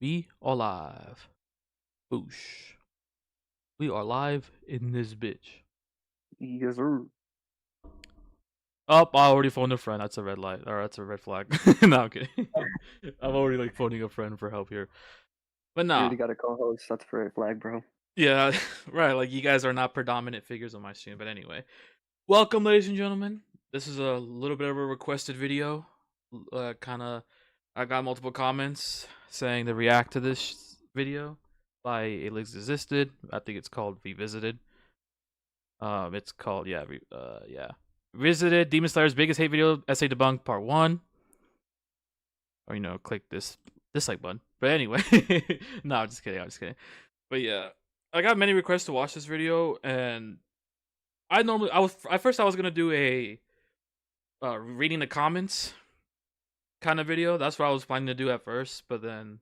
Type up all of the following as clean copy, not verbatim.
We are live. Boosh. We are live in this bitch. Yes, sir. Oh, I already phoned a friend. That's a red light. Or that's a red flag. No, I'm kidding. I'm already like phoning a friend for help here. But You nah. already got a co-host. That's a red flag, bro. Yeah, right. Like you guys are not predominant figures on my stream. But anyway. Welcome, ladies and gentlemen. This is a little bit of a requested video. I got multiple comments saying to react to this video by It Existed. I think it's called Revisited. It's called Revisited Demon Slayer's biggest hate video essay debunked part 1. Or click this dislike button. But anyway, no, I'm just kidding. But yeah, I got many requests to watch this video, and I was gonna do a reading the comments kind of video. That's what I was planning to do at first, but then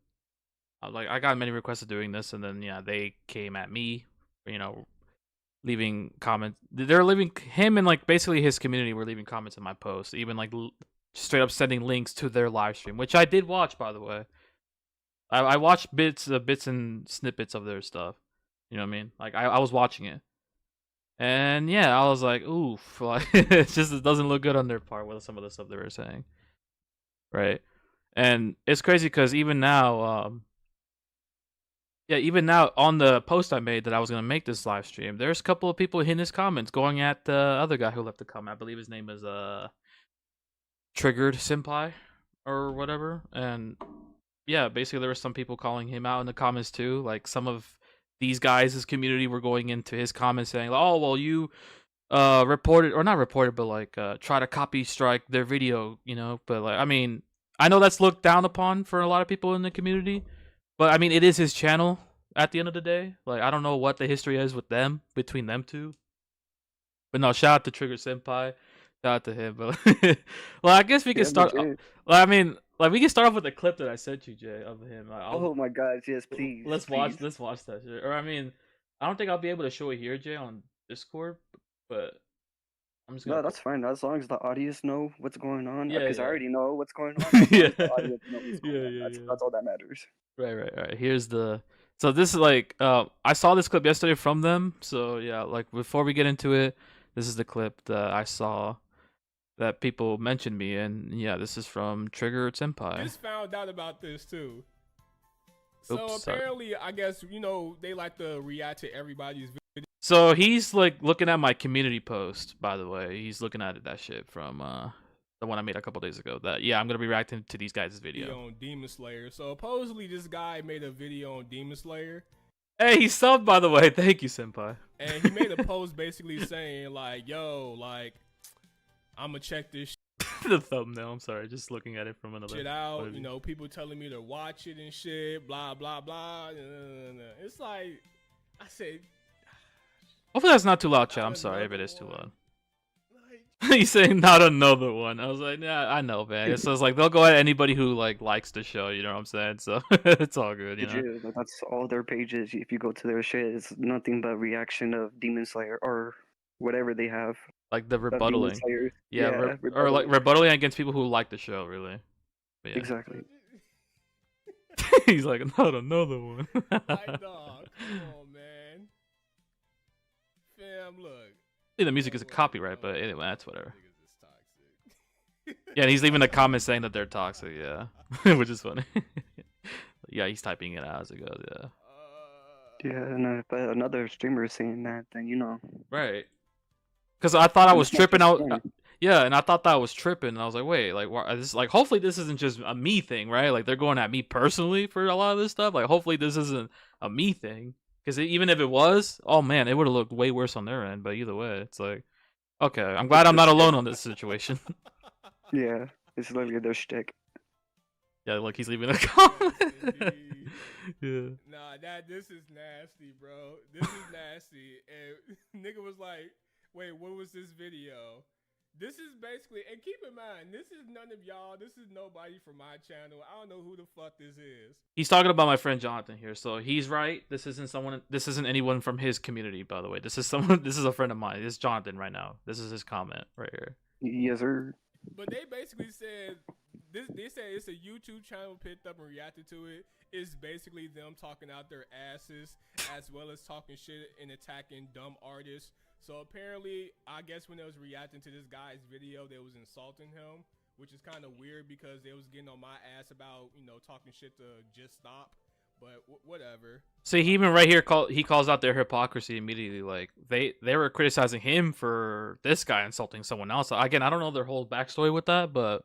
I got many requests of doing this, and then they came at me, leaving comments. They're leaving him and like basically his community were leaving comments in my post, even like straight up sending links to their live stream, which I did watch, by the way. I watched bits and snippets of their stuff. You know what I mean? Like I was watching it. And yeah, I was like, oof, like it doesn't look good on their part with some of the stuff they were saying. Right. And it's crazy because even now, even now on the post I made that I was gonna make this live stream, there's a couple of people in his comments going at the other guy who left the comment. I believe his name is Triggered Senpai or whatever. And yeah, basically there were some people calling him out in the comments too. Like some of these guys, his community, were going into his comments saying, "Oh, well, you reported or not reported, but like try to copy strike their video, But like, I mean, I know that's looked down upon for a lot of people in the community, but I mean, it is his channel at the end of the day. Like, I don't know what the history is with them between them two, but no, shout out to Trigger Senpai, shout out to him. But well, I guess we can start. Well, I mean, like we can start off with the clip that I sent you, Jay, of him. Oh my God! Yes, please. Let's watch that shit. Or I mean, I don't think I'll be able to show it here, Jay, on Discord, but I'm just gonna. No, that's fine. As long as the audience know what's going on. Yeah, because yeah. I already know what's going on. As long as the audience knows what's going on. Yeah. That's all that matters. Right. Here's the. So this is like I saw this clip yesterday from them. So yeah, like before we get into it, this is the clip that I saw that people mentioned me, and yeah, this is from Trigger Senpai. Just found out about this too. Oops, so apparently, sorry. I guess they like to react to everybody's video. So he's like looking at my community post. By the way, he's looking at that shit from the one I made a couple days ago. That I'm gonna be reacting to these guys' video on Demon Slayer. So supposedly this guy made a video on Demon Slayer. Hey, he subbed, by the way. Thank you, Senpai. And he made a post basically saying like, "Yo, like, I'ma check this." The thumbnail. I'm sorry, just looking at it from another. Shit out. People telling me to watch it and shit. Blah blah blah. It's like I said. Hopefully that's not too loud, chat. I'm sorry if it is too loud. He's saying not another one. I was like, yeah, I know, man. So it's like they'll go at anybody who likes the show. You know what I'm saying? So it's all good. That's all their pages. If you go to their shit, it's nothing but reaction of Demon Slayer or whatever they have. Like the rebuttaling. Yeah, rebuttaling. Or like rebuttaling against people who like the show, really. But yeah. Exactly. He's like, not another one. Like, dog, come on, man. Fam, look. I think the music is a copyright, but anyway, that's whatever. Yeah, and he's leaving a comment saying that they're toxic, yeah. Which is funny. Yeah, he's typing it out as it goes, yeah. Yeah, and if another streamer is saying that, then Right. Because I thought I was tripping out. Yeah, and I thought that I was tripping, and I was like, wait, like, this, like, hopefully this isn't just a me thing, right? Like, they're going at me personally for a lot of this stuff. Like, hopefully this isn't a me thing. Because even if it was, oh man, it would have looked way worse on their end. But either way, it's like, okay, I'm glad I'm not alone on this situation. Yeah, it's literally their shtick. Yeah, look, he's leaving a comment. Yeah. Nah, this is nasty, bro. This is nasty. And nigga was like, wait, what was this video? This is basically, and keep in mind, this is none of y'all. This is nobody from my channel. I don't know who the fuck this is. He's talking about my friend Jonathan here, so he's right. This isn't anyone from his community, by the way. This is a friend of mine. This is Jonathan right now. This is his comment right here. Yes, sir. But they basically said They say it's a YouTube channel picked up and reacted to it. It's basically them talking out their asses as well as talking shit and attacking dumb artists. So apparently, I guess when they was reacting to this guy's video, they was insulting him, which is kind of weird because they was getting on my ass about, you know, talking shit to just stop. But whatever. See, he even right here calls out their hypocrisy immediately. Like they were criticizing him for this guy insulting someone else. Again, I don't know their whole backstory with that, but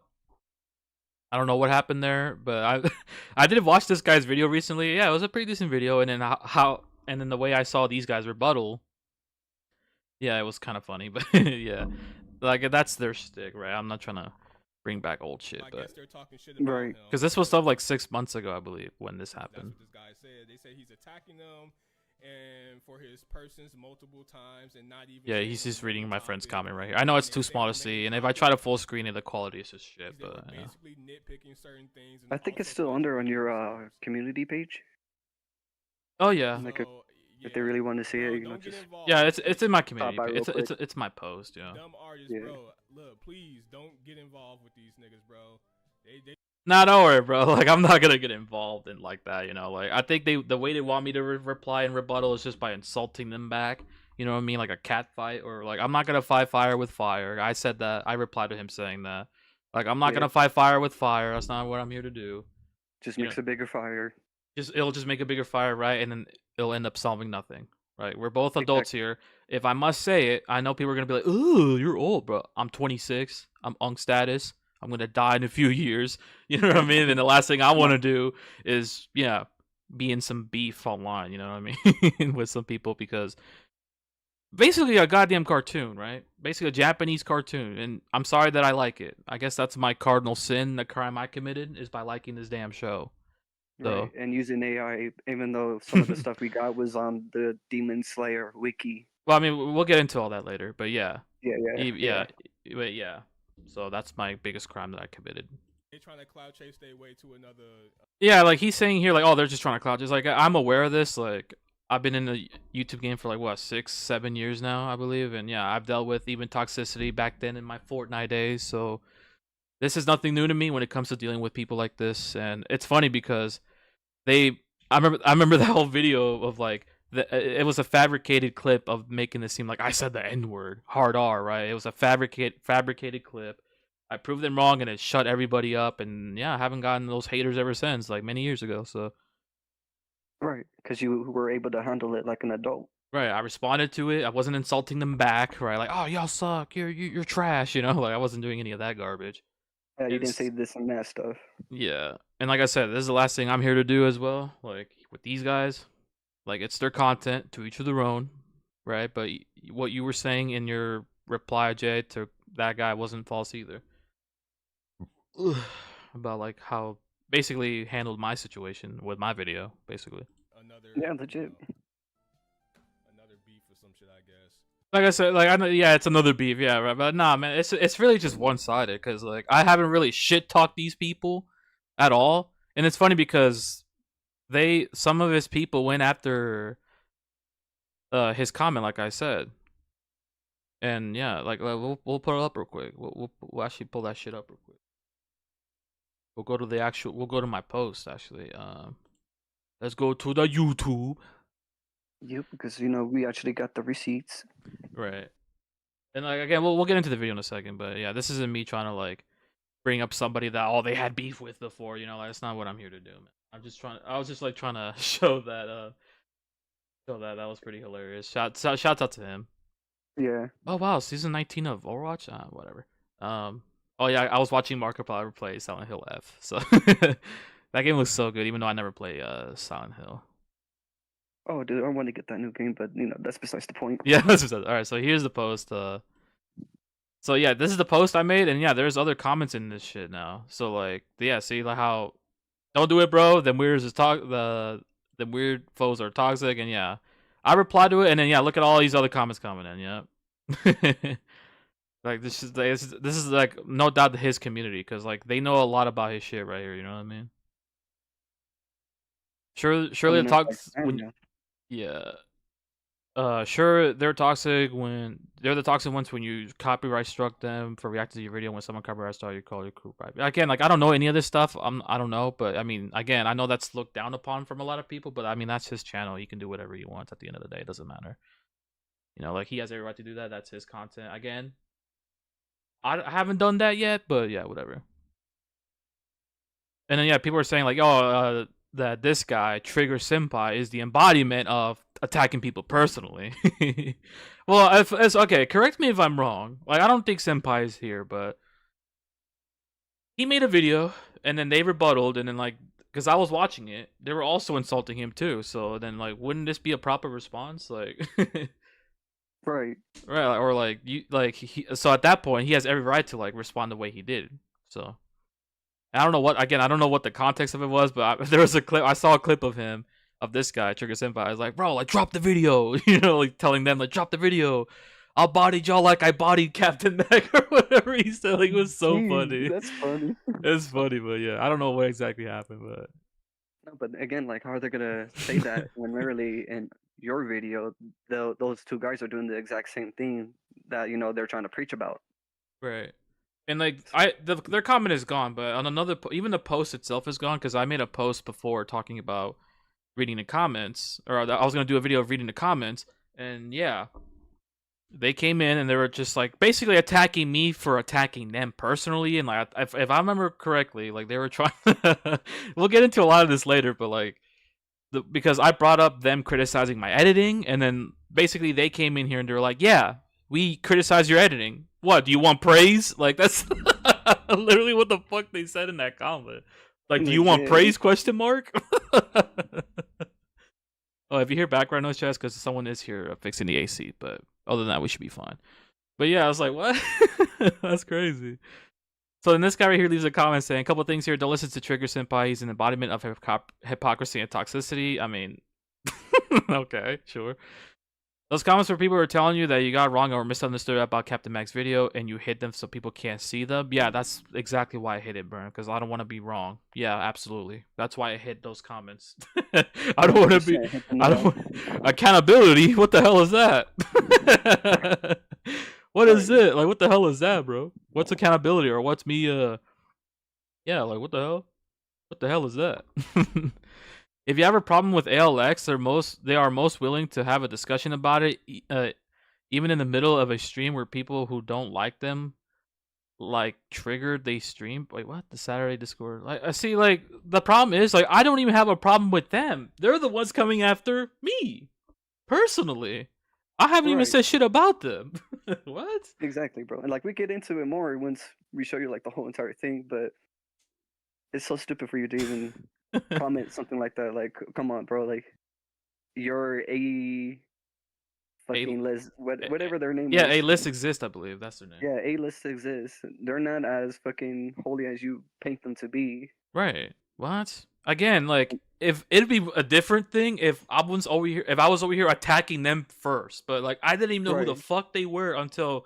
I don't know what happened there. But I I did watch this guy's video recently. Yeah, it was a pretty decent video. And then and then the way I saw these guys rebuttal, yeah, it was kind of funny. But yeah, like that's their stick, right? I'm not trying to bring back old shit, I but guess they're talking shit about him. because this was stuff like 6 months ago, I believe, when this That's happened. what this guy said. They say he's attacking them and for his persons multiple times and not even. Yeah, he's just reading my friend's comment right here. I know it's too small to see, and if I try to full screen it, the quality is just shit. They were But yeah. basically nitpicking certain things. And I think it's also still under on questioning your things. community page. Oh yeah, Like So, if they really want to see bro, it, you know, don't get just involved. yeah, it's in my community. by real It's my post. Yeah. Dumb artists, Yeah. bro. Look, please don't get involved with these niggas, bro. They Nah, don't worry, bro. Like I'm not gonna get involved in like that. You know, like I think the way they want me to reply and rebuttal is just by insulting them back. You know what I mean? Like a cat fight, or like I'm not gonna fight fire with fire. I said that. I replied to him saying that. Like I'm not Yeah. gonna fight fire with fire. That's not what I'm here to do. just You makes know, a bigger fire. it'll just make a bigger fire, right? And then it'll end up solving nothing, right? We're both adults here. If I must say it, I know people are gonna be like, "Ooh, you're old, bro." I'm 26. I'm on status. I'm gonna die in a few years. You know what I mean? And the last thing I want to do is, yeah, be in some beef online. You know what I mean? With some people, because basically a goddamn cartoon, right? Basically a Japanese cartoon, and I'm sorry that I like it. I guess that's my cardinal sin, the crime I committed, is by liking this damn show. So Right. And using AI, even though some of the stuff we got was on the Demon Slayer wiki. well, I mean, we'll get into all that later, but yeah, Yeah. but yeah. So that's my biggest crime that I committed. trying to cloud chase their way to another. Yeah, like he's saying here, like, oh, they're just trying to clout. Just like I'm aware of this. Like I've been in the YouTube game for like what 6, 7 years now, I believe, and yeah, I've dealt with even toxicity back then in my Fortnite days. So this is nothing new to me when it comes to dealing with people like this. And it's funny because I remember that whole video of like it was a fabricated clip of making this seem like I said the N word, hard R, right? It was a fabricated clip. I proved them wrong, and it shut everybody up. And yeah, I haven't gotten those haters ever since, like many years ago. So Right. Because you were able to handle it like an adult. right, I responded to it. I wasn't insulting them back, right? Like, oh, y'all suck. You're trash. You know, like I wasn't doing any of that garbage. Yeah, you And didn't say this and that stuff. yeah, and like I said, this is the last thing I'm here to do as well. Like with these guys, like it's their content, to each of their own, right? But what you were saying in your reply, Jay, to that guy wasn't false either. About like how basically handled my situation with my video, basically. Another. Yeah, legit. Another beef or some shit, I guess. Like I said, like I know, yeah, it's another beef, yeah, right. But nah, man, it's really just one sided because like I haven't really shit talked these people at all, and it's funny because some of his people went after his comment, like I said, and yeah, like we'll put it up real quick. We'll actually pull that shit up real quick. We'll go to my post actually. Let's go to the YouTube. Yep, because you know we actually got the receipts. Right. And like again, we'll get into the video in a second, but yeah, this isn't me trying to like bring up somebody that they had beef with before, you know, like that's not what I'm here to do, man. I was just like trying to show that that was pretty hilarious. Shouts out to him. Yeah. Oh wow, season 19 of Overwatch? Whatever. Oh yeah, I was watching Markiplier play Silent Hill F. So that game looks so good, even though I never play Silent Hill. Oh, dude, I want to get that new game, but you know that's besides the point. Yeah, all right. So here's the post. So yeah, this is the post I made, and yeah, there's other comments in this shit now. So like, yeah, see like how don't do it, bro. Them weirds is the weird foes are toxic, and yeah, I replied to it, and then yeah, look at all these other comments coming in. Yeah, like this is like no doubt his community because like they know a lot about his shit right here. You know what I mean? Surely the talks when. Yeah. sure, they're toxic when they're the toxic ones when you copyright struck them for reacting to your video when someone copyright struck you call your crew private. Again, like I don't know any of this stuff. I don't know, but I mean, again, I know that's looked down upon from a lot of people, but I mean that's his channel. He can do whatever he wants at the end of the day. It doesn't matter. You know, like he has every right to do that. That's his content. Again, I haven't done that yet, but yeah, whatever. And then yeah, people are saying like, oh, that this guy Trigger Senpai is the embodiment of attacking people personally. Well, if it's okay, correct me if I'm wrong. Like, I don't think Senpai is here, but he made a video and then they rebutted, and then like, because I was watching it, they were also insulting him too. So then like, wouldn't this be a proper response? Like, Right. right? Or like you like so at that point he has every right to like respond the way he did. So. I don't know what I don't know what the context of it was, but there was a clip. I saw a clip of him, of this guy, Trigger Senpai. I was like, bro, like drop the video, you know, like telling them like drop the video. I'll body y'all like I bodied Captain Meg or whatever he said. Like, it was so funny. That's funny. It's funny, but yeah, I don't know what exactly happened, but No, but again, like, how are they gonna say that when literally in your video, those two guys are doing the exact same thing that they're trying to preach about? right. And like their comment is gone, but on another even the post itself is gone because I made a post before talking about reading the comments, or I was gonna do a video of reading the comments, and yeah, they came in and they were just like basically attacking me for attacking them personally, and like if I remember correctly, like they were trying. We'll get into a lot of this later, but like because I brought up them criticizing my editing, and then basically they came in here and they were like, yeah, we criticize your editing. What, do you want praise? Like, that's literally what the fuck they said in that comment. Like, do you want praise, question mark? Oh, if you hear background noise, chat, because someone is here fixing the AC, but other than that, we should be fine. But yeah, I was like, what? That's crazy. So then this guy right here leaves a comment saying a couple things here. Don't listen to Trigger Senpai. He's an embodiment of hypocrisy and toxicity. I mean, okay, sure. Those comments where people are telling you that you got wrong or misunderstood about Captain Mag's video and you hid them so people can't see them. Yeah, that's exactly why I hid it, bro, because I don't want to be wrong. Yeah, absolutely. That's why I hid those comments. I don't want to be... Accountability? What the hell is that? What is it? Like, what the hell is that, bro? What's accountability, or what's me, yeah, like, what the hell? What the hell is that? If you have a problem with ALX, they are most willing to have a discussion about it, even in the middle of a stream where people who don't like them, like triggered, they stream. Wait, what? The Saturday Discord? Like, I see. Like, the problem is, like, I don't even have a problem with them. They're the ones coming after me, personally. I haven't even said shit about them. What? Exactly, bro. And like, we get into it more once we show you like the whole entire thing, but it's so stupid for you to even comment something like that. Like, come on, bro. Like, you're a fucking list, whatever their name is. Yeah, A-list exists, I believe. That's their name. Yeah, A-list exists. They're not as fucking holy as you paint them to be. Right. What? Again, like, if it'd be a different thing if I was over here attacking them first, but like I didn't even know who the fuck they were until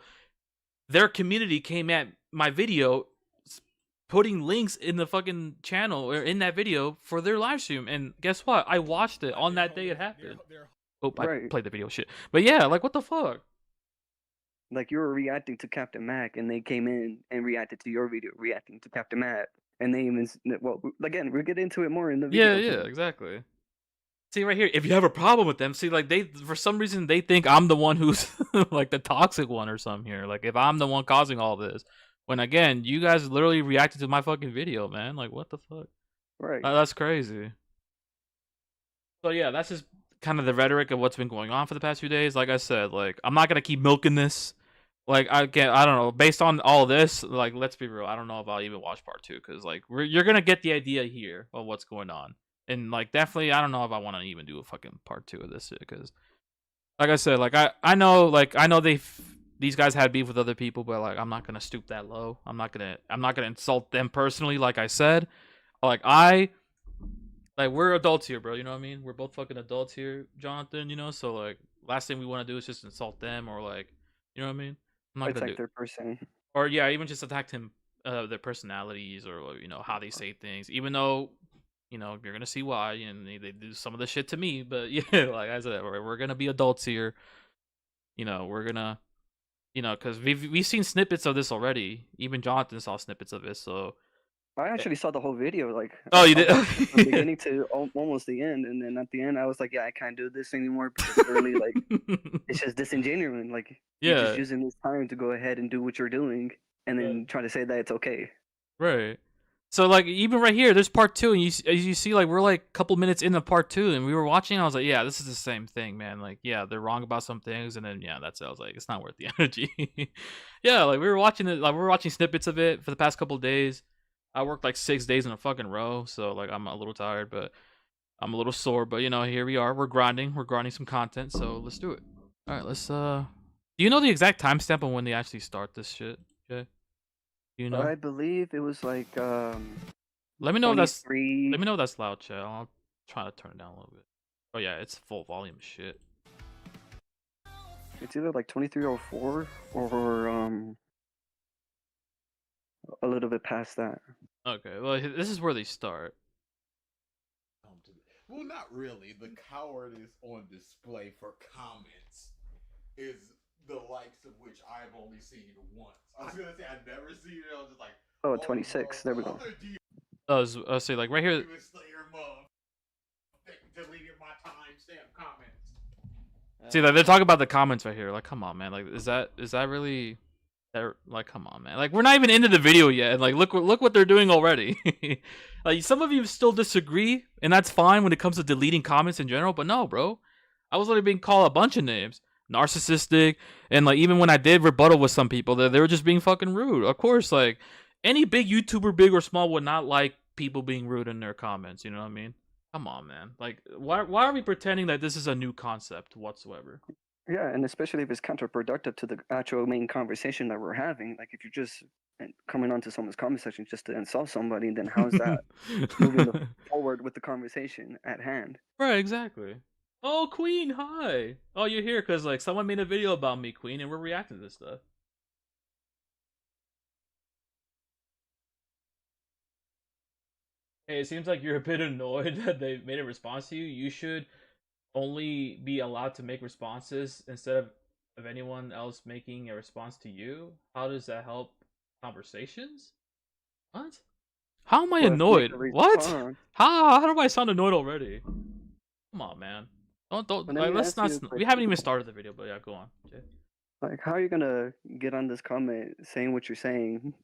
their community came at my video putting links in the fucking channel or in that video for their live stream, and guess what? I watched it on that day it happened. Oh, I played the video shit. But yeah, like, what the fuck? Like, you were reacting to Captain Mac, and they came in and reacted to your video, reacting to Captain Mac. And they even, well, again, we'll get into it more in the video. Yeah, exactly. See, right here, if you have a problem with them, see, like, they, for some reason, they think I'm the one who's, like, the toxic one or something here. Like, if I'm the one causing all this. When, again, you guys literally reacted to my fucking video, man. Like, what the fuck? Right. That's crazy. So, yeah, that's just kind of the rhetoric of what's been going on for the past few days. Like I said, like, I'm not going to keep milking this. Like, I don't know. Based on all this, like, let's be real. I don't know if I'll even watch part 2. Because, like, you're going to get the idea here of what's going on. And, like, definitely, I don't know if I want to even do a fucking part 2 of this shit. Because, like I said, like, I know these guys had beef with other people, but like I'm not gonna stoop that low. I'm not gonna insult them personally, like I said. Like we're adults here, bro. You know what I mean? We're both fucking adults here, Jonathan. You know, so like last thing we want to do is just insult them or like, you know what I mean? I'm not gonna attack their person. Or yeah, even just attack their personalities or how they say things. Even though you know, you're gonna see why, and they do some of the shit to me. But yeah, like I said, we're gonna be adults here. You know, we're gonna, you know, because we've seen snippets of this already. Even Jonathan saw snippets of this. So I actually saw the whole video. Like, oh, you I did. watched it from beginning to almost the end, and then at the end, I was like, yeah, I can't do this anymore because literally, like, it's just disingenuous. Like, you're just Yeah, using this time to go ahead and do what you're doing, and then try to say that it's okay. right. So like even right here, there's part 2, and you see like we're like a couple minutes into part 2, and we were watching. I was like, yeah, this is the same thing, man. Like, yeah, they're wrong about some things, and then yeah, that's it. I was like, it's not worth the energy. Yeah, like we were watching it, like we were watching snippets of it for the past couple of days. I worked like 6 days in a fucking row, so like I'm a little tired, but I'm a little sore. But you know, here we are. We're grinding some content. So let's do it. All right, let's. Do you know the exact timestamp on when they actually start this shit? Okay. Do you know? I believe it was like Let me know if that's. 23. Let me know if that's loud, chat. I'll try to turn it down a little bit. Oh yeah, it's full volume shit. It's either like 2304 or a little bit past that. Okay, well this is where they start. Well, not really. The cowardice on display for comments is the likes of which I've only seen once. I was gonna say I've never seen it. I was just like, Oh, 26. There we go. I'll say like right here. Demonslayer mug deleted my timestamp comments. See, like they're talking about the comments right here. Like, come on, man. Like, is that really? That, like, come on, man. Like, we're not even into the video yet. And like, look what they're doing already. Like, some of you still disagree, and that's fine when it comes to deleting comments in general. But no, bro, I was literally being called a bunch of names, narcissistic, and like even when I did rebuttal with some people, they were just being fucking rude. Of course, like any big YouTuber, big or small, would not like people being rude in their comments. You know what I mean? Come on, man. Like, why are we pretending that this is a new concept whatsoever? Yeah, and especially if it's counterproductive to the actual main conversation that we're having. Like, if you're just coming onto someone's comment section just to insult somebody, then how's that moving forward with the conversation at hand? Right, exactly. Oh, Queen, hi. Oh, you're here because like someone made a video about me, Queen, and we're reacting to this stuff. Hey, it seems like you're a bit annoyed that they made a response to you. You should only be allowed to make responses instead of anyone else making a response to you. How does that help conversations? What? How am I annoyed? What? How do I sound annoyed already? Come on, man. Don't like, let's not. We haven't even started the video, but yeah, go on. Jay. Like, how are you gonna get on this comment saying what you're saying,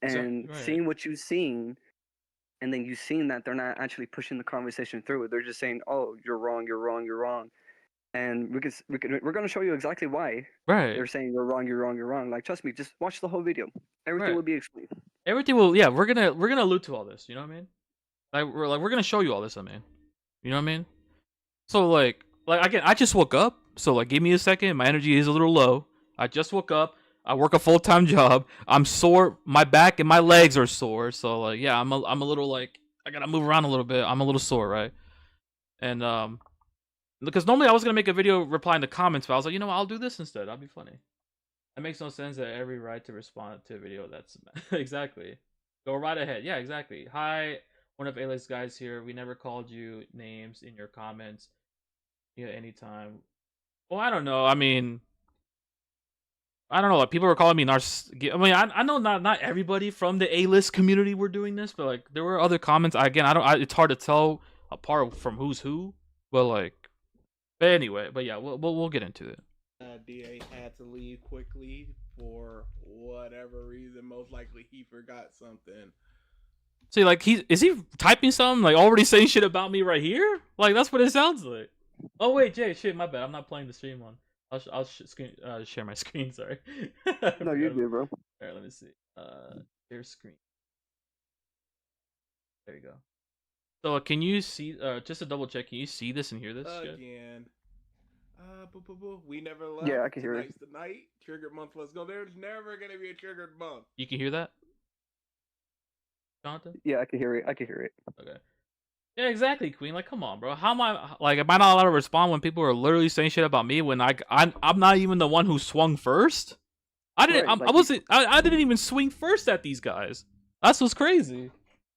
and seeing what you've seen, and then you've seen that they're not actually pushing the conversation through it. They're just saying, "Oh, you're wrong, you're wrong, you're wrong," and we're gonna show you exactly why. Right. They're saying you're wrong, you're wrong, you're wrong. Like, trust me, just watch the whole video. Everything will be explained. Everything will. Yeah, we're gonna allude to all this. You know what I mean? We're gonna show you all this. I mean, you know what I mean? So like again, I just woke up. So like, give me a second. My energy is a little low. I just woke up. I work a full-time job. I'm sore. My back and my legs are sore. So like, yeah, I'm a little like, I gotta move around a little bit. I'm a little sore, right? And because normally I was gonna make a video replying to comments, but I was like, you know what? I'll do this instead. That'll be funny. That makes no sense. That every right to respond to a video. That's exactly. Go right ahead. Yeah, exactly. Hi, one of A-list guys here. We never called you names in your comments. Yeah, anytime. Well, I don't know. I mean, I don't know. Like, people were calling me narcissistic. I mean, I know not everybody from the A-list community were doing this, but like there were other comments. Again, it's hard to tell apart from who's who. But like, but anyway, but yeah, we'll get into it. DA had to leave quickly for whatever reason. Most likely he forgot something. See, like is he typing something? Like already saying shit about me right here? Like that's what it sounds like. Oh wait, Jay, shit, my bad. I'm not playing the stream on. I'll share my screen. Sorry. No, you're good, bro. All right, let me see. Share screen. There you go. So can you see? Just to double check, can you see this and hear this? Again. We never left. Yeah, I can hear it. Tonight's the night. Triggered month. Let's go. There's never gonna be a triggered month. You can hear that, Jonathan? Yeah, I can hear it. I can hear it. Okay. Yeah, exactly, Queen. Like, come on, bro. How am I not allowed to respond when people are literally saying shit about me when I'm not even the one who swung first? I didn't. Right, I didn't even swing first at these guys. That's what's crazy.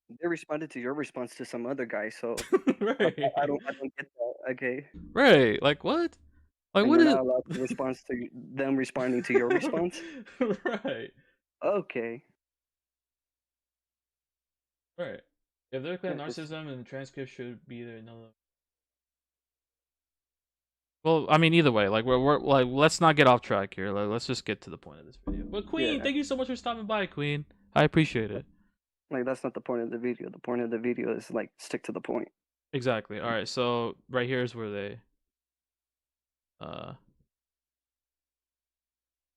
They responded to your response to some other guy, so Right. I don't get that. Okay, Right. Like what? Like and what you're is? not allowed to respond to them responding to your response. Right. Okay. Right. If they're clear Yeah, 'cause- narcissism, then the transcript should be there. No. Well, I mean, either way, like we're like, let's not get off track here. Like, let's just get to the point of this video. But Queen, Yeah. thank you so much for stopping by, Queen. I appreciate it. Like that's not the point of the video. The point of the video is like stick to the point. Exactly. All right. So right here is where they.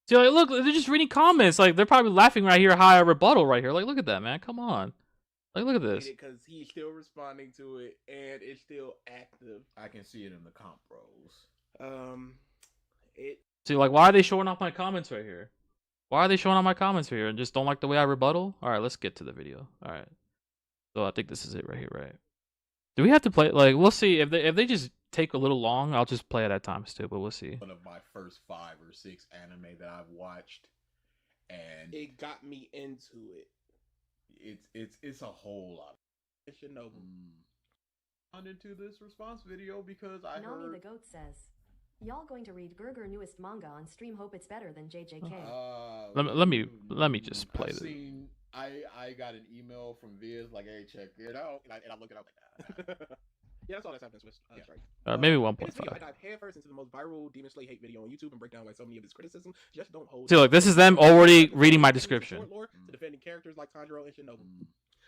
See, like, look, they're just reading comments. Like, they're probably laughing right here. High rebuttal right here. Like, look at that, man. Come on. Like, look at this. Because he's still responding to it and it's still active. I can see it in the comp bros. It See, like, why are they showing off my comments right here? Why are they showing off my comments right here and just don't like the way I rebuttal? All right, let's get to the video. All right. So I think this is it right here, right? Do we have to play? Like, we'll see if they just take a little long. I'll just play it at times too, but we'll see. One of my first 5 or 6 anime that I've watched, and it got me into it. It's a whole lot. It should know. On into this response video because I Nami heard. the Goat says, y'all going to read Gerger newest manga on stream, hope it's better than JJK. Let me just play I've this. seen. I got an email from Viz like, "Hey, check it out," and I looked it up. Yeah, that's all that's happening with Strike. Maybe In this 1.5. video, I dive headfirst into the most viral Demon Slayer hate video on YouTube and break down why so many of his criticisms just don't hold. See, look, this is them already reading my description. Lore to defending characters like Tanjiro and Shinobu.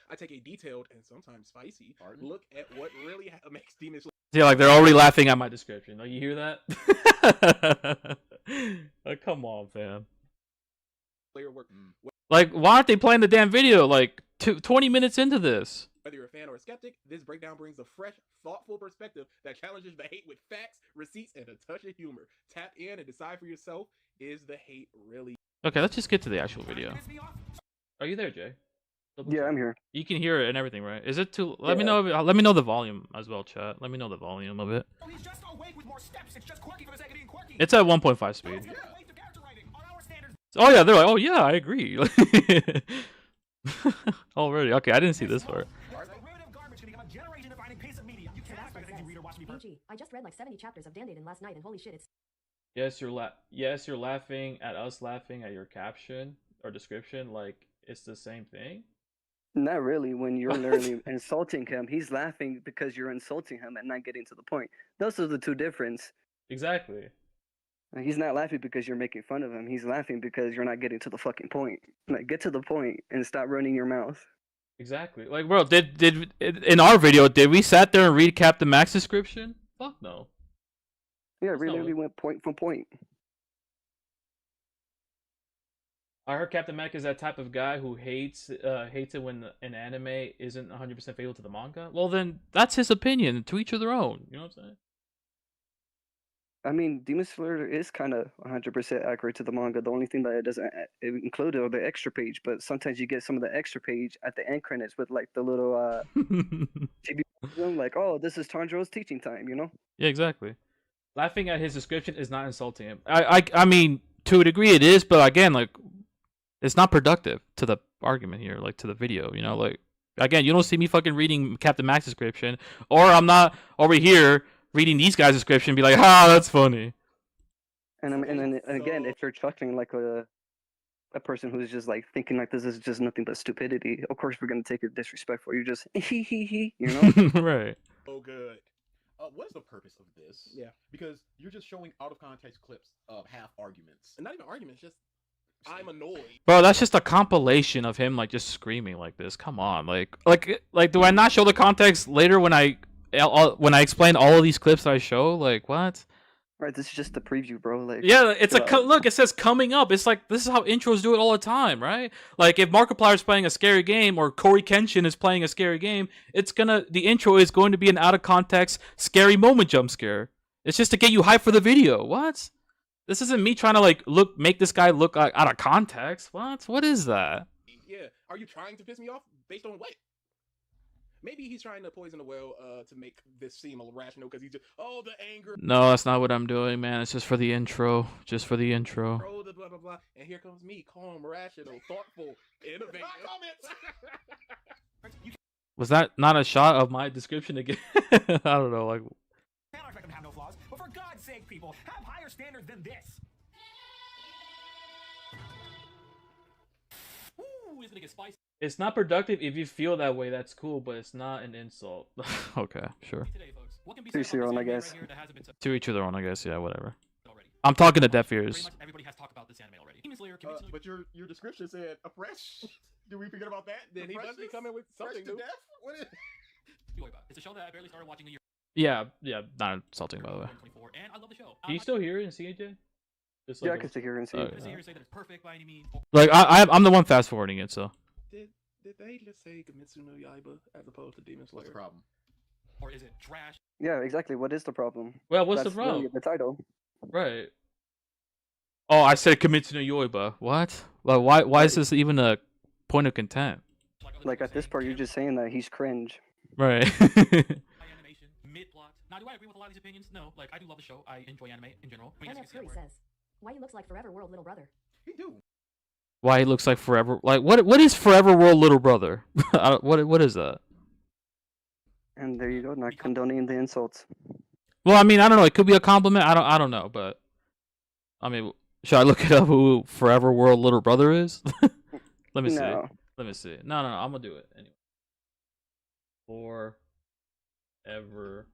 I take a detailed and sometimes spicy look at what really makes Demon Slayer. See, like, they're already laughing at my description. Like, you hear that? Like, come on, fam. Work. Like, why aren't they playing the damn video? Like, 20 minutes into this. Whether you're a fan or a skeptic, this breakdown brings a fresh, thoughtful perspective that challenges the hate with facts, receipts, and a touch of humor. Tap in and decide for yourself, is the hate really... Okay, let's just get to the actual video. Are you there, Jay? Yeah, I'm here. You can hear it and everything, right? Is it too? Let me know. Let me know the volume as well, chat. Let me know the volume of it. It's at 1.5 speed. Oh yeah, they're like, oh yeah, I agree. Already, okay, I didn't see this part. BG, I just read like 70 chapters of Dandaden last night and holy shit, it's... Yes, you're laughing at us laughing at your caption or description. Like, it's the same thing. Not really. When you're literally insulting him, he's laughing because you're insulting him and not getting to the point. Those are the two difference. Exactly. He's not laughing because you're making fun of him. He's laughing because you're not getting to the fucking point. Like, get to the point and stop running your mouth. Exactly. Like, bro, did in our video did we sat there and read Captain Mac's description? Fuck no. Yeah, we literally went point for point. I heard Captain Mac is that type of guy who hates it when an anime isn't 100% faithful to the manga. Well, then that's his opinion. To each of their own. You know what I'm saying? I mean, Demon Slayer is kind of 100% accurate to the manga. The only thing that it doesn't include are the extra page, but sometimes you get some of the extra page at the end credits with like the little TV, like, oh, this is Tanjiro's teaching time, you know? Yeah, exactly. Laughing at his description is not insulting him. I mean, to a degree it is, but again, like, it's not productive to the argument here, like to the video, you know, like, again, you don't see me fucking reading Captain Mac's description, or I'm not over here reading these guys' description and be like, ah, that's funny. And then again, if you're chuckling like a person who's just like thinking like this is just nothing but stupidity, of course we're gonna take it disrespectful. You're just you know? Right. Oh, good. What is the purpose of this? Yeah. Because you're just showing out of context clips of half arguments. And not even arguments, just I'm annoyed. Bro, that's just a compilation of him like just screaming like this. Come on, like do I not show the context later when I explain all of these clips that I show? Like, what? Right, this is just the preview, bro. Like, yeah, it's look, it says coming up. It's like, this is how intros do it all the time, right? Like, if Markiplier is playing a scary game or Corey Kenshin is playing a scary game, the intro is going to be an out of context scary moment jump scare. It's just to get you hyped for the video. What? This isn't me trying to make this guy look like out of context. What is that? Yeah, are you trying to piss me off based on what? Maybe he's trying to poison the well to make this seem irrational because he's just, the anger. No, that's not what I'm doing, man. It's just for the intro. Just for the intro. The blah, blah, blah. And here comes me, calm, rational, thoughtful, innovative. Was that not a shot of my description again? I don't know. Like, I don't expect them to have no flaws, but for God's sake, people, have higher standards than this. Ooh, it's gonna get spicy. it's not productive if you feel that way. That's cool, but it's not an insult. Okay, sure. Today, folks, what can be To said each their about own, this I anime guess. right here that hasn't been said To each their own, I guess. Yeah, whatever. already? I'm talking to deaf Pretty ears. much everybody has talked about this anime already. Demon Slayer, Kimetsu no But your description said a fresh. Did we forget about that? Then he must be coming with Fresh something to new. death? What is? Yaiba. It's a show that I barely started watching a year Yeah, not insulting, by the way. 2024, and I love the show. Can you still hear it in CAJ? Just Yeah, I like can sit here and see. Okay. I'm not gonna sit here and say that it's perfect by any means. like I'm the one fast forwarding it, so. Did they just say Kimetsu no Yaiba as opposed to Demon Slayer? What's the problem? Or is it trash? Yeah, exactly. What is the problem? Well, what's That's the problem? literally the title. Right. Oh, I said Kimetsu no Yaiba. What? Like, why is this even a point of content? Like, other Like people at this say, part, you're can't just saying that he's cringe. Right. by animation, mid-plot. Now, do I agree with a lot of these opinions? No. Like, I do love the show. I enjoy anime in general. I mean, as you MF can see at Curry work. says, "Why he looks like Forever World little brother." He do. Why he looks like Forever? Like, what is Forever World Little Brother? What is that? And there you go, not condoning the insults. Well, I mean, I don't know. It could be a compliment. I don't know, but I mean, should I look it up? Who Forever World Little Brother is? Let me see. No. Let me see. No. I'm gonna do it anyway. Forever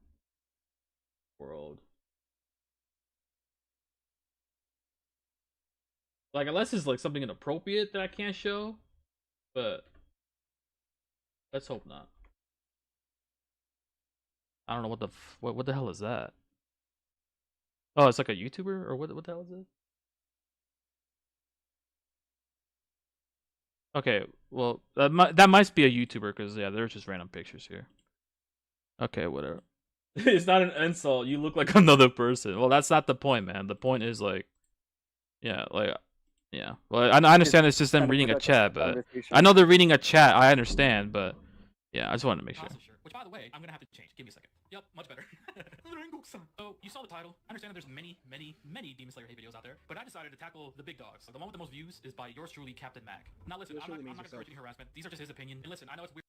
World. Like, unless it's like something inappropriate that I can't show, but let's hope not. I don't know what the hell is that? Oh, it's like a YouTuber or what the hell is it? Okay, well that might be a YouTuber because yeah, there's just random pictures here. Okay, whatever. It's not an insult. You look like another person. Well, that's not the point, man. The point is like, yeah, like, yeah. Well, I understand it's just them Kind of reading a productive chat, but conversation. I know they're reading a chat. I understand, but yeah, I just wanted to make sure. Awesome shirt. Which, by the way, I'm gonna have to change. Give me a second. Yep, much better. So you saw the title. I understand that there's many Demon Slayer hate videos out there, but I decided to tackle the big dogs. So the one with the most views is by yours truly, Captain Mac. Now listen, Yours I'm truly not means encouraging harassment. These are just his opinion. And listen, I know it's weird.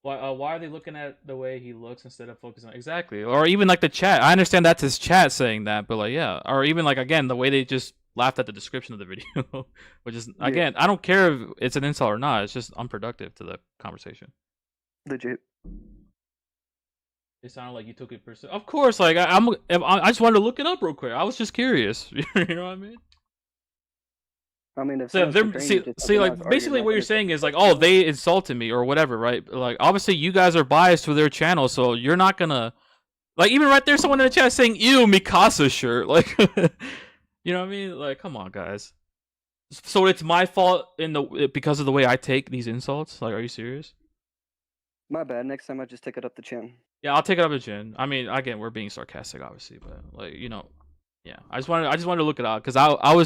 Why are they looking at the way he looks instead of focusing on exactly? Or even like the chat. I understand that's his chat saying that, but like yeah. Or even like again the way they just laughed at the description of the video, which is again I don't care if it's an insult or not. It's just unproductive to the conversation. Legit. It sounded like you took it personally. Of course, like I just wanted to look it up real quick. I was just curious. You know what I mean? I mean, if So someone's they're comparing see, you to see something like else, basically arguing, what like, you're it's saying is like, personal. oh, they insulted me or whatever, right? Like obviously you guys are biased to their channel, so you're not gonna like even right there, someone in the chat saying, "Ew, Mikasa shirt." Like, you know what I mean? Like, come on, guys. So it's my fault because of the way I take these insults. Like, are you serious? My bad. Next time I just take it up the chin. Yeah, I'll take it up a chin. I mean, again, we're being sarcastic, obviously, but like, you know, yeah. I just wanted to look it out because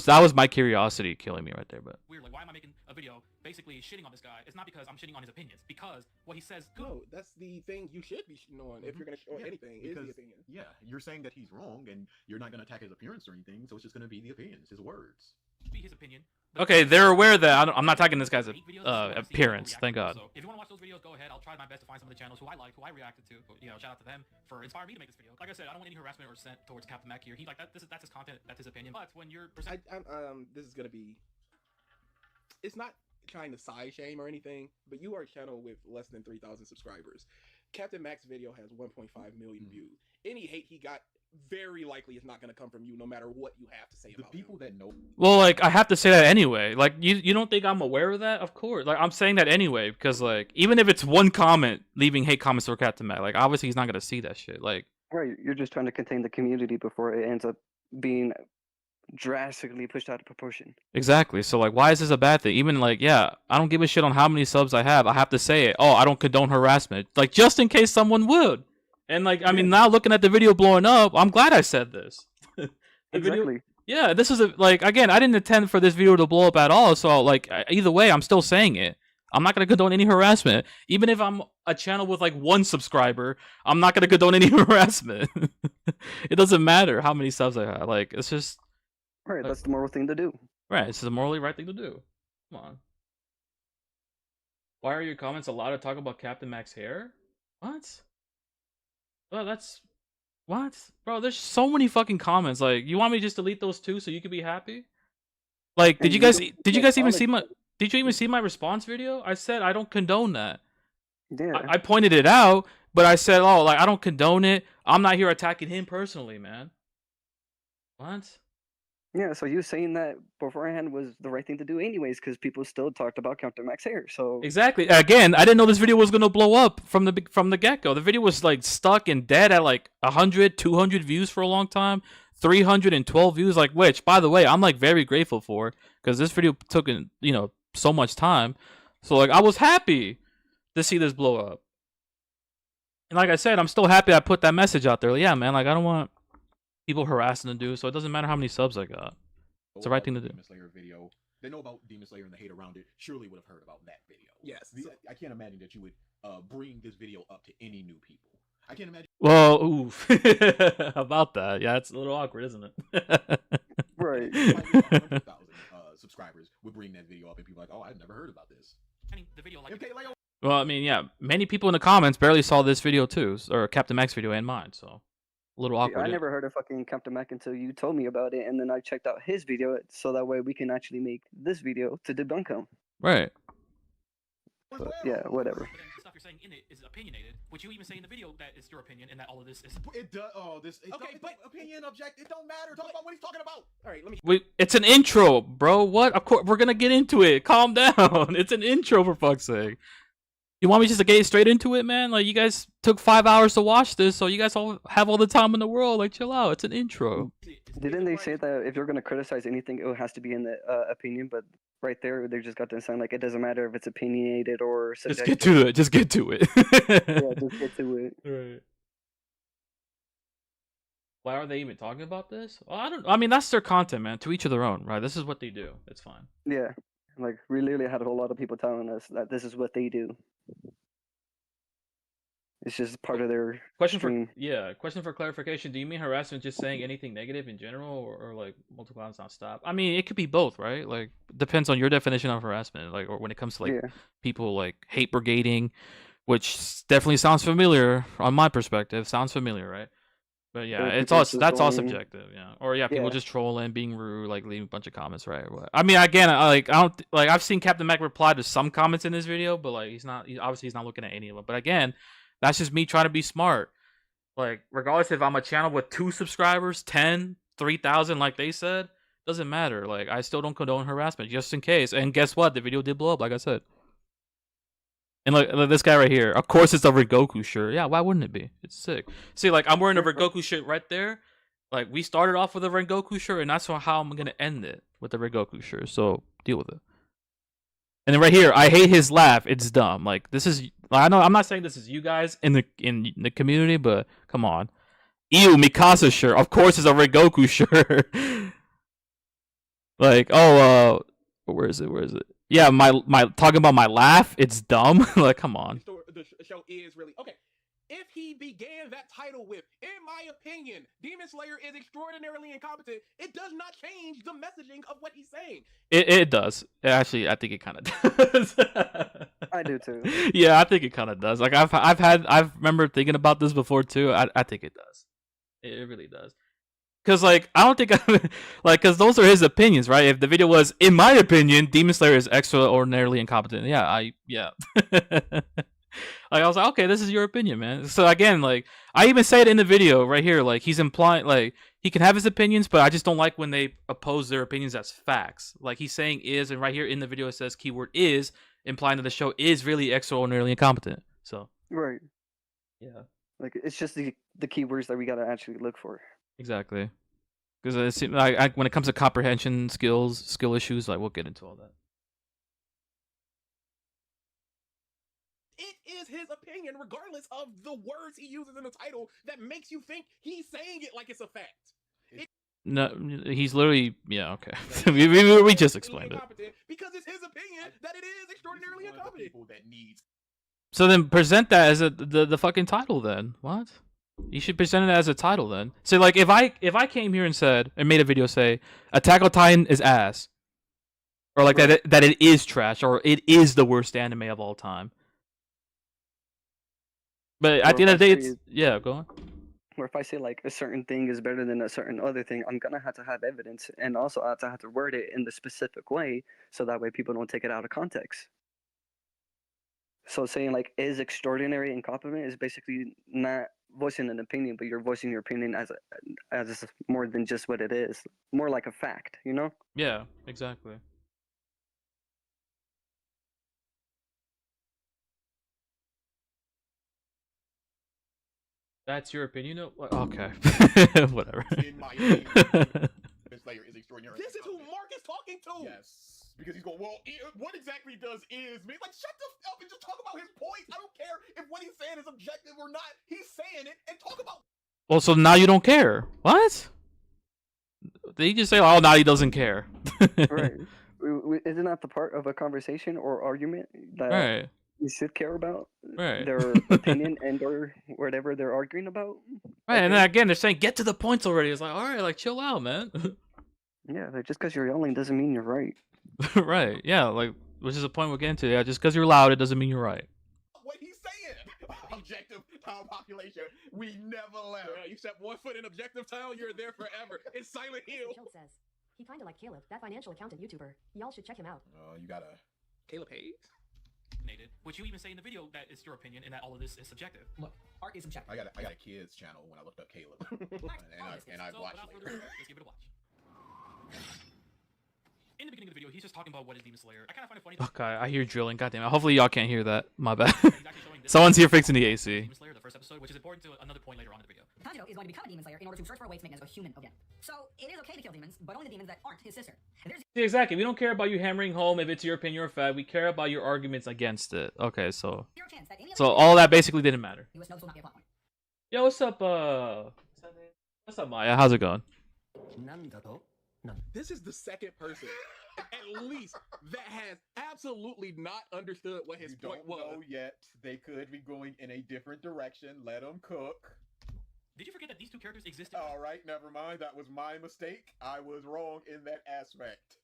that was my curiosity killing me right there. But Weird. Like, why am I making a video basically shitting on this guy? It's not because I'm shitting on his opinions. Because what he says. No, that's the thing you should be shitting on if you're gonna show Yeah, anything. Is because the opinion. yeah, you're saying that he's wrong, and you're not gonna attack his appearance or anything, so it's just gonna be the opinions, his words. Be his opinion. But okay, they're aware that I'm not attacking this guy's hate videos, this is what I see people appearance. react Thank to. God. So if you want to watch those videos, go ahead. I'll try my best to find some of the channels who I liked, who I reacted to. You know, shout out to them for inspiring me to make this video. Like I said, I don't want any harassment or sent towards Captain Mac here. He like that's his content, that's his opinion. But when you're This is gonna be. It's not trying to side shame or anything, but you are a channel with less than 3,000 subscribers. Captain Mac's video has 1.5 million views. Any hate he got very likely is not going to come from you, no matter what you have to say The about people him. that know. Well, like I have to say that anyway. Like you don't think I'm aware of that? Of course. Like I'm saying that anyway because like even if it's one comment leaving hate comments for Captain Mac, like obviously he's not gonna see that shit. Like Right. You're just trying to contain the community before it ends up being drastically pushed out of proportion. exactly. So like why is this a bad thing? Even like yeah, I don't give a shit on how many subs I have. I have to say it. Oh, I don't condone harassment. Like just in case someone would. And like I mean now looking at the video blowing up, I'm glad I said this. The video- Exactly. Yeah, this is like again, I didn't intend for this video to blow up at all. So like either way, I'm still saying it. I'm not gonna condone any harassment, even if I'm a channel with like 1 subscriber. I'm not gonna condone any harassment. It doesn't matter how many subs I have. Like it's just Right. Like- That's the moral thing to do. right. It's the morally right thing to do. Come on. Why are your comments allowed to talk about Captain Mac's hair? What? Well, that's what, bro. There's so many fucking comments. Like, you want me to just delete those two so you can be happy? Like, And did you guys even see acknowledge my? Did you even see my response video? I said I don't condone that. Yeah. I pointed it out, but I said, oh, like I don't condone it. I'm not here attacking him personally, man. What? Yeah, so you saying that beforehand was the right thing to do anyways, because people still talked about Captain Max hair. So Exactly. Again, I didn't know this video was gonna blow up from the get go. The video was like stuck and dead at like 100, 200 views for a long time, 312 views. Like, which, by the way, I'm like very grateful for, because this video took so much time. So like, I was happy to see this blow up. And like I said, I'm still happy I put that message out there. Like, yeah, man. Like, I don't want people harassing the dude, so it doesn't matter how many subs I got. It's the right thing to do. Demon Slayer video. They know about Demon Slayer and the hate around it. Surely would have heard about that video. Yes. I can't imagine that you would bring this video up to any new people. I can't imagine. Well, oof. About that. Yeah, it's a little awkward, isn't it? right. 100,000 subscribers would bring that video up, and people are like, oh, I've never heard about this. The video like Okay, like, Well, I mean, yeah, many people in the comments barely saw this video too, or Captain Max video and mine, so a little awkward. I never heard of fucking Captain Mac until you told me about it, and then I checked out his video, so that way we can actually make this video to debunk him. Right. But yeah, whatever. But then the stuff you're saying in it is opinionated, which you even say in the video that it's your opinion and that all of this is. It does. Oh, this. Okay, but opinion, object. It don't matter. Talk about what he's talking about. All right, let me. It's an intro, bro. What? Of course, we're gonna get into it. Calm down. It's an intro, for fuck's sake. You want me just to get straight into it, man? Like, you guys took 5 hours to watch this, so you guys all have all the time in the world. Like, chill out. It's an intro. Didn't they say that if you're gonna criticize anything, it has to be in the opinion? But right there, they just got to sound like it doesn't matter if it's opinionated or Just subjective. get to it. Just get to it. Yeah, just get to it. Right. Why are they even talking about this? Well, I mean, that's their content, man. To each of their own, right? This is what they do. It's fine. Yeah, like we literally had a whole lot of people telling us that this is what they do. It's just part of their Question stream. for clarification. Do you mean harassment just saying anything negative in general, or like multiple times non-stop? I mean, it could be both, right? Like, depends on your definition of harassment. Like, or when it comes to like Yeah. people like hate brigading, which definitely sounds familiar on my perspective. Sounds familiar, right? But yeah, Or it's people all just that's all trolling. subjective, yeah. Or yeah, people Yeah. just trolling, being rude, like leaving a bunch of comments, right? I mean, again, I don't like I've seen Captain Mac reply to some comments in this video, but like he's obviously not looking at any of them. But again, that's just me trying to be smart. Like, regardless if I'm a channel with 2 subscribers, 10, 3,000, like they said, doesn't matter. Like, I still don't condone harassment, just in case. And guess what? The video did blow up, like I said. And look, this guy right here. Of course, it's a Rengoku shirt. Yeah, why wouldn't it be? It's sick. See, like, I'm wearing a Rengoku shirt right there. Like, we started off with a Rengoku shirt, and that's how I'm gonna end it, with the Rengoku shirt. So deal with it. And then right here, I hate his laugh. It's dumb. Like, this is. I know I'm not saying this is you guys in the community, but come on. Ew, Mikasa shirt. Of course, it's a Rengoku shirt. Like, oh, where is it? Where is it? Yeah, my talking about my laugh. It's dumb. Like, come on. The show is really okay. If he began that title with, in my opinion, Demon Slayer is extraordinarily incompetent, it does not change the messaging of what he's saying. It does. Actually, I think it kind of does. I do too. Yeah, I think it kind of does. Like, I remember thinking about this before too. I think it does. It really does. Cause like I don't think cause those are his opinions, right? If the video was, in my opinion, Demon Slayer is extraordinarily incompetent. Yeah. Like, I was like, okay, this is your opinion, man. So again, like, I even say it in the video right here. Like, he's implying, like, he can have his opinions, but I just don't like when they oppose their opinions as facts. Like, he's saying is, and right here in the video it says keyword is, implying that the show is really extraordinarily incompetent. So Right. yeah, Like it's just the keywords that we gotta actually look for. exactly. Because it seems like when it comes to comprehension skill issues, like, we'll get into all that. It is his opinion, regardless of the words he uses in the title, that makes you think he's saying it like it's a fact. No, he's literally, yeah, okay. we just explained it. Because it's his opinion that it is extraordinarily incompetent. People that needs. So then present that as the fucking title then. What? You should present it as a title then. So like if I came here and made a video say Attack on Titan is ass, or like Right. that it is trash, or it is the worst anime of all time. But at Or the if end I of the day, say, it's yeah. Go on. or if I say like a certain thing is better than a certain other thing, I'm gonna have to have evidence, and also I have to word it in the specific way, so that way people don't take it out of context. So saying like is extraordinary and compliment is basically not voicing an opinion, but you're voicing your opinion as more than just what it is, more like a fact, you know? Yeah, exactly. That's your opinion? Okay. Whatever. In my opinion, Demon Slayer is extraordinary. This is who Mark is talking to. Yes, because he's going, well, what exactly does is mean? Like, shut the f up and just talk about his points. I don't care if what he's saying is objective or not. He's saying it, and talk about. Well, so now you don't care. What? Did he just say, "Oh, now he doesn't care"? Right. Isn't that the part of a conversation or argument that Right. you should care about? Right. Their opinion and or whatever they're arguing about. Right, and Okay. then again, they're saying, "Get to the points already." It's like, all right, like chill out, man. Yeah, like just because you're yelling doesn't mean you're right. Right? Yeah, like which is a point we'll get into. Yeah, just because you're loud, it doesn't mean you're right. What he's saying. Objective town population. We never left. Yeah, you step 1 foot in objective town, you're there forever. It's Silent Hill. Joke says, he kinda like Caleb, that financial accountant YouTuber. Y'all should check him out. You gotta. Caleb Hayes. Which you even say in the video that it's your opinion and that all of this is subjective. Look, art is subjective. I got a kids channel when I looked up Caleb, and I So, watched without like. further ado, let's give it a watch. In the beginning of the video, he's just talking about what is Demon Slayer. I kind of find it funny. Okay, I hear drilling. Goddamn it. Hopefully y'all can't hear that. My bad. He's actually showing this Someone's here fixing the AC. Demon Slayer, the first episode, which is important to another point later on in the video. Tanjiro is going to become a demon slayer in order to search for a way to make Nezuko human again. So it is okay to kill demons, but only the demons that aren't his sister. And there's See, exactly. We don't care about you hammering home if it's your opinion or fact. We care about your arguments against it. Okay, so zero chance that any so other all that basically didn't matter. US knows will not be a plot point. Yo, what's up? What's up, Maya? How's it going? This is the second person, at least, that has absolutely not understood what his You point don't was. know yet. They could be going in a different direction. Let them cook. Did you forget that these two characters existed? All right, never mind. That was my mistake. I was wrong in that aspect.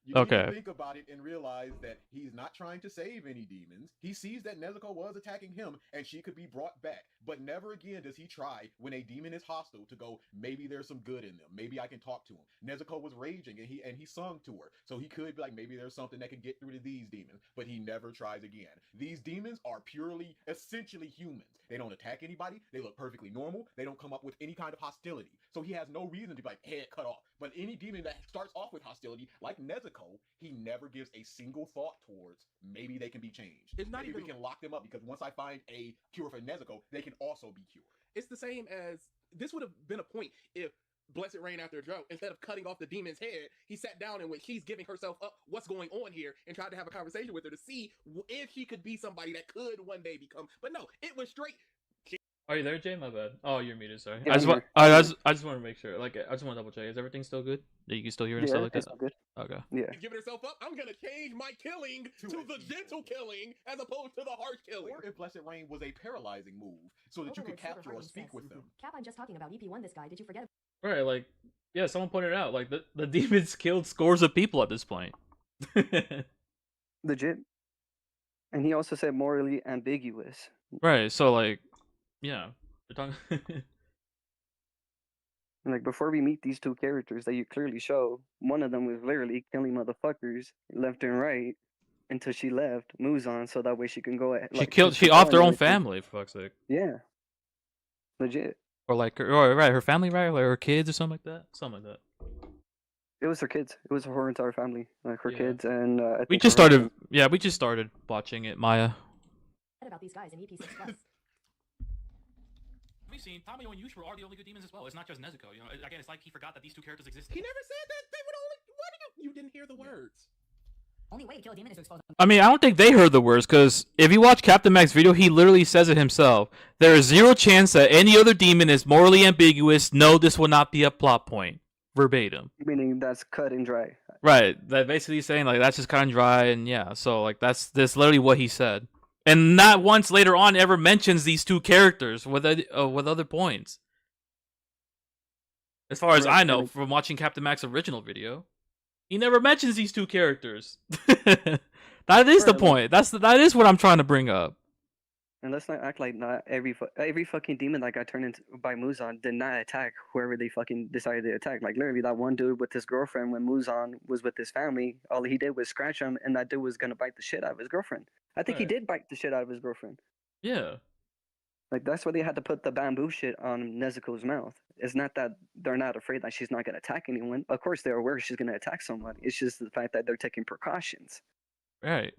You Okay. need to think about it and realize that he's not trying to save any demons. He sees that Nezuko was attacking him and she could be brought back. But never again does he try, when a demon is hostile, to go, maybe there's some good in them. Maybe I can talk to him. Nezuko was raging and he sung to her. So he could be like, maybe there's something that can get through to these demons. But he never tries again. These demons are purely, essentially humans. They don't attack anybody. They look perfectly normal. They don't come up with any kind of hostility. So he has no reason to be like, head cut off. But any demon that starts off with hostility, like Nezuko, he never gives a single thought towards maybe they can be changed. It's not maybe even- we can lock them up because once I find a cure for Nezuko, they can also be cured. It's the same as this would have been a point if Blessed Rain after a drought, instead of cutting off the demon's head, he sat down and when she's giving herself up, what's going on here, and tried to have a conversation with her to see if she could be somebody that could one day become. But no, it was straight. Are you there, Jay? My bad. Oh, you're muted. Sorry. Yeah, I just I'm want. here. I just want to make sure. Like, I just want to double check. Is everything still good? That you can still hear and Yeah, stuff like it's that? all good. Okay. Yeah. Giving herself up, I'm gonna change my killing to To the it. gentle killing as opposed to the harsh killing. Or if Blessed Rain was a paralyzing move, so that you could Overlord Silver capture or Harlem speak says, with them. Cap, I'm just talking about EP1 this guy. Did you forget Right. Like, yeah. Someone pointed out. Like, the demons killed scores of people at this point. Legit. And he also said morally ambiguous. Right. So like, yeah. We're talking. And like before we meet these two characters that you clearly show, one of them was literally killing motherfuckers left and right until she left, moves on, so that way she can go ahead. She killed. She offed her own family. For fuck's sake. Yeah. Legit. Or like, or right, her family, right, like her kids or something like that. Something like that. It was her kids. It was her entire family, like her Yeah. kids, and I We think just her started. husband. Yeah, we just started watching it, Maya. about these guys in EP6 Plus? We've seen Tamayo and Yushiro are the only good demons as well. It's not just Nezuko. You know, again, it's like he forgot that these two characters existed. He never said that they would only. What did you didn't hear the words. Only way to kill a demon is to expose them. I mean, I don't think they heard the words, because if you watch Captain Mac's video, he literally says it himself. There is zero chance that any other demon is morally ambiguous. No, this will not be a plot point. Verbatim. Meaning that's cut and dry. Right. That basically saying, like, that's just kind of dry, and yeah. So, like, that's literally what he said. And not once later on ever mentions these two characters with other points. As far as Right, I know, and- from watching Captain Mac's original video. He never mentions these two characters. That is the point. That is what I'm trying to bring up. And let's not act like not every fucking demon that got turned into by Muzan did not attack whoever they fucking decided to attack. Like literally, that one dude with his girlfriend when Muzan was with his family, all he did was scratch him, and that dude was gonna bite the shit out of his girlfriend. I think he did bite the shit out of his girlfriend. Yeah. Like that's why they had to put the bamboo shit on Nezuko's mouth. It's not that they're not afraid that she's not gonna attack anyone. Of course they're aware she's gonna attack somebody. It's just the fact that they're taking precautions. Right.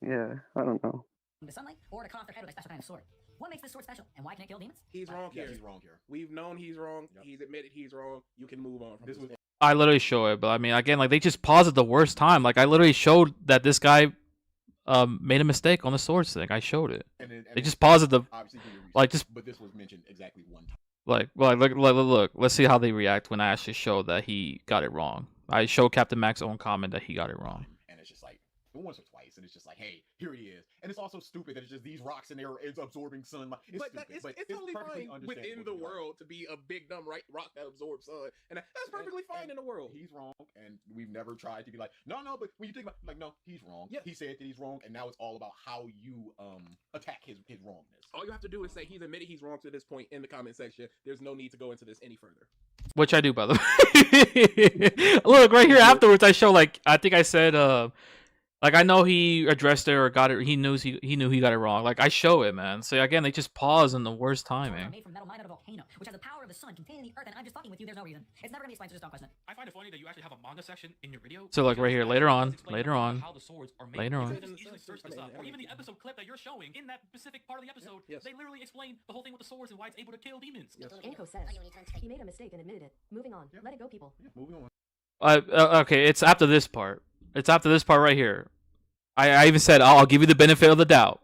Yeah, I don't know. The sunlight, or to cut off their head with a special kind of sword. What makes this sword special, and why can it kill demons? He's wrong Yeah, here. he's wrong here. We've known he's wrong. Yep. He's admitted he's wrong. You can move on from This this. was I literally show it, but I mean, again, like they just paused at the worst time. Like I literally showed that this guy made a mistake on the swords thing. I showed it. They just paused at the obviously like just but this was mentioned exactly one time. look. Let's see how they react when I actually show that he got it wrong. I show Captain Mac's own comment that he got it wrong. And it's just like once or twice, and it's just like, hey, here he is. And it's also stupid that it's just these rocks and it's absorbing sunlight. It's But stupid, it's totally perfectly fine understandable within to the be like, world to be a big dumb rock that absorbs sun, and that's perfectly fine in the world. He's wrong, and we've never tried to be like, no, but when you think about like, no, he's wrong. Yeah. He said that he's wrong, and now it's all about how you attack his wrongness. All you have to do is say he's admitted he's wrong to this point in the comment section. There's no need to go into this any further. Which I do, by the way. Look, right here afterwards, I show like I think I said, like I know he addressed it or got it. He knew he got it wrong. Like I show it, man. So again, they just pause in the worst Swords are timing. made from metal mined out of a volcano, which has the power of the sun containing the earth, and I'm just fucking with you. There's no reason. It's never gonna be explained, so just don't question it. I find it funny that you actually have a manga section in your video. So like right here, later on, how the swords are made. later You on. can just easily search this up, or even the episode clip that you're showing in that specific part of the episode. Yes. They literally explain the whole thing with the swords and why it's able to kill demons. Inko says he made a mistake and admitted it. Moving on. Let it go, people. Yeah, moving on. Okay, it's after this part. It's after this part right here. I even said I'll give you the benefit of the doubt.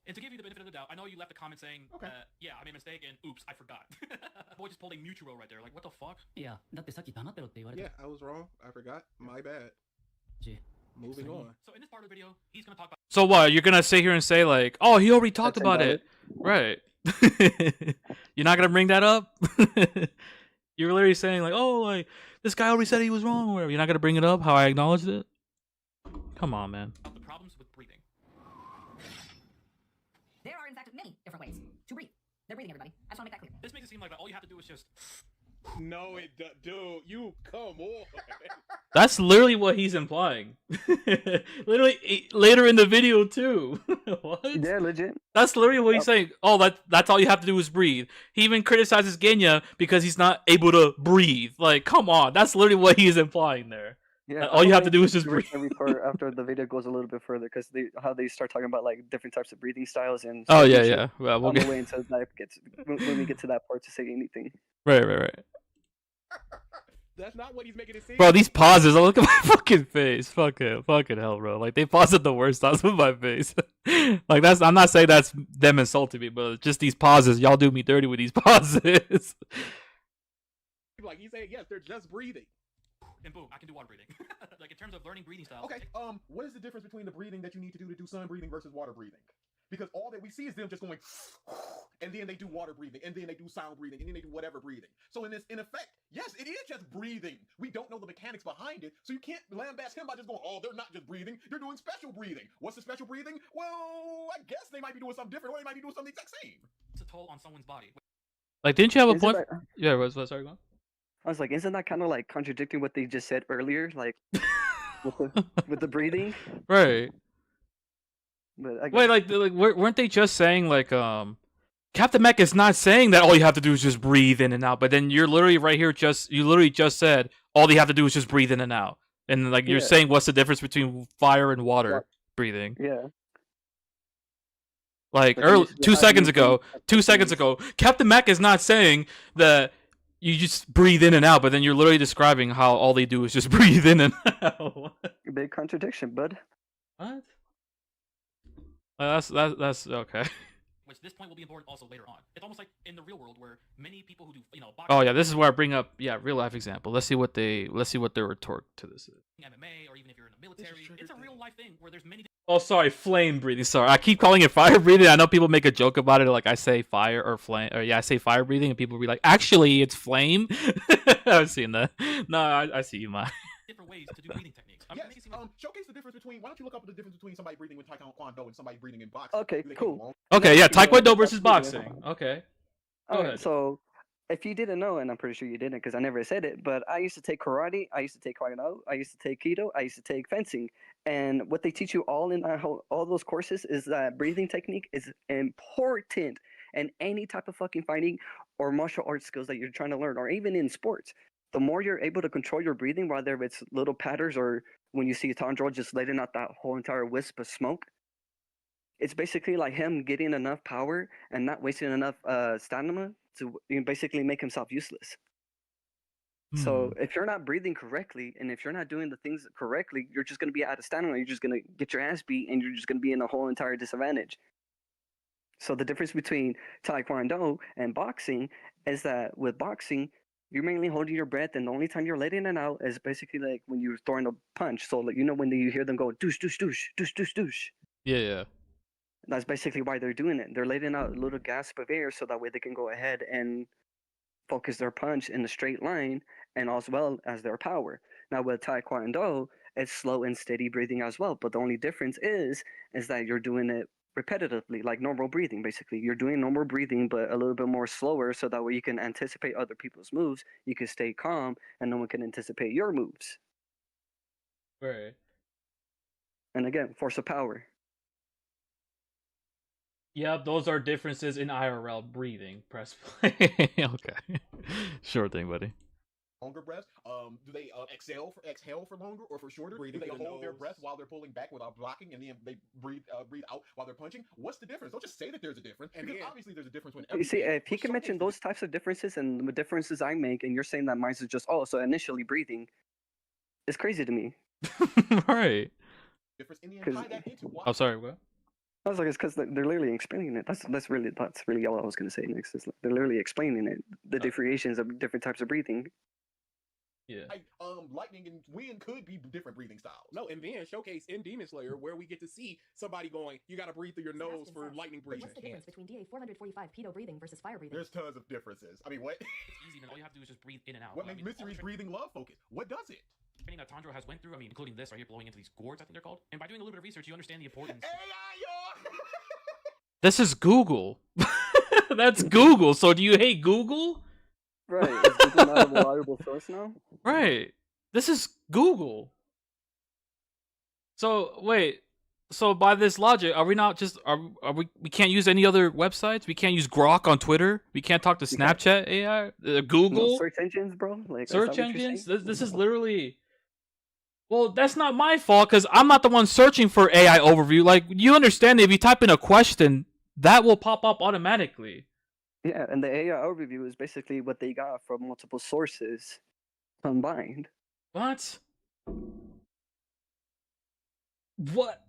And to give you the benefit of the doubt, I know you left a comment saying, Okay. yeah, I made a mistake and oops, I forgot. Boy just pulled a Mutual right there. Like, what the fuck? Yeah, だってさっき黙ってろって言われた。 Yeah, I was wrong. I forgot. My bad. Moving on. So in this part of the video, he's gonna talk about. So what? You're gonna sit here and say like, oh, he already talked about it, right? You're not gonna bring that up. You're literally saying like, oh, like this guy already said he was wrong or whatever. You're not gonna bring it up how I acknowledged it. Come on, man. The problems with breathing. There are, in fact, many different ways to breathe. They're breathing, everybody. I just want to make that clear. This makes it seem like all you have to do is just. No, dude, you come on. That's literally what he's implying. Literally later in the video too. What? Yeah, legit. That's literally what he's saying. Oh, that's all you have to do is breathe. He even criticizes Genya because he's not able to breathe. Like, come on, that's literally what he is implying there. Yeah, All you have to do is just breathe. every part after the video goes a little bit further because how they start talking about like different types of breathing styles and. Oh certain yeah, shit yeah. Well, we'll on the get way until that gets when we get to that part to say anything. right. That's not what he's making it seem. Bro, these pauses. Look at my fucking face. Fucking hell, bro. Like they paused at the worst times with my face. Like that's. I'm not saying that's them insulting me, but just these pauses. Y'all do me dirty with these pauses. Like he's saying, yes, they're just breathing. And boom, I can do water breathing. Like in terms of learning breathing styles. Okay, what is the difference between the breathing that you need to do sun breathing versus water breathing? Because all that we see is them just going, and then they do water breathing, and then they do sound breathing, and then they do whatever breathing. So in effect, yes, it is just breathing. We don't know the mechanics behind it, so you can't lambast him by just going, oh, they're not just breathing, they're doing special breathing. What's the special breathing? Well, I guess they might be doing something different, or they might be doing something the exact same. It's a toll on someone's body. Like, didn't you have a Isn't point? that- Yeah, what's sorry, go on. I was like, isn't that kind of like contradicting what they just said earlier, like with the breathing? Right. But I Wait, guess- like weren't they just saying like Captain Mech is not saying that all you have to do is just breathe in and out, but then you're literally right here you literally just said all you have to do is just breathe in and out. And like you're Yeah. saying what's the difference between fire and water breathing? Yeah. Like But early, these- 2 how seconds you ago, think- 2 seconds ago, Captain Mech is not saying that you just breathe in and out, but then you're literally describing how all they do is just breathe in and out. Big contradiction, bud. What? That's okay. which this point will be important also later on. It's almost like in the real world where many people who do, boxing, Oh yeah, this is where I bring up real life example. Let's see what their retort to this is. MMA, or even if you're in the military, it's a real life thing where there's many Oh, sorry, flame breathing. Sorry, I keep calling it fire breathing. I know people make a joke about it, like I say fire or flame, or yeah, I say fire breathing, and people be like, actually, it's flame. I've seen that. No, I see you, man. different ways to do breathing techniques. I mean, Yes, make it seem like showcase the difference between. Why don't you look up the difference between somebody breathing with Taekwondo and somebody breathing in boxing? Okay, Do they take cool. long? Okay, yeah, Yeah, Taekwondo versus that's good, yeah. boxing. Okay. Go Alright, ahead. so if you didn't know, and I'm pretty sure you didn't because I never said it, but I used to take karate, I used to take Taekwondo, I used to take Keto, I used to take fencing, and what they teach you all in all those courses is that breathing technique is important in any type of fucking fighting or martial arts skills that you're trying to learn, or even in sports. The more you're able to control your breathing, whether it's little patterns or when you see Tanjiro just letting out that whole entire wisp of smoke, it's basically like him getting enough power and not wasting enough stamina to basically make himself useless. So if you're not breathing correctly and if you're not doing the things correctly, you're just going to be out of stamina. You're just going to get your ass beat and you're just going to be in a whole entire disadvantage. So the difference between Taekwondo and boxing is that with boxing, you're mainly holding your breath, and the only time you're letting it out is basically like when you're throwing a punch. So like when you hear them go douche douche douche douche douche douche. Yeah. That's basically why they're doing it. They're letting out a little gasp of air so that way they can go ahead and focus their punch in a straight line and as well as their power. Now with Taekwondo, it's slow and steady breathing as well. But the only difference is that you're doing it repetitively, like normal breathing. Basically, you're doing normal breathing, but a little bit more slower, so that way you can anticipate other people's moves. You can stay calm, and no one can anticipate your moves. Right. And again, force of power. Yep, those are differences in IRL breathing. Press play. Okay. Sure thing, buddy. Longer breaths. Do they exhale for longer or for shorter? Breathing Do they through the hold their nose. breath while they're pulling back without blocking, and then they breathe out while they're punching? What's the difference? Don't just say that there's a difference, And because then- obviously there's a difference when. You see, if he But can mention showcase those types of differences and the differences I make, and you're saying that mine is just so initially breathing, it's crazy to me. Right. the difference, and then 'Cause- tie that into why. I'm sorry, what? I was like, it's because they're literally explaining it. That's really all I was gonna say next. Is they're literally explaining it, the differentiations of different types of breathing. Yeah. Like, lightning and wind could be different breathing styles. No, and then showcase in Demon Slayer where we get to see somebody going, you got to breathe through your nose Sebastian for says, lightning But breathing. what's the difference between DA 445 pedo breathing versus fire breathing? There's tons of differences. I mean, what? it's easy, man. All you have to do is just breathe in and out. What I makes mean, all the mysteries breathing love focus? What does it? training that Tanjiro has went through, I mean, including this right here, blowing into these gourds, I think they're called. And by doing a little bit of research, you understand the importance. AI, y'all. This is Google. That's Google. So do you hate Google? Right? Is Google not a reliable source now? Right. This is Google. So wait. So by this logic, are we not just are we can't use any other websites? We can't use Grok on Twitter. We can't talk to You can't- Snapchat AI, No Google search engines, bro. Like is that search what you're engines. saying? This is literally. Well, that's not my fault because I'm not the one searching for AI overview. Like you understand, if you type in a question, that will pop up automatically. Yeah, and the AI overview is basically what they got from multiple sources combined. What? What?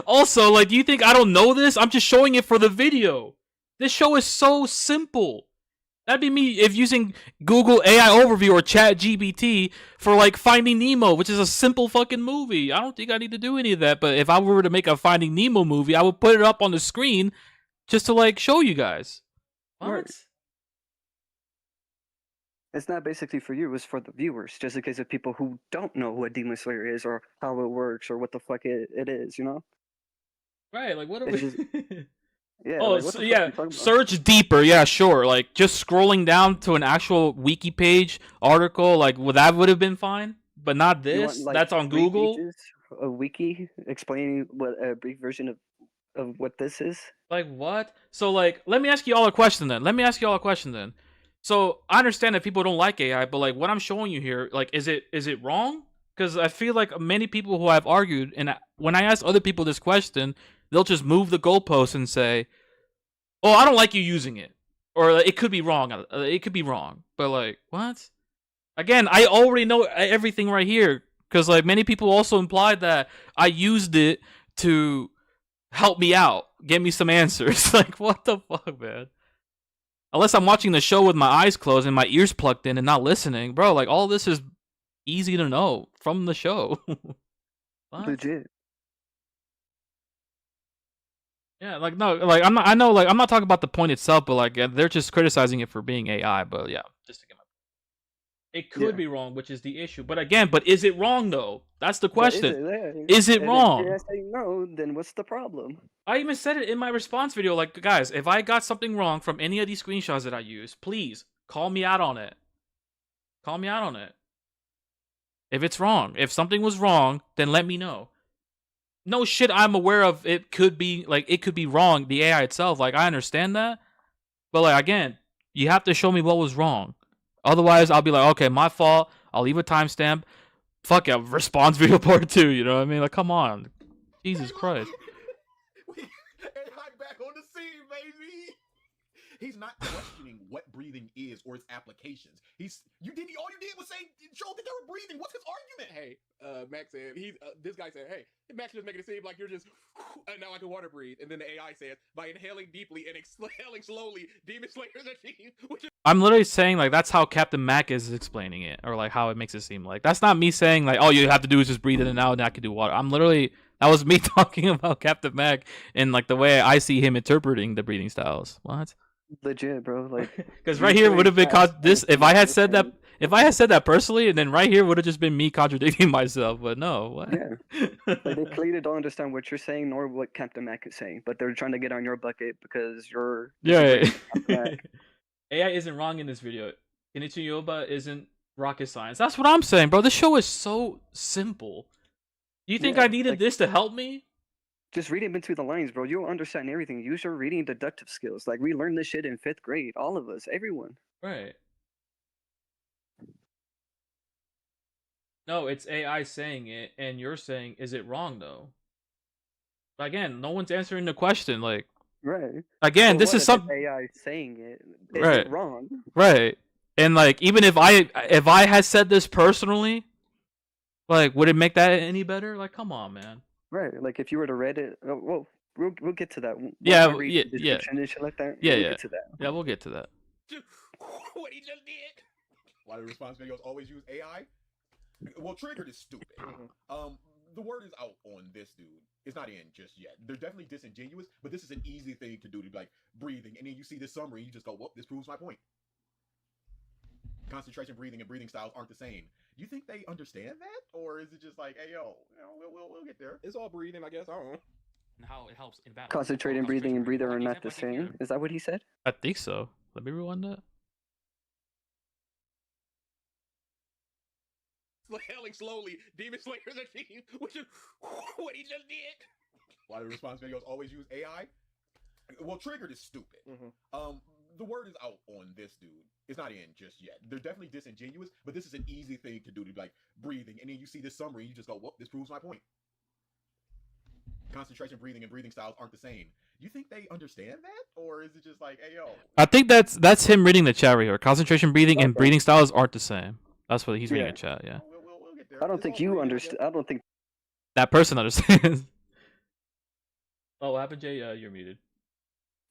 Also, like, do you think I don't know this? I'm just showing it for the video. This show is so simple. That'd be me if using Google AI Overview or Chat GBT for, like, Finding Nemo, which is a simple fucking movie. I don't think I need to do any of that, but if I were to make a Finding Nemo movie, I would put it up on the screen just to, like, show you guys. What? Right. It's not basically for you, it's for the viewers, just in case of people who don't know what Demon Slayer is or how it works or what the fuck it is, you know? Right, like, what are It's we... just- Yeah. Oh, like, what so, the fuck yeah. are you talking about? Search deeper. Yeah, sure. Like just scrolling down to an actual wiki page article, like that would have been fine, but not You want, this. like, That's on 3 Google. pages, a wiki explaining what a brief version of what this is. Like what? So like, let me ask you all a question then. So I understand that people don't like AI, but like what I'm showing you here, like, is it wrong? Because I feel like many people who I've argued, and when I ask other people this question, they'll just move the goalpost and say, "Oh, I don't like you using it," or "It could be wrong." It could be wrong, but like, what? Again, I already know everything right here because like many people also implied that I used it to help me out. get me some answers. Like, what the fuck, man? Unless I'm watching the show with my eyes closed and my ears plugged in and not listening, bro. Like, all this is easy to know from the show. What? Legit. Yeah, like no, like I'm not. I know, like I'm not talking about the point itself, but like they're just criticizing it for being AI. But yeah, just to get my. It could Yeah. be wrong, which is the issue. But again, is it wrong though? That's the But question. is Is it And wrong? if you're saying no, then what's the problem? I even said it in my response video. Like, guys, if I got something wrong from any of these screenshots that I use, please call me out on it. Call me out on it. If it's wrong, if something was wrong, then let me know. No shit, I'm aware of. It could be wrong. The AI itself, like I understand that, but like again, you have to show me what was wrong. Otherwise, I'll be like, okay, my fault. I'll leave a timestamp. Fuck yeah, response video part 2. You know what I mean? Like, come on, Jesus Christ. AI back on the scene, baby. He's not questioning what breathing is or its applications. All you did was say, show that they were breathing. What's his argument? Hey, Max said this guy said, hey, Max just making it seem like you're just now I can water breathe, and then the AI says by inhaling deeply and exhaling slowly, demon slayers achieve. I'm literally saying like that's how Captain Mac is explaining it, or like how it makes it seem like. That's not me saying like, oh, you have to do is just breathe in and out, and I can do water. That was me talking about Captain Mac and like the way I see him interpreting the breathing styles. What? Legit, bro. Like, Because right here would have been this if I had said that. If I had said that personally, and then right here would have just been me contradicting myself. But no, what? Yeah. Like, they clearly don't understand what you're saying nor what Captain Mac is saying, but they're trying to get on your bucket because you're Yeah. Captain Mac. AI isn't wrong in this video. Kenichi Yoba isn't rocket science. That's what I'm saying, bro. This show is so simple. Do you think Yeah, I needed like- this to help me? Just reading between the lines, bro. You'll understand everything. Use your reading deductive skills. Like, we learned this shit in 5th grade. All of us. Everyone. Right. No, it's AI saying it, and you're saying, is it wrong though? Again, no one's answering the question. Like, Right. again, So this what is if something. it's AI saying it. Is Right. it wrong? Right. And like, even if I had said this personally, like, would it make that any better? Like, come on, man. Right. Like, if you were to read it, well, we'll get to that. Once Yeah, I read the yeah. description and shit like that. Yeah, we'll yeah. get to that. Yeah, we'll get to that. What he just did. Why do response videos always use AI? Well, triggered is stupid. The word is out on this dude. It's not in just yet. They're definitely disingenuous, but this is an easy thing to do, to be like breathing, and then you see this summary, you just go, "Whoop, this proves my point." Concentration, breathing, and breathing styles aren't the same. You think they understand that, or is it just like, "Hey, yo, we'll get there"? It's all breathing, I guess. I don't know. And how it helps in battle. Concentrating, breathing, and breather are Like not the example I gave same. here. Is that what he said? I think so. Let me rewind that. Exhaling slowly, demon slayers achieve. Which is what he just did. Why do response videos always use AI? Well, triggered is stupid. The word is out on this dude. It's not in just yet. They're definitely disingenuous, but this is an easy thing to do, to be like breathing, and then you see this summary, you just go, "Whoop, this proves my point." Concentration, breathing, and breathing styles aren't the same. You think they understand that, or is it just like, "Hey, yo"? I think that's him reading the chat right here. Concentration, breathing, and Okay. breathing styles aren't the same. That's what he's reading Yeah. in chat. Yeah, We'll get there. I don't It's think all you breathing, I understand. guess. I don't think that person understands. Oh, what happened, Jay? You're muted.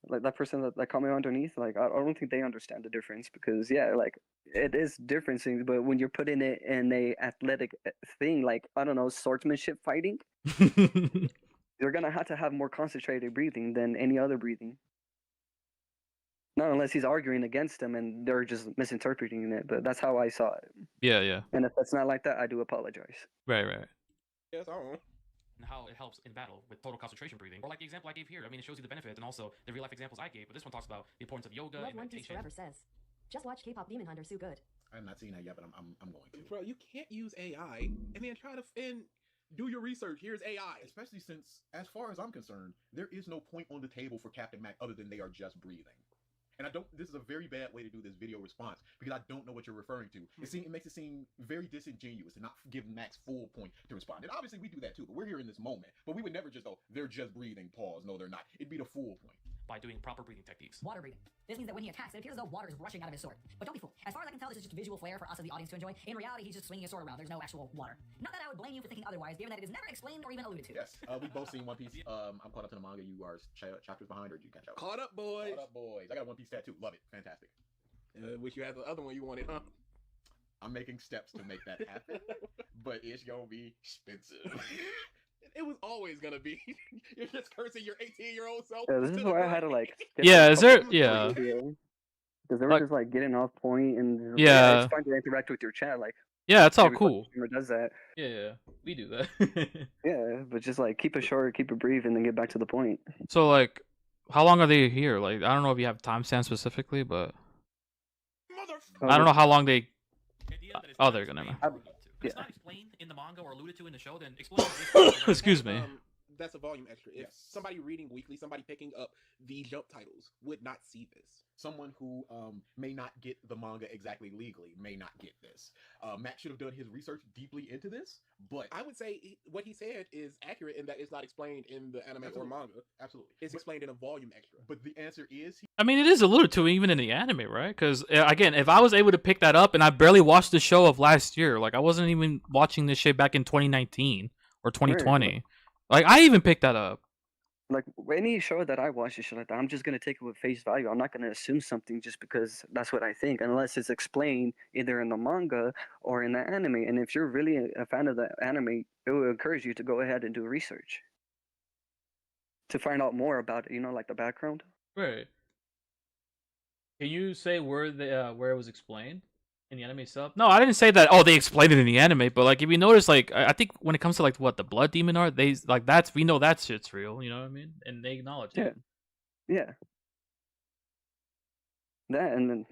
like that person that comment underneath. Like, I don't think they understand the difference because yeah, like it is differencing. But when you're putting it in a athletic thing, like I don't know, swordsmanship fighting, you're gonna have to have more concentrated breathing than any other breathing. Not unless he's arguing against them and they're just misinterpreting it. But that's how I saw it. Yeah. And if that's not like that, I do apologize. Right. Yes, I don't know. And how it helps in battle with total concentration breathing. Or like the example I gave here. I mean, it shows you the benefits and also the real life examples I gave. But this one talks about the importance of yoga Love and One Piece meditation. Forever says. Just watch K-pop Demon Hunter, so good. I have not seen that yet, but I'm going to. Bro, you can't use AI and then try to do your research. Here's AI. Especially since, as far as I'm concerned, there is no point on the table for Captain Mac other than they are just breathing. And this is a very bad way to do this video response because I don't know what you're referring to. It makes it seem very disingenuous and not give Max full point to respond. And obviously we do that too, but we're here in this moment. But we would never just go, "They're just breathing, pause." No, they're not. It'd be the full point. by doing proper breathing techniques. Water breathing. This means that when he attacks, it appears as though water is rushing out of his sword. But don't be fooled. As far as I can tell, this is just visual flair for us as the audience to enjoy. In reality, he's just swinging his sword around. There's no actual water. Not that I would blame you for thinking otherwise, given that it is never explained or even alluded to. Yes, we've both seen One Piece. I'm caught up to the manga. You are chapters behind, or did you catch up? Caught up, boys. Caught up, boys. I got a One Piece tattoo. Love it. Fantastic. Wish you had the other one you wanted, huh? I'm making steps to make that happen, but it's gonna be expensive. It was always gonna be. You're just cursing your 18-year-old self. Yeah, this is why I had to like. Yeah, is there? Yeah. Because they were Like- just like getting off point, and Yeah. it's fun to interact with your chat. Like, Yeah, it's all every cool. streamer does that. Yeah, we do that. Yeah, but just like keep it short, keep it brief, and then get back to the point. So like, how long are they here? Like, I don't know if you have timestamps specifically, but I don't know how long they. The idea that it's Oh, not they're gonna. explained or alluded to. If it's yeah. not explained in the manga or alluded to in the show, then explain this. Excuse me. That's a volume extra. If Yes. somebody reading weekly, somebody picking up the jump titles would not see this. Someone who may not get the manga exactly legally may not get this. Matt should have done his research deeply into this, but I would say what he said is accurate in that it's not explained in the anime or manga. absolutely. It's explained in a volume extra. But the answer is I mean, it is alluded to even in the anime, right? Because again, if I was able to pick that up, and I barely watched the show of last year, like I wasn't even watching this shit back in 2019 or 2020. Like I even picked that up. Like any show that I watch and shit like that, I'm just gonna take it with face value. I'm not gonna assume something just because that's what I think, unless it's explained either in the manga or in the anime. And if you're really a fan of the anime, it will encourage you to go ahead and do research to find out more about it. You know, like the background. Right. Can you say where it was explained in the anime itself? No, I didn't say that. Oh, they explained it in the anime, but like if you notice, like I think when it comes to like what the blood demon art, they like that's we know that shit's real. You know what I mean? And they acknowledge it. Yeah. That and then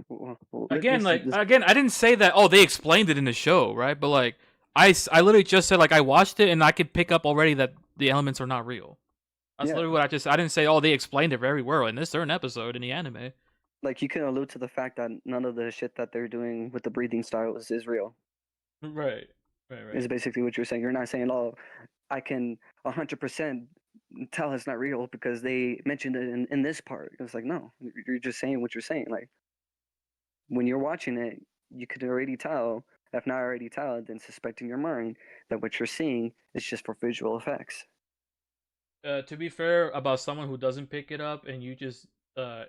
Again, like again, I didn't say that. Oh, they explained it in the show, right? But like I literally just said like I watched it and I could pick up already that the elements are not real. That's Yeah. literally what I didn't say. Oh, they explained it very well in this certain episode in the anime. like you can allude to the fact that none of the shit that they're doing with the breathing styles is real. Right. Is basically what you're saying. You're not saying, oh, I can 100% tell it's not real because they mentioned it in this part. It's like, no, you're just saying what you're saying. Like, when you're watching it, you could already tell, if not already tell, then suspect in your mind that what you're seeing is just for visual effects. To be fair, about someone who doesn't pick it up and you just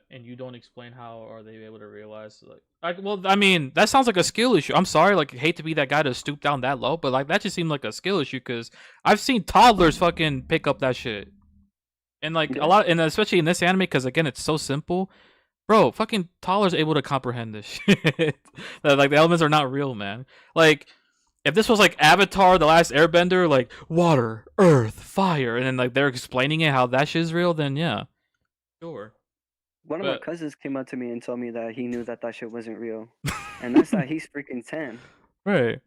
and you don't explain how are they able to realize well, I mean that sounds like a skill issue. I'm sorry, like I hate to be that guy to stoop down that low, but like that just seemed like a skill issue because I've seen toddlers fucking pick up that shit, and like Yeah. a lot, and especially in this anime because again it's so simple, bro. Fucking toddlers able to comprehend this shit. That like the elements are not real, man. Like. If this was like Avatar, The Last Airbender, like water, earth, fire, and then like they're explaining it how that shit's real, then yeah, sure. One of my But- cousins came up to me and told me that he knew that shit wasn't real. And that's that he's freaking 10. Right.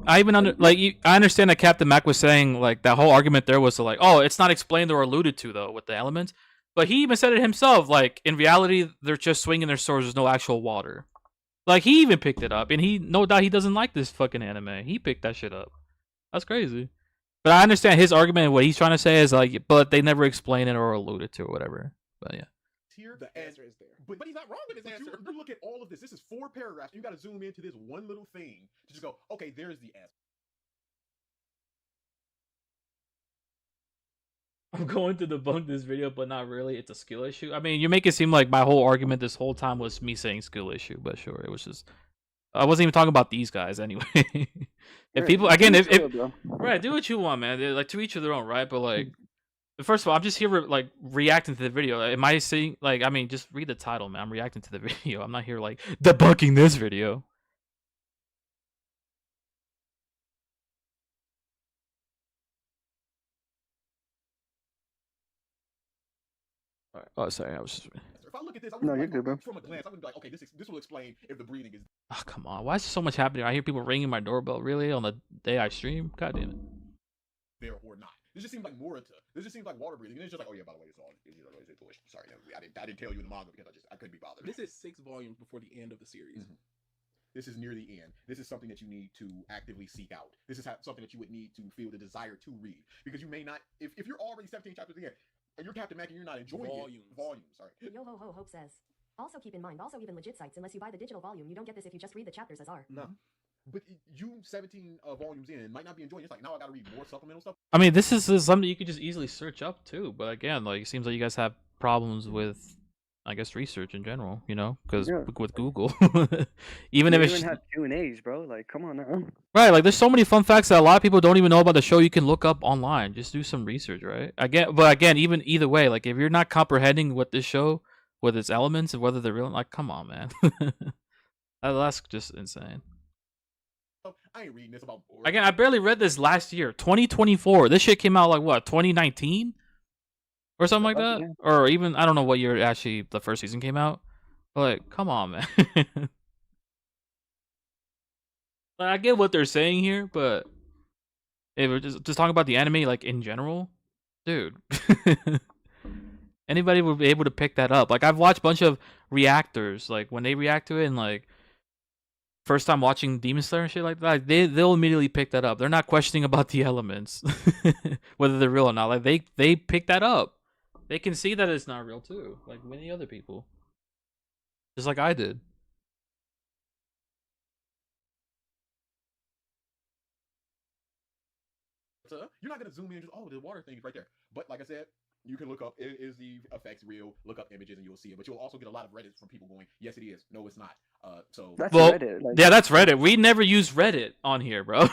I even I understand that Captain Mac was saying like that whole argument there was to like, oh, it's not explained or alluded to though with the elements, but he even said it himself. Like in reality, they're just swinging their swords. There's no actual water. Like he even picked it up, and he no doubt he doesn't like this fucking anime. He picked that shit up. That's crazy. But I understand his argument. And what he's trying to say is like, but they never explain it or allude it to or whatever. But yeah. here. The and- answer is there. But He's not wrong with his but answer. you look at all of this. This is 4 paragraphs. You got to zoom into this one little thing to just go, okay, there's the answer. I'm going to debunk this video, but not really. It's a skill issue. I mean, you make it seem like my whole argument this whole time was me saying skill issue, but sure, it was just. I wasn't even talking about these guys anyway. If people again, if right, do what you want, man. They're, like to each of their own, right? But like, first of all, I'm just here like reacting to the video. Am I saying like? I mean, just read the title, man. I'm reacting to the video. I'm not here like debunking this video. All right. Oh, sorry. I was just. If I look at this, I No, would you're good, bro. from a glance, I would be like, okay, this will explain if the breathing is Oh, come on. Why is there so much happening? I hear people ringing my doorbell. Really? On the day I stream? God damn it. there or not. This just seems like Morita. This just seems like water breathing. And it's just like, oh yeah, by the way, it's all sorry, I didn't tell you in the manga because I couldn't be bothered. This is 6 volumes before the end of the series. Mhm. This is near the end. This is something that you need to actively seek out. This is something that you would need to feel the desire to read because you may not. If you're already 17 chapters in and you're Captain Mac and you're not enjoying Volumes. it, volume. Sorry. Yo ho ho Hope says. Also keep in mind, also even legit sites, unless you buy the digital volume, you don't get this if you just read the chapters as are. No. But you 17 volumes in might not be enjoying it. It's like, now I gotta read more supplemental stuff. I mean, this is something you could just easily search up too. But again, like, it seems like you guys have problems with, I guess, research in general. You know, because Yeah. with Google, even You if it's even have Q&As, bro. Like, come on now. right, like there's so many fun facts that a lot of people don't even know about the show. You can look up online. Just do some research, right? But again, even either way, like if you're not comprehending what this show, with its elements and whether they're real, like, come on, man. That's just insane. I ain't reading this about board. Again, I barely read this last year, 2024. This shit came out like what, 2019 or something like that, Yeah. or even I don't know what year actually the first season came out. But like, come on, man. Like, I get what they're saying here, but if we're just talking about the anime, like in general, dude. Anybody would be able to pick that up. Like, I've watched a bunch of reactors, like when they react to it, and like first time watching Demon Slayer and shit like that, they'll immediately pick that up. They're not questioning about the elements, whether they're real or not. Like they pick that up. They can see that it's not real too, like many other people, just like I did. So you're not gonna zoom in and just, oh, the water thing is right there. But like I said, you can look up, is the effects real? Look up images and you'll see it. But you'll also get a lot of Reddits from people going, yes, it is. No, it's not. So That's Well, Reddit. Like, Yeah, that's Reddit. We never use Reddit on here, bro.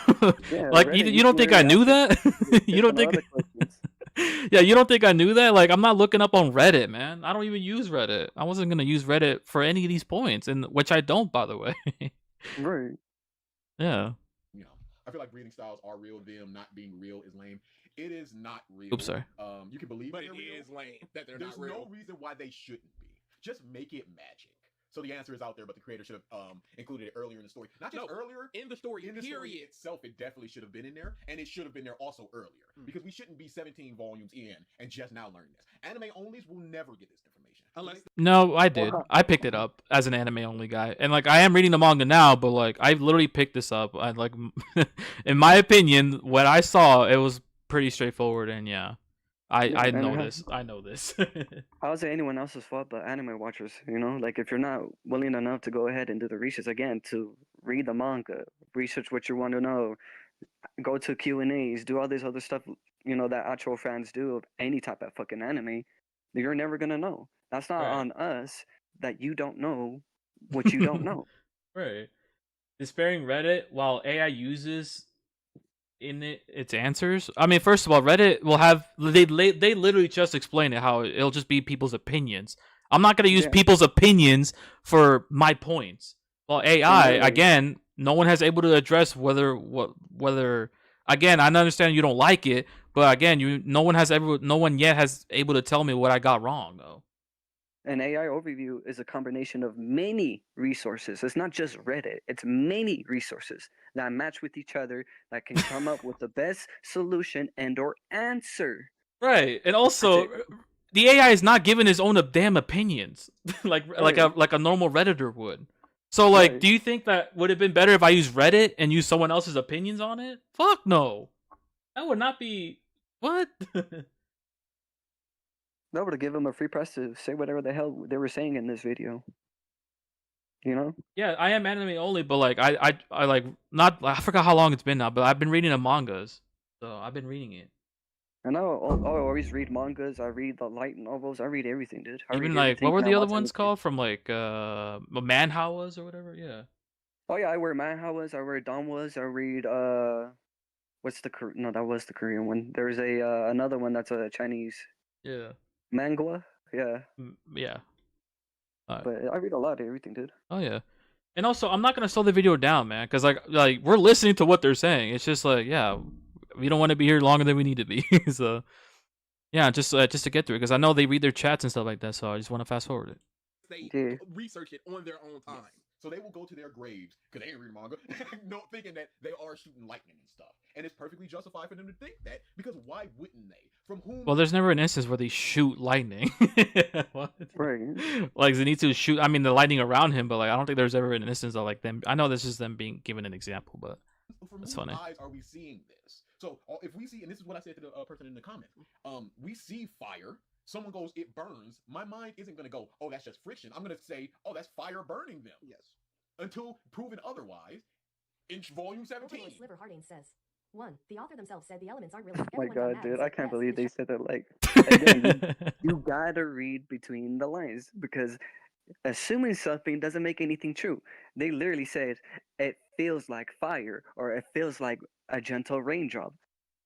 Yeah, Like, Reddit, you don't think I knew that? You don't think? other questions. Yeah, you don't think I knew that? Like, I'm not looking up on Reddit, man. I don't even use Reddit. I wasn't gonna use Reddit for any of these points, and which I don't, by the way. Right. Yeah. you know, I feel like breathing styles are real. Them not being real is lame. It is not real. Oops, sorry. You can believe But they're it real. is lame that they're There's not real. no reason why they shouldn't be. Just make it magic. So the answer is out there, but the creator should have included it earlier in the story. Not just No, earlier. in the story, In the story period. itself, it definitely should have been in there, and it should have been there also earlier. Because we shouldn't be 17 volumes in and just now learning this. Anime onlys will never get this information. Unless No, I did. I picked it up as an anime only guy, and like I am reading the manga now, but like I literally picked this up. I like, in my opinion, what I saw, it was pretty straightforward, and yeah, I and know it this. I know this. How is it anyone else's fault but anime watchers? You know, like if you're not willing enough to go ahead and do the research again, to read the manga, research what you want to know, go to Q&As, do all this other stuff, you know, that actual fans do of any type of fucking anime, you're never gonna know. That's not Right. on us that you don't know what you don't know. Right. Despairing Reddit while AI uses in its answers. I mean, first of all, Reddit will have they literally just explain it, how it'll just be people's opinions. I'm not gonna use Yeah. people's opinions for my points. Well, AI Literally. again, no one has able to address whether again, I understand you don't like it, but again, no one yet has able to tell me what I got wrong though. An AI overview is a combination of many resources. It's not just Reddit. It's many resources that match with each other that can come up with the best solution and or answer. Right, and also the AI is not giving his own damn opinions like a normal Redditor would. So like, Right. do you think that would have been better if I used Reddit and used someone else's opinions on it? Fuck no, that would not be what. That would have given them a free press to say whatever the hell they were saying in this video. You know? Yeah, I am anime only, but like I like not. I forgot how long it's been now, but I've been reading the mangas, so I've been reading it. And I always read mangas. I read the light novels. I read everything, dude. I Even read like, everything what were and I the other watch ones everything. called from like manhwas or whatever? Yeah. Oh yeah, I wear manhwas. I wear donwas. I read what's the no, that was the Korean one. There's a another one that's a Chinese Yeah. manga. Yeah, Yeah. but I read a lot of everything, dude. Oh yeah. And also, I'm not gonna slow the video down, man, because like we're listening to what they're saying. It's just like, yeah, we don't want to be here longer than we need to be. So yeah, just to get through it, because I know they read their chats and stuff like that. So I just want to fast forward it. they Yeah. research it on their own time. So they will go to their graves because they ain't reading manga, no, thinking that they are shooting lightning and stuff, and it's perfectly justified for them to think that, because why wouldn't they? From whom? Well, there's never an instance where they shoot lightning. What? Right. Like they need to shoot. I mean, the lightning around him, but like I don't think there's ever an instance of like them. I know this is them being given an example, but From That's whose funny. eyes are we seeing this? So if we see, and this is what I said to the person in the comments, we see fire, someone goes, it burns, my mind isn't going to go, oh, that's just friction. I'm going to say, oh, that's fire burning them. Yes. Until proven otherwise, in volume 17. Overton Sliver Harding says, 1. The author themselves said the elements aren't really. Oh my Everyone got god, mad dude! and I said, can't "Yes, believe it's they just-" said that. Like, again, you gotta read between the lines because assuming something doesn't make anything true. They literally said it feels like fire or it feels like a gentle raindrop.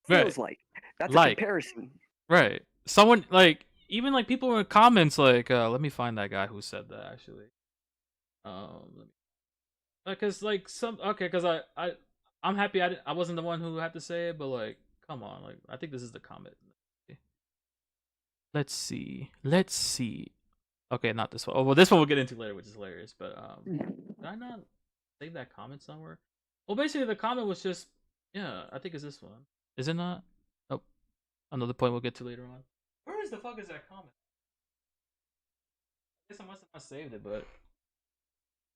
Feels Right. like that's a Like. comparison. Right. Someone like even like people in the comments like let me find that guy who said that actually. Because like because I'm happy I wasn't the one who had to say it, but like come on, like I think this is the comment. Let's see. Okay, not this one. Oh well, this one we'll get into later, which is hilarious. But did I not save that comment somewhere? Well, basically the comment was just yeah, I think it's this one. Is it not? Oh, another point we'll get to later on. Where is the fuck is that comment? I guess I must have not saved it, but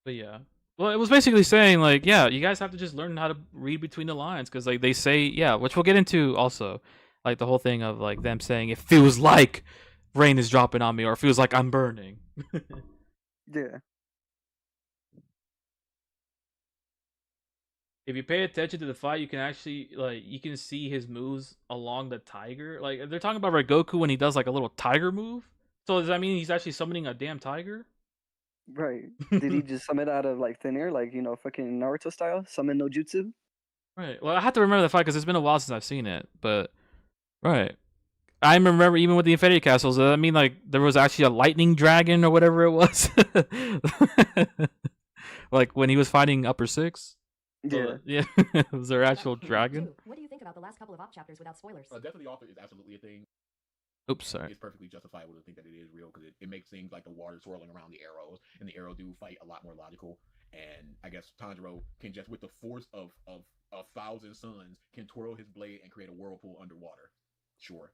yeah. Well, it was basically saying like, yeah, you guys have to just learn how to read between the lines because like they say, yeah, which we'll get into also, like the whole thing of like them saying it feels like rain is dropping on me or it feels like I'm burning. Yeah. If you pay attention to the fight, you can actually like you can see his moves along the tiger. Like they're talking about Goku when he does like a little tiger move. So does that mean he's actually summoning a damn tiger? Right. Did he just summon out of like thin air, like fucking Naruto style, summon no jutsu? Right. Well, I have to remember the fight because it's been a while since I've seen it. But right, I remember even with the Infinity Castles. I mean, like there was actually a lightning dragon or whatever it was. Like when he was fighting Upper Six. Yeah. Yeah. Was there actual dragon? 2. What do you think about the last couple of op chapters without spoilers? Death of the author is absolutely a thing. Oops, sorry. It's perfectly justifiable to think that it is real because it makes things like the water swirling around the arrows and the arrow do fight a lot more logical. And I guess Tanjiro can just, with the force of 1,000 suns, can twirl his blade and create a whirlpool underwater. Sure.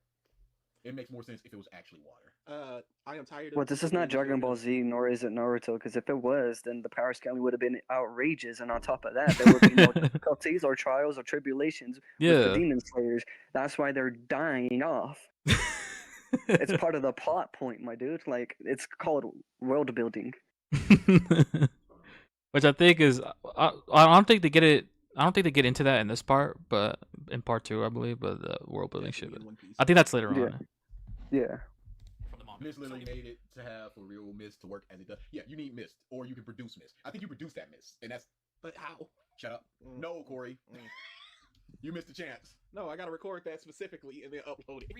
It makes more sense if it was actually water. I am tired of. Well, this is not Dragon Ball Z, nor is it Naruto, because if it was, then the power scaling would have been outrageous, and on top of that, there would be no difficulties or trials or tribulations with the demon slayers. That's why they're dying off. It's part of the plot point, my dude. Like, it's called world building. Which I think is, I don't think they get it. I don't think they get into that in this part, but in part 2, I believe. But the world building shit. I think that's later on. Yeah. Mist literally made it to have for real mist to work as it does. Yeah, you need mist, or you can produce mist. I think you produce that mist, and that's. But how? Shut up. No, Corey. You missed a chance. No, I gotta record that specifically and then upload it.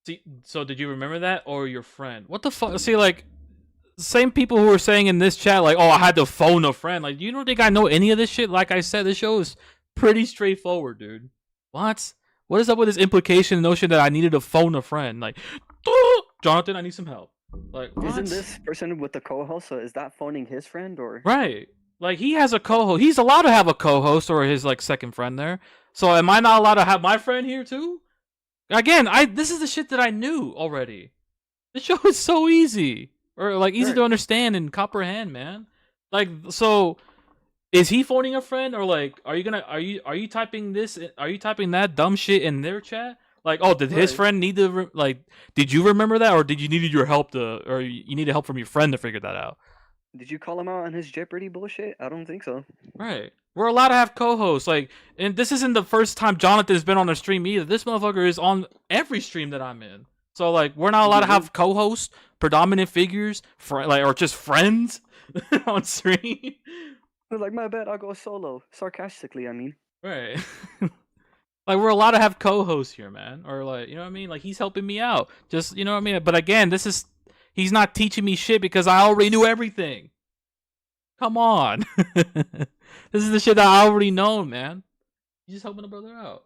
See, so did you remember that, or your friend? What the fuck? See, like, same people who were saying in this chat, like, oh, I had to phone a friend. Like, you don't think I know any of this shit? Like I said, this show is pretty straightforward, dude. What? What is up with this implication notion that I needed to phone a friend? Like, Jonathan, I need some help. Like, what? Isn't this person with the co-host? So is that phoning his friend or? Right. Like he has a co-host. He's allowed to have a co-host or his like second friend there. So am I not allowed to have my friend here too? Again, this is the shit that I knew already. The show is so easy or like easy to understand and comprehend, man. Like so. Is he phoning a friend or like are you typing this? Are you typing that dumb shit in their chat? Like, oh, did his friend need to like? Did you remember that, or did you needed your help or you needed help from your friend to figure that out? Did you call him out on his Jeopardy bullshit? I don't think so. Right. We're allowed to have co-hosts, like, and this isn't the first time Jonathan's been on a stream either. This motherfucker is on every stream that I'm in. So like, we're not allowed to have co-hosts, predominant figures, or just friends on stream. Like, my bad, I'll go solo. Sarcastically, I mean. Right. Like, we're allowed to have co-hosts here, man. Or, like, you know what I mean? Like, he's helping me out. Just, you know what I mean? But again, he's not teaching me shit because I already knew everything. Come on. This is the shit that I already know, man. He's just helping a brother out.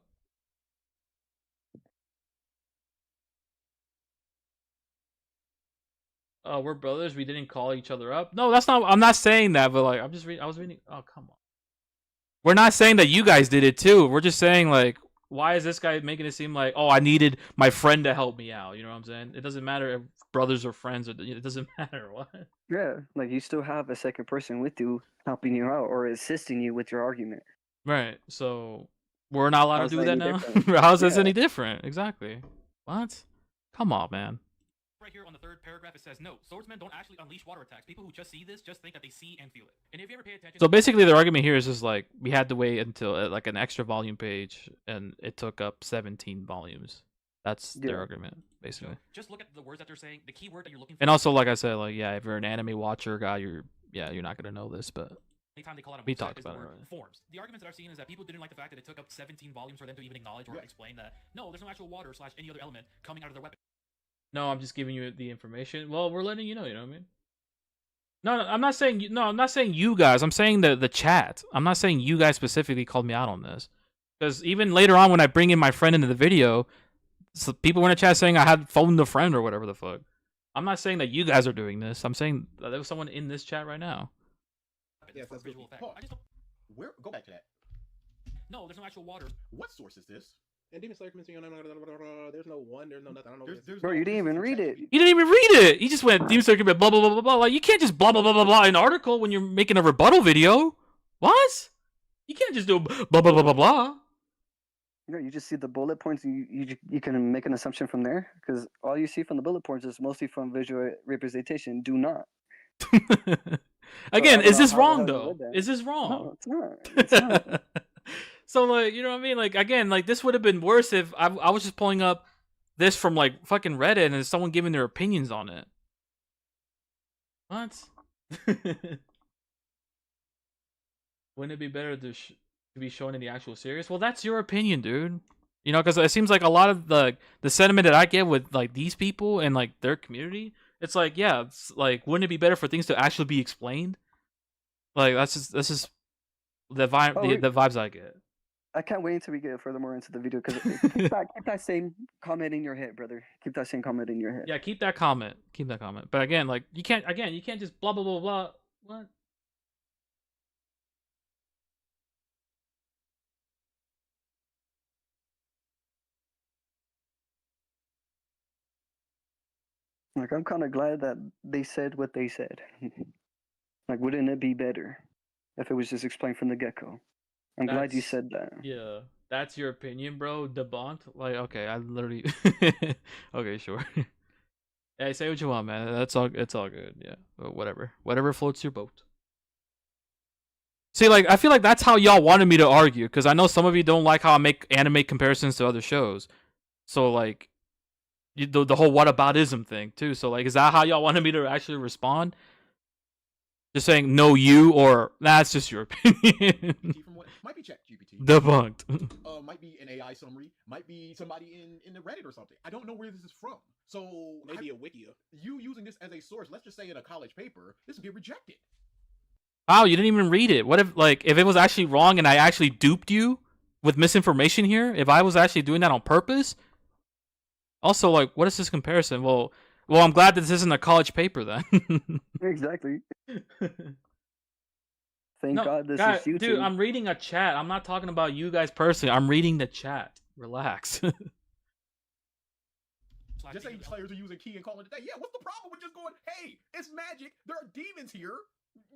We're brothers. We didn't call each other up. No, that's not. I'm not saying that, but like, I was reading. Oh, come on. We're not saying that you guys did it too. We're just saying like, why is this guy making it seem like, oh, I needed my friend to help me out? You know what I'm saying? It doesn't matter if brothers or friends. It doesn't matter what. Yeah, like you still have a second person with you helping you out or assisting you with your argument. Right. So we're not allowed to do that now. How's this any different? Exactly. What? Come on, man. Right here on the third paragraph, it says, no, swordsmen don't actually unleash water attacks. People who just see this just think that they see and feel it. And if you ever pay attention... So basically the argument here is just like, we had to wait until like an extra volume page, and it took up 17 volumes. That's their argument, basically. Just look at the words that they're saying. The key word that you're looking for... And also, like I said, like, yeah, if you're an anime watcher guy, you're not going to know this, but... Anytime they call it a we talked about it. Right. Forms. The arguments that I've seen is that people didn't like the fact that it took up 17 volumes for them to even acknowledge or explain that, no, there's no actual water / any other element coming out of their weapon. No, I'm just giving you the information. Well, we're letting you know what I mean? No, I'm not saying I'm not saying you guys. I'm saying the chat. I'm not saying you guys specifically called me out on this. Because even later on when I bring in my friend into the video, so people were in the chat saying I had phoned a friend or whatever the fuck. I'm not saying that you guys are doing this. I'm saying that there was someone in this chat right now. Yes, that's visual effect. I just don't... Where? Go back to that. No, there's no actual water. What source is this? And Demon Slayer Commission, there's no one, there's no nothing. I don't know. Bro, you didn't even read it. You didn't even read it. You just went Demon Slayer blah blah blah blah blah. Like, you can't just blah blah blah blah blah in an article when you're making a rebuttal video. What? You can't just do blah blah blah blah blah. No, you just see the bullet points. And you can make an assumption from there, because all you see from the bullet points is mostly from visual representation. Do not. Again, So is this wrong you though? Is this wrong? No, it's not. It's not. So, like, you know what I mean? Like, again, like, this would have been worse if I was just pulling up this from, like, fucking Reddit and someone giving their opinions on it. What? Wouldn't it be better to be shown in the actual series? Well, that's your opinion, dude. You know, because it seems like a lot of the sentiment that I get with, like, these people and, like, their community, it's like, yeah, it's like, wouldn't it be better for things to actually be explained? Like, that's just the vibe, the vibes I get. I can't wait until we get furthermore into the video, because keep that same comment in your head, brother. Keep that same comment in your head. Yeah, keep that comment. Keep that comment. But again, like, you can't just blah blah blah blah. What? Like, I'm kind of glad that they said what they said. Like, wouldn't it be better if it was just explained from the get-go? I'm glad you said that. Yeah, that's your opinion, bro. Debunked. Like, okay, I literally. Okay, sure. Hey, say what you want, man. That's all. It's all good. Yeah, but whatever floats your boat. See, like, I feel like that's how y'all wanted me to argue, because I know some of you don't like how I make anime comparisons to other shows. So, like, the whole whataboutism thing too. So, like, is that how y'all wanted me to actually respond? Just saying no, you, or that's just your opinion. Might be ChatGPT. Debunked. Might be an AI summary. Might be somebody in the Reddit or something. I don't know where this is from. So maybe a wiki. You using this as a source? Let's just say in a college paper, this would get rejected. Wow, you didn't even read it. What if, like, if it was actually wrong and I actually duped you with misinformation here? If I was actually doing that on purpose? Also, like, what is this comparison? Well, I'm glad that this isn't a college paper then. Exactly. Thank God this is YouTube. Dude, I'm reading a chat. I'm not talking about you guys personally. I'm reading the chat. Relax. Just say players are using key and calling it a day. Yeah, what's the problem with just going, hey, it's magic. There are demons here.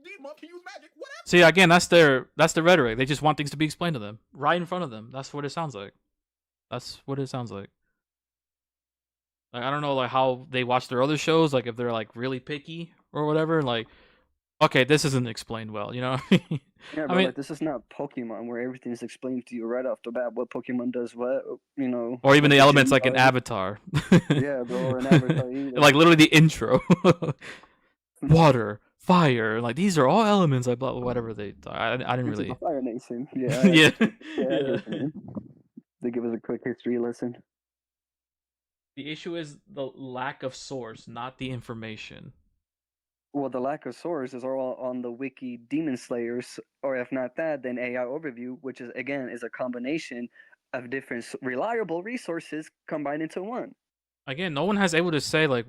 Demon can use magic. Whatever. See, again, that's the rhetoric. They just want things to be explained to them right in front of them. That's what it sounds like. That's what it sounds like. Like, I don't know, like, how they watch their other shows, like, if they're, like, really picky or whatever, like, okay, this isn't explained well, you know? Yeah, but, like, this is not Pokemon where everything is explained to you right off the bat. What Pokemon does what, you know? Or even the elements, like an Avatar. Yeah, bro, or an Avatar either. Like, literally the intro. Water, fire, like, these are all elements, like, blah, whatever they... I didn't really... Fire Nation, yeah. Yeah. Yeah. They give us a quick history lesson. The issue is the lack of source, not the information. Well, the lack of source is all on the wiki Demon Slayers, or if not that, then AI Overview, which is, again, is a combination of different reliable resources combined into one. Again, no one has able to say, like,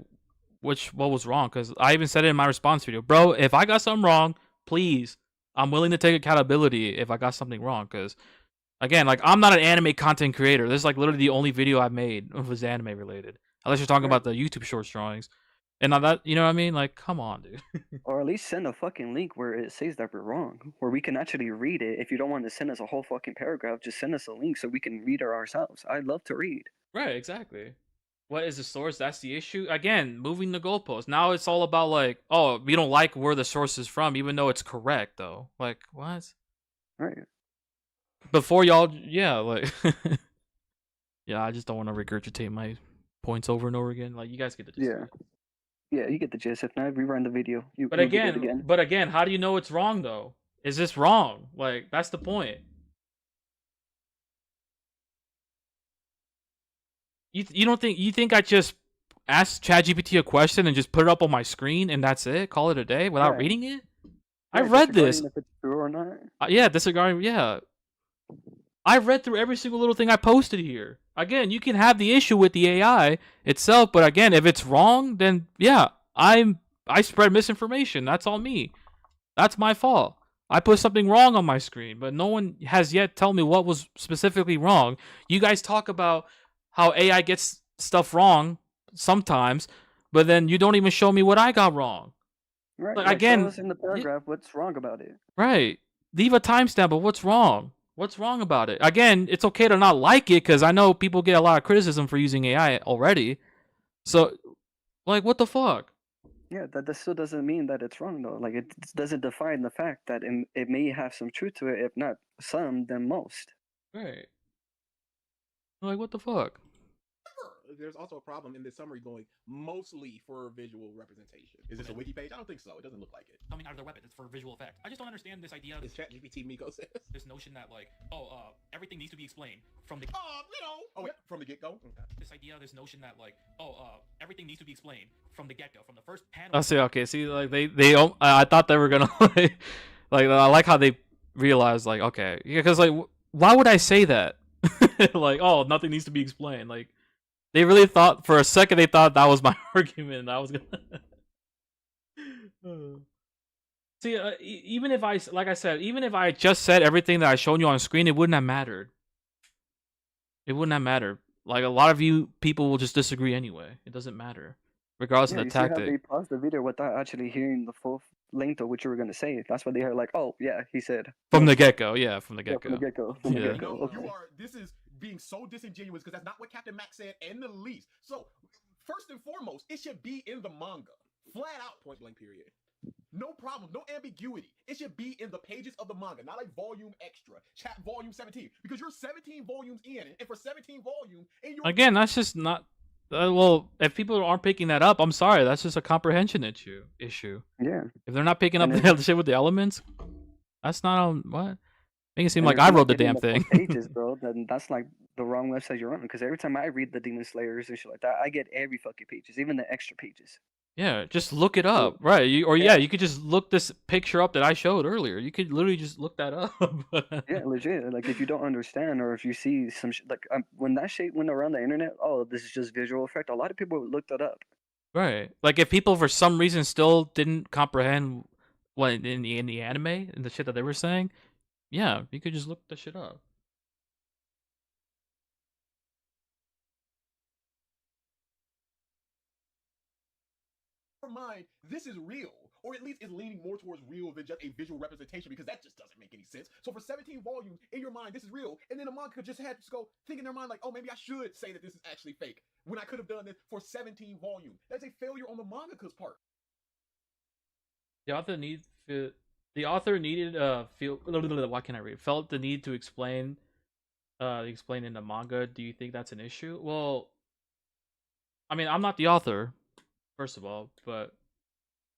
what was wrong, because I even said it in my response video. Bro, if I got something wrong, please, I'm willing to take accountability if I got something wrong, because... Again, like, I'm not an anime content creator. This is, like, literally the only video I made was anime related. Unless you're talking about the YouTube Shorts drawings. And now that, you know what I mean? Like, come on, dude. Or at least send a fucking link where it says that we're wrong. Where we can actually read it. If you don't want to send us a whole fucking paragraph, just send us a link so we can read it ourselves. I'd love to read. Right, exactly. What is the source? That's the issue. Again, moving the goalpost. Now it's all about like, oh, we don't like where the source is from, even though it's correct though. Like what? Right. Before y'all, yeah, like, yeah. I just don't want to regurgitate my points over and over again. Like you guys get the gist. Yeah. Yeah, you get the gist. If not, rerun the video. But you'll get it again, how do you know it's wrong though? Is this wrong? Like that's the point. You don't think you think I just asked ChatGPT a question and just put it up on my screen and that's it? Call it a day without Yeah. reading it? Yeah, I read this. disregarding if it's true or not. Yeah, disregarding. Yeah, I read through every single little thing I posted here. Again, you can have the issue with the AI itself, but again, if it's wrong, then yeah, I spread misinformation. That's all me. That's my fault. I put something wrong on my screen, but no one has yet told me what was specifically wrong. You guys talk about how AI gets stuff wrong sometimes, but then you don't even show me what I got wrong. Right. Like, Like, again, tell us in the paragraph what's wrong about it. Right. Leave a timestamp of what's wrong. What's wrong about it? Again, it's okay to not like it because I know people get a lot of criticism for using AI already. So, like, what the fuck? Yeah, that still doesn't mean that it's wrong though. Like it doesn't define the fact that it may have some truth to it, if not some, then most. Right. Like, what the fuck? There's also a problem in this summary going mostly for visual representation. Is this a wiki page? I don't think so. It doesn't look like it. Coming out of their weapon, it's for visual effect. I just don't understand this idea, Is ChatGPT Miko says? this notion that like, everything needs to be explained from the. Oh wait, from the get-go. This idea, this notion that like, everything needs to be explained from the get-go, from the first panel. I see. Okay. See, like I thought they were gonna like I like how they realized like okay, yeah, because like why would I say that? Like, oh, nothing needs to be explained. Like they really thought for a second they thought that was my argument. I was gonna see. Even if I like I said, even if I just said everything that I shown you on screen, it wouldn't have mattered. It wouldn't have mattered. Like a lot of you people will just disagree anyway. It doesn't matter, regardless Yeah, of the you see how tactic. they paused the video without actually hearing the full length of what you were gonna say. That's why they are like, oh yeah, he said. From the get-go, yeah, from the Yeah, get-go. from the get-go. From the Yeah. get-go. No, Okay. you are. This is being so disingenuous because that's not what Captain Max said in the least. So, first and foremost, it should be in the manga, flat out, Point blank period. no problem, no ambiguity. It should be in the pages of the manga, not like volume extra, volume 17, because you're 17 volumes in, and for 17 volumes, and you're Again, that's just not. Well, if people aren't picking that up, I'm sorry. That's just a comprehension issue. Yeah. If they're not picking up And the shit with the elements, that's not on what. Make it seem And like if I you're not wrote the getting damn full thing. pages, bro, then that's like the wrong website you're on. Because every time I read the Demon Slayers and shit like that, I get every fucking pages, even the extra pages. Yeah, just look it up, right? You could just look this picture up that I showed earlier. You could literally just look that up. Yeah, legit. Like if you don't understand or if you see some like when that shit went around the internet, oh, this is just visual effect. A lot of people looked it up. Right. Like if people for some reason still didn't comprehend what in the anime and the shit that they were saying, yeah, you could just look the shit up. mind, this is real, or at least is leaning more towards real than just a visual representation, because that just doesn't make any sense. So for 17 volumes, in your mind, this is real, and then a manga just had to go think in their mind like, oh, maybe I should say that this is actually fake, when I could have done this for 17 volumes. That's a failure on the manga's part. The author needed why can't I read? Felt the need to explain in the manga. Do you think that's an issue? Well, I mean, I'm not the author, first of all, but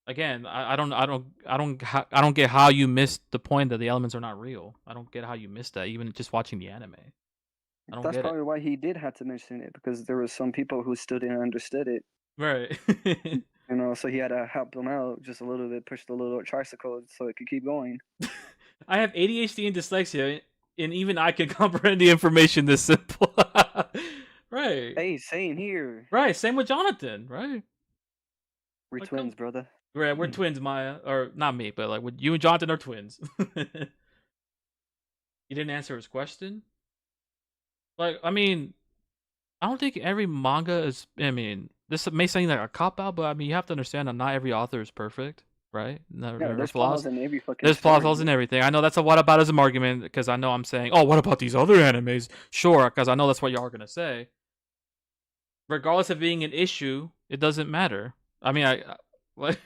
again, I don't get how you missed the point that the elements are not real. I don't get how you missed that, even just watching the anime. I don't That's get probably why he did have to mention it, because there were some people who still didn't understood it. Right. You know, so he had to help them out just a little bit, push the little tricycle so it could keep going. I have ADHD and dyslexia, and even I can comprehend the information this simple. Right. Hey, same here. Right. Same with Jonathan. Right. We're Like, twins, brother. Right. We're twins, Maya, or not me, but like you and Jonathan are twins. You didn't answer his question. Like, I mean, I don't think every manga is. I mean, this may seem like a cop out, but I mean, you have to understand that not every author is perfect, right? Yeah, there's flaws in every fucking There's story. flaws in everything. I know that's a whataboutism argument, because I know I'm saying, oh, what about these other animes? Sure, because I know that's what y'all are gonna say. regardless of being an issue, it doesn't matter. I mean, what?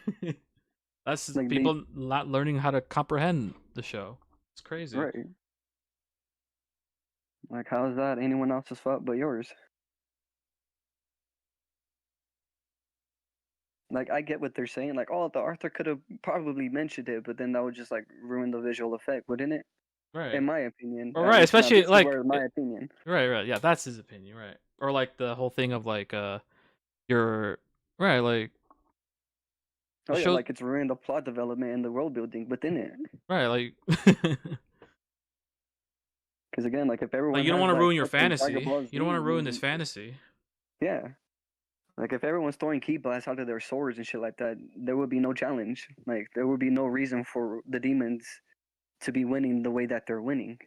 That's Like people not learning how to comprehend the show. It's crazy. right. Like, how is that anyone else's fault but yours? Like, I get what they're saying. Like, oh, the author could have probably mentioned it, but then that would just like ruin the visual effect, wouldn't it? Right. In my opinion. Or At right, least now, especially this is like where my opinion. right. Yeah, that's his opinion, right? Or like the whole thing of like your right, like Oh yeah, show like it's ruined the plot development and the world building within it. right, like Because again, like if everyone like you don't has, want to like, ruin your fucking Tiger fantasy. Balls You don't want to ruin demons, this fantasy. yeah. Like if everyone's throwing key blasts out of their swords and shit like that, there would be no challenge. Like there would be no reason for the demons to be winning the way that they're winning.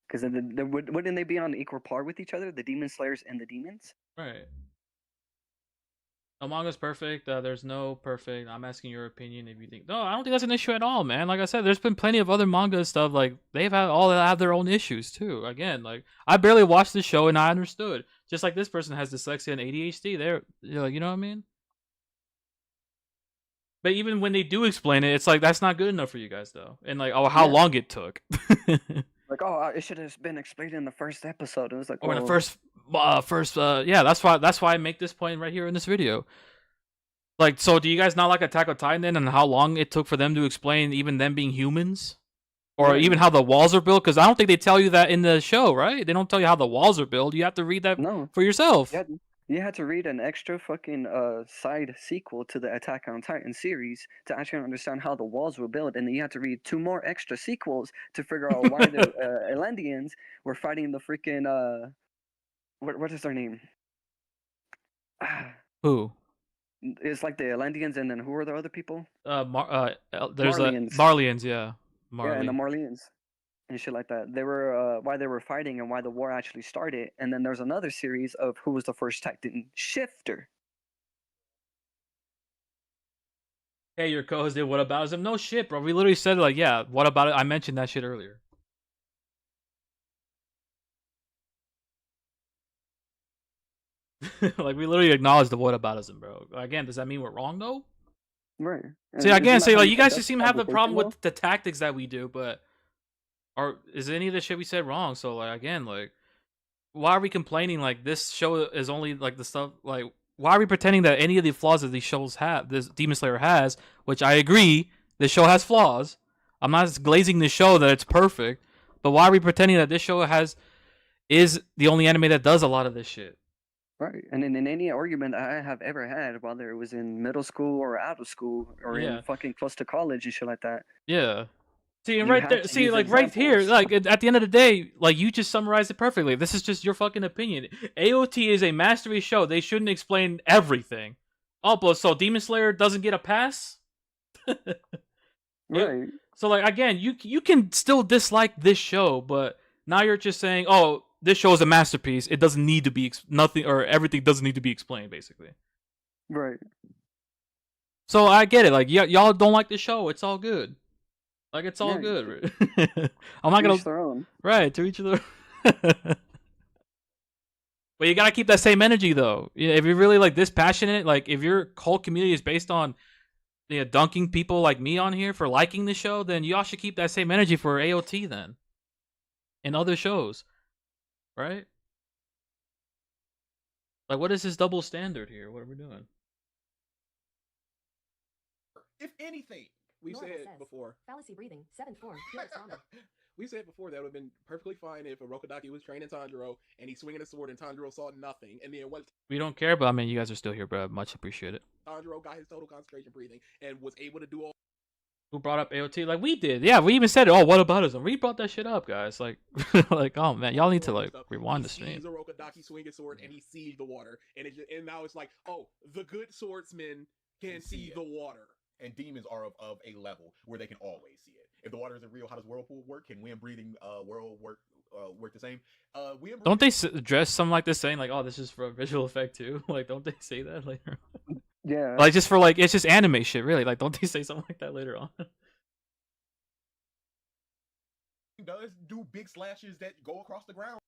Because wouldn't they be on equal par with each other, the demon slayers and the demons? Right. Among Us perfect. There's no perfect. I'm asking your opinion if you think. No, I don't think that's an issue at all, man. Like I said, there's been plenty of other manga stuff. Like they've had all have their own issues too. Again, like I barely watched the show and I understood. Just like this person has dyslexia and ADHD. You're like, you know what I mean? But even when they do explain it, it's like that's not good enough for you guys though. And like, oh, how long it took. Like, oh, it should have been explained in the first episode. It was like, Or in the well, first, yeah, that's why I make this point right here in this video. Like, so do you guys not like Attack on Titan then, and how long it took for them to explain even them being humans? Or Yeah. even how the walls are built? Because I don't think they tell you that in the show, right? They don't tell you how the walls are built. You have to read that no. for yourself. You had to read an extra fucking side sequel to the Attack on Titan series to actually understand how the walls were built, and then you had to read 2 more extra sequels to figure out why the Atlanteans were fighting the freaking what is their name? Who? It's like the Atlanteans, and then who are the other people? There's Marlians. Marlians, yeah. Yeah, and the Marlians and shit like that. They were why they were fighting and why the war actually started. And then there's another series of who was the first Titan shifter. Hey, your co-host did what about him? No shit, bro. We literally said like, yeah, what about it? I mentioned that shit earlier. Like we literally acknowledged the whataboutism, bro. Again, does that mean we're wrong though? Right. See, again, say like you guys just seem to have the problem with the tactics that we do, but is any of the shit we said wrong? So like again, like why are we complaining like this show is only like the stuff like why are we pretending that any of the flaws that these shows have this Demon Slayer has, which I agree, this show has flaws. I'm not glazing this show that it's perfect, but why are we pretending that this show is the only anime that does a lot of this shit? Right. And in any argument I have ever had, whether it was in middle school or out of school or in fucking close to college and shit like that. Yeah. See, and You right have there, to see, use like right here, examples. like at the end of the day, like you just summarized it perfectly. This is just your fucking opinion. AOT is a mastery show. They shouldn't explain everything. Oh, but so Demon Slayer doesn't get a pass? Right. So like again, you can still dislike this show, but now you're just saying, oh, this show is a masterpiece. It doesn't need to be nothing or everything doesn't need to be explained, basically. Right. So I get it. Like y'all don't like the show. It's all good. Like it's all Yeah, good. I'm not to gonna each their own. right to each other. But you gotta keep that same energy though. If you're really like this passionate, like if your whole community is based on dunking people like me on here for liking the show, then y'all should keep that same energy for AOT then. And other shows. Right? Like what is this double standard here? What are we doing? If anything, We Nora said says, before. Fallacy breathing, 7th form, pure trauma. We said before that would have been perfectly fine if Rokadaki was training Tanjiro and he's swinging a sword and Tanjiro saw nothing, and then what? We don't care, but I mean, you guys are still here, bro. Much appreciated. Tanjiro got his total concentration breathing and was able to do all. Who brought up AOT? Like we did. Yeah, we even said it. Oh, what about us? And we brought that shit up, guys. Like, like, oh man, y'all need to like rewind the stream. He sees a Rokadaki swing a sword and he sees the water, and now it's like, oh, the good swordsman can see the water. And demons are of a level where they can always see it. If the water isn't real, how does whirlpool work? Can wind breathing world work the same? Don't they address something like this saying like, oh, this is for a visual effect too? Like, don't they say that later? Yeah. Like just for like, it's just anime shit, really. Like, don't they say something like that later on? Does do big slashes that go across the ground.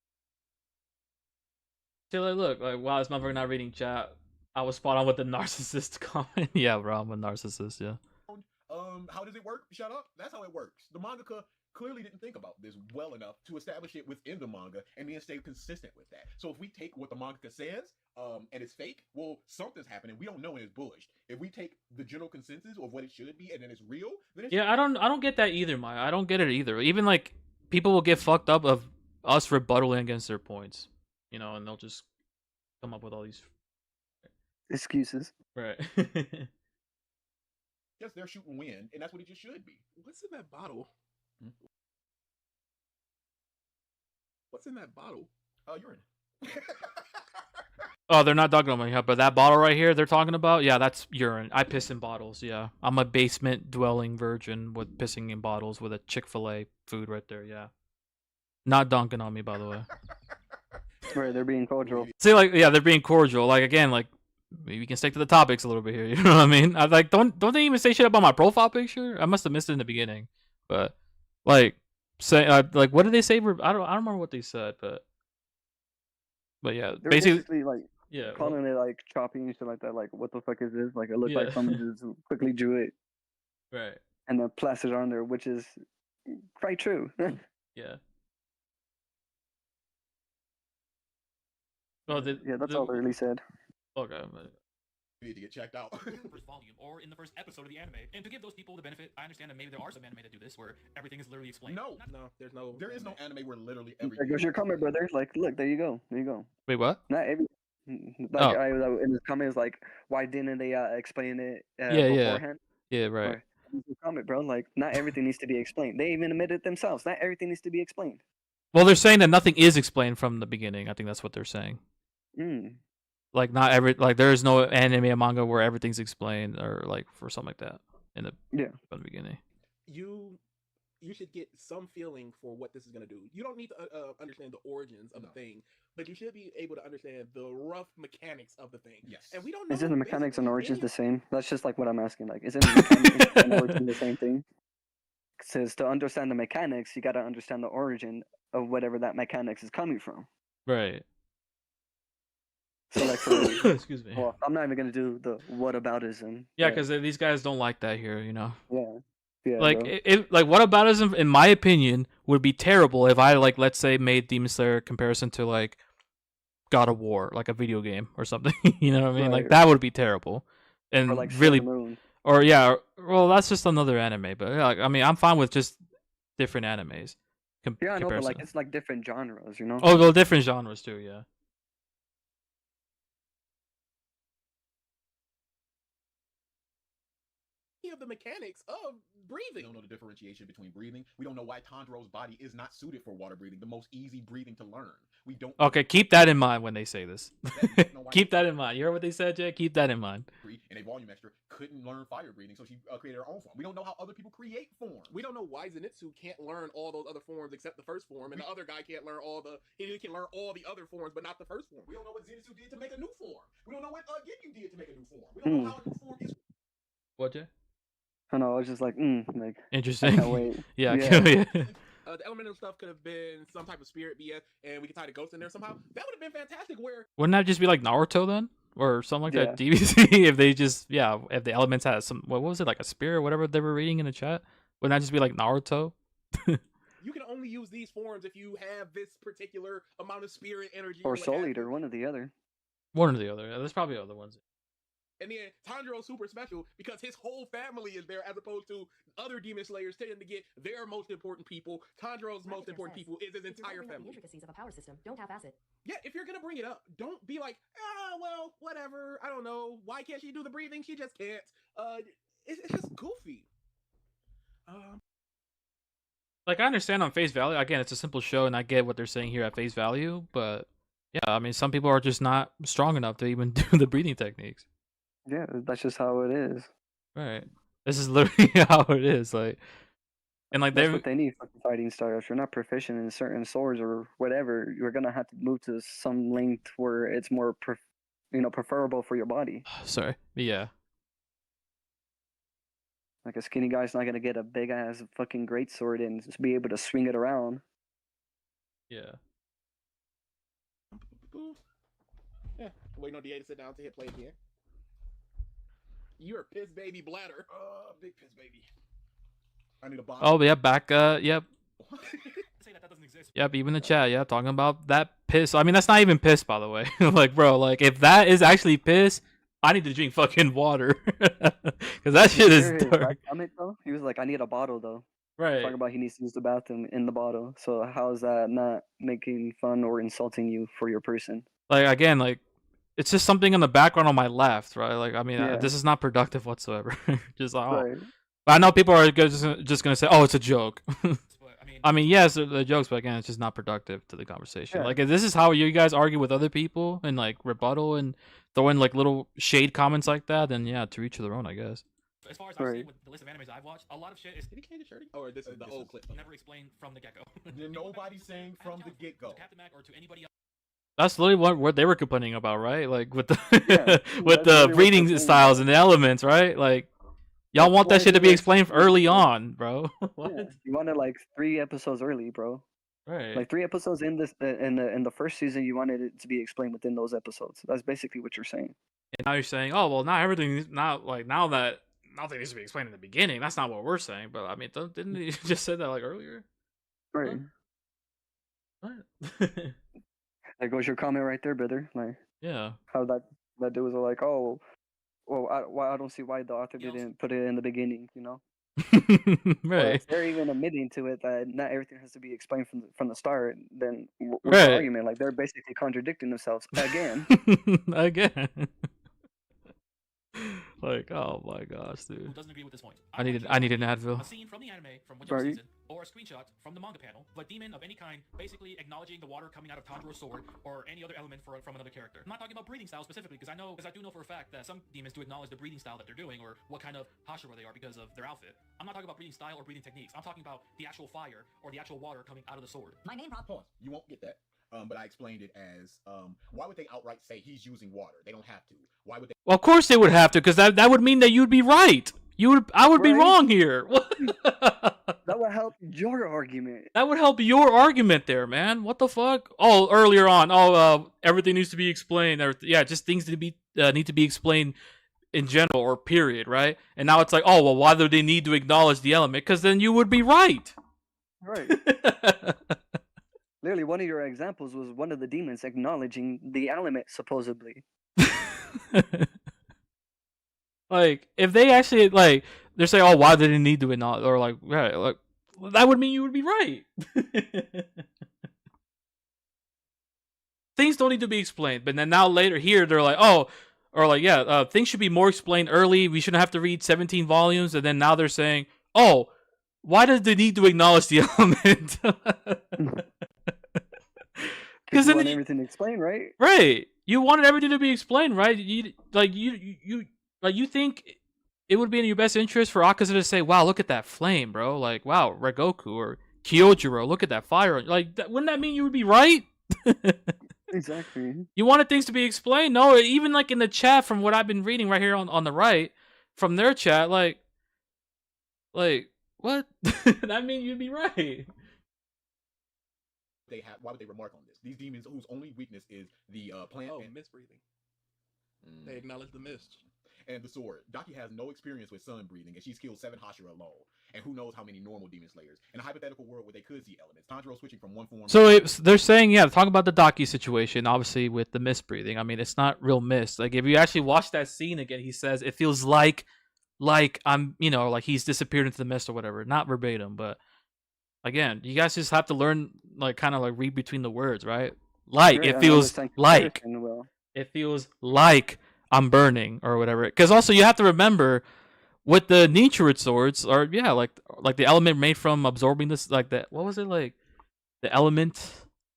See, like, look, like, wow, this motherfucker not reading chat. I was spot on with the narcissist comment. Yeah, bro, I'm a narcissist. Yeah. How does it work? Shut up. That's how it works. The mangaka clearly didn't think about this well enough to establish it within the manga and then stay consistent with that. So if we take what the mangaka says, and it's fake, well, something's happening. We don't know and it's bullish. If we take the general consensus of what it should be and then it's real, then it's Yeah, I don't get that either, Maya. I don't get it either. Even like people will get fucked up of us rebuttaling against their points, you know, and they'll just come up with all these Excuses. right. just their shoot and win, and that's what it just should be. What's in that bottle? What's in that bottle? Urine. Oh, they're not talking about me, but that bottle right here they're talking about, yeah, that's urine. I piss in bottles. Yeah, I'm a basement dwelling virgin with pissing in bottles with a Chick-fil-A food right there. Yeah, not dunking on me, by the way. Right, they're being cordial. See, like, yeah, they're being cordial. Like, again, like, maybe we can stick to the topics a little bit here. You know what I mean? I like, don't they even say shit about my profile picture? I must have missed it in the beginning, but like, say, like, what did they say? I don't remember what they said, but yeah, They're basically, like yeah, calling it like choppy and shit like that. Like, what the fuck is this? Like, it looked Yeah. like someone just quickly drew it right, and then plastered it on there, which is quite true. yeah. Oh, Yeah, that's all they really said. Okay, You need to get checked out. in the first volume or in the first episode of the anime. And to give those people the benefit, I understand that maybe there are some anime that do this where everything is literally explained. No, No, there's no. there is no anime where literally There everything. goes your comment, brother. Like, look, there you go. There you go. wait, what? Not every. Like, Oh. I in the comment was like, why didn't they explain it Yeah. beforehand? Yeah, right. Or, comment, bro. Like, not everything needs to be explained. They even admitted themselves. Not everything needs to be explained. Well, they're saying that nothing is explained from the beginning. I think that's what they're saying. Like, not every, like, there is no anime or manga where everything's explained, or like for something like that in the from the beginning. You should get some feeling for what this is going to do. You don't need to understand the origins of the thing, but you should be able to understand the rough mechanics of the thing. Yes. And we don't know. Isn't the mechanics and basically origins any- the same? That's just like what I'm asking. Like, isn't the mechanics and origin the same thing? Says to understand the mechanics, you got to understand the origin of whatever that mechanics is coming from. Right. So, like, for, Excuse me. well, I'm not even gonna do the whataboutism. Yeah, but because these guys don't like that here, you know. yeah, Like, bro. like, whataboutism, in my opinion, would be terrible if I, like, let's say, made Demon Slayer comparison to, like, God of War, like a video game or something. You know what I mean? Like, Right. that would be terrible, and Or like really, Sailor Moon. or yeah, well, that's just another anime. But yeah, like, I mean, I'm fine with just different animes. Yeah, I know, but like comparison. it's like different genres, you know. Oh, well, different genres too. Yeah. Of the mechanics of We breathing. don't know the differentiation between breathing. We don't know why Tanjiro's body is not suited for water breathing, the most easy breathing to learn. We don't. Okay, keep that in mind when they say this. That- no, why- Keep that in mind. You heard what they said, Jay? Keep that in mind. And a volume extra couldn't learn fire breathing, so she created her own form. We don't know how other people create forms. We don't know why Zenitsu can't learn all those other forms except the first form, and the other guy can't learn all the. He can learn all the other forms, but not the first form. We don't know what Zenitsu did to make a new form. We don't know what Ginyu did to make a new form. We don't know how a new form is. What, Jay? I know. I was just like, like, I Interesting. can't wait. Yeah. Yeah. Yeah. The elemental stuff could have been some type of spirit BS, and we could tie the ghost in there somehow. That would have been fantastic. Where Wouldn't that just be like Naruto then, or something like that? Yeah. DBC, if they just if the elements had some, what was it, like a spirit or whatever they were reading in the chat? Wouldn't that just be like Naruto? you can only use these forms if you have this particular amount of spirit energy. Or what Soul have you. Eater, one or the other. One or the other. Yeah, there's probably other ones. And then Tanjiro's super special because his whole family is there, as opposed to other Demon Slayers tending to get their most important people. Tanjiro's most important people is his If you're entire wondering about the family. intricacies of a power system, don't half-ass it. Yeah, if you're gonna bring it up, don't be like, well, whatever. I don't know. Why can't she do the breathing? She just can't. It's just goofy. Like, I understand on face value. Again, it's a simple show, and I get what they're saying here at face value. But yeah, I mean, some people are just not strong enough to even do the breathing techniques. Yeah, that's just how it is. Right. This is literally how it is. Like, and like That's they what they need fucking fighting style. If you're not proficient in certain swords or whatever, you're gonna have to move to some length where it's more, preferable for your body. sorry. Yeah. Like a skinny guy's not gonna get a big ass fucking greatsword and just be able to swing it around. Yeah. Waiting on DA to sit down to hit play again. You're a piss baby bladder. Big piss baby. I need a box. Oh yeah, back. Yep. Say that doesn't exist. Yep. Even the chat. Yeah, talking about that piss. I mean, that's not even piss, by the way. Like, bro, like if that is actually piss, I need to drink fucking water because that shit is dark. Comment though, he was like, "I need a bottle though." Right. Talking about he needs to use the bathroom in the bottle. So how is that not making fun or insulting you for your person? Like again, like it's just something in the background on my left, right? Like I mean, Yeah. this is not productive whatsoever. Just like, oh. Right. But I know people are just gonna say, "Oh, it's a joke." But, I mean, yes, they're jokes, but again, it's just not productive to the conversation. Yeah. Like, if this is how you guys argue with other people and like rebuttal and throw in like little shade comments like that, then yeah, to each their own, I guess. as far as I've Right. seen with the list of animes I've watched, a lot of shit is Did he change the shirting? Or this is the This old is- clip? never explained from the get-go. Nobody's saying from the get-go. To Captain Mac or to anybody else. That's literally what they were complaining about, right? Like with the Yeah, with that's the literally what breeding they're saying. styles and the elements, right? Like y'all That's want that why shit to they be were explained explaining early it. on, bro. What? Yeah. You wanted like 3 episodes early, bro. Right. Like 3 episodes in this in the first season, you wanted it to be explained within those episodes. That's basically what you're saying. And now you're saying, oh well, now everything not like now that nothing needs to be explained in the beginning. That's not what we're saying. But I mean, didn't you just say that like earlier? Right. What? There goes your comment right there, brother. Like Yeah. how that dude was like, oh, well, I don't see why the author Yes. didn't put it in the beginning, you know. But Right. if they're even admitting to it that not everything has to be explained from the start, then what's Right. the argument? Like they're basically contradicting themselves again. Again. Like, oh my gosh, Who dude. doesn't agree with this point? I need an Advil. A scene from the anime from whichever Right. season, or a screenshot from the manga panel of a demon of any kind, basically acknowledging the water coming out of Tanjiro's sword or any other element from another character. I'm not talking about breathing style specifically, because I do know for a fact that some demons do acknowledge the breathing style that they're doing or what kind of hashira they are because of their outfit. I'm not talking about breathing style or breathing techniques. I'm talking about the actual fire or the actual water coming out of the sword. My main problem. Pause. You won't get that. But I explained it as why would they outright say he's using water? They don't have to. Why would they? Well, of course they would have to, because that would mean that you'd be right. I would be Right. wrong here. What? That would help your argument. That would help your argument there, man. What the fuck? Oh, earlier on, everything needs to be explained. Yeah, just things need to be explained in general or period, right? And now it's like, oh, well, why do they need to acknowledge the element? Because then you would be right. Right. Literally, one of your examples was one of the demons acknowledging the element, supposedly. Like, if they actually, like, they're saying, oh, why did they need to acknowledge, or like, right, like, that would mean you would be right. Things don't need to be explained, but then now later here, they're like, oh, or like, yeah, things should be more explained early. We shouldn't have to read 17 volumes, and then now they're saying, oh, why does they need to acknowledge the element? Because you then want everything explained, right? right, you wanted everything to be explained, right? You think it would be in your best interest for Akaza to say, "Wow, look at that flame, bro!" Like, "Wow, Regoku or Kyojiro, look at that fire!" Like, wouldn't that mean you would be right? Exactly. You wanted things to be explained. No, even like in the chat, from what I've been reading right here on the right, from their chat, like what? That mean you'd be right. Why would they remark on this? These demons whose only weakness is the plant Oh, and, misbreathing. They acknowledge the mist. and the sword. Daki has no experience with sun breathing, and she's killed 7 Hashira alone. And who knows how many normal demon slayers. In a hypothetical world where they could see elements, Tanjiro switching from one form. So they're saying, yeah, talk about the Daki situation, obviously with the mist breathing. I mean, it's not real mist. Like if you actually watch that scene again, he says it feels like I'm, like he's disappeared into the mist or whatever. Not verbatim, but again, you guys just have to learn, like, kind of like read between the words, right? Like Right, it I feels understand like comparison well. it feels like I'm burning or whatever. Because also you have to remember with the Nichiren swords, or yeah, like the element made from absorbing this, like that. What was it like? The element,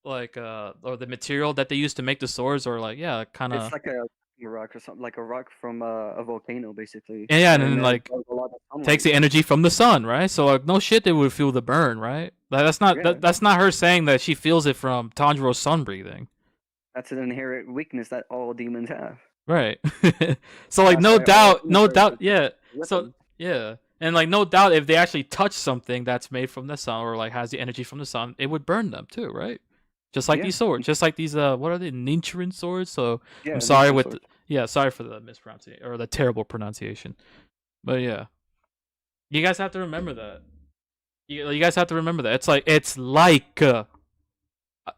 like or the material that they used to make the swords, or like yeah, kind of. It's like a rock or something, like a rock from a volcano, basically. Yeah, and then it like absorbs a lot of sunlight. takes the energy from the sun, right? So like no shit, they would feel the burn, right? That's not Yeah. that's not her saying that she feels it from Tanjiro's sun breathing, That's an inherent weakness that all demons have. right? So like That's no why all doubt, demons are yeah. weapons. So yeah, and like no doubt, if they actually touch something that's made from the sun or like has the energy from the sun, it would burn them too, right? Just like Yeah. these swords, just like these what are they, Ninchurin swords? So Yeah, I'm sorry ninja with sword. sorry for the mispronunciation or the terrible pronunciation. But yeah, you guys have to remember that. You guys have to remember that. It's like Yeah,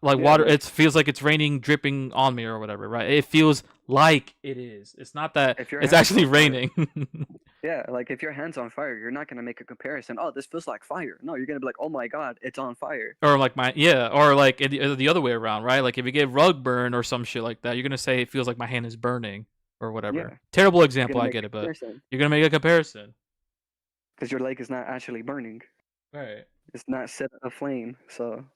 water. like, It feels like it's raining, dripping on me or whatever, right? It feels like it is. It's not that if your it's hand's actually on fire, raining. yeah, like if your hand's on fire, you're not gonna make a comparison. Oh, this feels like fire. No, you're gonna be like, oh my god, it's on fire. Or like or like the other way around, right? Like if you get rug burn or some shit like that, you're gonna say it feels like my hand is burning or whatever. Yeah. Terrible You're example, gonna I make get a it, but comparison you're gonna make a comparison, because your leg is not actually burning. right? It's not set aflame. So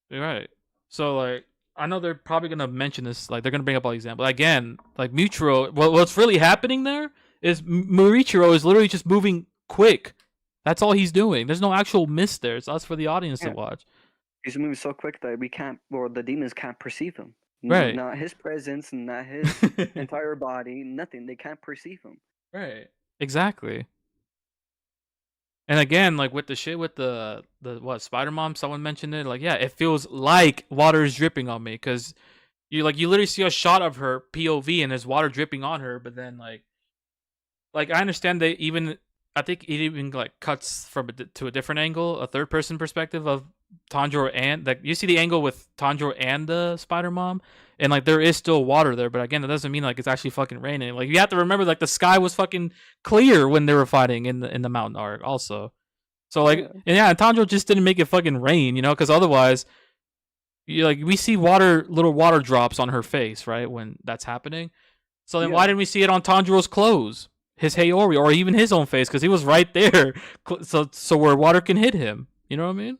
You're right. So like, I know they're probably gonna mention this. Like they're gonna bring up all these examples again. Like Muichiro, what's really happening there is Muichiro is literally just moving quick. That's all he's doing. There's no actual miss there. So that's for the audience to Yeah. watch. he's moving so quick that we can't, or the demons can't perceive him. Right. Not his presence, not his entire body, nothing. They can't perceive him. Right. Exactly. And again, like with the shit with the what Spider Mom, someone mentioned it. Like, yeah, it feels like water is dripping on me because you literally see a shot of her POV and there's water dripping on her, but then like I understand they even I think it even like cuts from to a different angle, a third person perspective of Tanjiro and like you see the angle with Tanjiro and the Spider Mom, and like there is still water there, but again, that doesn't mean like it's actually fucking raining. Like you have to remember, like the sky was fucking clear when they were fighting in the mountain arc, also. So like, and Tanjiro just didn't make it fucking rain, you know, because otherwise, we see little water drops on her face, right, when that's happening. So then why didn't we see it on Tanjiro's clothes, his Heiori, or even his own face? Because he was right there, so where water can hit him. You know what I mean?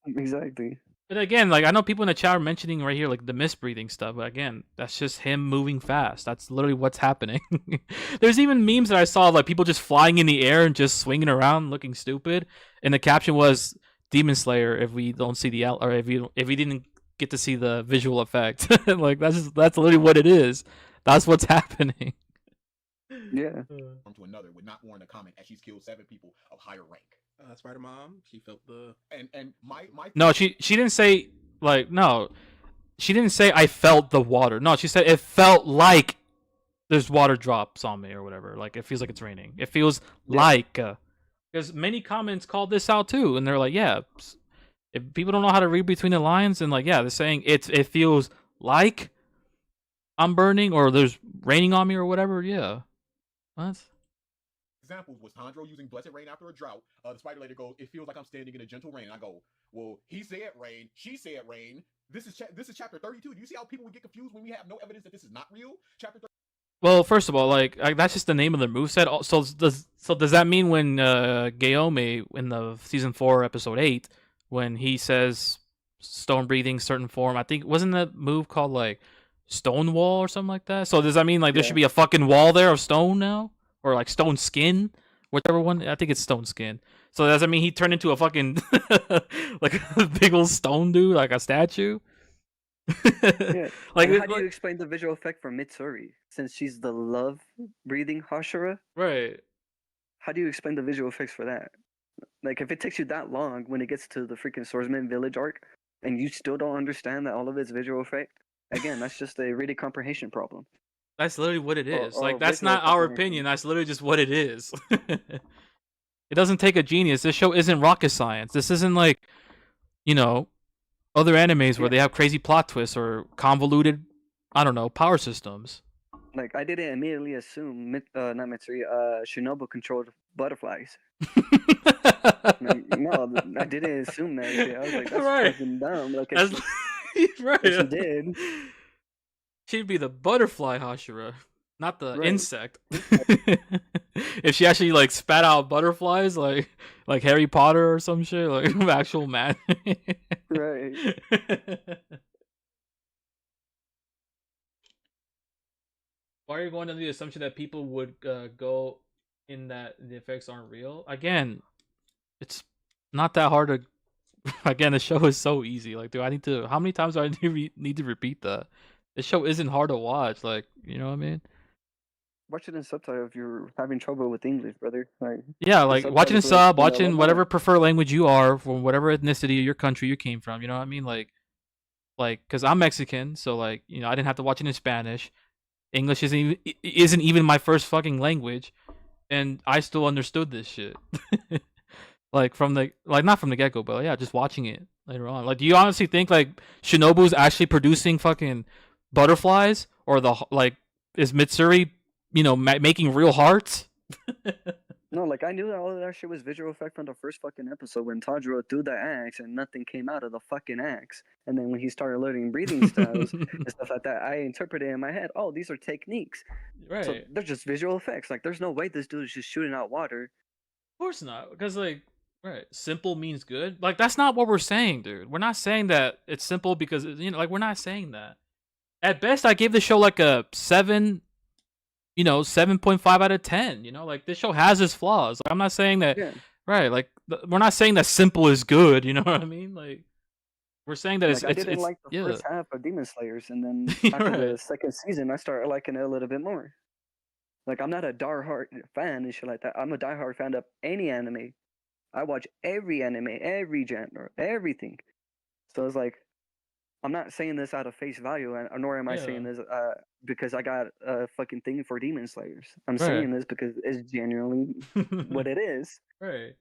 Exactly. But again, like I know people in the chat are mentioning right here like the misbreathing stuff, but again, that's just him moving fast. That's literally what's happening. There's even memes that I saw of like people just flying in the air and just swinging around looking stupid, and the caption was Demon Slayer if we don't see the or if we didn't get to see the visual effect. Like that's literally what it is. That's what's happening. Yeah. To another would not warrant a comment as she's killed 7 people of higher rank. Spider Mom, she felt the and my No, she didn't say like no. She didn't say I felt the water. No, she said it felt like there's water drops on me or whatever. Like it feels like it's raining. It feels like because many comments called this out too, and they're like, yeah, if people don't know how to read between the lines, and like yeah, they're saying it feels like I'm burning or there's raining on me or whatever. Yeah, what? Examples was Tanjiro using blessed rain after a drought. The spider later goes, "It feels like I'm standing in a gentle rain." And I go, "Well, he said rain, she said rain. This is chapter 32. Do you see how people would get confused when we have no evidence that this is not real?" Chapter 30. Well, first of all, like that's just the name of the moveset. So does that mean when Gaome in the season 4 episode 8 when he says stone breathing certain form? I think wasn't that move called like stone wall or something like that? So does that mean like there should be a fucking wall there of stone now? Or like stone skin, whichever one. I think it's stone skin. So does that mean he turned into a fucking like a big old stone dude, like a statue? Yeah. Like, how do you explain the visual effect for Mitsuri since she's the love-breathing Hashira? Right. How do you explain the visual effects for that? Like, if it takes you that long when it gets to the freaking Swordsman Village arc, and you still don't understand that all of it's visual effect, again, that's just a reading comprehension problem. That's literally what it is. Or like that's not our opinion. That's literally just what it is. It doesn't take a genius. This show isn't rocket science. This isn't like, other animes where they have crazy plot twists or convoluted, I don't know, power systems. Like I didn't immediately assume, not Mitsuri, Shinobu controlled butterflies. No, I didn't assume that. Shit. I was like, that's fucking dumb. Like, right. She did. She'd be the butterfly Hashira, not the insect. If she actually like spat out butterflies, like Harry Potter or some shit, like actual magic. Right. Why are you going under the assumption that people would go in that the effects aren't real? Again, it's not that hard to. Again, the show is so easy. Like, do I need to? How many times do I need to repeat that? This show isn't hard to watch. Like, you know what I mean? watch it in subtitle if you're having trouble with English, brother. Like, Yeah, the like watching a subtitles will sub, explain it a lot watching more. whatever preferred language you are from whatever ethnicity or your country you came from. You know what I mean? Like, cause I'm Mexican, so like, you know, I didn't have to watch it in Spanish. English isn't even my first fucking language, and I still understood this shit. Like from the not from the get go, but yeah, just watching it later on. Like, do you honestly think like Shinobu's actually producing fucking butterflies, or like is Mitsuri, you know, making real hearts? No, like I knew that all of that shit was visual effect from the first fucking episode when Tanjiro threw the axe and nothing came out of the fucking axe. And then when he started learning breathing styles and stuff like that, I interpreted in my head, oh, these are techniques. Right. So they're just visual effects. Like there's no way this dude is just shooting out water. Of course not, because like, right, simple means good. Like that's not what we're saying, dude. We're not saying that it's simple because you know, like we're not saying that. At best, I gave the show like a 7. You know, 7.5 out of 10. You know, like this show has its flaws. Like, I'm not saying that, Yeah. right? Like we're not saying that simple is good. You know what I mean? Like we're saying that Like, I didn't it's like the yeah. first half of Demon Slayers, and then after Right. the second season, I started liking it a little bit more. Like I'm not a diehard fan and shit like that. I'm a diehard fan of any anime. I watch every anime, every genre, everything. So it's like, I'm not saying this out of face value, nor am I saying Yeah. this because I got a fucking thing for Demon Slayers. I'm Right. saying this because it's genuinely what it is. Right.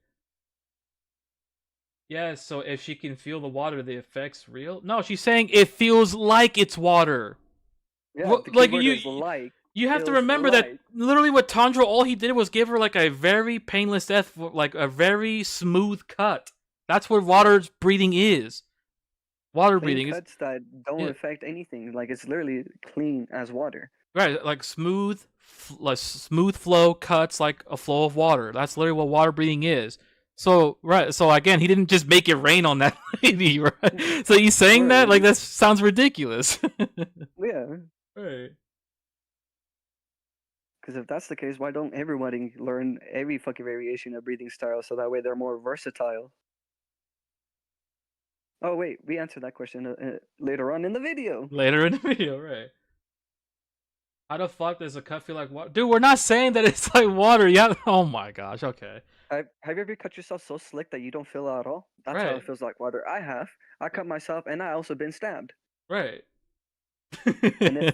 Yeah, so if she can feel the water, the effect's real? No, she's saying it feels like it's water. Yeah, Well, the like keyword you, is like. you have to feels remember that like. literally what Tanjiro, all he did was give her like a very painless death, like a very smooth cut. That's what water breathing is. Water Clean breathing is cuts that don't yeah. affect anything. Like it's literally clean as water. Right, like smooth flow cuts like a flow of water. That's literally what water breathing is. So right, so again, he didn't just make it rain on that lady, right? So he's saying that like that sounds ridiculous. Yeah. Right. Because if that's the case, why don't everybody learn every fucking variation of breathing style so that way they're more versatile? Oh wait, we answered that question later on in the video. Later in the video, right? How the fuck does a cut feel like water? Dude, we're not saying that it's like water. Yeah. Oh my gosh. Okay. Have you ever cut yourself so slick that you don't feel it at all? That's how Right. it feels like water. I have. I cut myself, and I also been stabbed. Right. We're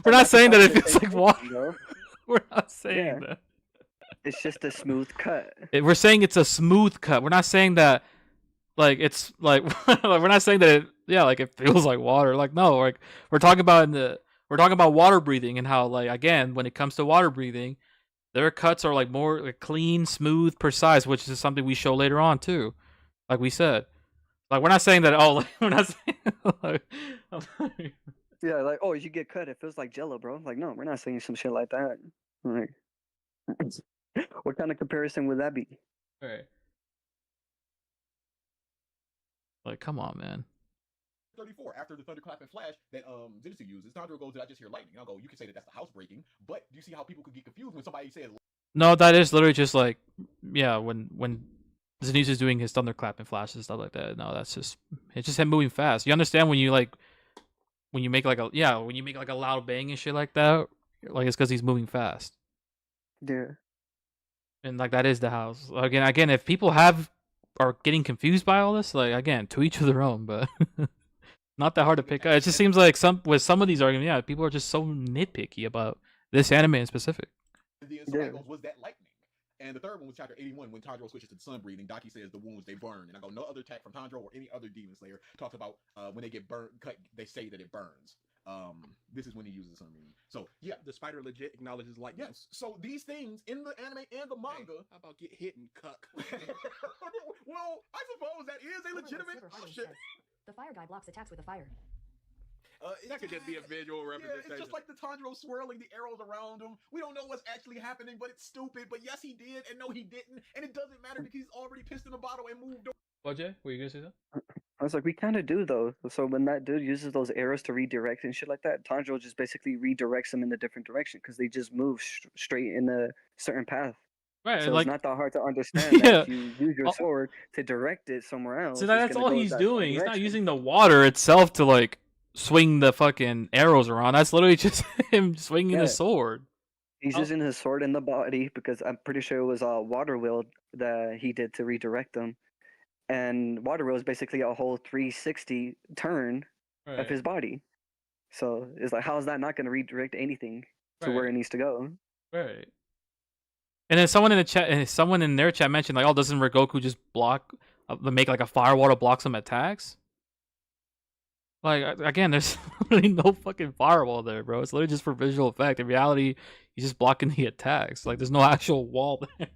We're not saying that it feels like water. We're not saying that. It's just a smooth cut. We're saying it's a smooth cut. We're not saying that, like it's like we're not saying that. Like it feels like water. Like no, like we're talking about water breathing and how like again when it comes to water breathing, their cuts are like more like, clean, smooth, precise, which is something we show later on too. Like we said, like we're not saying that. Oh, like, we're not saying. Yeah, like oh, you get cut, it feels like Jello, bro. Like no, we're not saying some shit like that. Like, what kind of comparison would that be? Right. Like, come on, man. 34 after the thunderclap and flash that Zenitsu uses. Tanjiro goes, "Did I just hear lightning?" I'll go, "You can say that that's the house breaking, but do you see how people could get confused when somebody says?" No, that is literally just like, yeah, when Zenitsu's doing his thunderclap and flash and stuff like that. No, it's just him moving fast. You understand when you make like a loud bang and shit like that, like it's because he's moving fast. Yeah. And like that is the house. Again, if people are getting confused by all this, like again, to each of their own, but not that hard to pick up. It just seems like some of these arguments, people are just so nitpicky about this anime in specific. The somebody goes, "Was that lightning?" And the third one was chapter 81 when Tanjiro switches to the sun breathing. Daki says the wounds they burn, and I go, "No other attack from Tanjiro or any other demon slayer talks about when they get burned, cut. They say that it burns." This is when he uses the sun breathing. So yeah, the spider legit acknowledges lightning. Yes. So these things in the anime and the manga. Hey, how about get hit and cuck? Well, I suppose that is a legitimate option. The fire guy blocks attacks with the fire. That could just be a visual representation. Yeah, it's just like the Tanjiro swirling the arrows around him. We don't know what's actually happening, but it's stupid. But yes, he did, and no, he didn't, and it doesn't matter because he's already pissed in the bottle and moved on. What, Jay? Were you gonna say that? I was like, we kind of do though. So when that dude uses those arrows to redirect and shit like that, Tanjiro just basically redirects them in a different direction because they just move straight in a certain path. Right, so like, it's not that hard to understand that if you use your sword to direct it somewhere else. So that's all he's doing. He's not direction. using the water itself to like swing the fucking arrows around. That's literally just him swinging the sword. He's Oh. using his sword in the body because I'm pretty sure it was a water wheel that he did to redirect them. And water wheel is basically a whole 360 turn of Right. his body. So it's like, how is that not going to redirect anything to where it Right. needs to go? Right. And then someone in the chat, someone in their chat mentioned like, "Oh, doesn't Rengoku just block, make like a firewall to block some attacks?" Like again, there's literally no fucking firewall there, bro. It's literally just for visual effect. In reality, he's just blocking the attacks. Like there's no actual wall there.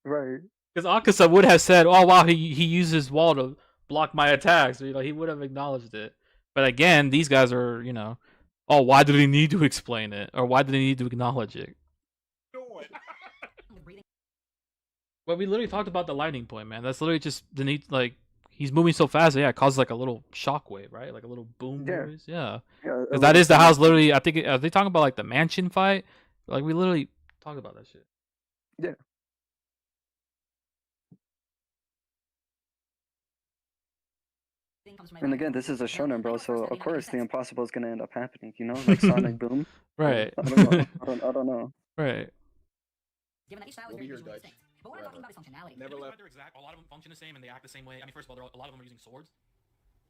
Right. Because Akasa would have said, "Oh wow, he used his wall to block my attacks." You know, he would have acknowledged it. But again, these guys are, you know, oh, why do they need to explain it, or why do they need to acknowledge it? But we literally talked about the lightning point, man. That's literally just the need. Like he's moving so fast, yeah, it causes like a little shockwave, right? Like a little boom Yeah. noise, yeah. Yeah, Because that is the house. Literally, I think are they talking about like the mansion fight? Like we literally talked about that shit. Yeah. And again, this is a shonen, bro. So of course the impossible is gonna end up happening. You know, like Sonic Boom. Right. I don't know. I don't know. Right. Given that each style is We'll very be here, visually Dutch. distinct. But what we're talking about is functionality. Never left. They're exact. A lot of them function the same and they act the same way. I mean, first of all, a lot of them are using swords.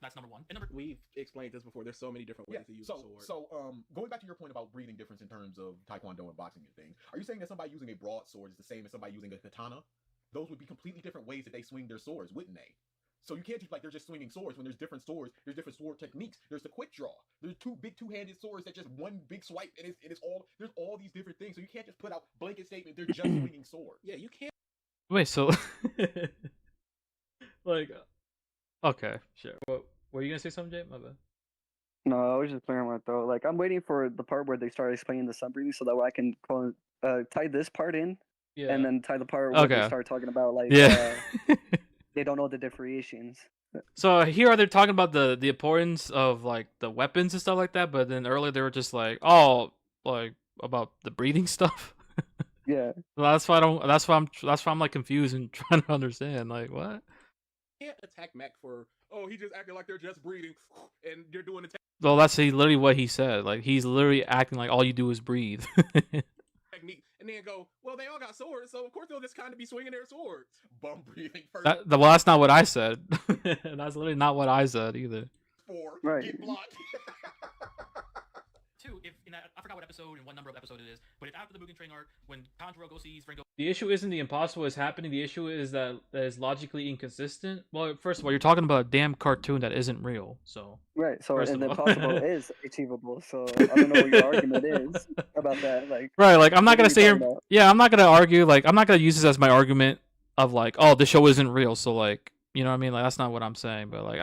That's number one. And number We've explained this before. There's so many different ways to use a sword. So, going back to your point about breathing difference in terms of Taekwondo and boxing and things, are you saying that somebody using a broadsword is the same as somebody using a katana? Those would be completely different ways that they swing their swords, wouldn't they? So you can't just like they're just swinging swords when there's different swords. There's different sword techniques. There's the quick draw. There's two big two-handed swords that just one big swipe and it's all. There's all these different things. So you can't just put out blanket statement. They're just swinging swords. Yeah, you can't. Wait, so like, okay, sure. What were you gonna say something, Jay? My bad. No, I was just clearing my throat. Like I'm waiting for the part where they start explaining the sun breathing, so that way I can tie this part in, Yeah. and then tie the part where they Okay. start talking about like Yeah. they don't know the differentiations. So here they're talking about the importance of like the weapons and stuff like that, but then earlier they were just like, oh, like about the breathing stuff. Yeah. So that's why I don't. That's why I'm like confused and trying to understand. Like what? You can't attack Mac for he just acting like they're just breathing and you're doing the Well, that's literally what he said. Like he's literally acting like all you do is breathe. technique, and then go, well, they all got swords, so of course they'll just kind of be swinging their swords. Bum breathing first. Well, that's not what I said. That's literally not what I said either. Four. Right. Get blocked. two, if in that, I forgot what episode and what number of episode it is, but it's after the Mugen Train arc when Tanjiro goes sees Rengoku. The issue isn't the impossible is happening. The issue is that is logically inconsistent. Well, first of all, you're talking about a damn cartoon that isn't real. So Right. So First and of the all. impossible is achievable. So I don't know what your argument is about that. Like right, like I'm not what are gonna you say here. talking about? Yeah, I'm not gonna argue. Like I'm not gonna use this as my argument of like, oh, the show isn't real. So like, you know what I mean? Like that's not what I'm saying. But like,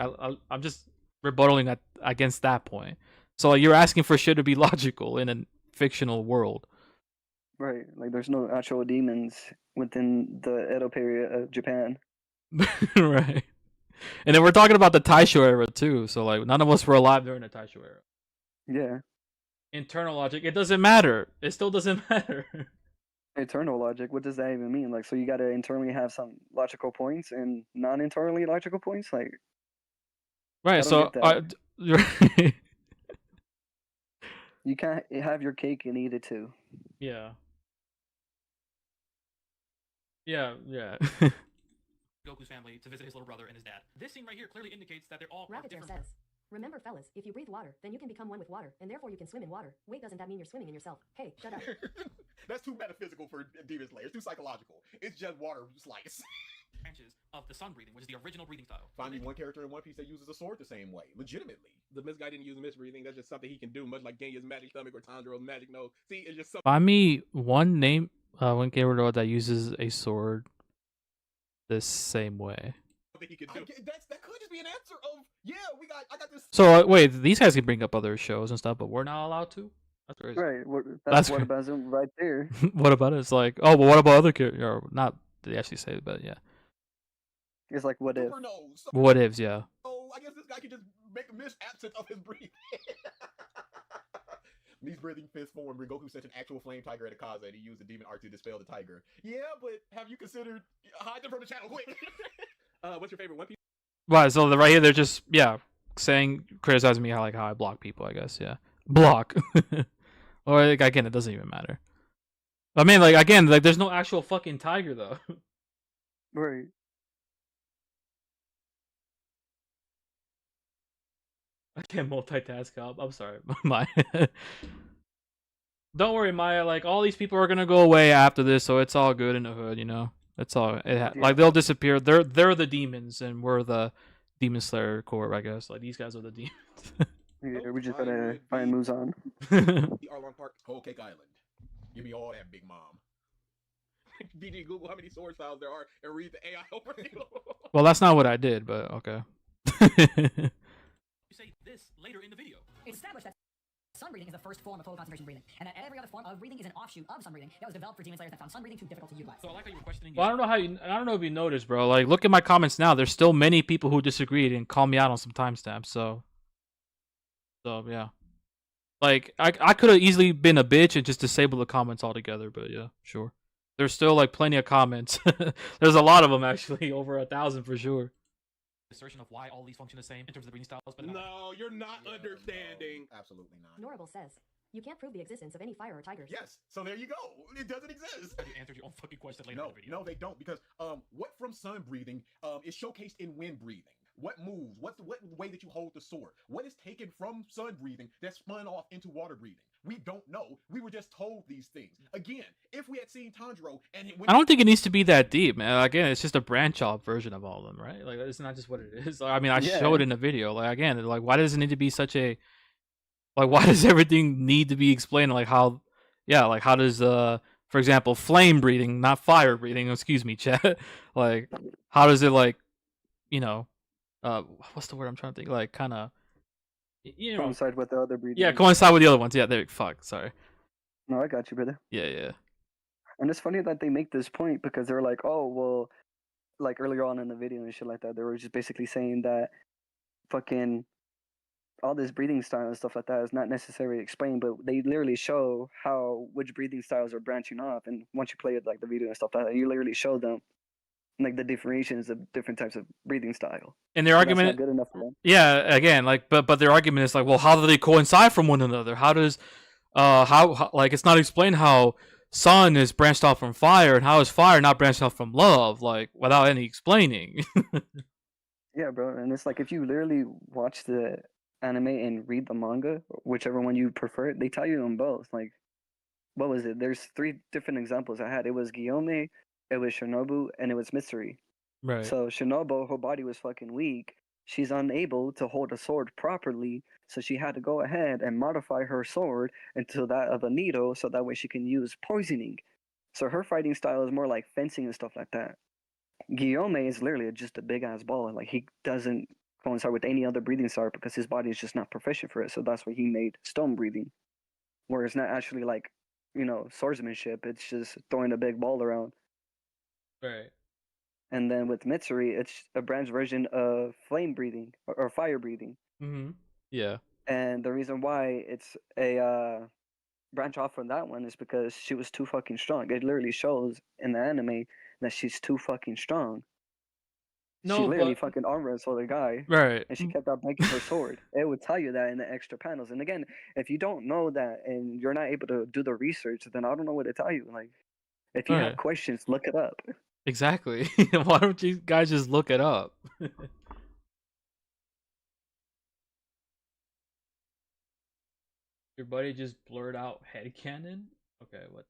I'm just rebuttaling that against that point. So like, you're asking for shit to be logical in a fictional world. Right. Like there's no actual demons within the Edo period of Japan. Right. And then we're talking about the Taisho era too. So like, none of us were alive during the Taisho era. Yeah. Internal logic, it doesn't matter. It still doesn't matter. Eternal logic. What does that even mean? Like so you gotta internally have some logical points and non-internally logical points? Like Right. I So don't you can't have your cake and eat it too. yeah. Yeah. Goku's family to visit his little brother and his dad. This scene right here clearly indicates that they're all Rakatar different. says, remember fellas, if you breathe water, then you can become one with water, and therefore you can swim in water. Wait, doesn't that mean you're swimming in yourself? Hey, shut up. That's too metaphysical for Demon Slayer. It's too psychological. It's just water slice. branches of the sun breathing, which is the original breathing style. Find me one character in One Piece that uses a sword the same way, legitimately. The Mist guy didn't use mist breathing. That's just something he can do, much like Genya's magic stomach or Tanjiro's magic nose. See, it's just something Find me one character that uses a sword the same way. he can do. That could just be an answer of, yeah, I got this. So wait, these guys can bring up other shows and stuff, but we're not allowed to. That's crazy. Right. That's That's what cra- about Zoom right there. What about it? It's like, oh, but what about other characters? Or not? They actually say it, but yeah. It's like what if? Super knows. What ifs? Yeah. Oh, I guess this guy can just make a mist absent of his breathing. These breathing fist form. Rengoku sent an actual flame tiger at Akaza, and he used the demon art to dispel the tiger. Yeah, but have you considered hide them from the channel quick? What's your favorite One Piece? Right. So right here, they're just criticizing me how I block people. I guess block. Or like, again, it doesn't even matter. I mean, like again, like there's no actual fucking tiger though. Right. I can't multitask. I'm sorry, my. Don't worry, Maya. Like all these people are gonna go away after this, so it's all good in the hood. You know, it's all Yeah. like they'll disappear. They're the demons, and we're the demon slayer corps, I guess. Like these guys are the demons. Yeah, we just I gotta would find be- moves on. The Arlong Park. Whole Cake Island. Give me all that, Big Mom. BG, Google how many sword styles there are and read the AI overview. Well, that's not what I did, but okay. You say this later in the video. It's established that sun breathing is the first form of total concentration breathing, and that every other form of breathing is an offshoot of sun breathing that was developed for demon slayers that found sun breathing too difficult to utilize. So I like how you were questioning. Well, I don't know if you noticed, bro. Like, look at my comments now. There's still many people who disagreed and call me out on some timestamps. So yeah. Like, I could have easily been a bitch and just disabled the comments altogether, but yeah, sure. There's still like plenty of comments. There's a lot of them actually, over 1,000 for sure. assertion of why all these function the same in terms of the breeding styles, but No, you're not understanding. No, absolutely not. Norable says, you can't prove the existence of any fire or tigers. Yes, so there you go. It doesn't exist. you answered your own fucking question later in No, the video. no, they don't, because what from sun breathing is showcased in wind breathing. What moves? What way that you hold the sword? What is taken from sun breathing that's spun off into water breathing? We don't know. We were just told these things. Again, if we had seen Tanjiro and I don't think it needs to be that deep, man. Again, it's just a branch off version of all of them, right? Like, it's not just what it is. I mean, I showed it in the video. Like, again, like, why does it need to be such a, like, why does everything need to be explained? Like, how, yeah, like, how does, for example, flame breathing, not fire breathing, excuse me, chat. Like, how does it, like, you know, what's the word I'm trying to think? Like, kind of, you know, Coincide with the other breeding. yeah, coincide with the other ones. Yeah, there. Fuck, sorry. No, I got you, brother. Yeah. And it's funny that they make this point because they're like, oh, well, like earlier on in the video and shit like that, they were just basically saying that fucking all this breathing style and stuff like that is not necessarily explained, but they literally show how which breathing styles are branching off. And once you play it, like the video and stuff like that, you literally show them like the differentiations of different types of breathing style. And their But argument, that's not good enough for them. yeah, again, like, but their argument is like, well, how do they coincide from one another? How does, how like it's not explained how sun is branched off from fire and how is fire not branched off from love, like without any explaining. Yeah, bro. And it's like if you literally watch the anime and read the manga, whichever one you prefer, they tell you them both. Like, what was it? There's 3 different examples I had. It was Guillaume, it was Shinobu, and it was Mitsuri. Right. So Shinobu, her body was fucking weak. She's unable to hold a sword properly, so she had to go ahead and modify her sword into that of a needle, so that way she can use poisoning. So her fighting style is more like fencing and stuff like that. Guillaume is literally just a big ass ball. Like he doesn't coincide with any other breathing style because his body is just not proficient for it. So that's why he made stone breathing, where it's not actually like, you know, swordsmanship. It's just throwing a big ball around. Right. And then with Mitsuri, it's a branch version of flame breathing or fire breathing. Mm-hmm. Yeah. And the reason why it's a branch off from that one is because she was too fucking strong. It literally shows in the anime that she's too fucking strong. No, she literally but fucking arm wrestled a guy, right. and she kept on breaking her sword. It would tell you that in the extra panels. And again, if you don't know that and you're not able to do the research, then I don't know what to tell you. Like, if you Right. have questions, look it up. Exactly. Why don't you guys just look it up? Your buddy just blurred out headcanon? Okay, what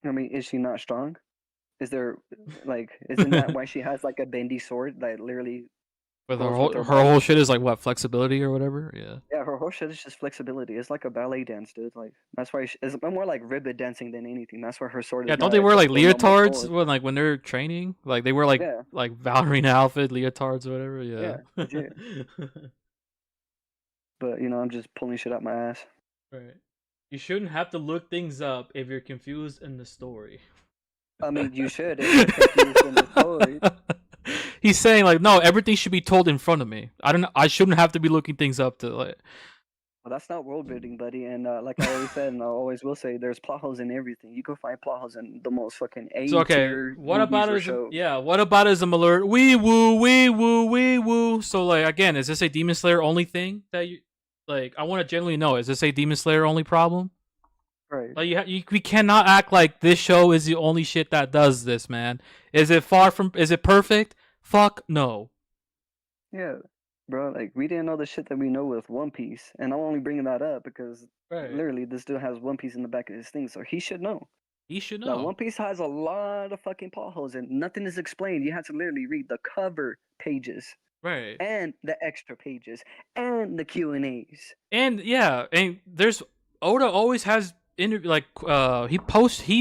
the I mean, is she not strong? Is there, like, isn't that why she has like a bendy sword that literally? But goes her with whole, her her whole body? shit is like what, flexibility or whatever? Yeah. Yeah, her whole shit is just flexibility. It's like a ballet dance, dude. Like that's why it's more like ribbon dancing than anything. That's why her sword is. Yeah, don't not they wear like a normal leotards sword. when they're training? Like they wear like Yeah. like ballerina outfit, leotards or whatever. Yeah. legit. But you know, I'm just pulling shit out my ass. Right. You shouldn't have to look things up if you're confused in the story. I mean, you should if you're confused in the story. He's saying like, no, everything should be told in front of me. I shouldn't have to be looking things up to like. Well, that's not world building, buddy. And like I always said, and I always will say, there's plot holes in everything. You can find plot holes in the most fucking A So okay, tier what movies about or his shows. what about his alert? Wee woo, wee woo, wee woo. So like again, is this a Demon Slayer only thing that you like? I want to generally know. Is this a Demon Slayer only problem? Right. Like we cannot act like this show is the only shit that does this, man. Is it far from? Is it perfect? Fuck no. Yeah, bro. Like we didn't know the shit that we know with One Piece, and I'm only bringing that up because Right. literally this dude has One Piece in the back of his thing, so he should know. He should That know. One Piece has a lot of fucking plot holes, and nothing is explained. You have to literally read the cover pages Right. and the extra pages and the Q&As. And yeah, and there's Oda always has interview like he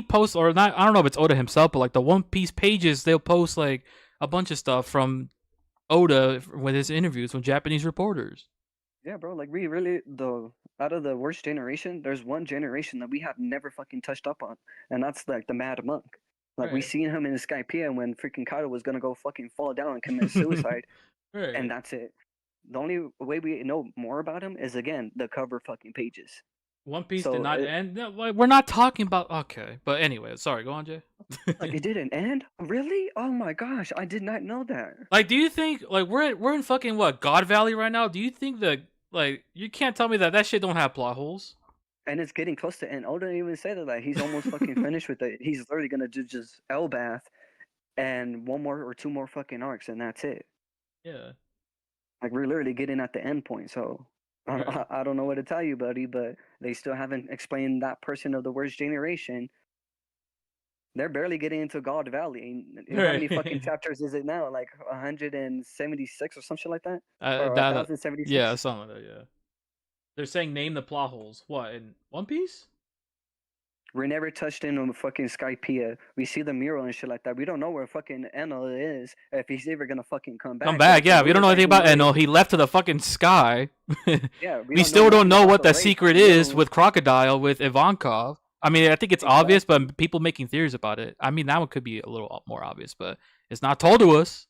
posts or not, I don't know if it's Oda himself, but like the One Piece pages, they'll post like a bunch of stuff from Oda with his interviews with Japanese reporters. Yeah, bro. Like we really out of the worst generation, there's one generation that we have never fucking touched up on, and that's like the Mad Monk. Like we Right. seen him in Skypiea when freaking Kaido was gonna go fucking fall down and commit suicide. Right. And that's it. The only way we know more about him is again the cover fucking pages. One Piece So did not it- end. No, like, we're not talking about okay, but anyway, sorry. Go on, Jay. Like it didn't end? Really? Oh my gosh, I did not know that. Like, do you think like we're in fucking what God Valley right now? Do you think that like you can't tell me that shit don't have plot holes? And it's getting close to end. Oda didn't even say that. Like, he's almost fucking finished with it. He's literally gonna do just Elbath and one more or two more fucking arcs, and that's it. Yeah. Like we're literally getting at the end point. So Right. I don't know what to tell you, buddy. But they still haven't explained that person of the worst generation. They're barely getting into God Valley. And how many fucking Right. chapters is it now? Like 176 or some shit like that? Or That 1076? yeah, something like that. Yeah. They're saying name the plot holes. What in One Piece? We're never touched in on fucking Skypiea. We see the mural and shit like that. We don't know where fucking Enel is, if he's ever gonna fucking come back. Come back, yeah. We don't know anything about Enel. Enel. He left to the fucking sky. Yeah, We still don't know what the secret is with. with Crocodile with Ivankov. I mean, I think it's obvious, but people making theories about it. I mean, that one could be a little more obvious, but it's not told to us.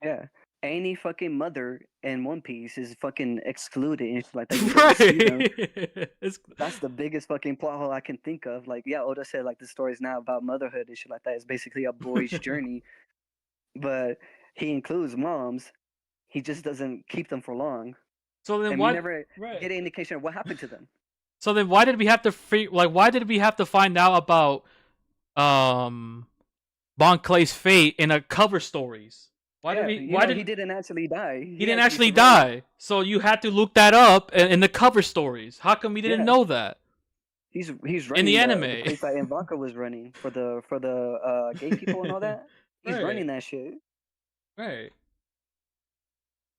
Yeah. Any fucking mother in One Piece is fucking excluded and shit like that. You don't see them. Right. That's the biggest fucking plot hole I can think of. Like, yeah, Oda said like the story's now about motherhood and shit like that. It's basically a boy's journey, but he includes moms. He just doesn't keep them for long, So then and why? we never Right. get an indication of what happened to them. So then why did we have to why did we have to find out about Bon Clay's fate in a cover stories? Why Yeah, did we? you Why know, did he didn't actually die? he didn't actually die? So you had to look that up in the cover stories. How come we didn't Yeah. know that? He's running the the anime. place that Ivanka was running for the gay people and all that. He's Right. running that shit. Right.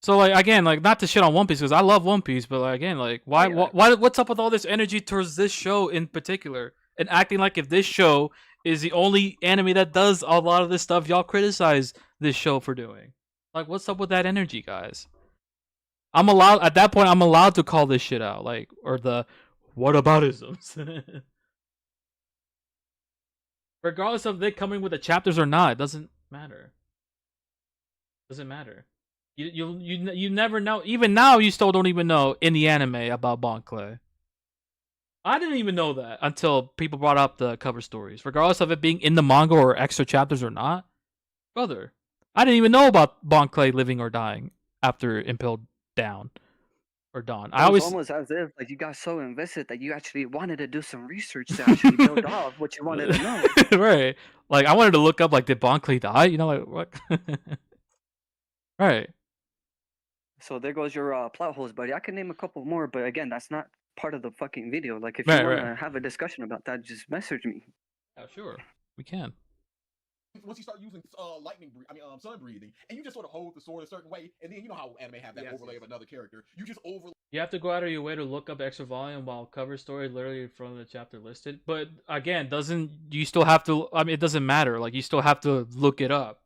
So like again, like not to shit on One Piece because I love One Piece, but like, again, like why, Yeah. what's up with all this energy towards this show in particular and acting like if this show is the only anime that does a lot of this stuff y'all criticize this show for doing? Like what's up with that energy, guys? I'm allowed to call this shit out, like or the whataboutisms. Regardless of it coming with the chapters or not, it doesn't matter. Doesn't matter. You never know. Even now, you still don't even know in the anime about Bon Clay. I didn't even know that until people brought up the cover stories. Regardless of it being in the manga or extra chapters or not, brother, I didn't even know about Bon Clay living or dying after Impaled Down or Dawn. It was almost as if like you got so invested that you actually wanted to do some research to actually build off what you wanted to know. Right. Like I wanted to look up like did Bon Clay die? You know, like what? Right. So there goes your plot holes, buddy. I can name a couple more, but again, that's not part of the fucking video. Like if you Right, want to right. have a discussion about that, just message me. Yeah, sure. We can. Once you start using sun breathing, and you just sort of hold the sword a certain way, and then you know how anime have that Yes, overlay yes. of another character. You just overlay. You have to go out of your way to look up extra volume while cover story literally from the chapter listed. But again, doesn't you still have to? I mean, it doesn't matter. Like you still have to look it up.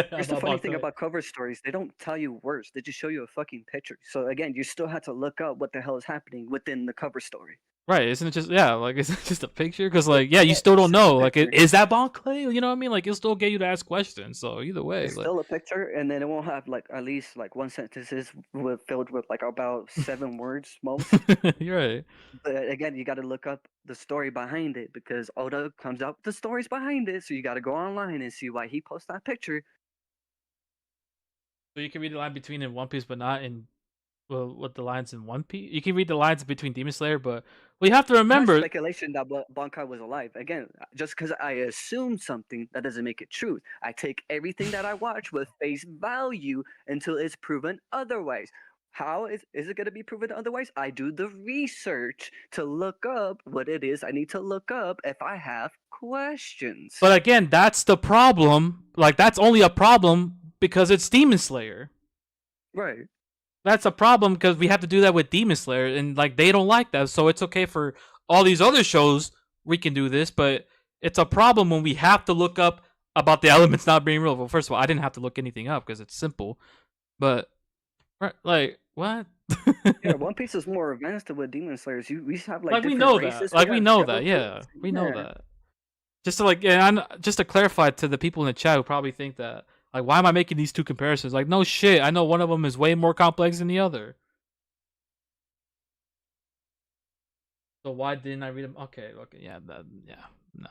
Here's the funny thing about cover stories. They don't tell you words. They just show you a fucking picture. So again, you still have to look up what the hell is happening within the cover story. Right? Isn't it just like isn't it just a picture? Because like you Yeah, still it's don't just a know. Like, picture. is that Clay? You know what I mean? Like, it'll still get you to ask questions. So either way, It's like, still a picture, and then it won't have like at least like one sentences filled with like about 7 words most. you're right. But again, you got to look up the story behind it because Oda comes out with the stories behind it. So you got to go online and see why he posts that picture. So you can read the line between in One Piece, but not in what the lines in One Piece. You can read the lines between Demon Slayer, but you have to That's remember. speculation that Bankai was alive. Again, just because I assume something, that doesn't make it truth. I take everything that I watch with face value until it's proven otherwise. How is it going to be proven otherwise? I do the research to look up what it is I need to look up if I have questions. But again, that's the problem. Like, that's only a problem because it's Demon Slayer. Right. That's a problem because we have to do that with Demon Slayer, and like they don't like that. So it's okay for all these other shows we can do this, but it's a problem when we have to look up about the elements not being real. Well, first of all, I didn't have to look anything up because it's simple. But like what? Yeah, One Piece is more advanced than with Demon Slayers. We have like we different know races. that. Like we have know different that. Yeah, groups. we know Yeah. that. Just to just to clarify to the people in the chat who probably think that like, why am I making these two comparisons? Like, no shit. I know one of them is way more complex than the other. So why didn't I read them? Okay, yeah, no.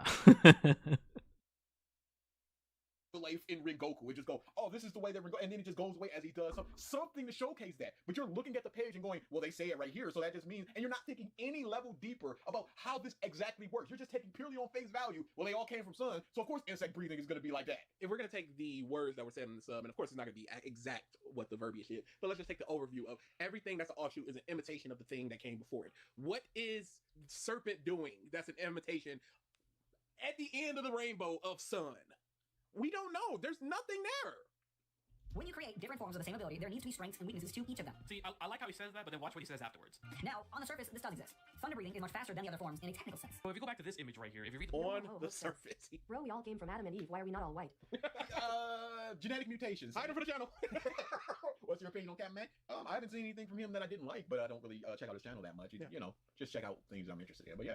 Life in Rengoku. It just go, oh, this is the way that Rengoku, and then it just goes away as he does something to showcase that. But you're looking at the page and going, well, they say it right here, so that just means, and you're not thinking any level deeper about how this exactly works. You're just taking purely on face value. Well, they all came from sun, so of course insect breathing is going to be like that. If we're going to take the words that were said in the sub, and of course it's not going to be exact what the verbiage is, but let's just take the overview of everything that's an offshoot is an imitation of the thing that came before it. What is Serpent doing that's an imitation at the end of the rainbow of sun? We don't know. There's nothing there. When you create different forms of the same ability, there needs to be strengths and weaknesses to each of them. See, I like how he says that, but then watch what he says afterwards. Now, on the surface, this does exist. Thunder breathing is much faster than the other forms in a technical sense. So if you go back to this image right here, if you read On Oh, the what's this? surface. Bro, we all came from Adam and Eve. Why are we not all white? Genetic mutations. Hide him for the channel. What's your opinion on Captain Mac? I haven't seen anything from him that I didn't like, but I don't really check out his channel that much. You know, just check out things I'm interested in. But yeah,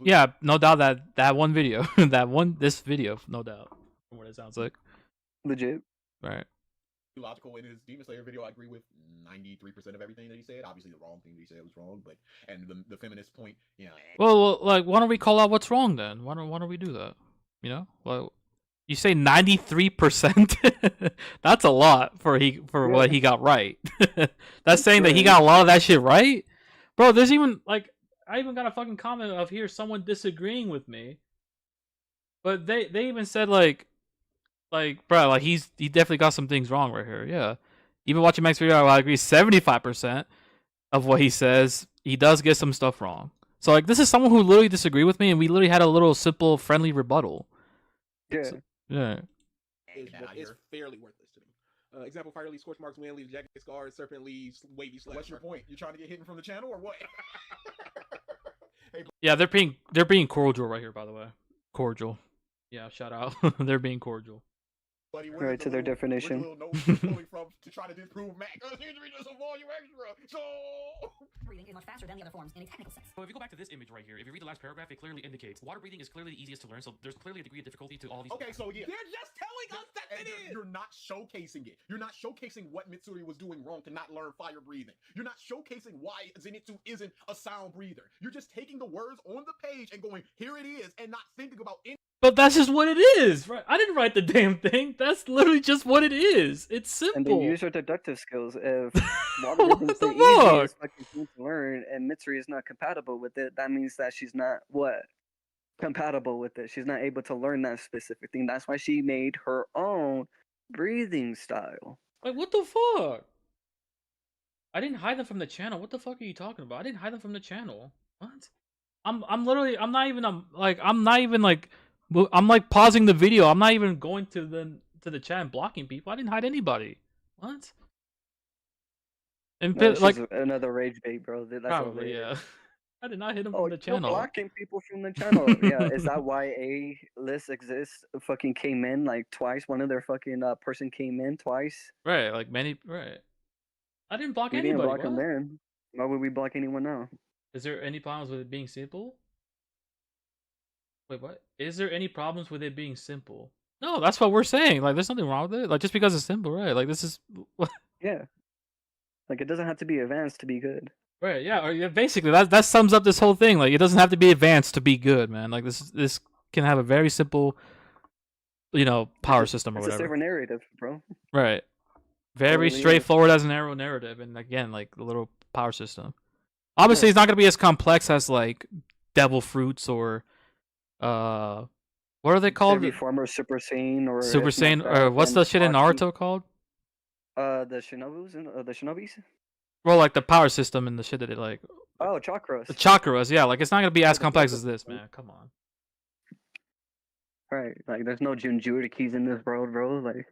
yeah, no doubt that one video, this video, no doubt, from what it sounds like. Legit. Right. Logical in his Demon Slayer video. I agree with 93% of everything that he said. Obviously, the wrong thing that he said was wrong, but and the feminist point, you know. Well, like, why don't we call out what's wrong then? Why don't we do that? You know, like, you say 93%. That's a lot for what he got right. That's saying that he got a lot of that shit right, bro. There's even like I even got a fucking comment of here someone disagreeing with me, but they even said like, bro, like he definitely got some things wrong right here. Yeah, even watching Max video, I agree 75% of what he says. He does get some stuff wrong. So like, this is someone who literally disagreed with me, and we literally had a little simple, friendly rebuttal. Yeah. So, yeah. It's fairly worthless to me. Example: fire leaves scorch marks, wind leaves jagged scars, serpent leaves wavy slash. What's your point? You trying to get hidden from the channel or what? Yeah, they're being cordial right here, by the way. Cordial. Yeah, shout out. They're being cordial. Buddy, Right to their definition. To try to disprove Mac. Just a volume extra. So Breathing is much faster than the other forms in a technical sense. So if you go back to this image right here, if you read the last paragraph, it clearly indicates water breathing is clearly the easiest to learn, so there's clearly a degree of difficulty to all these. okay, so yeah. They're just telling us that it is. You're not showcasing it. You're not showcasing what Mitsuri was doing wrong to not learn fire breathing. You're not showcasing why Zenitsu isn't a sound breather. You're just taking the words on the page and going, here it is, and not thinking about any. But that's just what it is, right? I didn't write the damn thing. That's literally just what it is. It's simple. And then use your deductive skills. If What water breathing the is the fuck? easiest fucking thing to learn, and Mitsuri is not compatible with it, that means that she's not compatible with it. She's not able to learn that specific thing. That's why she made her own breathing style. Like, what the fuck? I didn't hide them from the channel. What the fuck are you talking about? I didn't hide them from the channel. What? I'm not even pausing the video. I'm not even going to the chat and blocking people. I didn't hide anybody. What? And No, this like is another rage bait, bro. That's probably, over. yeah. I did not hit him Oh, from the you're channel. blocking people from the channel. Yeah, is that why a list exists? Fucking came in like twice. One of their fucking person came in twice. Right, like many. Right. I didn't block We anybody. didn't block them what? then. Why would we block anyone now? Is there any problems with it being simple? Wait, what? Is there any problems with it being simple? No, that's what we're saying. Like, there's nothing wrong with it. Like, just because it's simple, right? Like, this is Yeah. Like it doesn't have to be advanced to be good. right. Yeah, or, yeah. Basically, that sums up this whole thing. Like, it doesn't have to be advanced to be good, man. Like, this can have a very simple, power system or It's a whatever. safer narrative, bro. Right. Very Totally is. straightforward as an arrow narrative, and again, like the little power system. Obviously, it's not gonna be as complex as like devil fruits or what are they called? Every former Super Saiyan or Super if not Saiyan, that, or what's then the shit in Haki. Naruto called? The Shinobis. Well, like the power system and the shit that it like Oh, chakras. the chakras. Yeah, like it's not gonna be as The complex chakras. as this, man. Come on. Right. Like there's no Jinjurikis in this world, bro. Like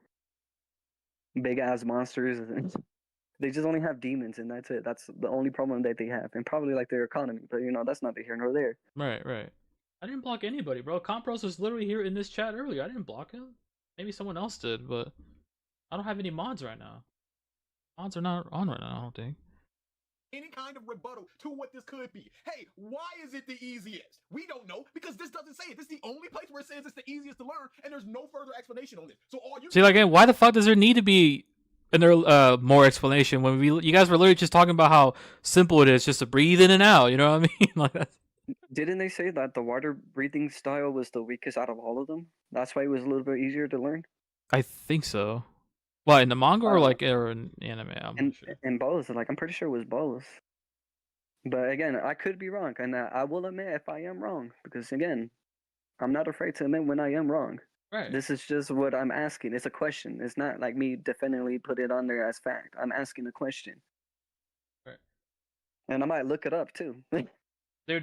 big ass monsters. They just only have demons, and that's it. That's the only problem that they have, and probably like their economy. But that's neither here nor there. Right, right. I didn't block anybody, bro. Compros was literally here in this chat earlier. I didn't block him. Maybe someone else did, but I don't have any mods right now. Mods are not on right now, I don't think. Any kind of rebuttal to what this could be. Hey, why is it the easiest? We don't know because this doesn't say it. This is the only place where it says it's the easiest to learn, and there's no further explanation on this. So all you See, like, again, why the fuck does there need to be more explanation when you guys were literally just talking about how simple it is just to breathe in and out? You know what I mean? Like that's... Didn't they say that the water breathing style was the weakest out of all of them? That's why it was a little bit easier to learn. I think so. What, in the manga or in anime? I'm not sure. In both, like I'm pretty sure it was both. But again, I could be wrong, and I will admit if I am wrong, because again, I'm not afraid to admit when I am wrong. Right. This is just what I'm asking. It's a question. It's not like me definitively put it on there as fact. I'm asking a question. Right. And I might look it up too. There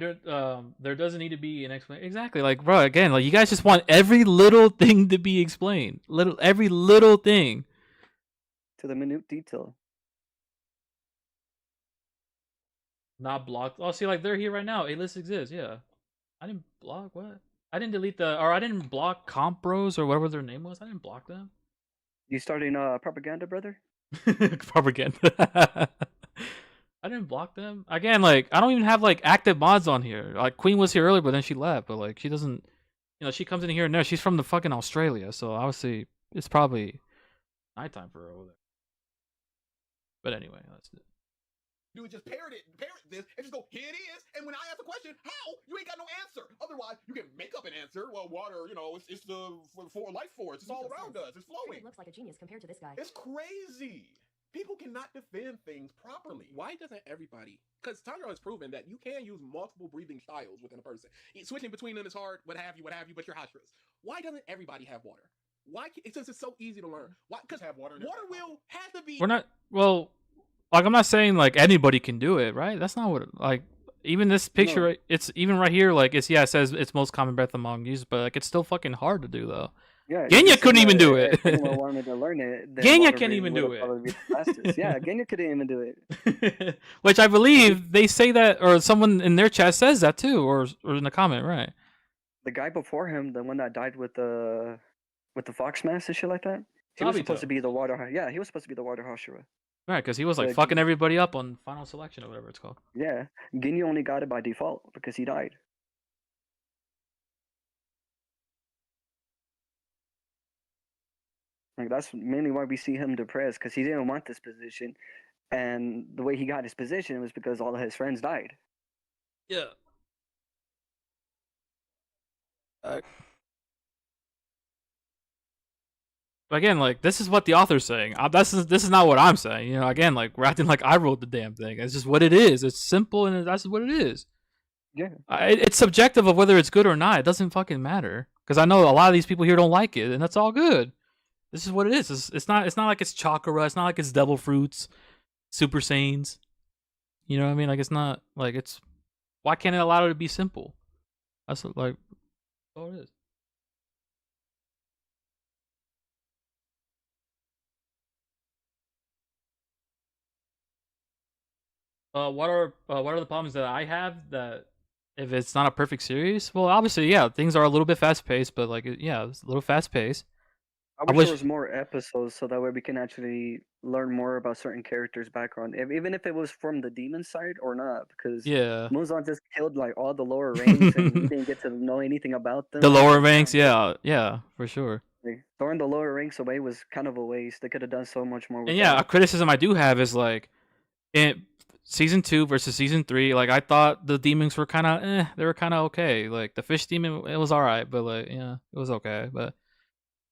doesn't need to be an explanation. Exactly. Like, bro, again, like you guys just want every little thing to be explained. Every little thing. To the minute detail. Not blocked. Oh, see, like they're here right now. A-list exists. Yeah. I didn't block what? I didn't delete I didn't block Comp Bros or whatever their name was. I didn't block them. You starting propaganda, brother? Propaganda. I didn't block them. Again, like I don't even have like active mods on here. Like Queen was here earlier, but then she left. But like she doesn't, she comes in here and there. She's from the fucking Australia, so obviously it's probably nighttime for her over there. But anyway, that's it. do is just parrot this and just go, here it is. And when I ask a question, how? You ain't got no answer. Otherwise, you can make up an answer. Well, water, it's the for life force. It's all around us. It's flowing. It looks like a genius compared to this guy. It's crazy. People cannot defend things properly. Why doesn't everybody? Because Tanjiro has proven that you can use multiple breathing styles within a person. Switching between them is hard, what have you, but you're Hashras. Why doesn't everybody have water? Why? It's just so easy to learn. Why? Because water will have to be. We're not. Well, like I'm not saying like anybody can do it, right? That's not what like. Even this picture, it's even right here. Like it says it's most common breath among users, but like it's still fucking hard to do though. Yeah, Genya couldn't even do it. Wanted to learn it. Genya can't even do it. Yeah, Genya couldn't even do it. Which I believe they say that, or someone in their chat says that too, or in the comment, right? The guy before him, the one that died with the fox mask and shit like that, he was supposed to be the water. Yeah, he was supposed to be the water Hashira. Right, because he was like fucking everybody up on final selection or whatever it's called. Yeah, Genya only got it by default because he died. Like that's mainly why we see him depressed, because he didn't want this position, and the way he got his position was because all of his friends died. Yeah. Again, like this is what the author's saying. This is not what I'm saying. Again, like we're acting like I wrote the damn thing. It's just what it is. It's simple, and that's what it is. Yeah. It's subjective of whether it's good or not. It doesn't fucking matter, because I know a lot of these people here don't like it, and that's all good. This is what it is. It's not like it's chakra. It's not like it's devil fruits, super saiyans. You know what I mean? Like it's not like it's. Why can't it allow it to be simple? That's like all it is. What are the problems that I have that if it's not a perfect series? Well, obviously, yeah, things are a little bit fast paced, but like, yeah, it's a little fast paced. I wish wish- there was more episodes so that way we can actually learn more about certain characters' background, even if it was from the demon side or not. Because Yeah. Muzan just killed like all the lower ranks, and we didn't get to know anything about them. The lower Like, ranks, yeah, for sure. like, throwing the lower ranks away was kind of a waste. They could have done so much more with And yeah, a that. criticism I do have is like in season 2 versus season 3, like I thought the demons were kind of they were kind of okay. Like the fish demon, it was all right, but like yeah, it was okay. But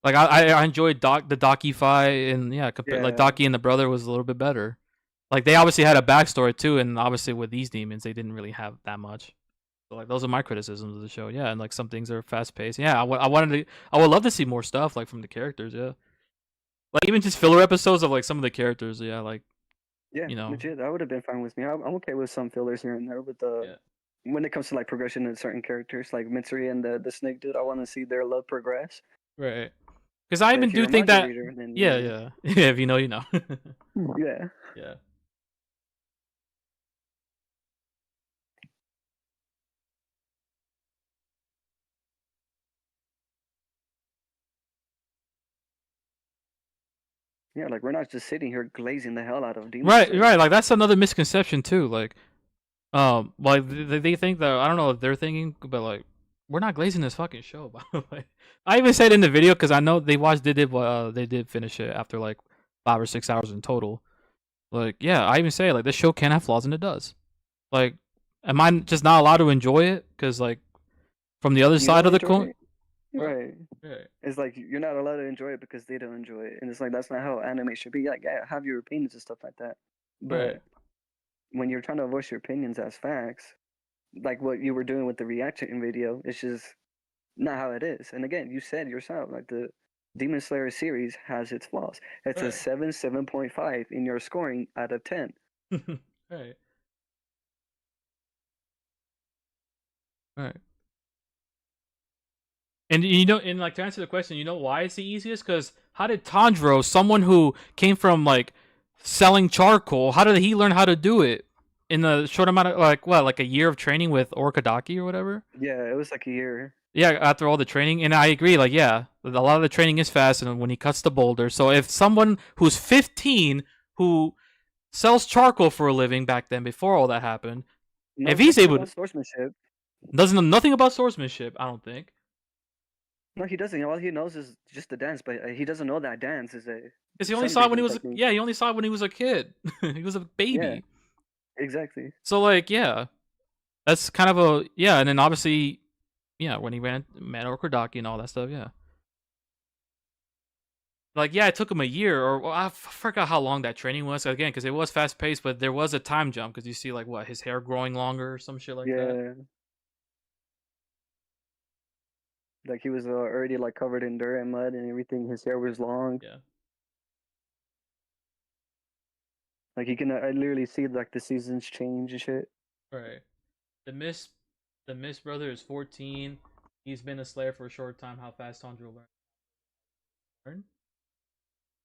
like I enjoyed the Docky fight, and yeah, like Yeah. Docky and the brother was a little bit better. Like they obviously had a backstory too, and obviously with these demons, they didn't really have that much. So like those are my criticisms of the show. Yeah, and like some things are fast paced. Yeah, I would love to see more stuff like from the characters. Yeah, like even just filler episodes of like some of the characters. Yeah, like Yeah, you know. legit. That would have been fine with me. I'm okay with some fillers here and there, but when it comes to like progression in certain characters, like Mitsuri and the snake dude, I want to see their love progress. Right. Because I But even if you're do a think manga that. reader, then Yeah, yeah. If you know, you know. yeah. Yeah. Yeah, like we're not just sitting here glazing the hell out of Demon Right, Slayer. right. Like that's another misconception too. Like, like they think that I don't know what they're thinking, but like we're not glazing this fucking show. By the way, I even said in the video because I know they watched. They did finish it after like 5 or 6 hours in total. Like, yeah, I even say like this show can have flaws, and it does. Like, am I just not allowed to enjoy it? Because like from the other You side don't of the enjoy coin, it? Right. right. It's like you're not allowed to enjoy it because they don't enjoy it, and it's like that's not how anime should be. Like, yeah, have your opinions and stuff like that, but Right. when you're trying to voice your opinions as facts, like what you were doing with the reaction video, it's just not how it is. And again, you said yourself, like the Demon Slayer series has its flaws. It's a Right. 7.5 in your scoring out of 10. Right. Right. And you know, and like to answer the question, you know why it's the easiest? Because how did Tanjiro, someone who came from like selling charcoal, how did he learn how to do it in a short amount of like a year of training with Orikadaki or whatever? Yeah, it was like a year. Yeah, after all the training, and I agree. Like, yeah, a lot of the training is fast, and when he cuts the boulder. So if someone who's 15 who sells charcoal for a living back then, before all that happened, if he's able to, swordsmanship. doesn't know nothing about swordsmanship, I don't think. No, he doesn't. All he knows is just the dance, but he doesn't know that dance is a. Because he only saw it when he was he only saw it when he was a kid. He was a baby. Yeah, exactly. So like yeah, that's kind of a yeah, and then obviously yeah when he met Orikadaki and all that stuff, yeah. Like yeah, it took him a year, or well, I forgot how long that training was again, because it was fast paced, but there was a time jump because you see like what his hair growing longer or some shit like that. Yeah. Like he was already like covered in dirt and mud and everything. His hair was long. Yeah. Like you can I literally see like the seasons change and shit. Right. The Mist brother is 14. He's been a Slayer for a short time. How fast Tanjiro learn?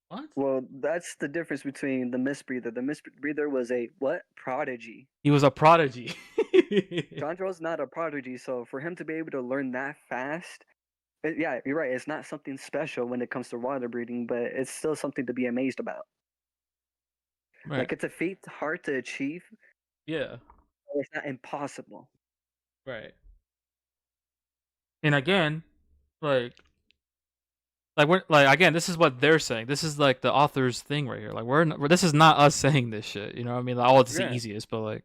What? Well, that's the difference between the Mist Breather. The Mist Breather was a what? Prodigy. He was a prodigy. Tanjiro's not a prodigy, so for him to be able to learn that fast, yeah, you're right. It's not something special when it comes to water breathing, but it's still something to be amazed about. Right. Like it's a feat hard to achieve. Yeah. But it's not impossible. Right. And again, like we're like again, this is what they're saying. This is like the author's thing right here. Like this is not us saying this shit. You know what I mean? Like, oh, it's the easiest, but like.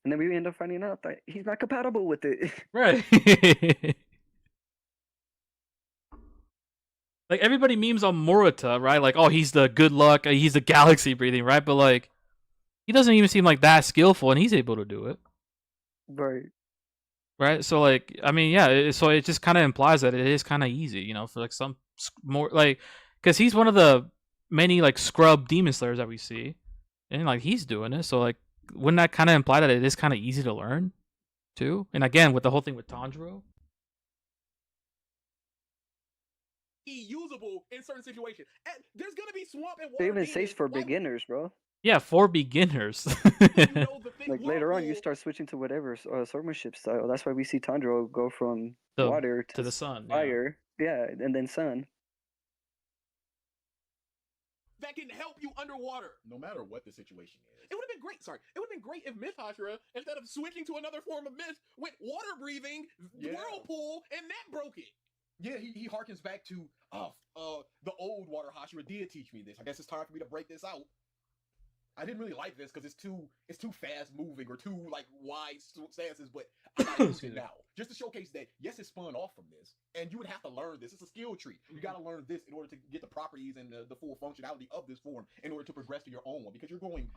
And then we end up finding out that he's not compatible with it. Right. Like everybody memes on Morita, right? Like, oh, he's the good luck, he's the galaxy breathing, right? But like, he doesn't even seem like that skillful, and he's able to do it. Right. Right. So like, I mean, yeah. So it just kind of implies that it is kind of easy, you know, for like some more like, because he's one of the many like scrub demon slayers that we see, and like he's doing it. So like, wouldn't that kind of imply that it is kind of easy to learn, too? And again, with the whole thing with Tanjiro. Usable in certain situations. And there's gonna be swamp and water. They even say for beginners, bro. Yeah, for beginners. Like later on, you start switching to whatever swordsmanship style. That's why we see Tanjiro go from water to the sun, fire, Yeah, and then sun. That can help you underwater. No matter what the situation is. It would have been great. Sorry, it would have been great if Myth Hashira, instead of switching to another form of myth, went water breathing, whirlpool, and that broke it. Yeah, he harkens back to the old water Hashira did teach me this. I guess it's time for me to break this out. I didn't really like this because it's too fast moving or too like wide stances, but I use it now just to showcase that yes, it spun off from this, and you would have to learn this. It's a skill tree. You got to learn this in order to get the properties and the full functionality of this form in order to progress to your own one. Because you're going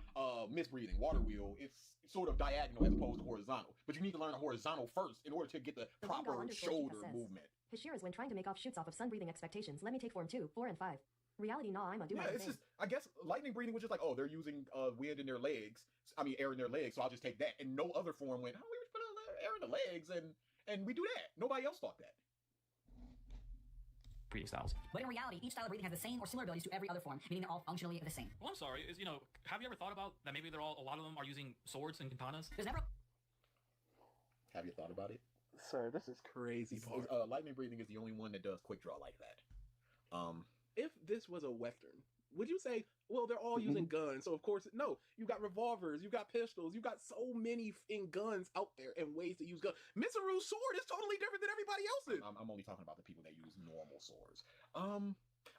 mist breathing, water wheel. It's sort of diagonal as opposed to horizontal, but you need to learn a horizontal first in order to get the proper shoulder movement. Hashira's when trying to make offshoots off of sun breathing expectations. Let me take form 2, 4, and 5. Reality, no, I'm a do my it's thing. just, I guess lightning breathing was just like, oh, they're using wind in their legs. I mean, air in their legs, so I'll just take that. And no other form went, oh, we just put air in the legs, and we do that. Nobody else thought that. Breathing styles. But in reality, each style of breathing has the same or similar abilities to every other form, meaning they're all functionally the same. Well, I'm sorry. Have you ever thought about that? Maybe a lot of them are using swords and katanas. There's never. Have you thought about it? Sir, this is crazy. Lightning breathing is the only one that does quick draw like that. If this was a Western, would you say, well, they're all using guns, so of course, no, you got revolvers, you got pistols, you got so many guns out there and ways to use guns. Mitsuru's sword is totally different than everybody else's. I'm only talking about the people that use normal swords.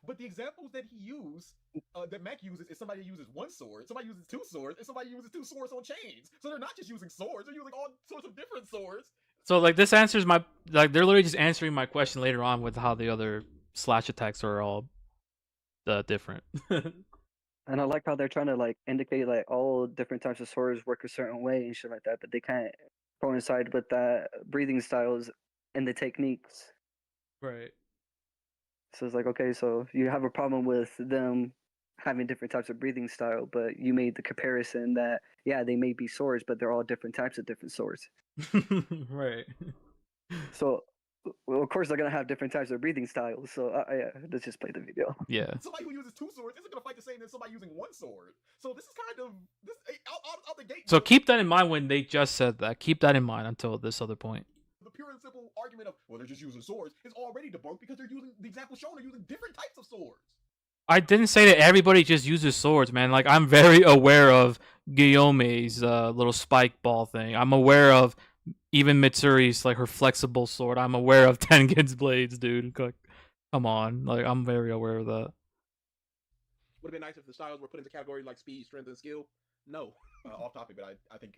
But the examples that he used, that Mac uses, is somebody uses one sword, somebody uses two swords, and somebody uses two swords on chains. So they're not just using swords, they're using all sorts of different swords. So like this answers my they're literally just answering my question later on with how the other slash attacks are all different. And I like how they're trying to like indicate like all different types of swords work a certain way and shit like that, but they can't coincide with that breathing styles and the techniques. Right. So it's like, okay, so you have a problem with them having different types of breathing style, but you made the comparison that yeah, they may be swords, but they're all different types of different swords. Right. So, well, of course, they're gonna have different types of breathing styles. So, yeah, let's just play the video. Yeah. Somebody who uses two swords isn't gonna fight the same as somebody using one sword. So this is kind of this out the gate. So keep that in mind when they just said that. Keep that in mind until this other point. The pure and simple argument of well, they're just using swords is already debunked because they're using the example shown. They're using different types of swords. I didn't say that everybody just uses swords, man. Like I'm very aware of Guillaume's little spike ball thing. I'm aware of even Mitsuri's like her flexible sword. I'm aware of Tengen's blades, dude. Like, come on, like I'm very aware of that. Would have been nice if the styles were put into categories like speed, strength, and skill. No. Off topic, but I think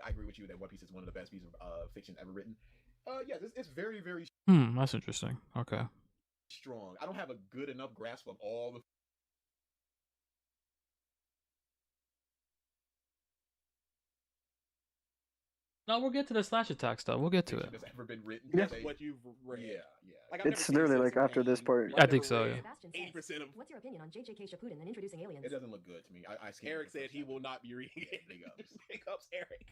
I agree with you that One Piece is one of the best pieces of fiction ever written. Yeah, it's very, very That's interesting. Okay. strong. I don't have a good enough grasp of all the No, we'll get to the slash attack stuff. We'll get to it. that's ever been written. Yeah. What you've read. Yeah. Like, It's literally like after this part. I think so, yeah. Sebastian says, 80% of what's your opinion on JJK Shippuden and introducing aliens? It doesn't look good to me. I skimmed Eric it the said first he time. will not be reading it. Big ups. Big ups, Eric.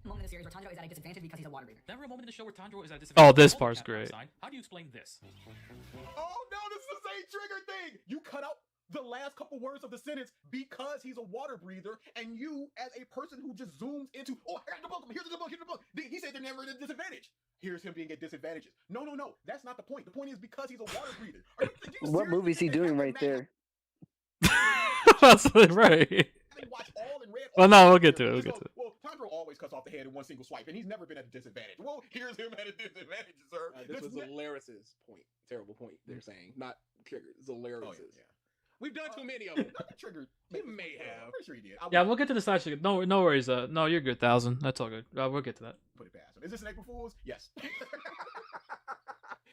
Moment in the series where Tanjiro is at a disadvantage because he's a water breather. Never a moment in the show where Tanjiro is at a Oh, disadvantage. this Hold part's the captain great. aside. How do you explain this? Oh no, this is the same trigger thing. You cut out the last couple words of the sentence because he's a water breather, and you, as a person who just zooms into, oh, I got the book. Here's the book. Here's the book. He said they're never at a disadvantage. Here's him being at disadvantages. No. That's not the point. The point is because he's a water breather. What movie is he doing right there? That's right. Well, no, we'll get to it. We'll get to it. Well, Tanjiro always cuts off the hand in one single swipe, and he's never been at a disadvantage. Well, here's him at a disadvantage, sir. This was Zolaris's point. Terrible point, they're saying. Not Trigger. Zolaris's. Oh, yeah. We've done too many of them. Triggered. He may have. I'm pretty sure he did. Yeah, we'll get to the slash. No worries. No, you're good. 1,000. That's all good. We'll get to that. Put it past him. Is this an April Fool's? Yes.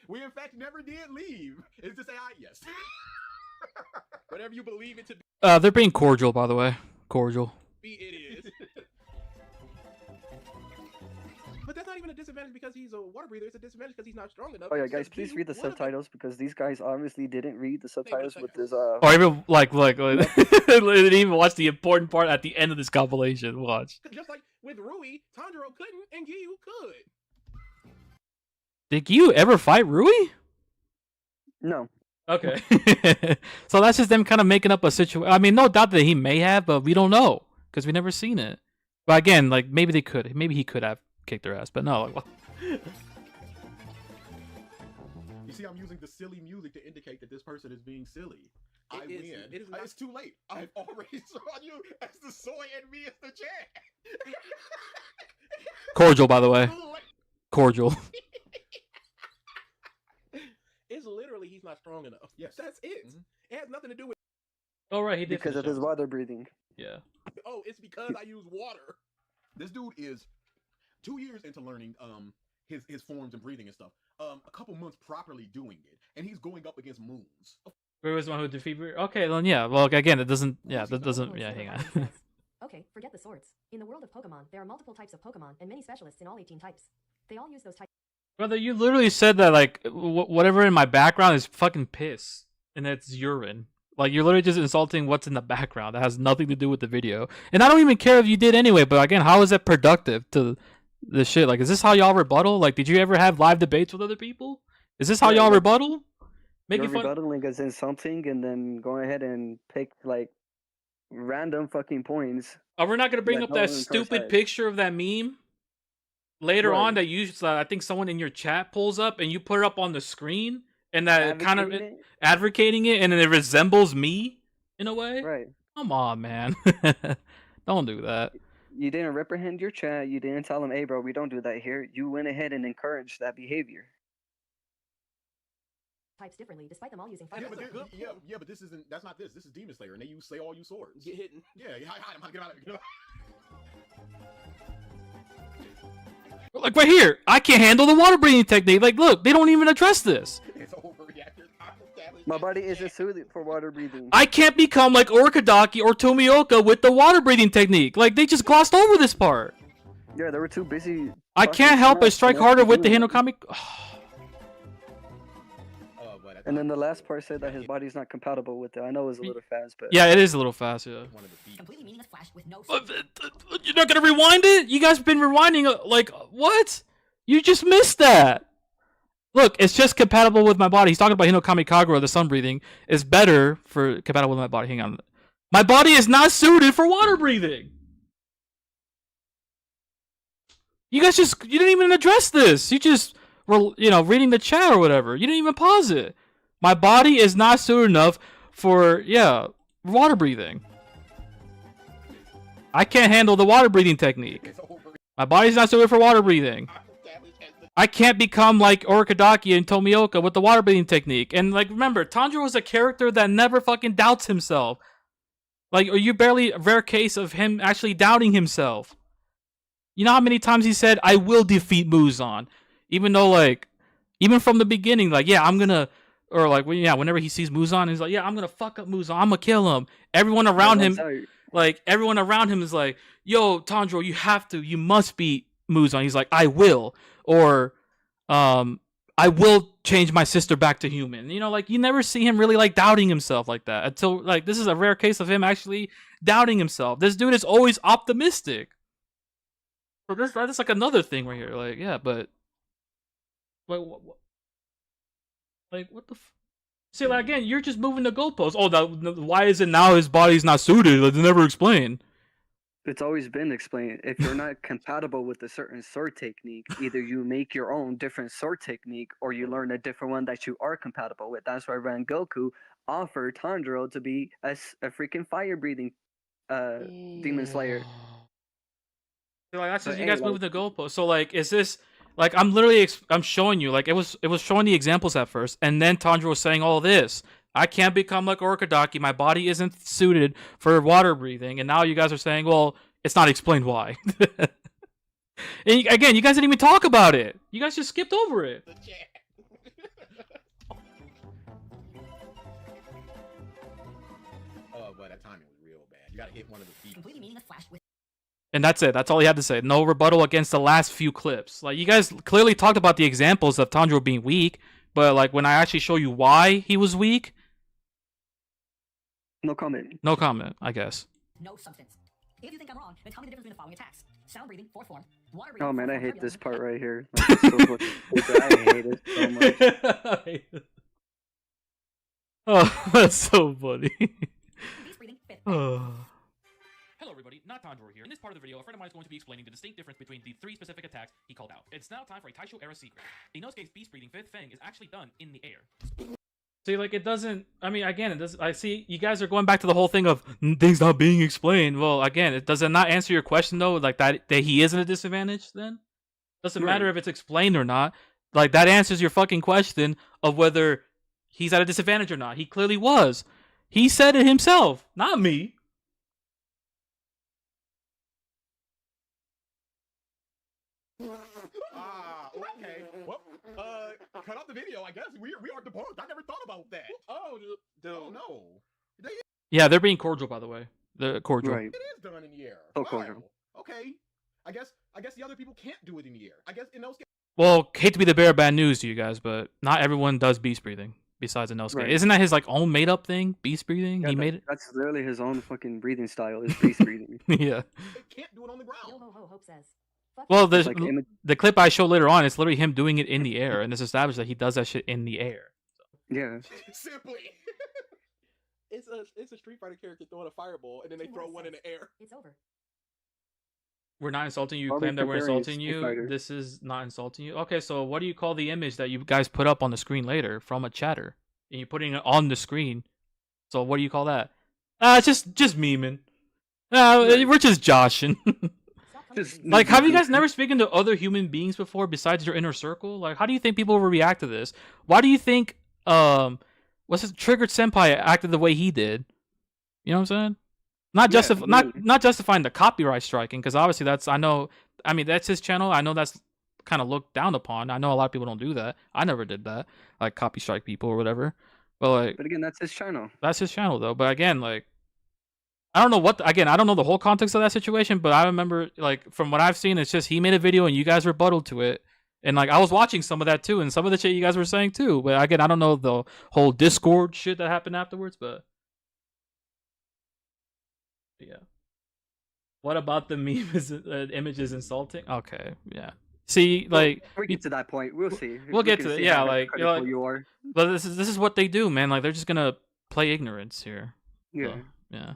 We in fact never did leave. Is this AI? Yes. Whatever you believe it to They're being cordial, by the way. Cordial. be, it is. But that's not even a disadvantage because he's a water breather. It's a disadvantage because he's not strong enough. Oh yeah, It's guys, just please you read the one of them. subtitles because these guys obviously didn't read the subtitles with this. Or even like they didn't even watch the important part at the end of this compilation. Watch. Just like with Rui, Tanjiro couldn't and Giyu could. Did you ever fight Rui? No. Okay. So that's just them kind of making up a situation. I mean, no doubt that he may have, but we don't know because we never seen it. But again, like maybe they could. Maybe he could have kicked their ass, but no. Like, well. You see, I'm using the silly music to indicate that this person is being silly. I win. It is not... It's too late. I've already drawn you as the soy and me as the Jack. Cordial, by the way. Cordial. It's literally he's not strong enough. Yes. That's it. Mm-hmm. It has nothing to do with... Oh, right, he did. Because of his water breathing. Yeah. Oh, it's because I use water. This dude is 2 years into learning his forms and breathing and stuff. A couple months properly doing it, and he's going up against moons. Where was the one who defeated? Okay, then yeah. Well, again, it doesn't. Yeah, that doesn't. Yeah, hang on. Okay, forget the swords. In the world of Pokemon, there are multiple types of Pokemon, and many specialists in all 18 types. They all use those types. Brother, you literally said that like whatever in my background is fucking piss, and it's urine. Like you're literally just insulting what's in the background. That has nothing to do with the video. And I don't even care if you did anyway. But again, how is that productive to the shit? Like, is this how y'all rebuttal? Like, did you ever have live debates with other people? Is this how y'all rebuttal? You're rebuttaling us in something, and then going ahead and pick like random fucking points. Oh, we're not gonna bring up that stupid picture of that meme later on that you, I think someone in your chat pulls up and you put it up on the screen, and that kind of advocating it, and then it resembles me in a way. Right. Come on, man. Don't do that. You didn't reprehend your chat. You didn't tell them, "Hey, bro, we don't do that here." You went ahead and encouraged that behavior. Types differently, despite them all using Yeah, but this isn't. That's not this. This is Demon Slayer, and they use all use swords. Get hit. Yeah, hide him. Get out of here. Like right here, I can't handle the water breathing technique. Like, look, they don't even address this. It's overreacted. My body isn't suited for water breathing. I can't become like Orikadaki or Tomioka with the water breathing technique. Like, they just glossed over this part. Yeah, they were too busy. I can't help but strike harder with the Hinokami. And then the last part said that his body's not compatible with it. I know it was a little fast, but yeah, it is a little fast. Yeah. Completely meaningless flash with no. You're not gonna rewind it? You guys have been rewinding like what? You just missed that. Look, it's just compatible with my body. He's talking about Hinokami Kagura, the sun breathing is better for compatible with my body. Hang on, my body is not suited for water breathing. You guys you didn't even address this. You just were reading the chat or whatever. You didn't even pause it. My body is not suited enough for, water breathing. I can't handle the water breathing technique. My body's not suited for water breathing. I can't become like Orikadaki and Tomioka with the water breathing technique. And like, remember, Tanjiro was a character that never fucking doubts himself. Like, are you barely a rare case of him actually doubting himself? You know how many times he said, "I will defeat Muzan," even though like, even from the beginning, like, yeah, I'm gonna. Or like, whenever he sees Muzan, he's like, yeah, I'm gonna fuck up Muzan. I'm gonna kill him. Everyone around him, is like, yo, Tanjiro, you must beat Muzan. He's like, I will. Or, I will change my sister back to human. Like, you never see him really like doubting himself like that until like, this is a rare case of him actually doubting himself. This dude is always optimistic. So that's like another thing right here. Like, yeah, but what? Like, what the see, like, again, you're just moving the goalposts. Oh, why is it now his body's not suited? It's never explained. It's always been explained. If you're not compatible with a certain sword technique, either you make your own different sword technique or you learn a different one that you are compatible with. That's why Rengoku offered Tanjiro to be a freaking fire-breathing demon slayer. So, like, that's just you guys moving the goalposts. So, like, is this... Like, I'm showing you, like, it was showing the examples at first, and then Tanjiro was saying all this. I can't become like Orikadaki, my body isn't suited for water breathing, and now you guys are saying, well, it's not explained why. And again, you guys didn't even talk about it. You guys just skipped over it. Oh, but that timing was real bad. You gotta hit one of the feet. Completely meaningless flash with. And that's it. That's all he had to say. No rebuttal against the last few clips. Like, you guys clearly talked about the examples of Tanjiro being weak, but like when I actually show you why he was weak, no comment. No comment, I guess. No substance. If you think I'm wrong, then tell me the difference between the following attacks: sound breathing, fourth form, water breathing. Oh man, I hate this part right here. Like, so I hate it so much. Oh, that's so funny. Beast breathing, fifth. Oh. Hello, everybody, not Tanjiro here. In this part of the video, a friend of mine is going to be explaining the distinct difference between the 3 specific attacks he called out. It's now time for a Taisho era secret. Inosuke's beast breathing fifth fang is actually done in the air. See, like, it doesn't, I mean, again, it does. I see you guys are going back to the whole thing of things not being explained. Well, again, it does it not answer your question though, like that he is at a disadvantage then? Doesn't matter if it's explained or not. Like, that answers your fucking question of whether he's at a disadvantage or not. He clearly was. He said it himself, not me. Okay. Well, cut out the video, I guess. We are debunked. I never thought about that. Oh, no. Yeah, they're being cordial, by the way. They're cordial. Right. It is done in the air. So cordial. Okay. I guess the other people can't do it in the air. I guess Inosuke. Well, hate to be the bearer of bad news to you guys, but not everyone does beast breathing besides Inosuke. Right. Isn't that his like own made up thing? Beast breathing? Yeah, He made it? That's literally his own fucking breathing style. Is beast breathing. Yeah. They can't do it on the Yo ground. ho ho, Hope says. Fuck Well, you. there's Like, the clip I show later on, it's literally him doing it in the air, and it's established that he does that shit in the air. yeah. Simply. it's a Street Fighter character throwing a fireball, and then they 2 throw more one in cents. the air. It's over. We're not insulting you. You Probably claim that we're comparing insulting Street you. Fighter. This is not insulting you. Okay, so what do you call the image that you guys put up on the screen later from a chatter? And you're putting it on the screen. So what do you call that? Just memeing. We're just joshing. Stop coming Just- to me. Like, have you guys never spoken to other human beings before besides your inner circle? Like, how do you think people will react to this? Why do you think what's his Triggered Senpai acted the way he did? You know what I'm saying? Not Yeah, not justifying the copyright striking, because obviously that's his channel. I know that's kind of looked down upon. I know a lot of people don't do that. I never did that, like copy strike people or whatever. But like, But again, that's his channel. that's his channel though. But again, like, I don't know I don't know the whole context of that situation, but I remember, like, from what I've seen, it's just he made a video and you guys rebutted to it. And like, I was watching some of that too, and some of the shit you guys were saying too. But again, I don't know the whole Discord shit that happened afterwards, but yeah. What about the meme image is insulting? Okay, yeah. See, like, We get to that point. We'll see. We'll We get can to it, see yeah, how like, you're critical like- you are. but this is what they do, man. Like, they're just gonna play ignorance here. Yeah. So, yeah.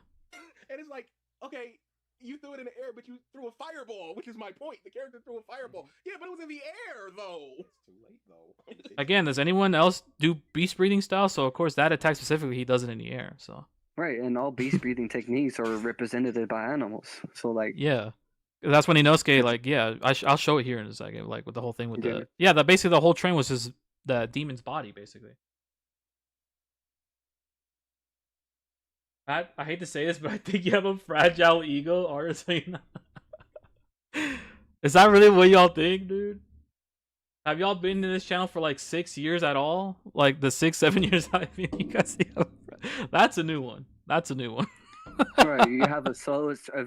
And it's like, okay, you threw it in the air, but you threw a fireball, which is my point. The character threw a fireball. Yeah, but it was in the air, though. It's too late though. Again, does anyone else do beast breathing style? So of course that attack specifically, he does it in the air. So Right, and all beast breathing techniques are represented by animals. So like, yeah, that's when Inosuke, like, yeah, I'll show it here in a second. Like with the whole thing with Yeah. that basically the whole train was his the demon's body basically. I hate to say this, but I think you have a fragile ego, honestly. Is that really what y'all think, dude? Have y'all been in this channel for like 6 years at all? Like the 6-7 years I've been, you guys see that's a new one. That's a new one. right, you have a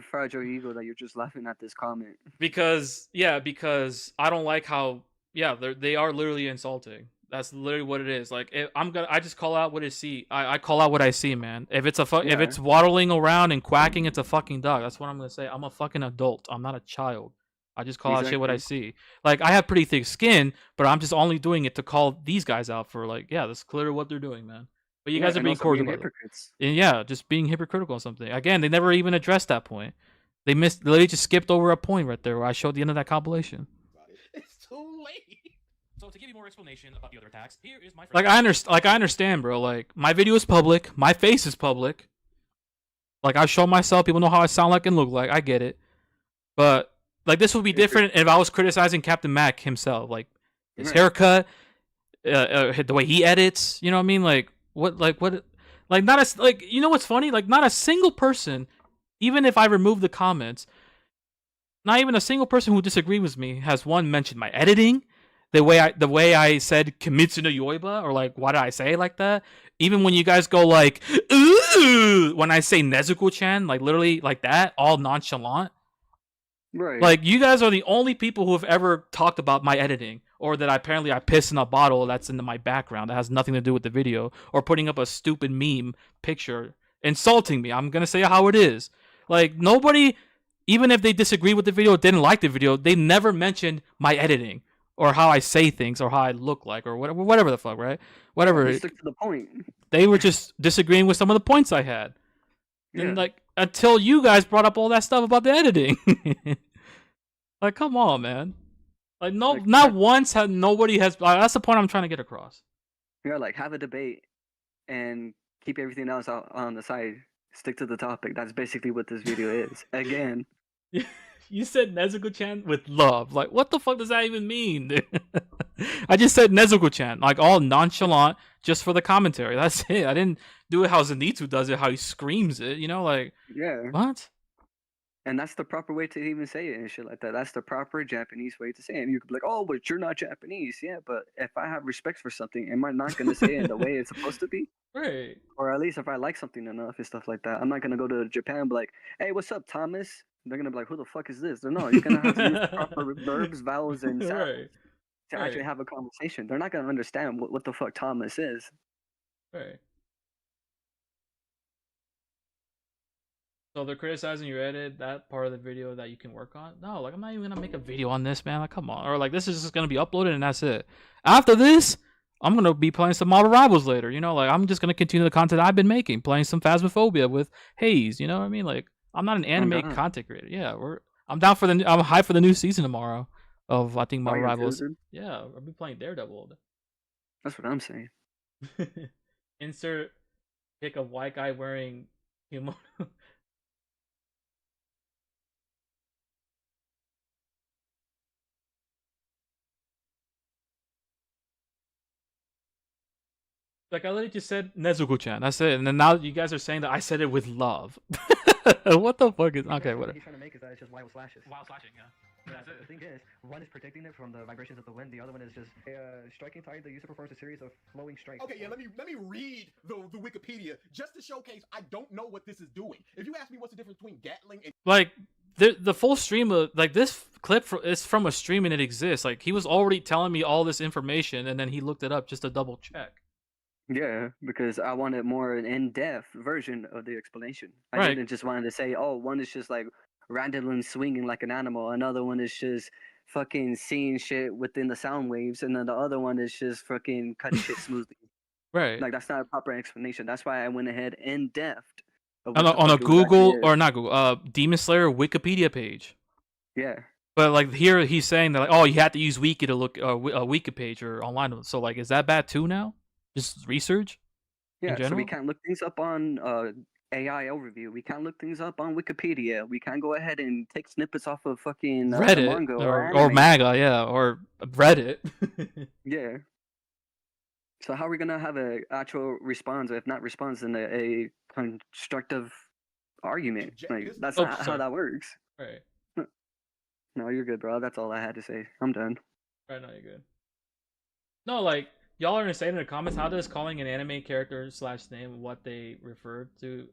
fragile ego that you're just laughing at this comment. Because I don't like how they are literally insulting. That's literally what it is. Like, I just call out what I see. I call out what I see, man. If it's if it's waddling around and quacking, it's a fucking dog. That's what I'm gonna say. I'm a fucking adult. I'm not a child. I just call out shit what I see. Like, I have pretty thick skin, but I'm just only doing it to call these guys out for, like, yeah, that's clearly what they're doing, man. But you guys are being cordial. Hypocrites. And yeah, just being hypocritical on something. Again, they never even addressed that point. They literally just skipped over a point right there where I showed the end of that compilation. It's too late. So to give you more explanation about the other attacks, here is my Like, I understand, bro. Like, my video is public. My face is public. Like, I show myself. People know how I sound like and look like. I get it. But, like, this would be different if I was criticizing Captain Mac himself. Like, his haircut, the way he edits. You know what I mean? Like, you know what's funny? Like, not a single person, even if I remove the comments, not even a single person who disagreed with me has mentioned my editing. The way I said Kimetsu no Yoiba, or like, why did I say it like that? Even when you guys go like, ooh, when I say Nezuko-chan, like literally like that, all nonchalant. Right. Like, you guys are the only people who have ever talked about my editing, or that I piss in a bottle that's in my background that has nothing to do with the video, or putting up a stupid meme picture insulting me. I'm gonna say how it is. Like, nobody, even if they disagree with the video, didn't like the video, they never mentioned my editing, or how I say things, or how I look like, or whatever the fuck, right? Whatever. Stick to the point. They were just disagreeing with some of the points I had. Yeah. And like, until you guys brought up all that stuff about the editing. Like, come on, man. Like, no, Like, not once had nobody has. That's the point I'm trying to get across. Yeah, like have a debate and keep everything else out on the side. Stick to the topic. That's basically what this video is. Again. You said Nezuko-chan with love. Like, what the fuck does that even mean, dude? I just said Nezuko-chan, like all nonchalant, just for the commentary. That's it. I didn't do it how Zenitsu does it, how he screams it. You know, like, Yeah. what? And that's the proper way to even say it and shit like that. That's the proper Japanese way to say it. And you could be like, oh, but you're not Japanese. Yeah, but if I have respect for something, am I not going to say it in the way it's supposed to be? Right. Or at least if I like something enough and stuff like that. I'm not going to go to Japan and be like, hey, what's up, Thomas? They're going to be like, who the fuck is this? No, you're going to have to use proper verbs, vowels, and sounds Right. to actually have a conversation. They're not going to understand what the fuck Thomas is. Right. So they're criticizing your edit, that part of the video that you can work on? No, like, I'm not even gonna make a video on this, man. Like, come on. Or like, this is just gonna be uploaded and that's it. After this, I'm gonna be playing some Model Rivals later. You know, like, I'm just gonna continue the content I've been making, playing some Phasmophobia with Haze. You know what I mean? Like, I'm not an anime content creator. Yeah, I'm down for I'm hyped for the new season tomorrow of, I think, Model Rivals. Yeah, I'll be playing Daredevil. That's what I'm saying. Insert pic of white guy wearing kimono. Like, I literally just said Nezuko-chan. That's it. And then now you guys are saying that I said it with love. What the fuck is... Okay, whatever. What he's trying to make is that it's just wild slashes. Wild slashing, yeah. That's it. The thing is, one is protecting it from the vibrations of the wind, the other one is just striking tide. The user performs a series of flowing strikes. Okay, yeah, let me read the Wikipedia just to showcase I don't know what this is doing. If you ask me what's the difference between Gatling and like the full stream of like this clip is from a stream and it exists. Like, he was already telling me all this information and then he looked it up just to double check. Yeah, because I wanted more an in-depth version of the explanation. I Right. didn't just want to say, oh, one is just like randomly swinging like an animal, another one is just fucking seeing shit within the sound waves, and then the other one is just fucking cutting shit smoothly. Right. Like, that's not a proper explanation. That's why I went ahead in-depth. On a Google, or not Google, Demon Slayer Wikipedia page. Yeah. But like here he's saying that, like, oh, you have to use Wiki to look a Wiki page or online. So like, is that bad too now? Just research? Yeah, so we general? can't look things up on AI overview. We can't look things up on Wikipedia. We can't go ahead and take snippets off of fucking Reddit manga or anime. MAGA, yeah, or Reddit. Yeah. So how are we gonna have an actual response, or if not response, then a constructive argument? Like, that's not how that works. Right. No, you're good, bro. That's all I had to say. I'm done. Right, no, you're good. No, like, y'all are saying in the comments, how does calling an anime character / name what they refer to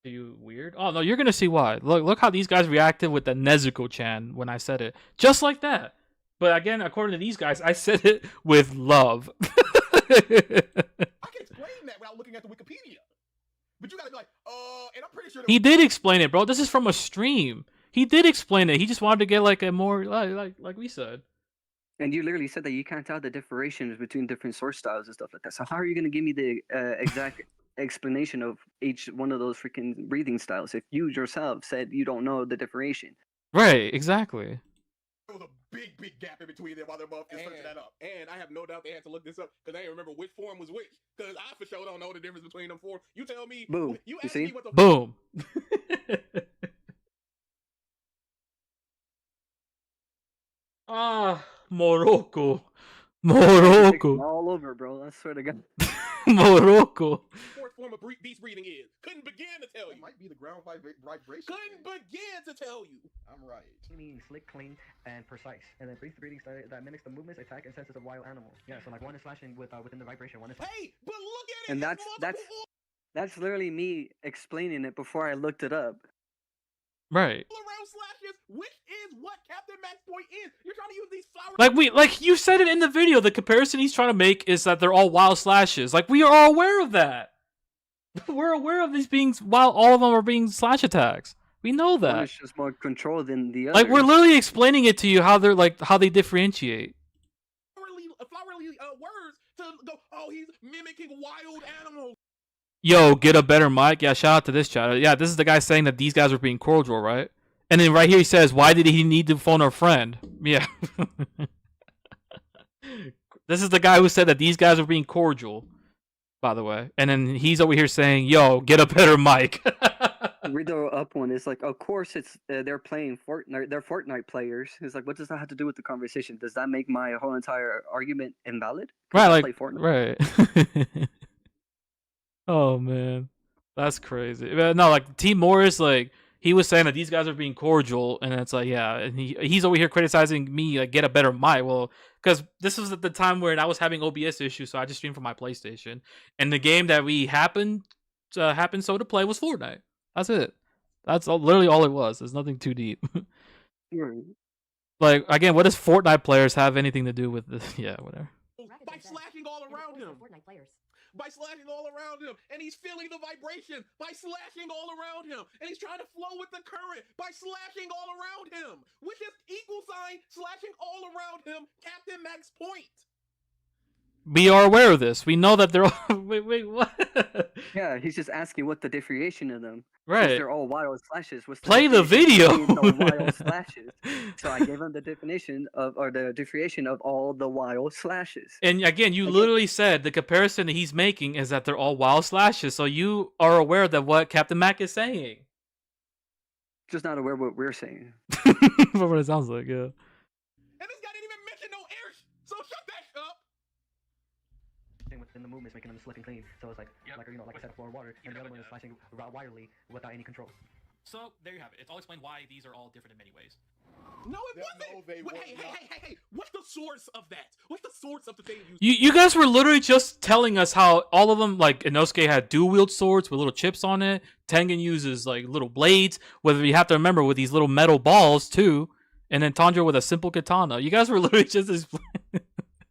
you weird? Oh no, you're gonna see why. Look how these guys reacted with the Nezuko-chan when I said it. Just like that. But again, according to these guys, I said it with love. I can explain that without looking at the Wikipedia. But you gotta be like, and I'm pretty sure He did explain it, bro. This is from a stream. He did explain it. He just wanted to get like a more like we said. And you literally said that you can't tell the differentiations between different source styles and stuff like that. So how are you gonna give me the exact explanation of each one of those freaking breathing styles if you yourself said you don't know the differentiation? Right, exactly. there was a big gap in between them while they're both searching that up. And I have no doubt they had to look this up because they didn't remember which form was which. Because I for sure don't know the difference between them four. You tell me. Boom. You You ask see? me what the Boom. Ah, Morocco. Morocco. All over, bro. I swear to God. Morocco. fourth form of beast breathing is. Couldn't begin to tell That you. might be the ground vibration. Couldn't begin to tell you. I'm right. Meaning slick, clean, and precise. And then breathing style that mimics the movements, attack, and senses of wild animals. Yeah, so like one is slashing with within the vibration, one is. Hey, but look at it. And it's that's multiple that's literally me explaining it before I looked it up. Right. all around slashes, which is what Captain Max point is. You're trying to use these flowers. Like you said it in the video, the comparison he's trying to make is that they're all wild slashes. Like, we are aware of that. We're aware of these being while all of them are being slash attacks. We know One that. is just more controlled than the other. Like, we're literally explaining it to you how they differentiate. flowery words to go, oh, he's mimicking wild animals. Yo, get a better mic. Yeah, shout out to this chat. Yeah, this is the guy saying that these guys were being cordial, right? And then right here he says, why did he need to phone a friend? Yeah. This is the guy who said that these guys were being cordial, by the way. And then he's over here saying, yo, get a better mic. Read the up one. It's like, of course, it's they're playing Fortnite. They're Fortnite players. It's like, what does that have to do with the conversation? Does that make my whole entire argument invalid? 'Cause Right, I like, play Fortnite. right. Oh, man. That's crazy. But no, like, Team Morris, like, he was saying that these guys are being cordial, and it's like, yeah, and he's over here criticizing me, like, get a better mic. Well, because this was at the time where I was having OBS issues, so I just streamed from my PlayStation, and the game that we happened so to play was Fortnite. That's it. That's literally all it was. There's nothing too deep. Right. Like, again, what does Fortnite players have anything to do with this? Yeah, whatever. By slashing all around him. Fortnite players. By slashing all around him, and he's feeling the vibration by slashing all around him, and he's trying to flow with the current by slashing all around him, which is equal sign slashing all around him. Captain Max point. We are aware of this. We know that they're all. Wait, what? Yeah, he's just asking what the differentiation of them. Since Right. they're all wild slashes. What's Play the differentiation video. between the wild slashes. So I gave him the definition of, or the differentiation of all the wild slashes. And again, you literally said the comparison that he's making is that they're all wild slashes. So you are aware that what Captain Mac is saying. Just not aware what we're saying. What it sounds like, yeah. And this guy didn't even mention no air, so shut that up. Within the movements, making them slick and clean. So it's like, like I said, floor water, and the other one is slashing wirely without any control. So there you have it. It's all explained why these are all different in many ways. No, it No, wasn't. they were Hey! What's the source of that? What's the source of the thing You guys were literally just telling us how all of them, like Inosuke had dual wield swords with little chips on it. Tengen uses like little blades. Whether you have to remember with these little metal balls too, and then Tanjiro with a simple katana. You guys were literally just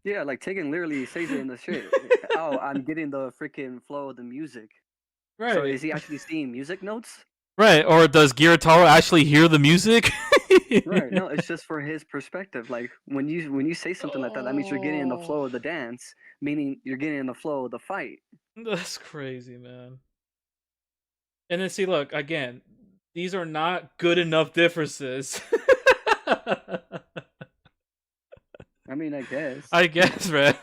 Yeah, like Tegan literally says it in the shit. Oh, I'm getting the freaking flow of the music. right. So is he actually seeing music notes? Right, or does Girataro actually hear the music? Right. No, it's just for his perspective. Like when you say something like that, that means you're getting in the flow of the dance, meaning you're getting in the flow of the fight. That's crazy, man. And then see, look, again, these are not good enough differences. I mean, I guess. I guess, man.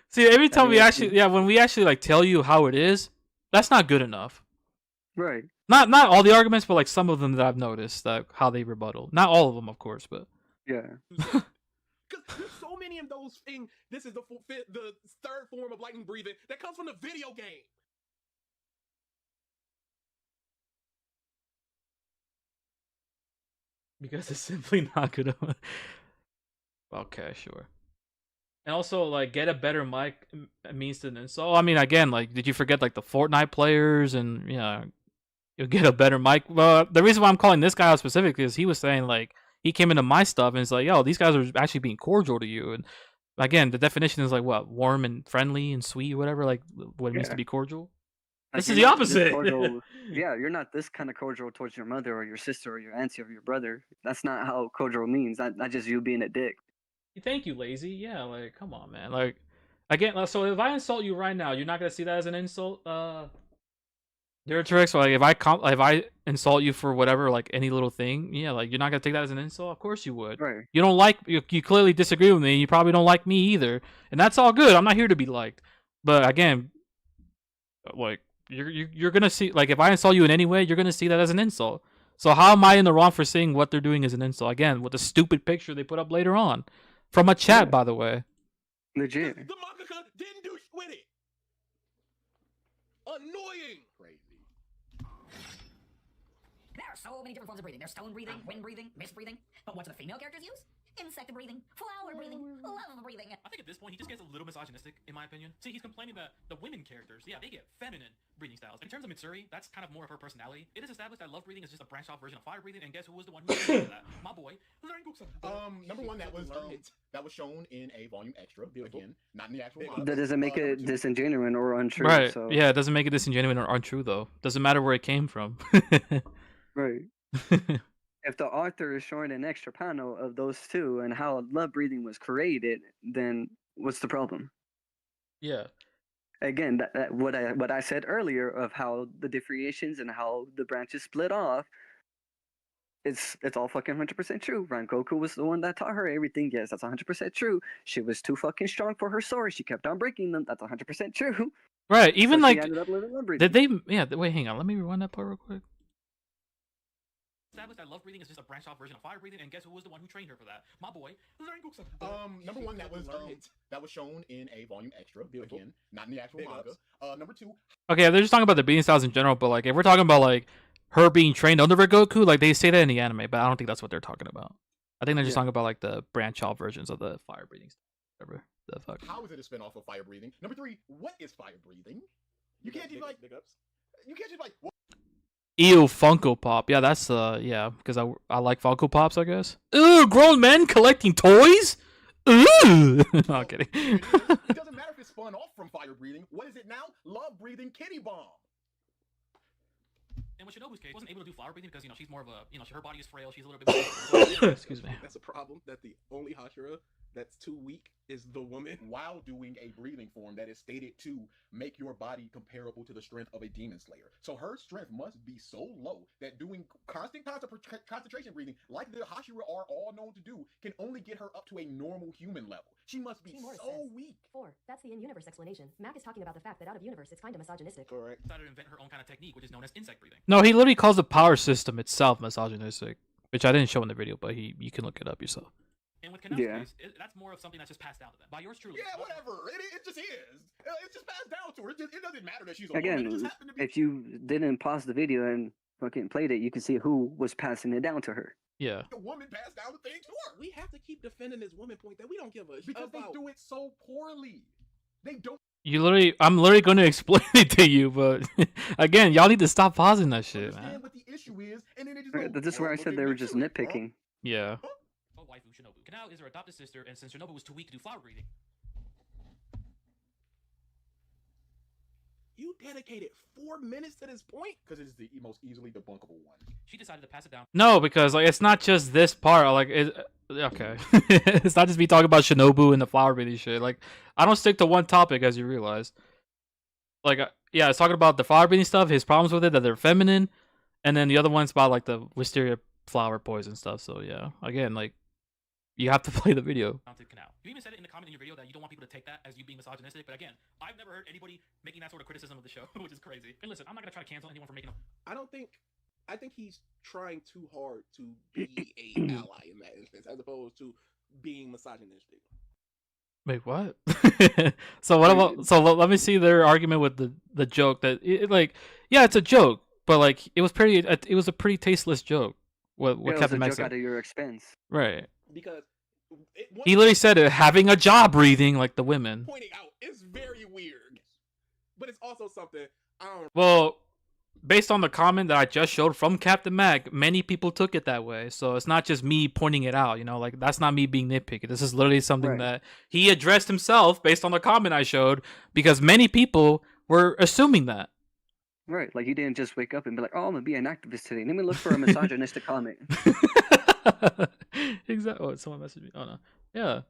See, every time we actually, when we actually like tell you how it is, that's not good enough. Right. Not all the arguments, but like some of them that I've noticed, that how they rebuttal. Not all of them, of course, but Yeah. Because there's so many of those things. This is the third form of lightning breathing that comes from the video game. because it's simply not good enough. Okay, sure. And also, like, get a better mic means an insult. I mean, again, like, did you forget like the Fortnite players and you'll get a better mic? Well, the reason why I'm calling this guy out specifically is he was saying like he came into my stuff and it's like, yo, these guys are actually being cordial to you. And again, the definition is like what, warm and friendly and sweet, or whatever. Like what it means to be cordial. This is the opposite. Yeah, you're not this kind of cordial towards your mother or your sister or your auntie or your brother. That's not how cordial means. Not just you being a dick. Thank you, lazy. Yeah, like, come on, man. Like, again, so if I insult you right now, you're not gonna see that as an insult, Duratrix. So, like, if I insult you for whatever, like any little thing, yeah, like you're not gonna take that as an insult. Of course you would. Right. You don't like you clearly disagree with me. You probably don't like me either, and that's all good. I'm not here to be liked. But again, like you're gonna see, like, if I insult you in any way, you're gonna see that as an insult. So how am I in the wrong for seeing what they're doing as an insult? Again, with the stupid picture they put up later on. From a chat, by the way. Legit. The mangaka didn't do shit with it. Annoying. Crazy. There are so many different forms of breathing. There's stone breathing, wind breathing, mist breathing. But what do the female characters use? Insect breathing, flower breathing, love breathing. I think at this point he just gets a little misogynistic, in my opinion. See, he's complaining that the women characters, yeah, they get feminine breathing styles. In terms of Mitsuri, that's kind of more of her personality. It is established that love breathing is just a branched off version of fire breathing, and guess who was the one who did that? My boy, Number one, that was shown in a volume extra. Again, not in the actual manga. That doesn't make it disingenuous or untrue. Right. So. Yeah, it doesn't make it disingenuous or untrue, though. Doesn't matter where it came from. Right. If the author is showing an extra panel of those two and how love breathing was created, then what's the problem? Yeah. again, what I said earlier of how the differentiations and how the branches split off, it's all fucking 100% true. Rangoku was the one that taught her everything. Yes, that's 100% true. She was too fucking strong for her sword. She kept on breaking them. That's 100% true. Right. Even So she like, ended up living and did breathing. they? Yeah. Wait, hang on. Let me rewind that part real quick. Established that love breathing is just a branched off version of fire breathing, and guess who was the one who trained her for that? My boy, Rengoku-san. Number one, that was Learn it. that was shown in a volume extra. Beautiful. Again, not in the actual Big manga. ups. Number two, Okay, they're just talking about the beating styles in general, but like if we're talking about like her being trained under Rengoku, like they say that in the anime, but I don't think that's what they're talking about. I think they're just Yeah. talking about like the branch off versions of the fire breathing style. Whatever the fuck. how is it a spinoff of fire breathing? Number three, what is fire breathing? You can't just like big ups. you can't just like what? Ew, Funko Pop. Yeah, that's yeah, because I like Funko Pops, I guess. Ooh, grown men collecting toys. Ooh, no, I'm kidding. It doesn't matter if it's spun off from fire breathing. What is it now? Love breathing kitty bomb. And with Shinobu's case, she wasn't able to do flower breathing because, she's more of a, her body is frail, she's a little bit more... Excuse me. That's a problem. That the only Hashira that's too weak is the woman. While doing a breathing form that is stated to make your body comparable to the strength of a demon slayer. So her strength must be so low that doing constant concentration breathing, like the Hashira are all known to do, can only get her up to a normal human level. She must be Morris so says. weak. 4. That's the in-universe explanation. Mac is talking about the fact that out of universe, it's kind of misogynistic. Correct. decided to invent her own kind of technique, which is known as insect breathing. No, he literally calls the power system itself misogynistic, which I didn't show in the video, but you can look it up yourself. And with Kanau's Yeah. case, that's more of something that's just passed down to them. By yours truly. Yeah, whatever. It just is. It's just passed down to her. It doesn't matter that she's a Again, woman. It just happened to be. if you didn't pause the video and fucking played it, you can see who was passing it down to her. Yeah. The woman passed down the thing to her. We have to keep defending this woman point that we don't give a shit Because about. they do it so poorly. They don't. I'm literally going to explain it to you, but again, y'all need to stop pausing that shit, understand man. what the issue is, and then they just Right, go, this is where I "Well, said they look were at just you, huh?" nitpicking. Yeah. Oh, waifu Shinobu. Kanao is her adopted sister, and since Shinobu was too weak to do flower breathing, You dedicated 4 minutes to this point? Because it is the most easily debunkable one. she decided to pass it down. No, because like it's not just this part. Like, okay, it's not just me talking about Shinobu and the flower breathing shit. Like, I don't stick to one topic, as you realize. Like, yeah, it's talking about the flower breathing stuff, his problems with it, that they're feminine, and then the other one's about like the wisteria flower poison stuff. So yeah, again, like, you have to play the video. To Kanao. You even said it in the comment in your video that you don't want people to take that as you being misogynistic, but again, I've never heard anybody making that sort of criticism of the show, which is crazy. And listen, I'm not gonna try to cancel anyone for making I think he's trying too hard to be a ally in that instance, as opposed to being misogynistic. Wait, what? So what about? So let me see their argument with the joke that like, yeah, it's a joke, but like it was a pretty tasteless joke. What Yeah, it was Captain a Max joke said. out of your expense. Right. Because He literally said it, having a job breathing like the women. pointing out is very weird, but it's also something I don't. Well, based on the comment that I just showed from Captain Mac, many people took it that way. So it's not just me pointing it out, like that's not me being nitpicky. This is literally something Right. that he addressed himself based on the comment I showed, because many people were assuming that. Right, like you didn't just wake up and be like, "Oh, I'm gonna be an activist today. Let me look for a misogynistic comment." Exactly. Oh, someone messaged me. Oh no. Yeah.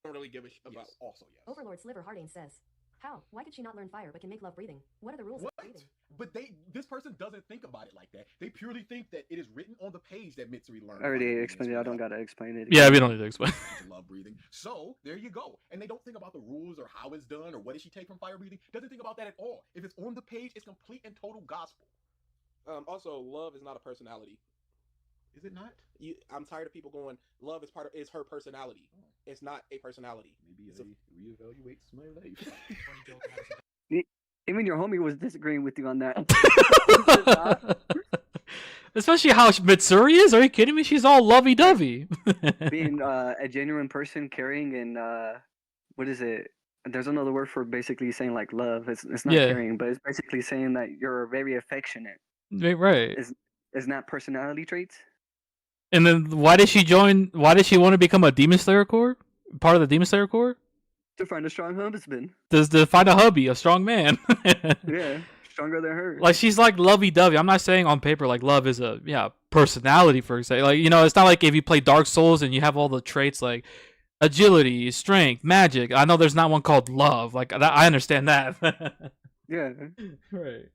Don't really give a shit about. Yes, also yes. Overlord Sliver Hardane says, "How? Why could she not learn fire but can make love breathing? What are the rules What? of breathing?" But this person doesn't think about it like that. They purely think that it is written on the page that Mitsuri learned. I already fire breathing explained it. is I don't what gotta explain it. Yeah, again. we don't need to explain. to love breathing. So there you go. And they don't think about the rules or how it's done or what did she take from fire breathing. Doesn't think about that at all. If it's on the page, it's complete and total gospel. Also, love is not a personality. Is it not? I'm tired of people going, love is her personality. It's not a personality. Maybe It's a- reevaluates my life. Even your homie was disagreeing with you on that. Especially how Mitsuri is. Are you kidding me? She's all lovey-dovey. Being a genuine person, caring, and what is it? There's another word for basically saying like love. It's not Yeah. caring, but it's basically saying that you're very affectionate. Right. Isn't that personality traits? And then why did she want to become a Demon Slayer Corps? Part of the Demon Slayer Corps? To find a strong husband. To find a hubby, a strong man. Yeah, stronger than her. Like, she's like lovey-dovey. I'm not saying on paper like love is a personality, for example. Like, it's not like if you play Dark Souls and you have all the traits like agility, strength, magic. I know there's not one called love. Like that, I understand that. Yeah, Right.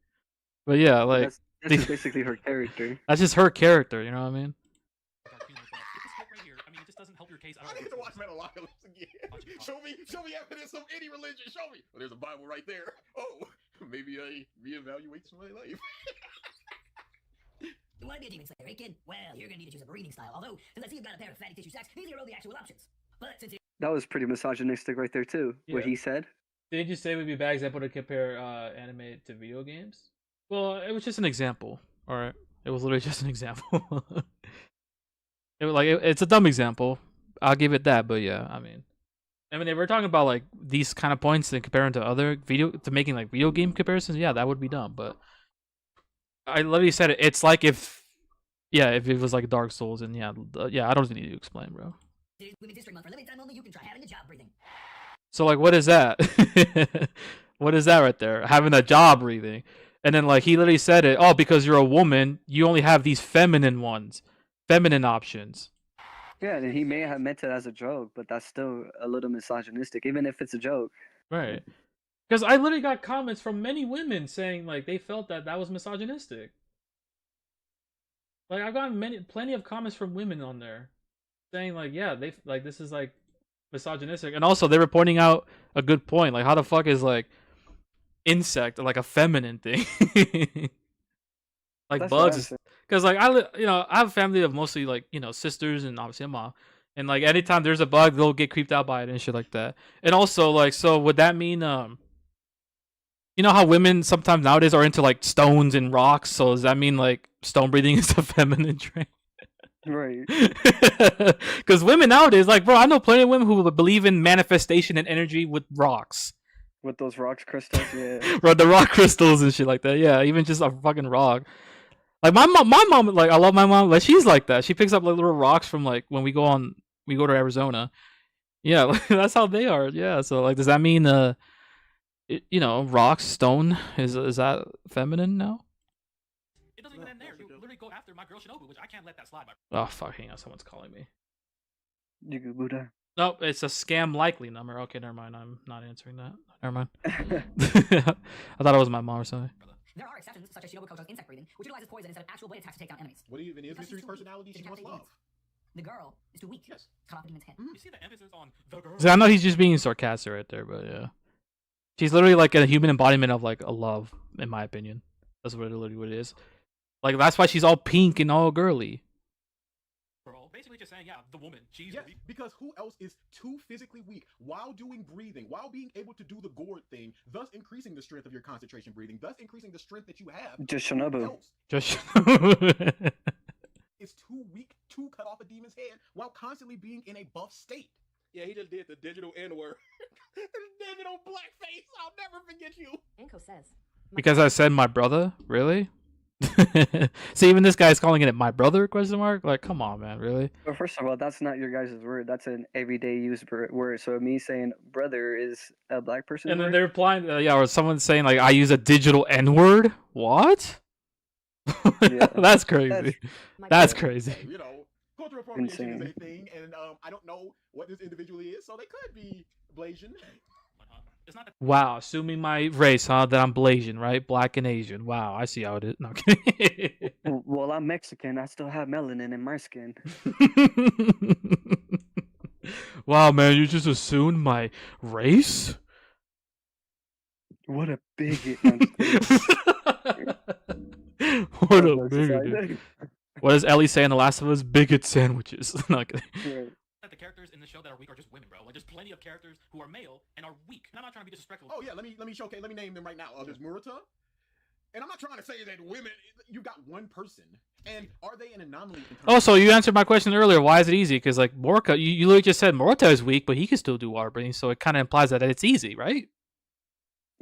But yeah, like that's just basically her character. that's just her character. You know what I mean? Dark humor, but this quote right here, I mean, it just doesn't help your case at all. I need to watch Metalocalypse again. Show me evidence of any religion. Show me. Well, there's a Bible right there. Oh, maybe I reevaluate my life. You want to be a demon slayer, hey kid? Well, you're gonna need to choose a breeding style. Although, since I see you've got a pair of fatty tissue sacks, these are the actual options. But since That was pretty misogynistic right there too. What Yeah. he said. Did you say it would be a bad example to compare anime to video games? Well, it was just an example. All right, it was literally just an example. It's a dumb example. I'll give it that. But yeah, I mean, if we're talking about like these kind of points and comparing to other making like video game comparisons, yeah, that would be dumb. But I literally said it. It's like if it was like Dark Souls, and I don't need to explain, bro. Women's History Month for limited time only, you can try having a job breathing. So like, what is that? What is that right there? Having a job breathing, and then like he literally said it. Oh, because you're a woman, you only have these feminine options. Yeah, and he may have meant it as a joke, but that's still a little misogynistic, even if it's a joke. Right. Because I literally got comments from many women saying like they felt that was misogynistic. Like I've gotten plenty of comments from women on there saying like, yeah, they like this is like misogynistic, and also they were pointing out a good point. Like, how the fuck is like insect like a feminine thing? Like That's bugs, because like I have a family of mostly like sisters and obviously a mom, and like anytime there's a bug, they'll get creeped out by it and shit like that. And also like, so would that mean you know how women sometimes nowadays are into like stones and rocks? So does that mean like stone breathing is a feminine trait? Right. Because women nowadays, like, bro, I know plenty of women who believe in manifestation and energy with rocks. With those rocks crystals, yeah. Bro, the rock crystals and shit like that. Yeah, even just a fucking rock. Like my mom, like I love my mom. Like she's like that. She picks up like little rocks from like when we go to Arizona. Yeah, like, that's how they are. Yeah. So like, does that mean rocks, stone is that feminine now? It doesn't even end there. You literally go after my girl Shinobu, which I can't let that slide. Oh fuck! Hang on, someone's calling me. Yugu Buddha. Nope, it's a scam likely number. Okay, never mind. I'm not answering that. Never mind. I thought it was my mom or something. There are exceptions, such as Shinobu Koto's insect breathing, which utilizes poison instead of actual blade attacks to take down enemies. What even is Mystery's personality? She wants love. The girl is too weak. Yes. Cut off the demon's head. You see the emphasis on the girl. So I know he's just being sarcastic right there, but yeah, she's literally like a human embodiment of like a love, in my opinion. That's literally what it is. Like that's why she's all pink and all girly. Girl, basically just saying, yeah, the woman, she's Yes, weak. because who else is too physically weak while doing breathing, while being able to do the gourd thing, thus increasing the strength of your concentration breathing, thus increasing the strength that you have? Just Who Shinobu. else Just is too weak to cut off a demon's head while constantly being in a buff state? Yeah, he just did the digital N-word. The digital blackface. I'll never forget you. Inko says. because I said my brother. Really? See, even this guy's calling it my brother? Question mark. Like, come on, man. Really? Well, first of all, that's not your guys' word. That's an everyday use word. So me saying brother is a black person's And then word? they're replying, or someone's saying like, I use a digital N word. What? Yeah. That's crazy. That's crazy. You know, cultural appropriation is Insane. a thing, and I don't know what this individual is, so they could be Blasian. It's not that Wow, assuming my race, huh? That I'm Blasian, right? Black and Asian. Wow, I see how it is. No, I'm kidding. Well, I'm Mexican. I still have melanin in my skin. Wow, man, you just assumed my race? What a bigot. No, I'm just kidding. What a That's bigot. society. What does Ellie say in The Last of Us? Bigot sandwiches. Not kidding. Right. the characters in the show that are weak are just women, bro. Like, there's plenty of characters who are male and are weak. And I'm not trying to be disrespectful. Oh yeah, let me showcase. Let me name them right now. There's Murata, and I'm not trying to say that women. You got one person, and are they an anomaly? In terms Oh, so of- you answered my question earlier. Why is it easy? Because like Morka, you literally just said Morata is weak, but he can still do water breathing, so it kind of implies that it's easy, right?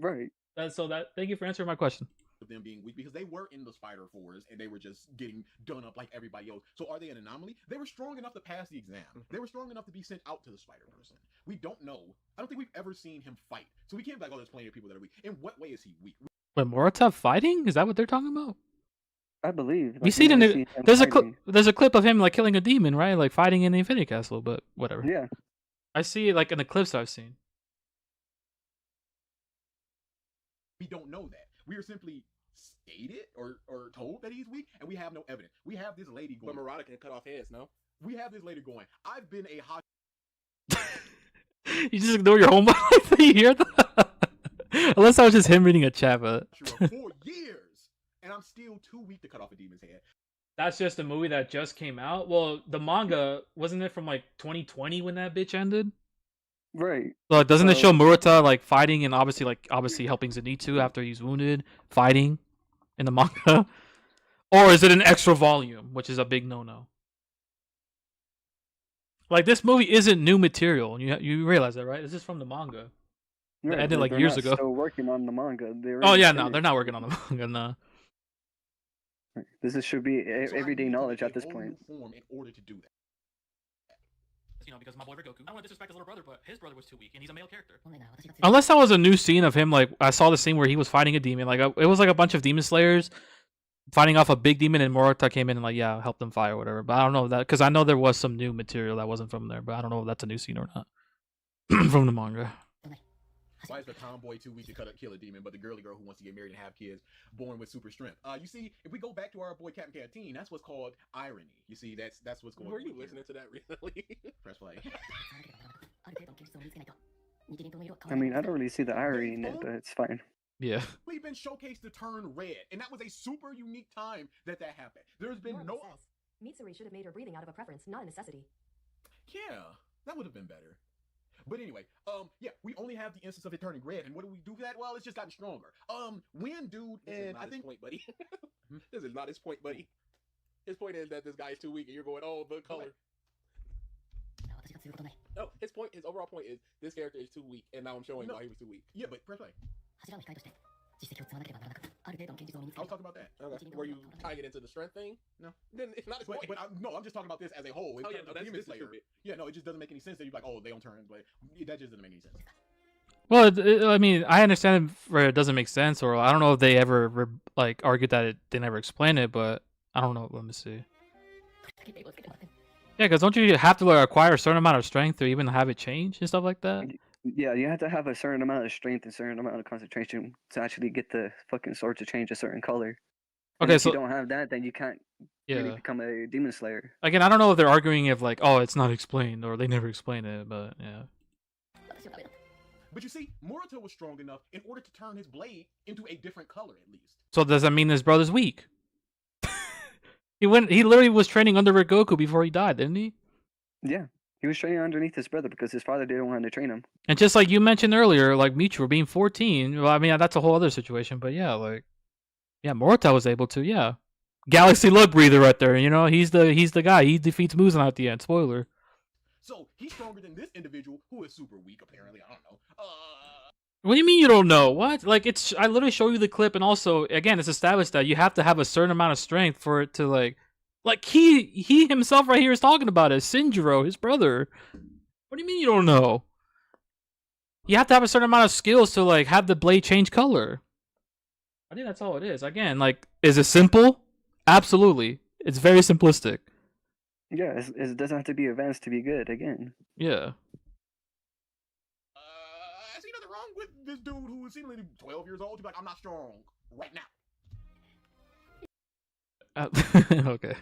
Right. Thank you for answering my question. of them being weak because they were in the Spider Force and they were just getting done up like everybody else. So are they an anomaly? They were strong enough to pass the exam. They were strong enough to be sent out to the Spider Person. We don't know. I don't think we've ever seen him fight. So we can't be like, oh, there's plenty of people that are weak. In what way is he weak? Wait, Morata fighting? Is that what they're talking about? I believe. We see it in never the, see him there's a clip. fighting. There's a clip of him like killing a demon, right? Like fighting in the Infinity Castle, but whatever. Yeah. I see it like in the clips I've seen. We don't know that. We are simply stated or told that he's weak, and we have no evidence. We have this lady going. But Murata can cut off heads, no? We have this lady going. I've been a hot. You just ignore your homework. You hear that? Unless that was just him reading a chat, but for years, and I'm still too weak to cut off a demon's head. That's just a movie that just came out. Well, the manga wasn't it from like 2020 when that bitch ended? Right. So doesn't it show Murata like fighting and obviously helping Zenitsu after he's wounded, fighting in the manga? Or is it an extra volume, which is a big no-no? Like this movie isn't new material. You realize that, right? This is from the manga. Right. It ended like they're years not ago. Still working on the manga. Oh yeah, no, they're not working on the manga. No. This should be everyday knowledge at this point. Form in order to do that. You know, because my boy Goku, I don't want to disrespect his little brother, but his brother was too weak, and he's a male character. Unless that was a new scene of him, like I saw the scene where he was fighting a demon. Like it was like a bunch of demon slayers fighting off a big demon, and Murata came in and like helped them fight or whatever. But I don't know that because I know there was some new material that wasn't from there, but I don't know if that's a new scene or not from the manga. Why is the tomboy too weak to kill a demon, but the girly girl who wants to get married and have kids, born with super strength? You see, if we go back to our boy Captain Canteen, that's what's called irony. You see, that's what's going on. Were you listening to that recently? Press play. I mean, I don't really see the irony in it, but it's fine. Yeah. We've been showcased to turn red, and that was a super unique time that happened. There's been no. Mitsuri should have made her breathing out of a preference, not a necessity. Yeah, that would have been better. But anyway, yeah, we only have the instance of it turning red, and what do we do for that? Well, it's just gotten stronger. When dude, and I think point, buddy. This is not his point, buddy. His point is that this guy is too weak, and you're going, oh, the color. No, his overall point is this character is too weak, and now I'm showing why he was too weak. Yeah, but press play. I'll talk about that. Okay. Were you tying it into the strength thing? No. Then it's not his point. But I'm just talking about this as a whole. Oh yeah, no, that's stupid. Yeah, no, it just doesn't make any sense that you're like, oh, they don't turn, but that just doesn't make any sense. Well, I mean, I understand where it doesn't make sense, or I don't know if they ever like argued that they never explained it, but I don't know. Let me see. Yeah, because don't you have to like, acquire a certain amount of strength to even have it change and stuff like that? Yeah, you have to have a certain amount of strength and certain amount of concentration to actually get the fucking sword to change a certain color. And Okay, if so you don't have that, then you can't really become a demon slayer. Again, I don't know if they're arguing if like, oh, it's not explained or they never explain it, but yeah. But you see, Murata was strong enough in order to turn his blade into a different color, at least. So does that mean his brother's weak? He literally was training under Goku before he died, didn't he? Yeah. He was training underneath his brother because his father didn't want him to train him. And just like you mentioned earlier, like Michiru being 14, well, I mean, that's a whole other situation, but yeah, like, yeah, Murata was able to, yeah. Galaxy Lug Breather right there, you know, he's the guy. He defeats Muzan at the end, spoiler. So, he's stronger than this individual who is super weak, apparently, I don't know. What do you mean you don't know? What? Like, I literally show you the clip, and also, again, it's established that you have to have a certain amount of strength for it to, like he himself right here is talking about it. Shinjiro, his brother. What do you mean you don't know? You have to have a certain amount of skills to like have the blade change color. I think that's all it is. Again, like, is it simple? Absolutely. It's very simplistic. Yeah, it doesn't have to be advanced to be good, again. Yeah. I see nothing wrong with this dude who is seemingly 12 years old to be like, I'm not strong right now. Okay.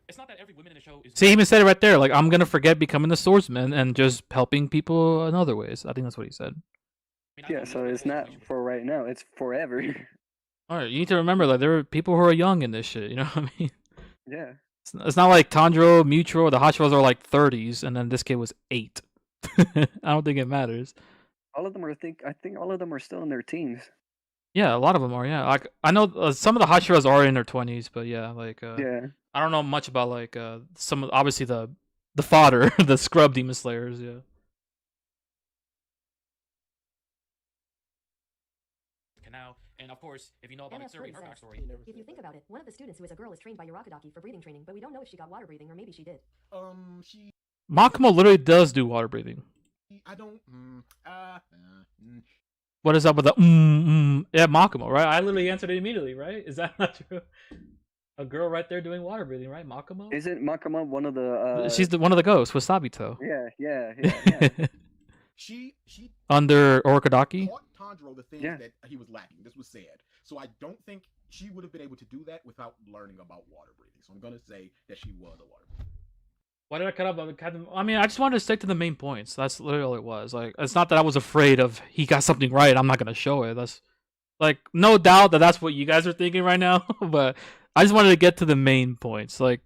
It's not that every woman in the show is. See, he even said it right there. Like, I'm gonna forget becoming the swordsman and just helping people in other ways. I think that's what he said. Yeah, so it's not for right now. It's forever. All right, you need to remember that there are people who are young in this shit. You know what I mean? Yeah. It's not like Tanjiro, Mutual, the Hashiras are like 30s, and then this kid was 8. I don't think it matters. All of them are. I think all of them are still in their teens. Yeah, a lot of them are. Yeah, like I know some of the Hashiras are in their 20s, but yeah, like yeah. I don't know much about like some of obviously the fodder, the scrub demon slayers. Yeah. Now, and of course, if you know about Mitsuri, her backstory. If you think about it, one of the students who is a girl is trained by Urakadaki for breathing training, but we don't know if she got water breathing or maybe she did. Makumo literally does do water breathing. I don't. What is up with the Yeah, Makumo, right? I literally answered it immediately, right? Is that not true? a girl right there doing water breathing, right? Makamo. Isn't Makama one of the? She's one of the ghosts with Sabito. Yeah. She Under Orikadaki. taught Tanjiro the things that he was lacking. This was said. So I don't think she would have been able to do that without learning about water breathing. So I'm gonna say that she was a water breather. Why did I cut up? I mean, I just wanted to stick to the main points. That's literally all it was. Like, it's not that I was afraid of he got something right. I'm not gonna show it. That's like no doubt that that's what you guys are thinking right now. But I just wanted to get to the main points, like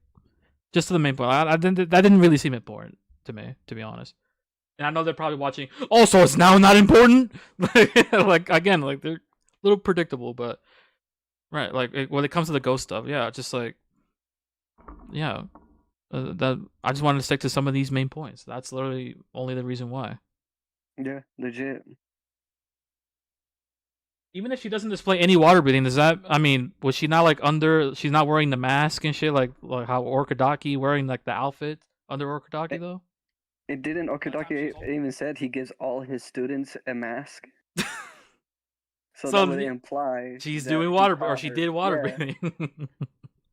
just to the main point. That didn't really seem important to me, to be honest. And I know they're probably watching. Oh, so it's now not important. Like again, like they're a little predictable, but right. Like when it comes to the ghost stuff, yeah, just like yeah, that I just wanted to stick to some of these main points. That's literally only the reason why. Yeah, legit. Even if she doesn't display any water breathing, does that? I mean, was she not like under? She's not wearing the mask and shit, like how Orikadaki wearing like the outfit under Orikadaki though. It didn't. Okadaki even said he gives all his students a mask. So that would imply she's doing water, or she did water breathing.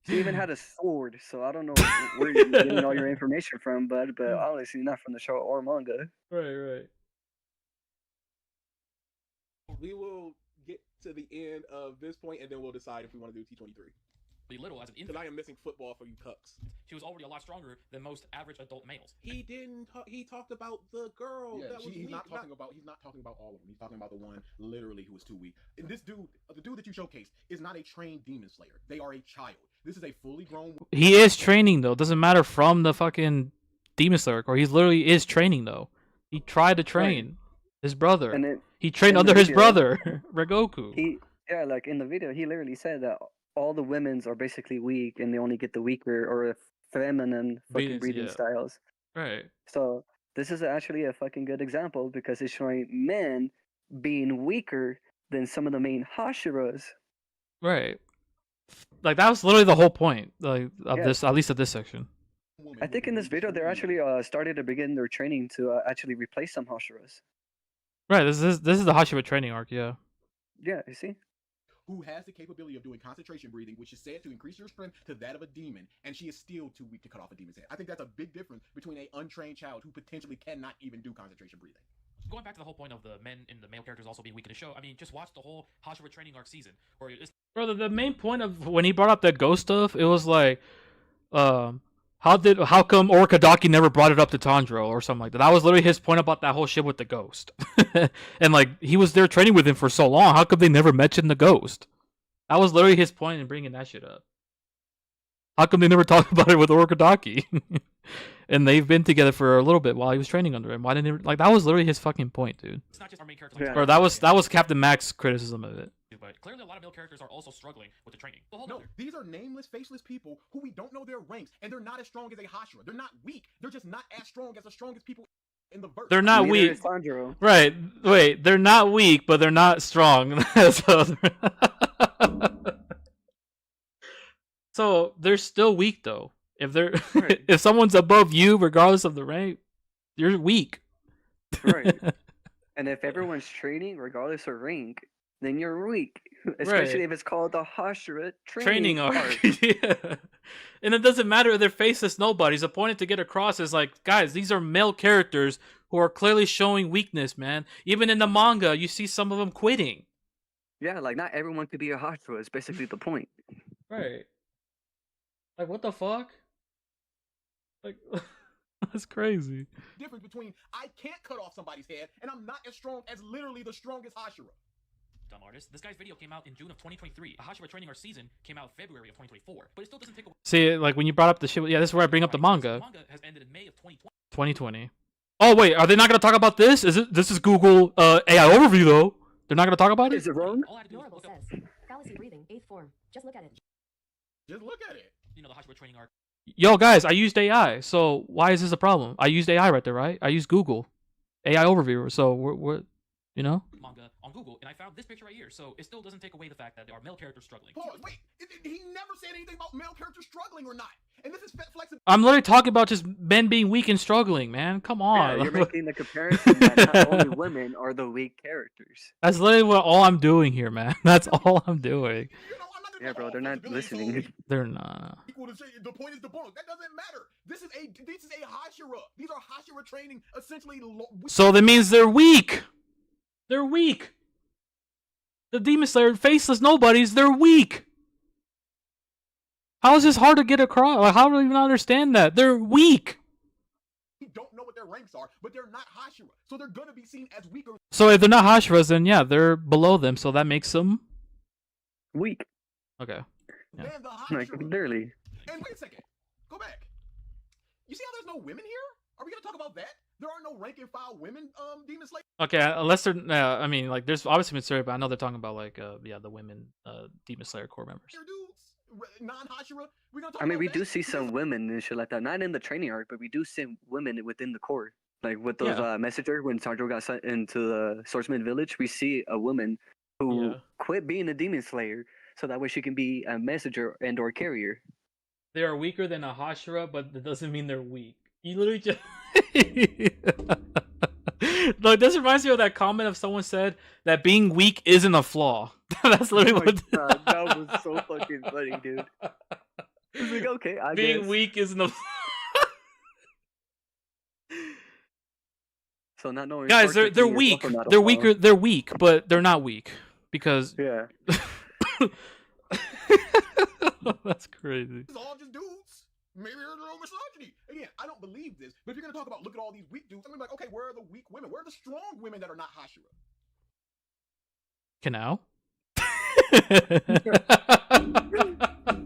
She even had a sword, so I don't know where you're getting all your information from, but obviously not from the show or manga. Right. We will get to the end of this point, and then we'll decide if we want to do T23. Little as an infant. Because I am missing football for you cucks. She was already a lot stronger than most average adult males. He didn't. He talked about the girl. Yeah, that was he's weak. not talking about. He's not talking about all of them. He's talking about the one literally who was too weak. And this dude, the dude that you showcased, is not a trained demon slayer. They are a child. This is a fully grown. He is training though. Doesn't matter from the fucking demon slayer, or he literally is training though. He tried to train his brother. And he trained under his brother, Regoku. Like in the video, he literally said that all the women's are basically weak, and they only get the weaker or feminine fucking breathing styles. Right. So this is actually a fucking good example because it's showing men being weaker than some of the main Hashiras. Right. Like that was literally the whole point, like of this, at least of this section. I think in this video they're actually started to begin their training to actually replace some Hashiras. Right. This is the Hashira training arc. Yeah. Yeah. You see. Who has the capability of doing concentration breathing, which is said to increase your strength to that of a demon, and she is still too weak to cut off a demon's head. I think that's a big difference between an untrained child who potentially cannot even do concentration breathing. Going back to the whole point of the men and the male characters also being weak in the show, I mean, just watch the whole Hashira training arc season. Where it's... Brother, the main point of when he brought up that ghost stuff, it was like, how come Orikadaki never brought it up to Tanjiro or something like that? That was literally his point about that whole shit with the ghost. And like, he was there training with him for so long, how come they never mentioned the ghost? That was literally his point in bringing that shit up. How come they never talked about it with Orikadaki? And they've been together for a little bit while he was training under him. Why didn't they, like that was literally his fucking point, dude? It's not just our main characters. Or that was Captain Mac's criticism of it. But clearly a lot of male characters are also struggling with the training. No, these are nameless, faceless people who we don't know their ranks, and they're not as strong as a Hashira. They're not weak. They're just not as strong as the strongest people in the verse. They're not weak. Right. Wait, they're not weak, but they're not strong. So they're still weak though. If they're if someone's above you, regardless of the rank, you're weak. Right. And if everyone's training, regardless of rank, then you're weak. Especially if it's called the Hashira training arc. Yeah. And it doesn't matter if they're faceless nobodies. The point to get across is like, guys, these are male characters who are clearly showing weakness, man. Even in the manga, you see some of them quitting. Yeah, like not everyone could be a Hashira is basically the point. Right. Like, what the fuck? Like, that's crazy. Difference between I can't cut off somebody's head and I'm not as strong as literally the strongest Hashira. Dumb artist. This guy's video came out in June of 2023. A Hashira training arc season came out February of 2024. But it still doesn't take away. See, like when you brought up the shit, yeah, this is where I bring up the manga. The manga has ended in May of 2020. 2020. Oh wait, are they not gonna talk about this? This is Google AI overview though. They're not gonna talk about it? Is it wrong? Norable says, fallacy breathing, 8th form. Just look at it. Just look at it. You know, the Hashira training arc. Yo, guys, I used AI, so why is this a problem? I used AI right there, right? I used Google AI overview, so we're you know? Manga on Google, and I found this picture right here, so it still doesn't take away the fact that there are male characters struggling. Pause, wait, he never said anything about male characters struggling or not. And this is flexible. I'm literally talking about just men being weak and struggling, man. Come on. Yeah, you're making the comparison that not only women are the weak characters. That's literally all I'm doing here, man. That's all I'm doing. You know, I'm not Yeah, the bro, whole they're not flexibility, so listening. They're not. equal to the point is debunked. That doesn't matter. This is a Hashira. These are Hashira training essentially. So that means they're weak. They're weak. The Demon Slayer faceless nobodies. They're weak. How is this hard to get across? Like, how do you even understand that? They're weak. We don't know what their ranks are, but they're not Hashira, so they're gonna be seen as weaker. So if they're not Hashiras, then yeah, they're below them. So that makes them Weak. okay. Yeah. than the Like, Hashira. literally. And wait a second. Go back. You see how there's no women here? Are we gonna talk about that? There are no rank and file women, Demon Slayer. Okay, unless they're, I mean, like, there's obviously Mitsuri, but I know they're talking about like, yeah, the women, Demon Slayer core members. Dudes, non-Hashira. We're gonna talk I mean, about we that? do see some women and shit like that. Not in the training arc, but we do see women within the core. Like with those Yeah. messenger when Sanjo got sent into the Swordsman village, we see a woman who Yeah. quit being a demon slayer so that way she can be a messenger and or carrier. They are weaker than a Hashira, but that doesn't mean they're weak. You literally just like, this reminds me of that comment of someone said that being weak isn't a flaw. That's literally Oh my what. God, that was so fucking funny, dude. It's like, okay, I Being guess. weak isn't a. So not knowing Guys, short they're circuiting is weak. also not a They're flaw. weaker. They're weak, but they're not weak because. Yeah. That's crazy. It's all just dudes. Maybe there's a little misogyny. Again, I don't believe this, but if you're gonna talk about look at all these weak dudes, I'm gonna be like, okay, where are the weak women? Where are the strong women that are not Hashira? Canal.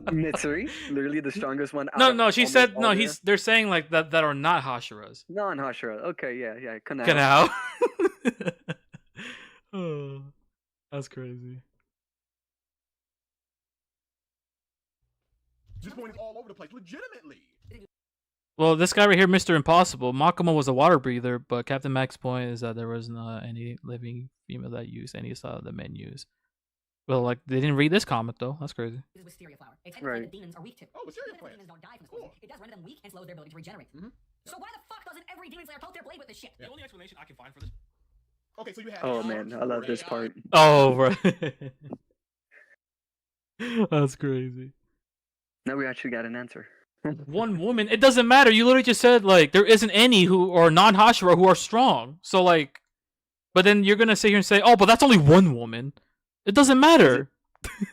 Mitsuri, literally the strongest one. No, out of no, she almost said all no. there. They're saying like that are not Hashiras. Non-Hashira. Okay, yeah. Canal. Canal. Oh, that's crazy. This point is all over the place, legitimately. Well, this guy right here, Mr. Impossible, Makima was a water breather, but Captain Mac's point is that there wasn't any living female that used any style that men use. Well, like, they didn't read this comment, though. That's crazy. This is Wisteria flower. A type of Right. plant that demons are weak to. Oh, Wisteria Even if plant. demons don't die from this Cool. poison, it does render them weak and slows their ability to regenerate. Mhm. So why the fuck doesn't every demon slayer poke their blade with this shit? The only explanation I can find for this. Okay, so you have. Oh man, I love this part. Oh, right. That's crazy. Now we actually got an answer. One woman, it doesn't matter. You literally just said, like, there isn't any who are non-Hashira who are strong. So, like, but then you're going to sit here and say, oh, but that's only one woman. It doesn't matter.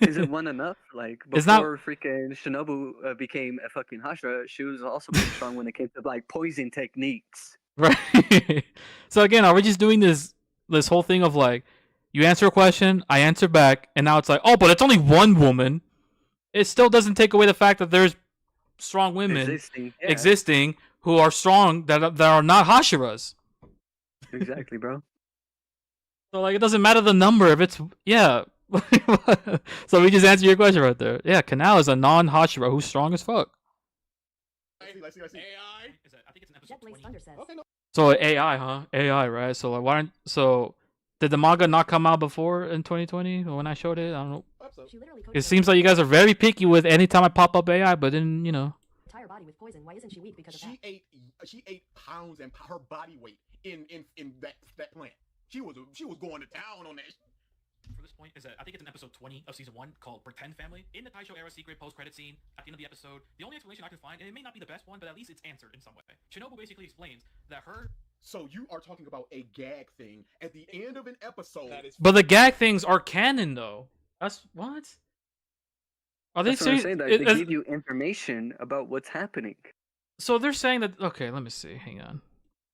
Is it one enough? Like It's not- before freaking Shinobu became a fucking Hashira, she was also pretty strong when it came to like poison techniques. Right. So again, are we just doing this whole thing of like, you answer a question, I answer back, and now it's like, oh, but it's only one woman. It still doesn't take away the fact that there's strong women existing who are strong that are not Hashiras. Exactly, bro. So like, it doesn't matter the number if it's So we just answered your question right there. Yeah, Canal is a non-Hashira who's strong as fuck. I see. AI. Is that, I think it's an episode Jet Blaze 20. Thunder says. Okay, no. So AI, huh? AI, right? So like, why aren't did the manga not come out before in 2020 when I showed it? I don't know. She literally It coated seems like you guys are very picky with anytime I pop up AI, but then, you know. her entire body with poison. Why isn't she weak because of that? She ate pounds and her body weight in that plant. She was going to town on that. For this point is that I think it's in episode 20 of season 1 called Pretend Family. In the Taisho era secret post-credit scene, at the end of the episode, the only explanation I can find, and it may not be the best one, but at least it's answered in some way. Shinobu basically explains that her... So you are talking about a gag thing at the end of an episode. That is But the gag things are canon, though. That's what? Are they That's what I'm saying? saying. That they give you information about what's happening. So they're saying that. Okay, let me see. Hang on.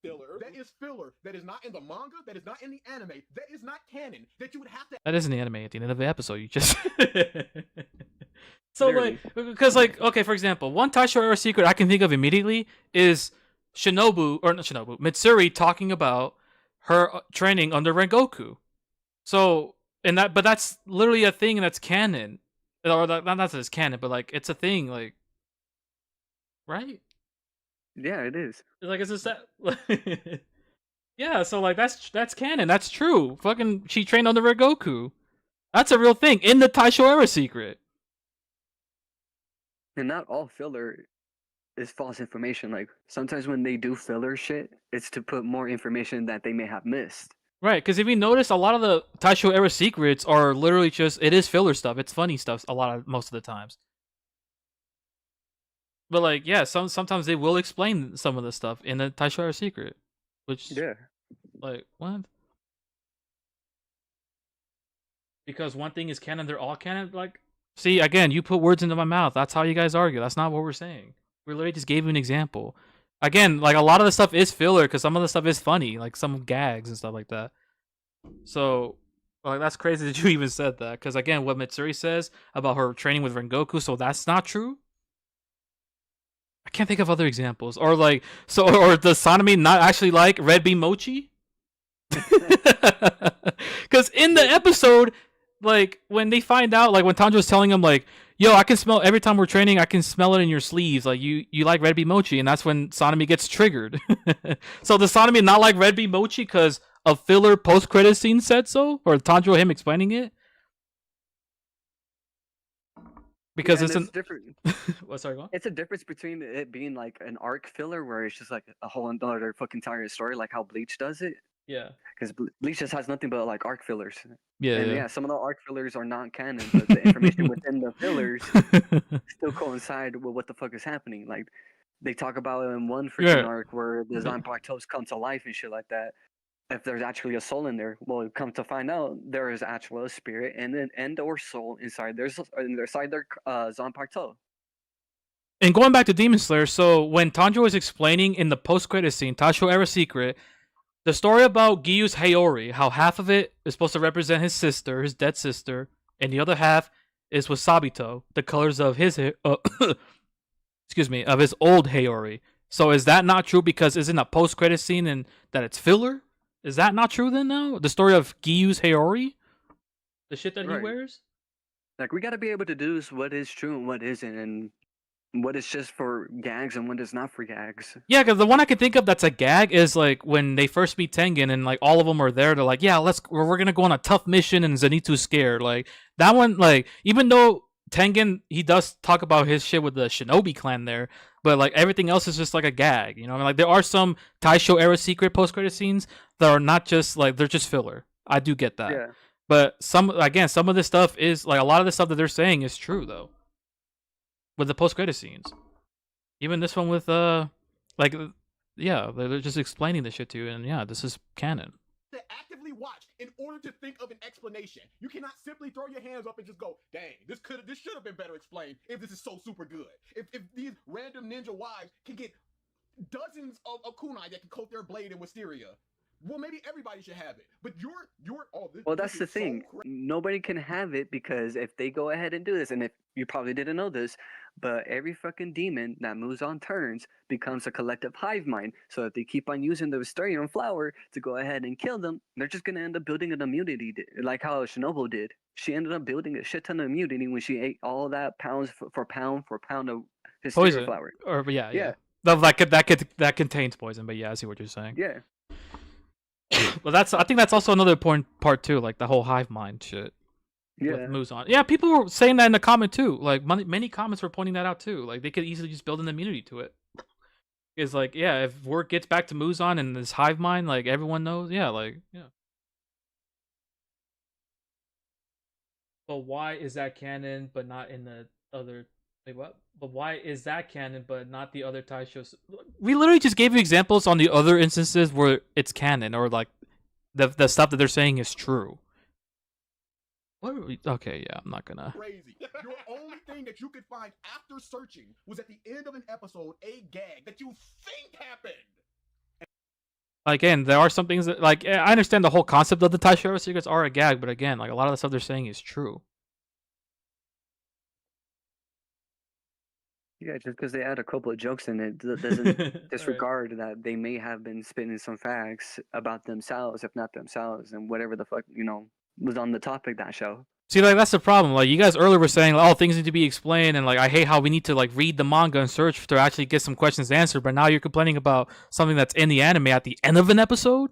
filler. That is filler. That is not in the manga. That is not in the anime. That is not canon. That you would have to. That isn't the anime at the end of the episode. You just. So Literally. like, because like, okay, for example, one Taisho era secret I can think of immediately is Mitsuri talking about her training under Rengoku. So, but that's literally a thing that's canon, or not that it's canon, but like it's a thing, like, right? Yeah, it is. Like, it's just that. Yeah, so like that's canon. That's true. Fucking, she trained under Rengoku. That's a real thing in the Taisho era secret. And not all filler is false information. Like sometimes when they do filler shit, it's to put more information that they may have missed. Right, because if you notice, a lot of the Taisho era secrets are literally it is filler stuff. It's funny stuff most of the times. But like, yeah, sometimes they will explain some of the stuff in the Taisho era secret, which like what? Because one thing is canon, they're all canon. Like, see, again, you put words into my mouth. That's how you guys argue. That's not what we're saying. We literally just gave you an example. Again, like a lot of the stuff is filler because some of the stuff is funny, like some gags and stuff like that. So, like, that's crazy that you even said that. Because again, what Mitsuri says about her training with Rengoku, so that's not true. I can't think of other examples. Or like, or does Sanemi not actually like Red Bean Mochi? Because in the episode, like when they find out, like when Tanjiro's telling him, like, "Yo, I can smell every time we're training. I can smell it in your sleeves. Like you like Red Bean Mochi," and that's when Sanemi gets triggered. So does Sanemi not like Red Bean Mochi because a filler post-credit scene said so, or Tanjiro him explaining it? Because it's different. What's sorry, go on? It's a difference between it being like an arc filler where it's just like a whole another fucking entire story, like how Bleach does it. Yeah. Because Bleach just has nothing but like arc fillers. Yeah. And yeah, some of the arc fillers are not canon, but the information within the fillers still coincide with what the fuck is happening. Like they talk about it in one freaking arc where the Zanpakutos come to life and shit like that. If there's actually a soul in there, well, come to find out, there is actually a spirit and or soul inside their Zanpakuto. And going back to Demon Slayer, so when Tanjiro was explaining in the post-credit scene, Taisho Era Secret, the story about Gyu's Hayori, how half of it is supposed to represent his sister, his dead sister, and the other half is with Sabito, the colors of his excuse me, of his old Hayori. So is that not true because it's in a post-credit scene and that it's filler? Is that not true then now? The story of Gyu's Hayori? The shit that he wears? Like, we gotta be able to deduce what is true and what isn't, and what is just for gags and what is not for gags. Yeah, because the one I can think of that's a gag is like when they first meet Tengen and like all of them are there. They're like, yeah, we're gonna go on a tough mission and Zenitsu's scared. Like that one, like even though Tengen he does talk about his shit with the Shinobi clan there, but like everything else is just like a gag. You know, I mean, like there are some Taisho era secret post credit scenes that are not just like they're just filler. I do get that. Yeah. But some of this stuff is like a lot of the stuff that they're saying is true though. With the post credit scenes. Even this one with like yeah, they're just explaining the shit to you and yeah, this is canon. To actively watch in order to think of an explanation. You cannot simply throw your hands up and just go, dang, this should have been better explained if this is so super good. If these random ninja wives can get dozens of kunai that can coat their blade in wisteria, well, maybe everybody should have it. But you're well, that's the thing. Nobody can have it because if they go ahead and do this, and if you probably didn't know this, but every fucking demon that moves on turns becomes a collective hive mind. So if they keep on using the Wisteria flower to go ahead and kill them, they're just gonna end up building an immunity, like how Shinobu did. She ended up building a shit ton of immunity when she ate all that pounds for pound of Wisteria flower. Or yeah. That contains poison, but yeah, I see what you're saying. Yeah. Well, I think that's also another important part too, like the whole hive mind shit. Yeah. With Muzan. Yeah, people were saying that in the comment too. Like many comments were pointing that out too. Like they could easily just build an immunity to it. It's like, yeah, if word gets back to Muzan and this hive mind, like everyone knows, yeah. But why is that canon but not in the other what? But why is that canon but not the other Taishos? We literally just gave you examples on the other instances where it's canon or like the stuff that they're saying is true. What are we? Okay, yeah, I'm not gonna. Crazy. Your only thing that you could find after searching was at the end of an episode a gag that you think happened. Again, there are some things that, like, I understand the whole concept of the Taisho secrets are a gag, but again, like a lot of the stuff they're saying is true. Yeah, just because they add a couple of jokes in it doesn't disregard that they may have been spitting some facts about themselves, if not themselves, and whatever the fuck, was on the topic that show. See, like, that's the problem. Like, you guys earlier were saying, like, oh, things need to be explained, and, like, I hate how we need to, like, read the manga and search to actually get some questions answered, but now you're complaining about something that's in the anime at the end of an episode?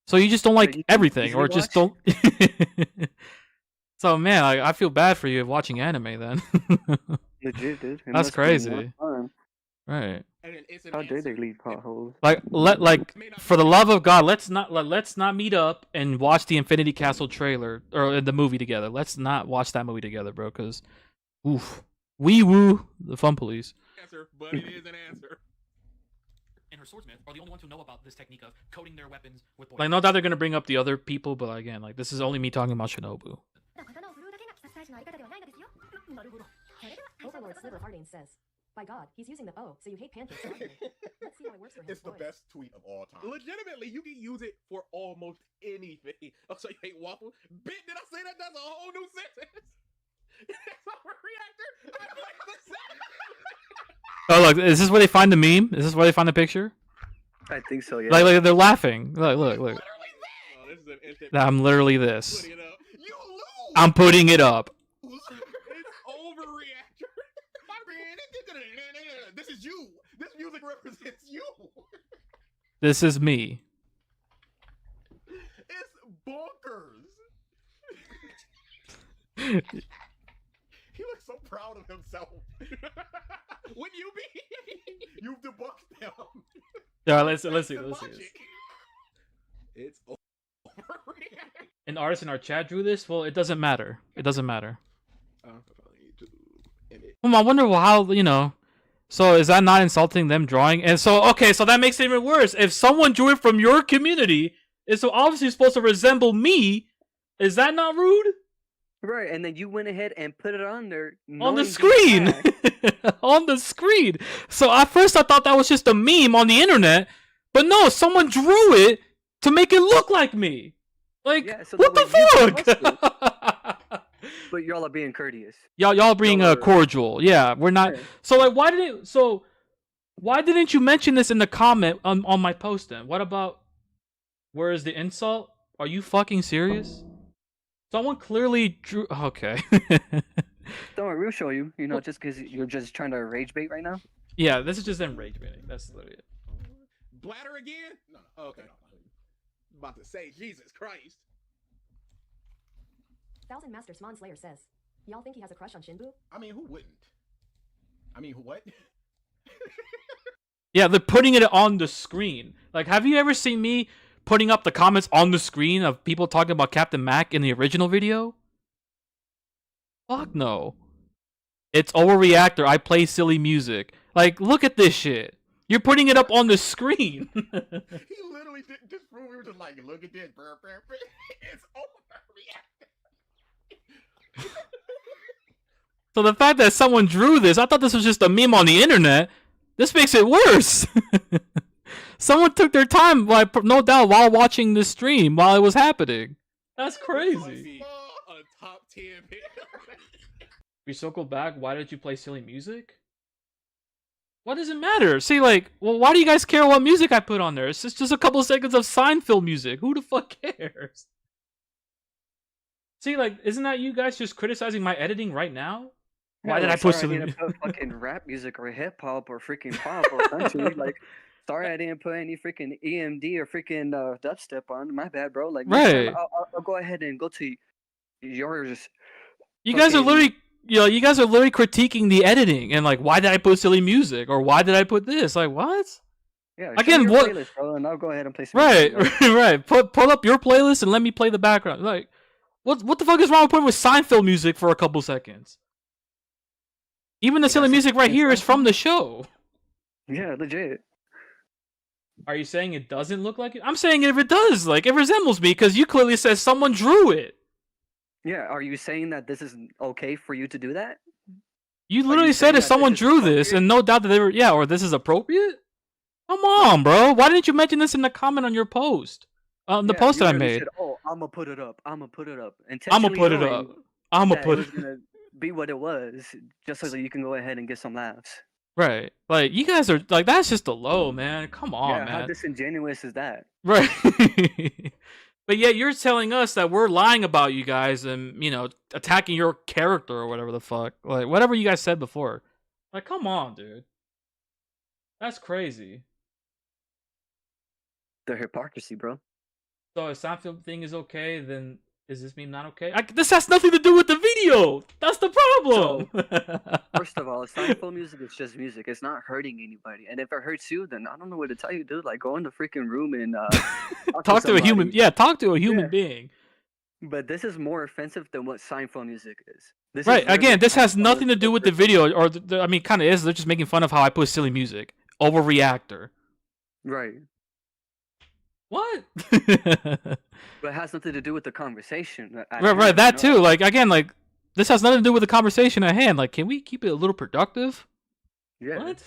So you just don't like everything, or just don't... So, man, I feel bad for you watching anime, then. Legit, dude. That's crazy. Right. And then it's an How dare they answer. leave potholes? Like for the love of God, let's not meet up and watch the Infinity Castle trailer or the movie together. Let's not watch that movie together, bro. Because, oof, wee woo, the fun police. Answer, but it is an answer. And her swordsmith are the only ones who know about this technique of coating their weapons with poison. Like, no doubt they're gonna bring up the other people, but again, like this is only me talking about Shinobu. Overlord Sliver Hardane says, by God, he's using the O, so you hate pancakes. aren't you? Let's see how it works for him. It's the boy. best tweet of all time. Legitimately, you can use it for almost anything. Oh, so you hate waffles? Bitch, did I say that? That's a whole new sentence. That's overreactor. I like the sound. Oh, look, is this where they find the meme? Is this where they find the picture? I think so. Yeah. Like they're laughing. Look. Literally that. Oh, this is an instant. I'm literally this. Putting it up. You lose. I'm putting it up. It's overreactor. This is you. This music represents you. This is me. It's bonkers. He looks so proud of himself. Wouldn't you be? You've debunked him. Yeah, let's see. The Let's see this. logic. It's overreactor. An artist in our chat drew this. Well, it doesn't matter. It doesn't matter. I wonder how, you know. So is that not insulting them drawing? And so, okay, so that makes it even worse. If someone drew it from your community, it's so obviously supposed to resemble me. Is that not rude? Right, and then you went ahead and put it on there On the knowing screen. fact- On the screen. So at first I thought that was just a meme on the internet. But no, someone drew it to make it look like me. Like, Yeah, so what that the way you can fuck? But y'all are being courteous. Y'all being Y'all are- cordial. Yeah, we're not. Yeah. So like, why didn't you mention this in the comment on my post then? What about, where is the insult? Are you fucking serious? Someone clearly drew. Okay. Don't worry, we'll show you. You know, just because you're just trying to rage bait right now. Yeah, this is just them rage baiting. That's literally it. Bladder again? No. Okay. About to say, Jesus Christ. Thousand Master Swan Slayer says, y'all think he has a crush on Shinbu? I mean, who wouldn't? I mean, what? Yeah, they're putting it on the screen. Like, have you ever seen me putting up the comments on the screen of people talking about Captain Mac in the original video? Fuck no. It's overreactor. I play silly music. Like, look at this shit. You're putting it up on the screen. He literally did just prove. We were just like, look at this. It's overreacting. So the fact that someone drew this, I thought this was just a meme on the internet. This makes it worse. Someone took their time, like, no doubt, while watching the stream while it was happening. That's crazy. A top 10 video. We circle back. Why did you play silly music? What does it matter? See, like, well, why do you guys care what music I put on there? It's just a couple seconds of Seinfeld music. Who the fuck cares? See, like, isn't that you guys just criticizing my editing right now? Why did I put sorry, silly I didn't put fucking rap music or hip hop or freaking pop or country? Like, sorry, I didn't put any freaking EMD or freaking dubstep on. My bad, bro. Like, next time Right. I'll go ahead and go to yours. You guys are fucking- literally, you guys are literally critiquing the editing and like, why did I put silly music or why did I put this? Like, what? Yeah, Again, show your what- playlist, bro, and I'll go ahead and play some. Right, music. right. Pull up your playlist and let me play the background. Like, what the fuck is wrong with putting with Seinfeld music for a couple seconds? Even the silly that's- music right that's here is Seinfeld. from the show. Yeah, legit. Are you saying it doesn't look like it? I'm saying if it does, like, it resembles me because you clearly said someone drew it. Yeah, are you saying that this is okay for you to do that? You Are literally you said saying if that someone this is drew this, appropriate? and no doubt that they were, yeah, or this is appropriate? Come on, bro. Why didn't you mention this in the comment on your post? The Yeah, post you that I literally made. said, "Oh, I'm gonna put it up. I'm gonna put it up." I'm gonna Intentionally put it knowing up. I'm gonna that put it it. was gonna be what it was, just so that you can go ahead and get some laughs. Right. Like, you guys are, like, that's just a low, man. Come on, Yeah, how man. disingenuous is that? Right. But yet you're telling us that we're lying about you guys and, you know, attacking your character or whatever the fuck. Like, whatever you guys said before. Like, come on, dude. That's crazy. The hypocrisy, bro. So if Seinfeld thing is okay, then is this meme not okay? This has nothing to do with the video. That's the problem. First of all, y'all. Seinfeld music is just music. It's not hurting anybody. And if it hurts you, then I don't know what to tell you, dude. Like, go in the freaking room and Talk to a human. somebody. Yeah, talk to a human Yeah. being. But this is more offensive than what Seinfeld music is. This is Right. literally Again, this has making fun nothing to of do with the person. video, or I mean, kind of is. They're just making fun of how I put silly music. Overreactor. Right. What? But it has nothing to do with the conversation. at Right, hand, that you know? too. Like, again, like, this has nothing to do with the conversation at hand. Like, can we keep it a little productive? Yeah. What?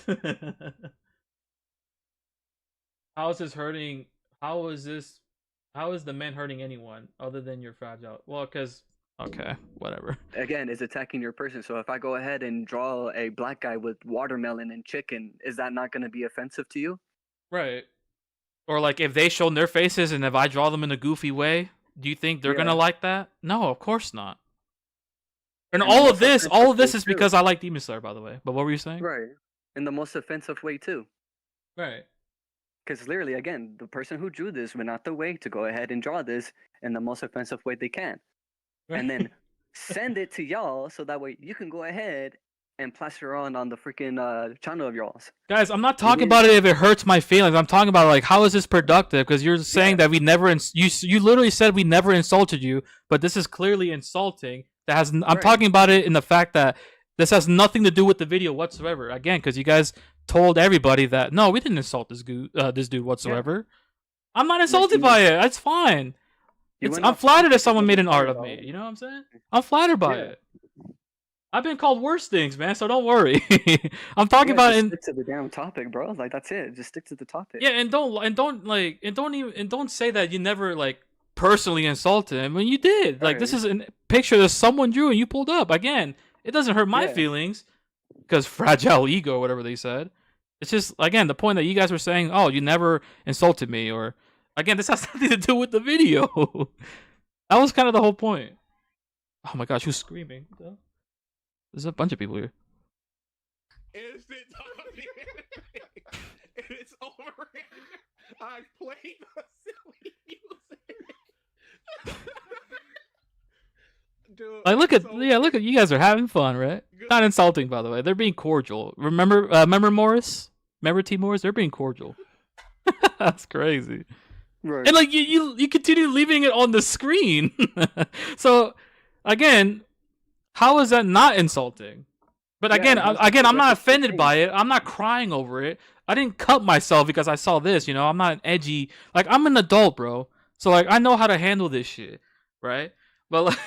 How is this hurting? How is the men hurting anyone other than your fragile? Well, because okay, whatever. Again, it's attacking your person. So if I go ahead and draw a black guy with watermelon and chicken, is that not going to be offensive to you? Right. Or like if they show their faces and if I draw them in a goofy way, do you think they're gonna Yeah. like that? No, of course not. And And the all most of this offensive way is too. because I like Demon Slayer, by the way. But what were you saying? Right. In the most offensive way too. Right. Because literally, again, the person who drew this went out the way to go ahead and draw this in the most offensive way they can. And then send it to y'all so that way you can go ahead and plaster on the freaking channel of y'all's. Guys, I'm not talking didn't- about it if it hurts my feelings. I'm talking about like how is this productive? Because you're saying Yeah. that we never you literally said we never insulted you, but this is clearly insulting. That has I'm Right. talking about it in the fact that this has nothing to do with the video whatsoever. Again, because you guys told everybody that no, we didn't insult this dude whatsoever. I'm not insulted by it. That's fine. You It's, went I'm off flattered topic if someone and made an wasn't art of about me. it. You know what I'm saying? I'm flattered by Yeah. it. I've been called worse things, man. So don't worry. I'm talking Yeah, about just in stick to the damn topic, bro. Like that's it. Just stick to the topic. yeah, and don't say that you never like personally insulted him when you did. Like this Right. is a picture that someone drew and you pulled up. Again, it doesn't hurt my Yeah. feelings because fragile ego, or whatever they said. It's just again the point that you guys were saying. Oh, you never insulted me, or again, this has nothing to do with the video. That was kind of the whole point. Oh my gosh, who's screaming? What the hell? There's a bunch of people here. Instant talking. It's over. I played the silly music. Dude, Like look at so look at you guys are having fun, right? good. Not insulting, by the way. They're being cordial. Remember Morris? Remember T Morris? They're being cordial. That's crazy. Right. And like you continue leaving it on the screen. So again, how is that not insulting? But Yeah, again, that's I'm not the offended thing. by it. I'm not crying over it. I didn't cut myself because I saw this. You know, I'm not an edgy. Like I'm an adult, bro. So like I know how to handle this shit, right? But like,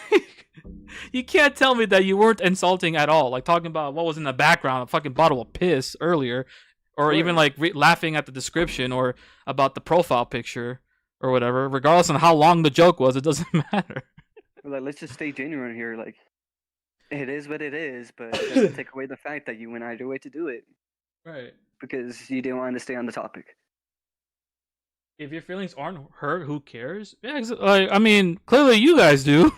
you can't tell me that you weren't insulting at all. Like talking about what was in the background, a fucking bottle of piss earlier, or even like laughing at the description or about the profile picture or whatever. Regardless of how long the joke was, it doesn't matter. Like, let's just stay genuine here. Like, it is what it is, but it doesn't take away the fact that you went out of your way to do it Right. because you didn't want to stay on the topic. If your feelings aren't hurt, who cares? Yeah, like I mean, clearly you guys do.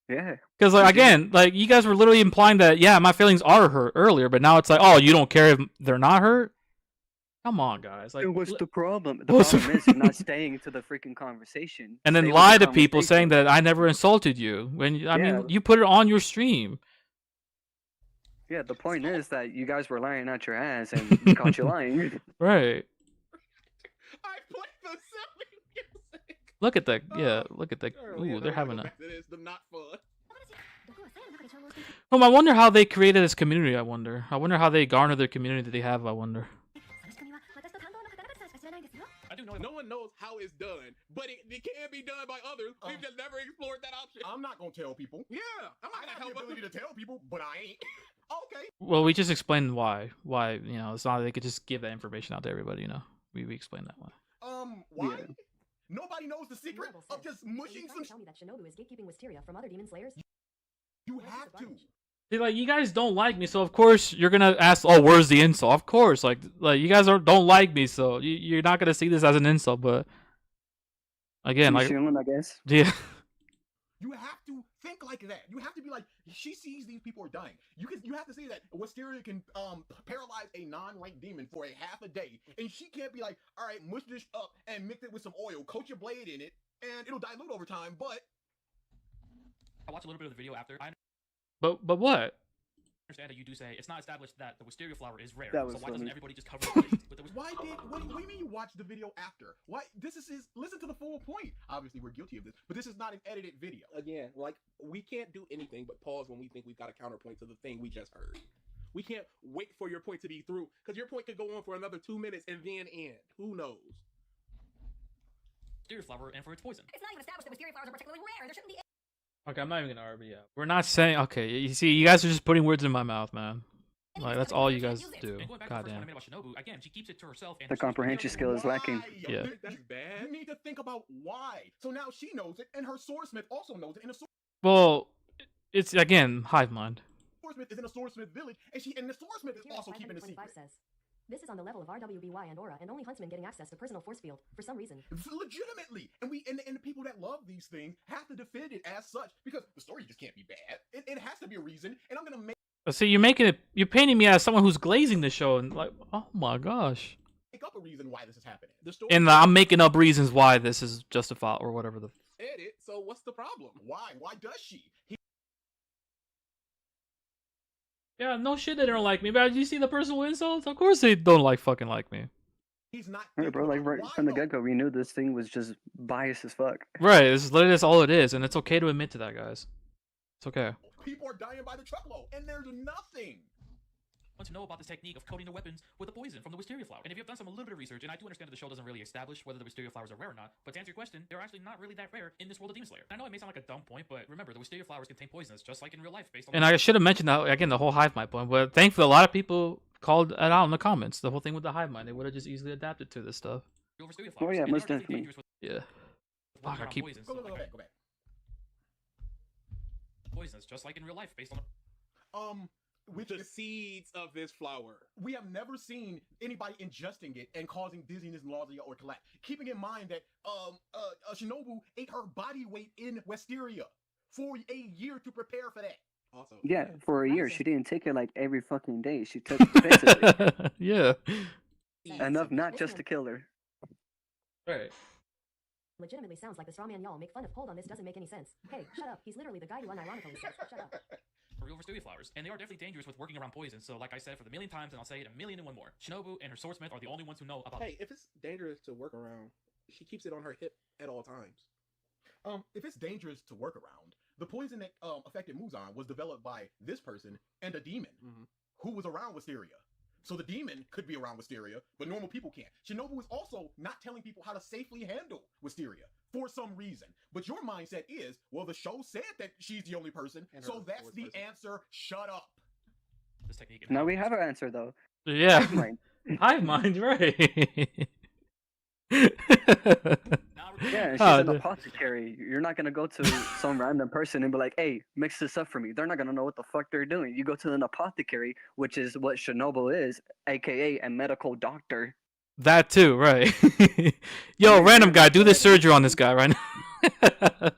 Yeah. Because like again, like you guys were literally implying that yeah, my feelings are hurt earlier, but now it's like oh, you don't care if they're not hurt. Come on, guys. Like, And what's the problem? The what's the problem is you're not staying to the freaking conversation. and then Stay with lie the to people saying conversation. that I never insulted you. When I Yeah. mean, you put it on your stream. Yeah, the point is that you guys were lying out your ass and we caught you lying. Right. I played the silly music. Look at that. Yeah, look at that. Earlier, Ooh, they're though, having go a. back to this, the not fun. I wonder how they created this community. I wonder how they garner their community that they have. I wonder. I do know No one knows how it's done, but it can be done by others. We've just never explored that option. I'm not gonna tell people. Yeah, I'm I not have gonna the help ability to tell people, but I ain't. Okay. Well, we just explained why. Why you know it's not that they could just give that information out to everybody. You know, we explained that one. Why? Yeah. Nobody knows the secret Noble of says, just "Are you mushing trying some. to tell me that Shinobu is gatekeeping Wisteria from other demon slayers? You Where's have the to. garbage? See, like you guys don't like me, so of course you're gonna ask, "Oh, where's the insult?" Of course, like you guys don't like me, so you're not gonna see this as an insult. But again, You like chilling, I guess. yeah, You have to think like that. You have to be like, she sees these people are dying. You have to see that Wisteria can paralyze a non-ranked demon for a half a day, and she can't be like, all right, mush this up and mix it with some oil, coat your blade in it, and it'll dilute over time. But I watched a little bit of the video after. I but what? understand that you do say it's not established that the wisteria flower is rare. That So was why doesn't funny. everybody just cover it with the Why did? What do you mean you watched the video after? Why? This is his. Listen to the full point. Obviously, we're guilty of this, but this is not an edited video. Again, like, we can't do anything but pause when we think we've got a counterpoint to the thing we just heard. We can't wait for your point to be through, because your point could go on for another 2 minutes and then end. Who knows? wisteria flower and for its poison. It's not even established that wisteria flowers are particularly rare. There shouldn't be. Okay, I'm not even gonna argue. Yeah, we're not saying. Okay, you see, you guys are just putting words in my mouth, man. Like that's all you guys do. And going back to the first one I Goddamn. made about Shinobu, again, she keeps it to herself. And The comprehension skill is lacking. Why? Yeah. That's bad. You need to think about why. So now she knows it, and her swordsmith also knows it, and the Well, it's again hive mind. swordsmith is in a swordsmith village, and the swordsmith is also keeping the 525 secret. says, this is on the level of RWBY and Aura, and only Huntsman getting access to personal force field, for some reason. Legitimately, and the people that love these things have to defend it as such, because the story just can't be bad. It has to be a reason, and I'm gonna make See, you're painting me as someone who's glazing the show, and like, oh my gosh. up a reason why this is happening. The story And I'm making up reasons why this is justified or whatever the. said it, so what's the problem? Why? Why does she? Yeah, no shit, they don't like me. But you see the personal insults? Of course they don't fucking like me. He's not. Hey, bro, like thinking right about from the why, though. get-go, we knew this thing was just biased as fuck. Right, this is literally that's all it is, and it's okay to admit to that, guys. It's okay. People are dying by the truckload, and there's nothing. Want to know about this technique of coating their weapons with a poison from the wisteria flower. And if you've done a little bit of research, and I do understand that the show doesn't really establish whether the wisteria flowers are rare or not, but to answer your question, they're actually not really that rare in this world of Demon Slayer. I know it may sound like a dumb point, but remember, the wisteria flowers contain poisons, just like in real life, based on. And I should have mentioned that again, the whole hive mind point. But thankfully, a lot of people called it out in the comments. The whole thing with the hive mind, they would have just easily adapted to this stuff. real wisteria Oh flowers. yeah, and they most are definitely definitely. dangerous with Yeah. working Fuck, I around keep- poisons, Go so, back. like, Go back. poisons, just like in real life, based on. Which The seeds of this flower. we have never seen anybody ingesting it and causing dizziness, nausea, or collapse. Keeping in mind that Shinobu ate her body weight in Wisteria for a year to prepare for that. Also, Yeah, for a year. Impressive. She didn't take it like every fucking day. She took it basically Yeah. enough not just to kill her. Right. Legitimately sounds like the straw man y'all make fun of. Hold on, this doesn't make any sense. Hey, shut up. He's literally the guy who unironically says, shut up. Real wisteria flowers, and they are definitely dangerous with working around poison. So, like I said for the millionth times, and I'll say it 1,000,001 more. Shinobu and her swordsmith are the only ones who know about. hey, if it's dangerous to work around, she keeps it on her hip at all times. If it's dangerous to work around, the poison that affected Muzan was developed by this person and a demon who was around Wisteria. So the demon could be around Wisteria, but normal people can't. Shinobu is also not telling people how to safely handle Wisteria for some reason. But your mindset is, well, the show said that she's the only person, And her so that's fourth the person. answer. Shut up. This technique. and Now how we it have works. our answer though. Yeah. Hive mind. Hive mind, right. Now we're Yeah, and she's Oh, an the- apothecary. You're not gonna go to some random person and be like, "Hey, mix this up for me." They're not gonna know what the fuck they're doing. You go to an apothecary, which is what Shinobu is, aka a medical doctor. That too, right. Yo, random guy, do this surgery on this guy right now.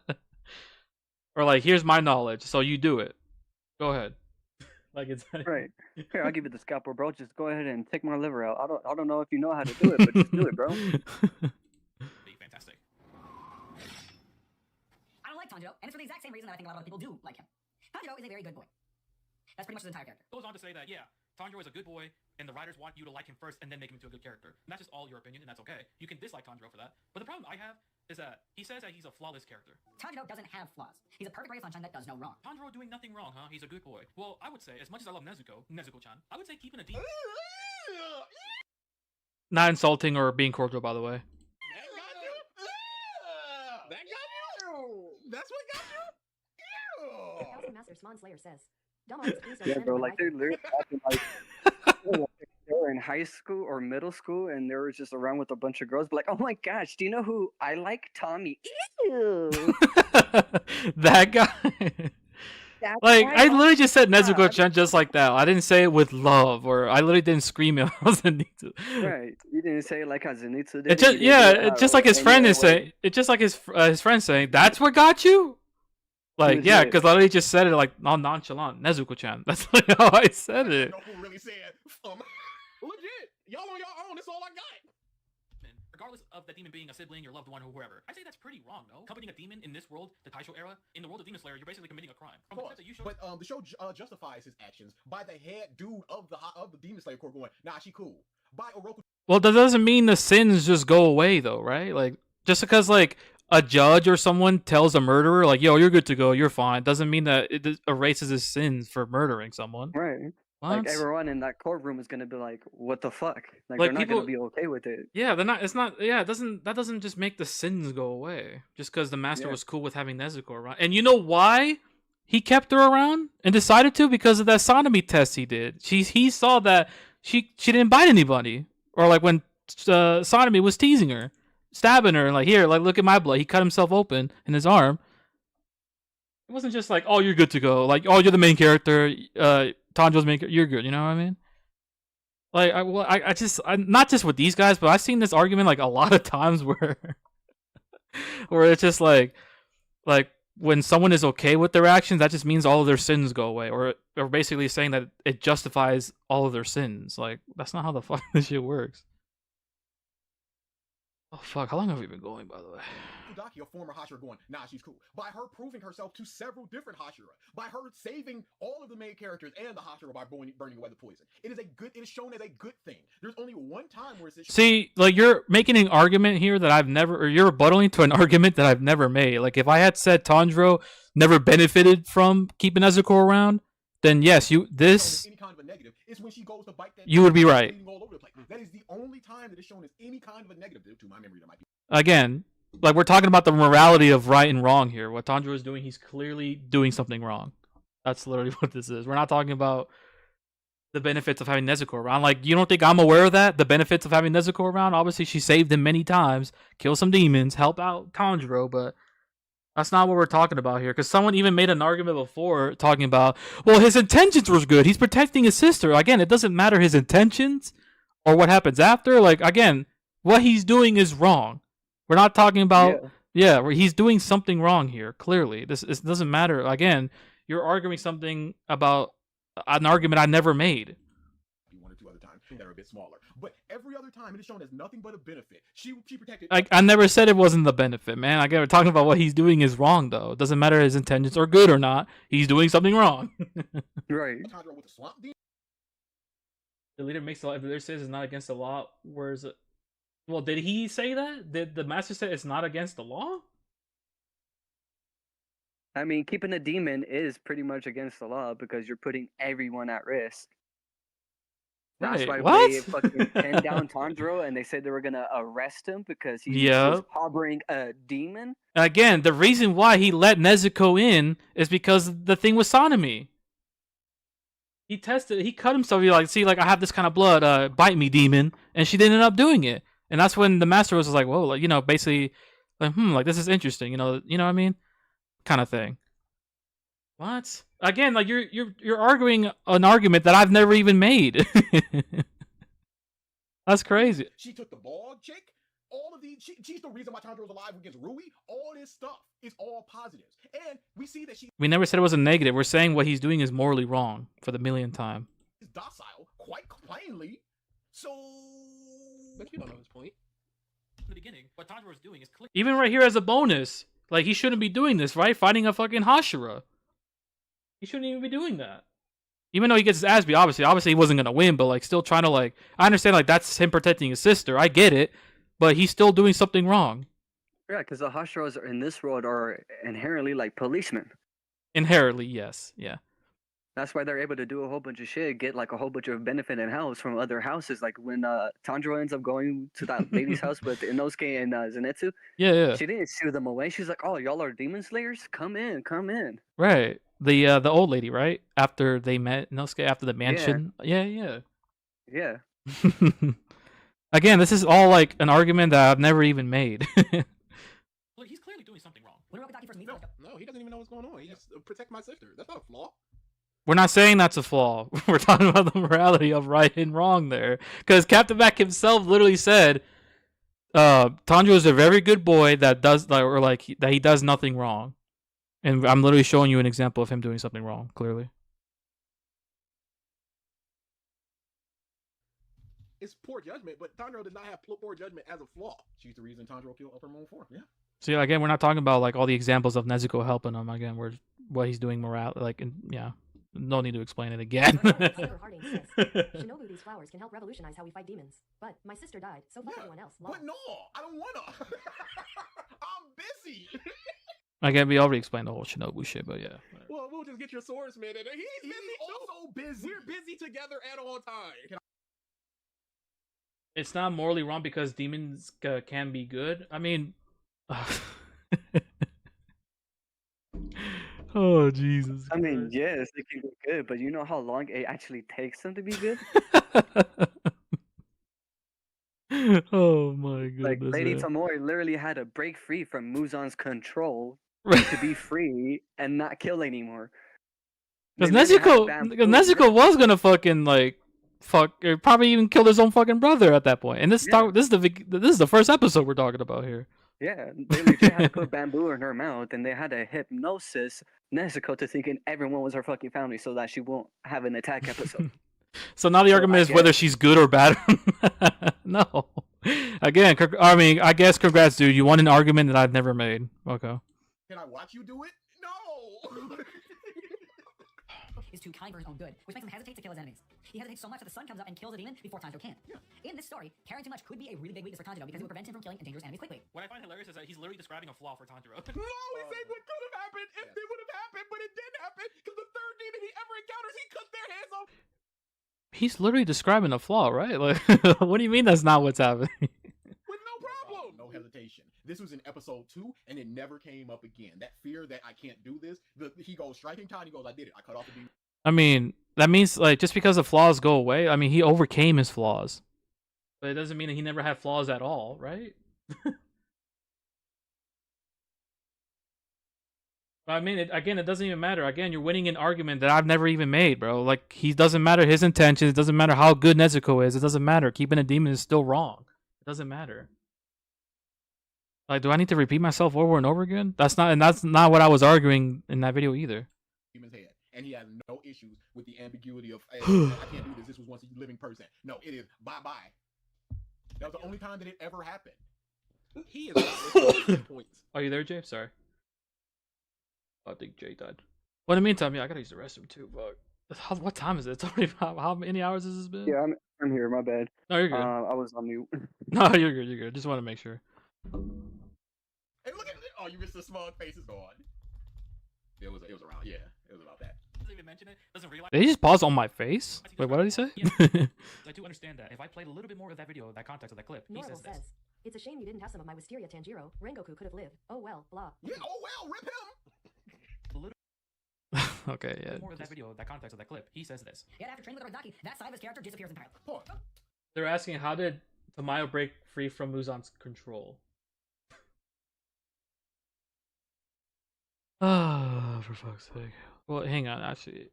Or like, here's my knowledge, so you do it. Go ahead. Like it's Right. Here, I'll give you the scalpel, bro. Just go ahead and take my liver out. I don't know if you know how to do it, but just do it, bro. Be fantastic. I don't like Tanjiro, and it's for the exact same reason that I think a lot of other people do like him. Tanjiro is a very good boy. That's pretty much his entire character. Goes on to say that Tanjiro is a good boy, and the writers want you to like him first and then make him into a good character. And that's just all your opinion, and that's okay. You can dislike Tanjiro for that. But the problem I have is that he says that he's a flawless character. Tanjiro doesn't have flaws. He's a perfect ray of sunshine that does no wrong. Tanjiro doing nothing wrong, huh? He's a good boy. Well, I would say, as much as I love Nezuko-chan, I would say keeping a demon. Not insulting or being cordial, by the way. That got you? That got you? That's what got you? The Thousand Master Swan Slayer says, dumb artist, please don't Yeah, send bro. him Like my they're literally acting like they were in high school or middle school, and they were just around with a bunch of girls. But like, oh my gosh, do you know who I like? Tommy. Ew. That guy. That's Like, my I literally just said God. Nezuko-chan just like that. I didn't say it with love, or I literally didn't scream it. I wasn't need to. Right. You didn't say it like how Zenitsu did. It just, You didn't yeah, do it it's just how like his any friend other is way. saying. It's just like his friend saying, "That's what got you." Like, yeah, Legit. because I literally just said it like nonchalant, Nezuko-chan. That's like how I said it. Shinobu really said, legit. Y'all on your own. That's all I got. regardless of that demon being a sibling, your loved one, or whoever. I say that's pretty wrong, no? Accompanying a demon in this world, the Taisho era, in the world of Demon Slayer, you're basically committing a crime. From the fact that you showed... But the show justifies his actions by the head dude of the Demon Slayer Corps going, nah, she cool. By Oroku. Well, that doesn't mean the sins just go away, though, right? Like, just because, like, a judge or someone tells a murderer, like, yo, you're good to go, you're fine, doesn't mean that it erases his sins for murdering someone. Right. What? Like, everyone in that courtroom is gonna be like, what the fuck? Like Like, they're not people- gonna be okay with it. Yeah, they're not. It's not. Yeah, that doesn't just make the sins go away. Just because the master Yeah. was cool with having Nezuko around, and you know why he kept her around and decided to, because of that sodomy test he did. He saw that she didn't bite anybody, or like when sodomy was teasing her, stabbing her, like, here, like, look at my blood. He cut himself open in his arm. It wasn't just like, oh, you're good to go. Like, oh, you're the main character. Tanjo's main character. You're good. You know what I mean? Like, I just not just with these guys, but I've seen this argument like a lot of times where it's just like when someone is okay with their actions, that just means all of their sins go away, or basically saying that it justifies all of their sins. Like, that's not how the fuck this shit works. Oh fuck, how long have we been going, by the way? Kudaki, a former Hashira, going, nah, she's cool. By her proving herself to several different Hashira. By her saving all of the main characters and the Hashira by burning away the poison. It is shown as a good thing. There's only one time where it's... See, like, you're making an argument here that I've never, or you're rebuttaling to an argument that I've never made. Like, if I had said Tanjiro never benefited from keeping Nezuko around, then yes, any kind of a negative is when she goes to bite that, you would be right. All over the place. That is the only time that is shown as any kind of a negative. To my memory, that might be... Again, like, we're talking about the morality of right and wrong here. What Tanjiro is doing, he's clearly doing something wrong. That's literally what this is. We're not talking about the benefits of having Nezuko around. Like, you don't think I'm aware of that? The benefits of having Nezuko around? Obviously, she saved him many times, kill some demons, help out Tanjiro, but that's not what we're talking about here. Because someone even made an argument before talking about, well, his intentions was good. He's protecting his sister. Again, it doesn't matter his intentions or what happens after. Like, again, what he's doing is wrong. We're not talking about, he's doing something wrong here, clearly. It doesn't matter. Again, you're arguing something about an argument I never made. One or two other times that are a bit smaller. But every other time it is shown as nothing but a benefit. She protected... I never said it wasn't the benefit, man. Again, we're talking about what he's doing is wrong, though. It doesn't matter his intentions are good or not. He's doing something wrong. Right. With the swamp demon? The leader makes the law. If the leader says it's not against the law, where's it? Well, did he say that? Did the master say it's not against the law? I mean, keeping a demon is pretty much against the law because you're putting everyone at risk. That's Right. why What? they fucking pinned down Tanjiro and they said they were gonna arrest him because he was harboring a demon. Again, the reason why he let Nezuko in is because the thing was sodomy. He cut himself. He like, see, like, I have this kind of blood. Bite me, demon. And she ended up doing it. And that's when the master was like, whoa, like, you know, basically, like, like, this is interesting. You know what I mean? Kind of thing. What? Again, like, you're arguing an argument that I've never even made. That's crazy. She took the bald chick. All of these, she's the reason why Tanjiro's alive against Rui. All this stuff is all positives, and we see that We never said it was a negative. We're saying what he's doing is morally wrong for the millionth time. she's docile, quite plainly. So, But you don't know his point. In the beginning, what Tanjiro is doing is clear. Even right here as a bonus, like, he shouldn't be doing this, right? Fighting a fucking Hashira. He shouldn't even be doing that. Even though he gets his ass beat, obviously he wasn't gonna win, but, like, still trying to, like, I understand, like, that's him protecting his sister. I get it, but he's still doing something wrong. Yeah, because the Hashiras in this world are inherently like policemen. Inherently, yes, yeah. That's why they're able to do a whole bunch of shit, get like a whole bunch of benefit in house from other houses. Like when Tanjiro ends up going to that lady's house with Inosuke and Zenitsu. Yeah. She didn't shoo them away. She's like, "Oh, y'all are demon slayers? Come in, come in." Right. The old lady, right? After they met Inosuke, after the mansion. Yeah. Yeah. Again, this is all like an argument that I've never even made. Look, he's clearly doing something wrong. When Rokudaki first meets No, he doesn't even know what's going on. He just protect my sister. That's not a flaw. We're not saying that's a flaw. We're talking about the morality of right and wrong there. Because Captain Mac himself literally said, Tanjiro is a very good boy that does, that he does nothing wrong. And I'm literally showing you an example of him doing something wrong, clearly. it's poor judgment, but Tanjiro does not have poor judgment as a flaw. She's the reason Tanjiro killed Upper Moon 4. Yeah. See, again, we're not talking about like all the examples of Nezuko helping him. Again, we're what he's doing morale. Like, yeah, no need to explain it again. Oliver Harding says, Shinobu, these flowers can help revolutionize how we fight demons. But my sister died, so fuck everyone else. Lol. But no, I don't wanna. I'm busy. Again, we already explained the whole Shinobu shit, but yeah. Well, we'll just get your swordsman, and he's busy. also busy. We're busy together at all times. It's not morally wrong because demons can be good. I mean, oh Jesus! I mean, yes, it can be good, but you know how long it actually takes them to be good? Oh my goodness! Like Lady man. Tamori literally had to break free from Muzan's control Right. to be free and not kill anymore. Because They literally had Nezuko, bamboo because Nezuko was gonna fucking like fuck, or probably even kill his own fucking brother at that point. And this Yeah. this is the first episode we're talking about here. Yeah, they legit had to put bamboo in her mouth, and they had to hypnosis Nezuko to thinking everyone was her fucking family, so that she won't have an attack episode. So now the So argument I is whether guess- she's good or bad. No. Again, I mean, I guess congrats, dude. You won an argument that I've never made. Okay. Can I watch you do it? No. Is too kind for his own good, which makes him hesitate to kill his enemies. He hesitates so much that the sun comes up and kills a demon before Tanjiro can. In this story, caring too much could be a really big weakness for Tanjiro because it would prevent him from killing dangerous enemies quickly. What I find hilarious is that he's literally describing a flaw for Tanjiro. No, he's saying what could have happened if it would have happened, but it didn't happen because the third demon he ever encounters, he cut their hands off. He's literally describing a flaw, right? Like, what do you mean that's not what's happening? With no problem. No hesitation. This was in episode 2, and it never came up again. That fear that I can't do this. He goes striking time. He goes, I did it. I cut off the demon. I mean, that means like just because the flaws go away. I mean, he overcame his flaws, but it doesn't mean that he never had flaws at all, right? I mean, it doesn't even matter. Again, you're winning an argument that I've never even made, bro. Like, he doesn't matter his intentions. It doesn't matter how good Nezuko is. It doesn't matter. Keeping a demon is still wrong. It doesn't matter. Like, do I need to repeat myself over and over again? That's not what I was arguing in that video either. Demon's head. And he has no issues with the ambiguity of, hey, I can't do this. This was once a living person. No, it is bye-bye. That was the only time that it ever happened. He is points. Are you there, Jay? Sorry. I think Jay died. Well, in the meantime, yeah, I gotta use the restroom too. But what time is it? It's already how many hours has this been? Yeah, I'm here. My bad. No, you're good. I was on mute. No, you're good. You're good. Just want to make sure. Hey, look at it. Oh, you missed the smug face is gone. It was around. Yeah, it was about that. Doesn't even mention it. Doesn't realize. Did he just pause on my face? Wait, what did he say? Yeah. I do understand that. If I played a little bit more of that video, that context of that clip, he Normal says this. says, it's a shame you didn't have some of my wisteria Tanjiro. Rengoku could have lived. Oh well, blah. Yeah, oh well, rip him. A little Okay, yeah. bit more of that video, that context of that clip, he says this. Yet after training with Arizaki, that side of his character disappears entirely. Poor. They're asking how did Tamayo break free from Muzan's control? Ah, for fuck's sake. Well, hang on. Actually,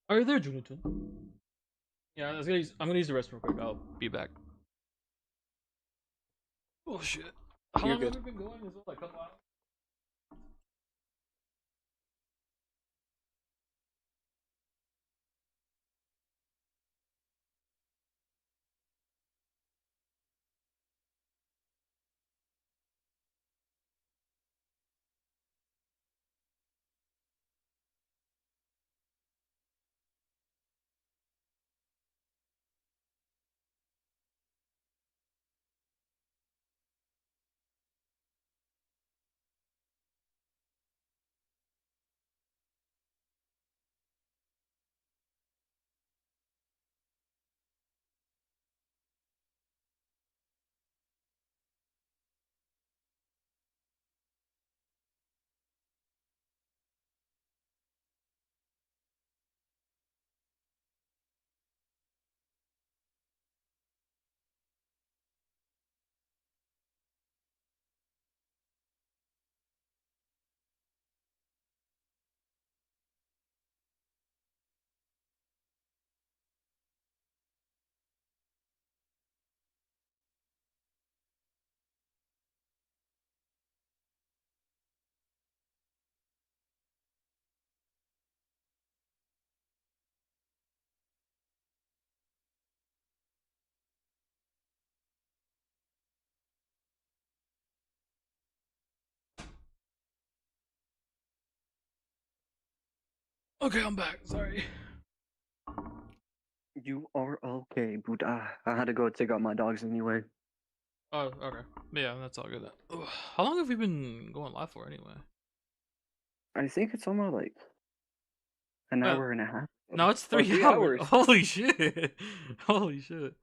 are you there, Junitun? Yeah, I'm gonna use the restroom real quick. I'll be back. Oh shit! How You're long good. have we been going? Is it like a couple hours? Okay, I'm back. Sorry. You are okay, Buddha. I had to go take out my dogs anyway. Oh, okay. Yeah, that's all good then. Ugh, how long have we been going live for anyway? I think it's almost like an Well, hour and a half. No, it's Or 3 hours. Holy shit. Holy shit.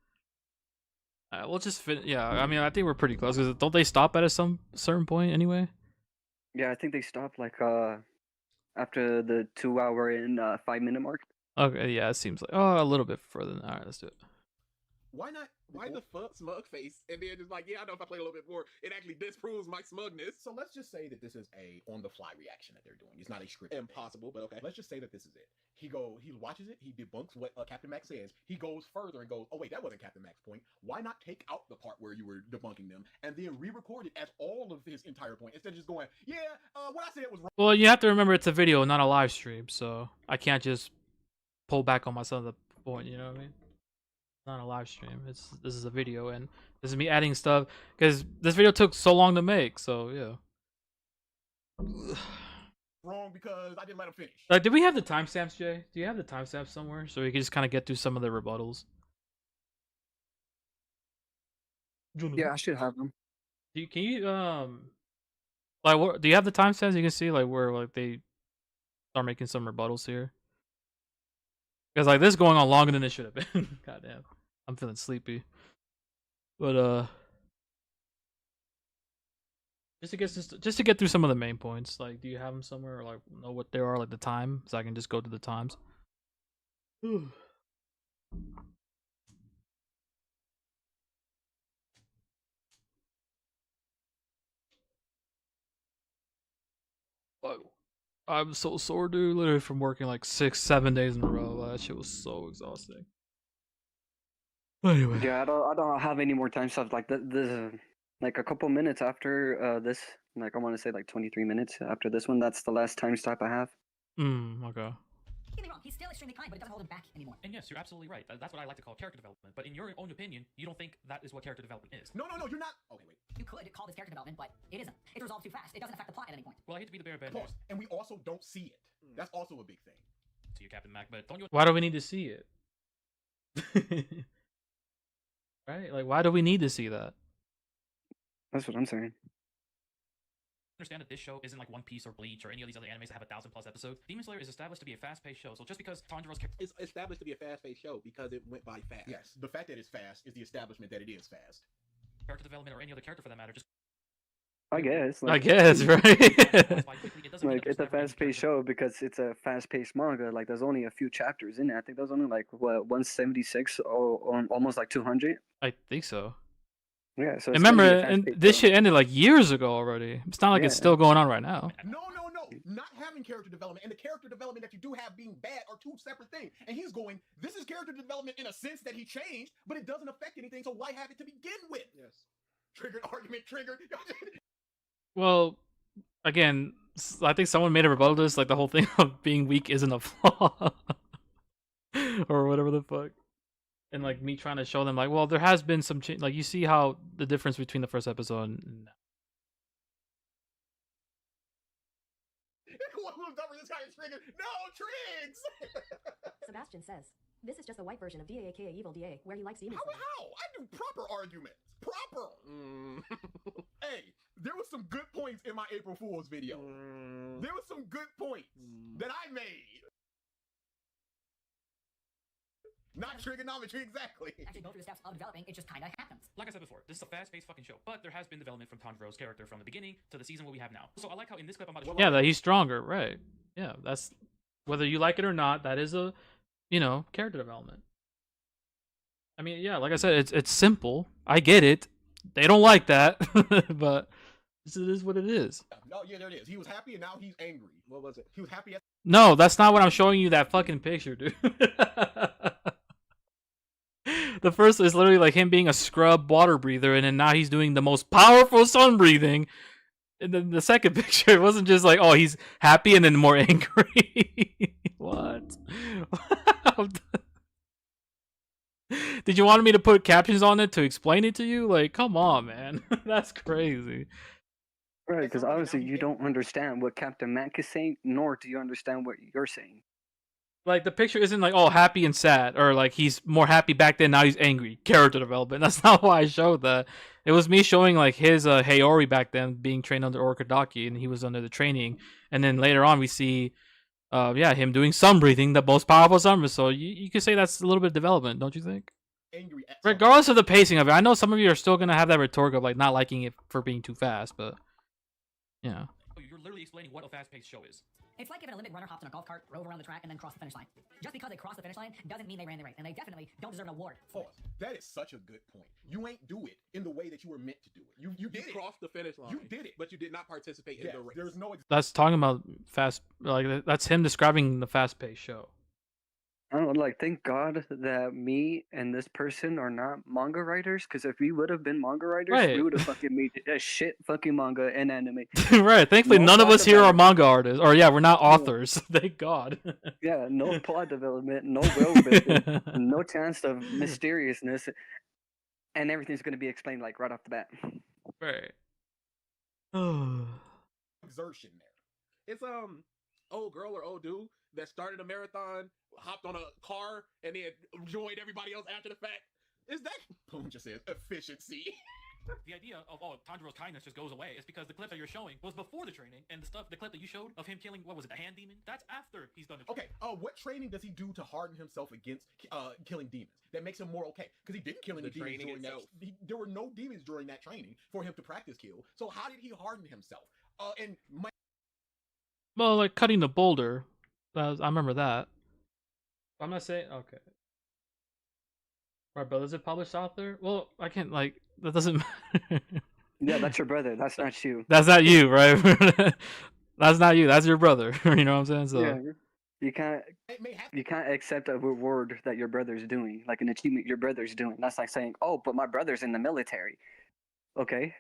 We'll just fit. Yeah, I mean, I think we're pretty close. Cause don't they stop at some certain point anyway? Yeah, I think they stopped like after the 2 hour and 5 minute mark. Okay, yeah, it seems like a little bit further than. All right, let's do it. Why not? Why the fuck smug face? And then just like, yeah, I know if I play a little bit more, it actually disproves my smugness. So let's just say that this is a on-the-fly reaction that they're doing. It's not a script. Impossible, but okay. Let's just say that this is it. He watches it. He debunks what Captain Max says. He goes further and goes, "Oh wait, that wasn't Captain Max's point. Why not take out the part where you were debunking them and then re-record it as all of his entire point instead of just going, yeah, what I said was wrong." Well, you have to remember it's a video, not a live stream, so I can't just pull back on myself at the point. You know what I mean? Not a live stream. This is a video, and this is me adding stuff because this video took so long to make. So yeah. Wrong because I didn't let him finish. Like, did we have the timestamps, Jay? Do you have the timestamps somewhere so we can just kind of get through some of the rebuttals? Yeah, I should have them. Can you like what? Do you have the timestamps? You can see like where like they start making some rebuttals here. Because like this is going on longer than it should have been. Goddamn, I'm feeling sleepy. But just to get through some of the main points. Like, do you have them somewhere or like know what they are, like the time, so I can just go to the times? I'm so sore, dude. Literally from working like 6-7 days in a row. That shit was so exhausting. Anyway. Yeah, I don't have any more time stuff like this. Like a couple minutes after this, like I want to say like 23 minutes after this one. That's the last time stop I have. Okay. Don't get me wrong, he's still extremely kind, but it doesn't hold him back anymore. And yes, you're absolutely right. That's what I like to call character development. But in your own opinion, you don't think that is what character development is. No, you're not. Okay, wait. You could call this character development, but it isn't. It's resolved too fast. It doesn't affect the plot at any point. Well, I hate to be the bearer of bad Pause. news And we also don't see it. That's also a big thing. to you, Captain Mac, but don't you Why do we need to see it? Right? Like, why do we need to see that? That's what I'm saying. understand that this show isn't like One Piece or Bleach or any of these other animes that have 1,000+ episodes? Demon Slayer is established to be a fast-paced show, so just because Tanjiro's It's established to be a fast-paced show because it went by fast. Yes, the fact that it's fast is the establishment that it is fast. character development or any other character for that matter just I guess. I guess, right? Like it's a fast-paced show because it's a fast-paced manga. Like there's only a few chapters in it. I think there's only like what 176 or almost like 200. I think so. Yeah. So And remember, and this shit ended like years ago already. It's not like it's still going on right now. No. Not having character development and the character development that you do have being bad are two separate things. And he's going, this is character development in a sense that he changed, but it doesn't affect anything, so why have it to begin with? Yes. Triggered argument, triggered. Well, again, I think someone made a rebuttal to this, like the whole thing of being weak isn't a flaw. Or whatever the fuck. And like me trying to show them like, well, there has been some change. Like you see how the difference between the first episode and now. This guy is triggered. No, Triggs! Sebastian says, this is just the white version of DA aka Evil DA, where he likes demons. How? I do proper arguments. Proper. Hey, there was some good points in my April Fool's video. There was some good points that I made. Not trigonometry exactly. Actually go through the steps of developing, it just kind of happens. Like I said before, this is a fast-paced fucking show, but there has been development from Tanjiro's character from the beginning to the season what we have now. So I like how in this clip I'm about to Yeah, that he's stronger, right? Yeah, that's whether you like it or not. That is a, character development. I mean, yeah, like I said, it's simple. I get it. They don't like that, but this is what it is. No, yeah, there it is. He was happy and now he's angry. What was it? He was happy. No, that's not what I'm showing you. That fucking picture, dude. The first is literally like him being a scrub water breather, and then now he's doing the most powerful sun breathing. And then the second picture, it wasn't just like, oh, he's happy and then more angry. What? Did you want me to put captions on it to explain it to you? Like, come on, man. That's crazy. Right, because obviously you don't understand what Captain Mac is saying, nor do you understand what you're saying. Like the picture isn't like happy and sad, or like he's more happy back then, now he's angry. Character development. That's not why I showed that. It was me showing like his Haori back then being trained under Orikadaki, and he was under the training. And then later on we see him doing sun breathing, the most powerful summer. So you could say that's a little bit of development, don't you think? Angry at Regardless of the pacing of it, I know some of you are still gonna have that rhetoric of like not liking it for being too fast, but yeah. You're literally explaining what a fast-paced show is. It's like if an Olympic runner hopped on a golf cart, drove around the track, and then crossed the finish line. Just because they crossed the finish line doesn't mean they ran the race, and they definitely don't deserve an award. Pause. That is such a good point. You ain't do it in the way that you were meant to do it. You did it. Crossed the finish line. You did it, but you did not participate in the race. There's no. That's talking about fast. Like that's him describing the fast-paced show. I don't know, like, thank God that me and this person are not manga writers, because if we would have been manga writers, Right. we would have fucking made a shit fucking manga and anime. Right. Thankfully, No none of plot us here are development. manga artists, or we're not authors. Thank God. Yeah, no plot development, no world building, no chance of mysteriousness, and everything's going to be explained, like, right off the bat. Right. Exertion there. It's old girl or old dude that started a marathon, hopped on a car, and then joined everybody else after the fact. Is that Boom just says efficiency. The idea of Tanjiro's kindness just goes away is because the clip that you're showing was before the training, and the clip that you showed of him killing, what was it, the hand demon? That's after he's done the training. Okay, what training does he do to harden himself against killing demons? That makes him more okay, because he didn't kill any The demons training during that. itself. There were no demons during that training for him to practice kill. So how did he harden himself? Well, like cutting the boulder. I remember that. I'm not saying okay. My brother's a published author. Well, I can't like that doesn't matter. Yeah, that's your brother. That's not you. That's not you, right? That's not you. That's your brother. You know what I'm saying? So Yeah, you can't accept a reward that your brother's doing, like an achievement your brother's doing. That's like saying, "Oh, but my brother's in the military." Okay,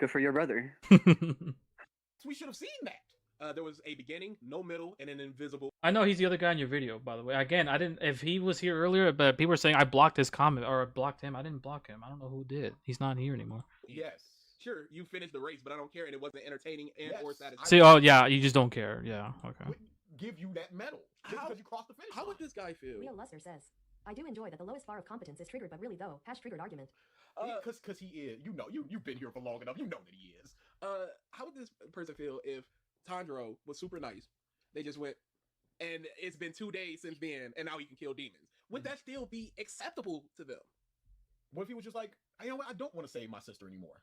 good for your brother. we should have seen that. There was a beginning, no middle, and an invisible. I know he's the other guy in your video, by the way. Again, I didn't. If he was here earlier, but people were saying I blocked his comment or I blocked him. I didn't block him. I don't know who did. He's not here anymore. Yes. Sure, you finished the race, but I don't care, and it wasn't entertaining and or satisfying. See, oh yeah, you just don't care. Yeah, okay. Give you that medal just because you crossed the finish line. How would this guy feel? Leo Lusner says, I do enjoy that the lowest bar of competence is triggered, but really though, #triggered argument. Because he is. You've been here for long enough. You know that he is. How would this person feel if Tanjiro was super nice? They just went, and it's been 2 days since then, and now he can kill demons. Would that still be acceptable to them? What if he was just like, you know what, I don't want to save my sister anymore?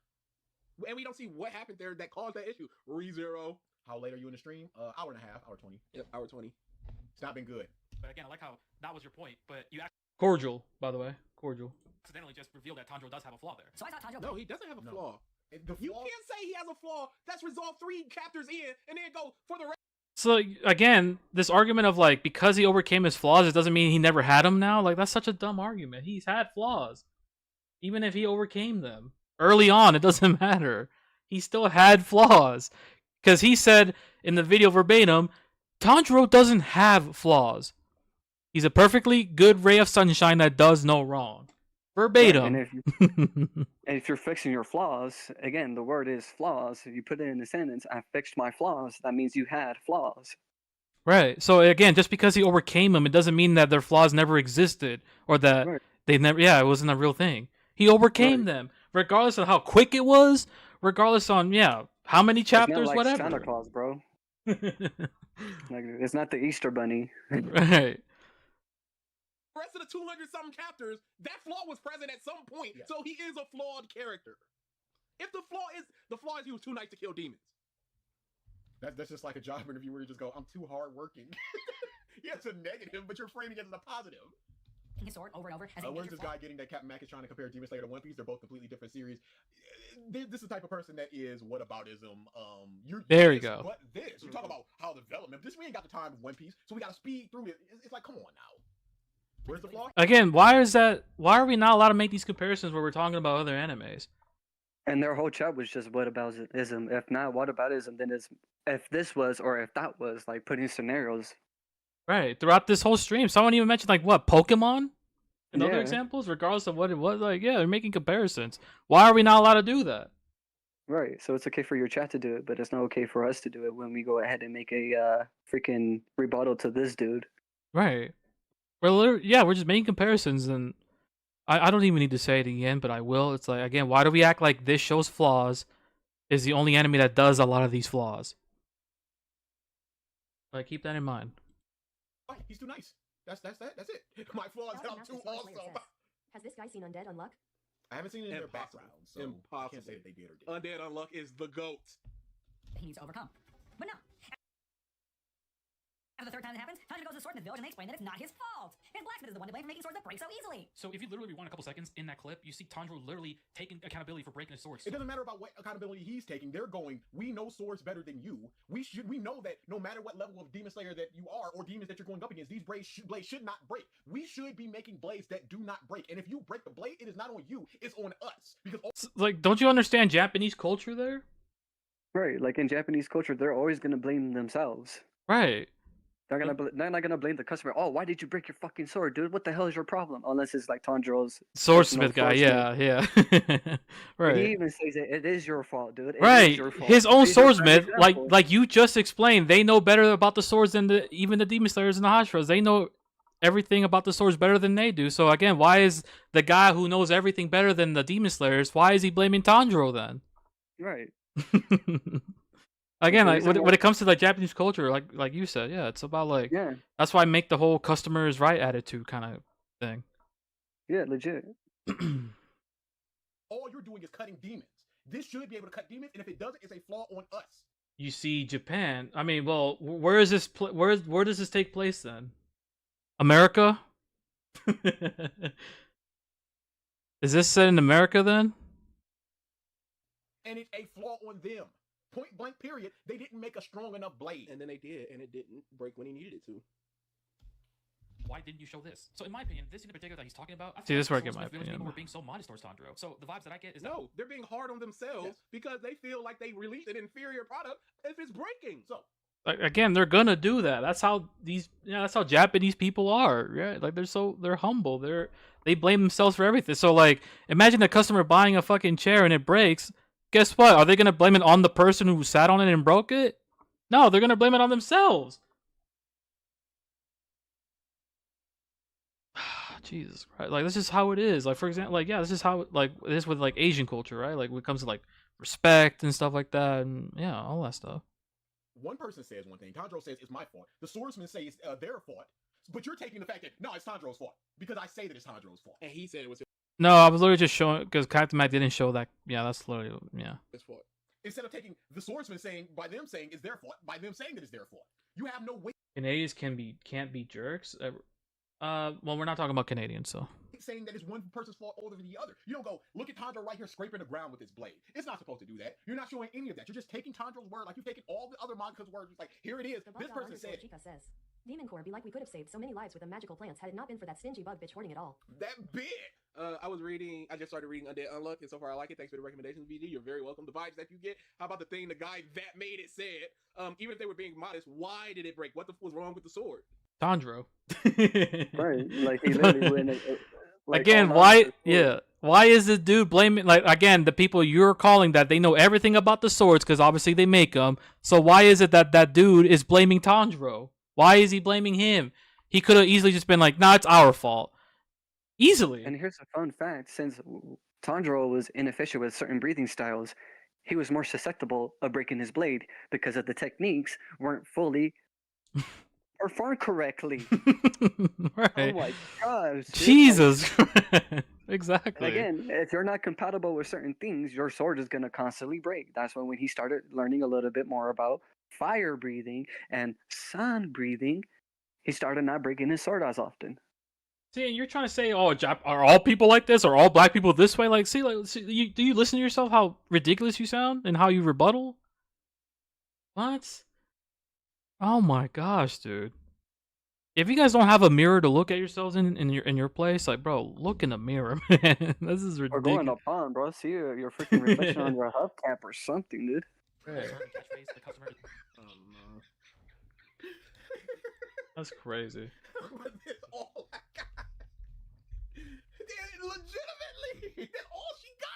And we don't see what happened there that caused that issue. ReZero. How late are you in the stream? Hour and a half, hour 20. Yep, hour 20. It's not been good. But again, I like how that was your point, but you Cordial, by the way, cordial. accidentally just revealed that Tanjiro does have a flaw there. So I thought Tanjiro. No, he doesn't have a No. flaw. The You flaw- can't say he has a flaw. That's resolved 3 chapters in, and then go for the rest. So again, this argument of like because he overcame his flaws, it doesn't mean he never had them now. Like that's such a dumb argument. He's had flaws, even if he overcame them early on. It doesn't matter. He still had flaws because he said in the video verbatim, Tanjiro doesn't have flaws. He's a perfectly good ray of sunshine that does no wrong. Verbatim. Right, and if you're fixing your flaws, again, the word is flaws. If you put it in a sentence, I fixed my flaws, that means you had flaws. Right. So again, just because he overcame them, it doesn't mean that their flaws never existed or that Right. they never. Yeah, it wasn't a real thing. He overcame them, regardless of how quick it was, regardless on how many chapters, it's not like whatever. Santa Claus, bro. Like, it's not the Easter Bunny. Right. The rest of the 200-something chapters, that flaw was present at some point, so he is a flawed character. If the flaw is he was too nice to kill demons. That's just like a job interview where you just go, I'm too hard working. Yeah, it's a negative, but you're framing it as a positive. His sword over and over. As Where's this guy getting that Captain Mac is trying to compare Demon Slayer to One Piece? They're both completely different series. This is the type of person that is whataboutism. There you go. But this, you talk about how development. We ain't got the time of One Piece, so we got to speed through it. It's like, come on now. Where's the flaw? Again, why are we not allowed to make these comparisons where we're talking about other animes? And their whole chat was just whataboutism. If not whataboutism, then it's if this was or if that was, like putting scenarios. Right. Throughout this whole stream, someone even mentioned like what, Pokemon? And other Yeah. examples, regardless of what it was, like, they're making comparisons. Why are we not allowed to do that? Right. So it's okay for your chat to do it, but it's not okay for us to do it when we go ahead and make a freaking rebuttal to this dude. Right. We're just making comparisons, and I don't even need to say it again, but I will. It's like, again, why do we act like this show's flaws is the only anime that does a lot of these flaws? Like, keep that in mind. Right, he's too nice. That's it. My flaw is that I'm too awesome. Has this guy seen Undead Unluck? I haven't seen it in their background, so I can't say if they did or did. Undead Unluck is the GOAT. He needs to overcome. But no. After the third time it happens, Tanjiro goes to the swordsmith village and they explain that it's not his fault. His blacksmith is the one to blame for making swords that break so easily. So if you literally rewind a couple seconds in that clip, you see Tanjiro literally taking accountability for breaking his swords. It doesn't matter about what accountability he's taking. They're going, we know swords better than you. We know that no matter what level of demon slayer that you are or demons that you're going up against, these blades should not break. We should be making blades that do not break. And if you break the blade, it is not on you, it's on us. Because like, don't you understand Japanese culture there? Right, like in Japanese culture, they're always gonna blame themselves. Right. They're not gonna blame the customer. Oh, why did you break your fucking sword, dude? What the hell is your problem? Unless it's like Tanjiro's Swordsmith guy, swordsmith. yeah. Right. He even says it is your fault, dude. It Right, is your fault. his own He's a prime swordsmith, example. like you just explained, they know better about the swords than even the demon slayers and the Hashiras. They know everything about the swords better than they do. So again, why is the guy who knows everything better than the demon slayers? Why is he blaming Tanjiro then? Right. Again, The like reason when it comes to like Japanese culture, like you said, yeah, it's about like Yeah. that's why I make the whole customer is right attitude kind of thing. Yeah, legit. all you're doing is cutting demons. This should be able to cut demons, and if it doesn't, it's a flaw on us. You see, Japan. I mean, well, where is this? Where does this take place then? America? Is this set in America then? And it's a flaw on them. Point blank, period. They didn't make a strong enough blade. And then they did, and it didn't break when he needed it to. Why didn't you show this? So in my opinion, this in particular that he's talking about, I See, feel this is where I like get my Swordsmith Village opinion. people were being so modest towards Tanjiro. So the vibes that I get is that No, they're being hard on themselves Yes. because they feel like they released an inferior product if it's breaking. So, Like, again, they're gonna do that. That's how that's how Japanese people are. Yeah, like they're humble. They blame themselves for everything. So like, imagine a customer buying a fucking chair and it breaks. Guess what? Are they gonna blame it on the person who sat on it and broke it? No, they're gonna blame it on themselves. Jesus Christ! Like, this is how it is. Like, for example, like, yeah, this is how like it is with like Asian culture, right? Like when it comes to like respect and stuff like that, and yeah, all that stuff. one person says one thing. Tanjiro says it's my fault. The swordsman say it's their fault. But you're taking the fact that, no, it's Tanjiro's fault. Because I say that it's Tanjiro's fault. And he said it was No, I was literally just showing because Captain Mac didn't show that. Yeah, that's literally his fault. Instead of taking the swordsman saying, by them saying it's their fault, by them saying that it's their fault. You have no way Canadians can't be jerks. Well, we're not talking about Canadians, so. saying that it's one person's fault over the other. You don't go, look at Tanjiro right here scraping the ground with his blade. It's not supposed to do that. You're not showing any of that. You're just taking Tanjiro's word like you've taken all the other manga's words. It's like, here it is. The This person said Chica says, Demon Core be like we could have saved so many lives with the magical plants had it not been for that stingy bug bitch hoarding it all. that big. I just started reading Undead Unluck, and so far I like it. Thanks for the recommendations, VD. You're very welcome. The vibes that you get. How about the thing the guy that made it said? Even if they were being modest, why did it break? What the f was wrong with the sword? Tanjiro. Right. Like he literally went. Like, Again, all why? out. Yeah, why is this dude blaming? Like, again, the people you're calling that they know everything about the swords because obviously they make them. So why is it that that dude is blaming Tanjiro? Why is he blaming him? He could have easily just been like, "Nah, it's our fault." Easily. And here's a fun fact: since Tanjiro was inefficient with certain breathing styles, he was more susceptible of breaking his blade because of the techniques weren't fully performed correctly. Right. Oh my gosh! dude, Jesus. Exactly. And again, if you're not compatible with certain things, your sword is gonna constantly break. That's when he started learning a little bit more about fire breathing and sun breathing, he started not breaking his sword as often. See, and you're trying to say, "Oh, are all people like this? Are all black people this way?" Like, see, do you listen to yourself? How ridiculous you sound, and how you rebuttal? What? Oh my gosh, dude! If you guys don't have a mirror to look at yourselves in your place, like, bro, look in the mirror, man. This is Or go in ridiculous. the pond, bro. See your freaking reflection on your hubcap or something, dude. Right. catchphrase, the customer. No. That's crazy. But that's all I got. Legitimately, that's all she got.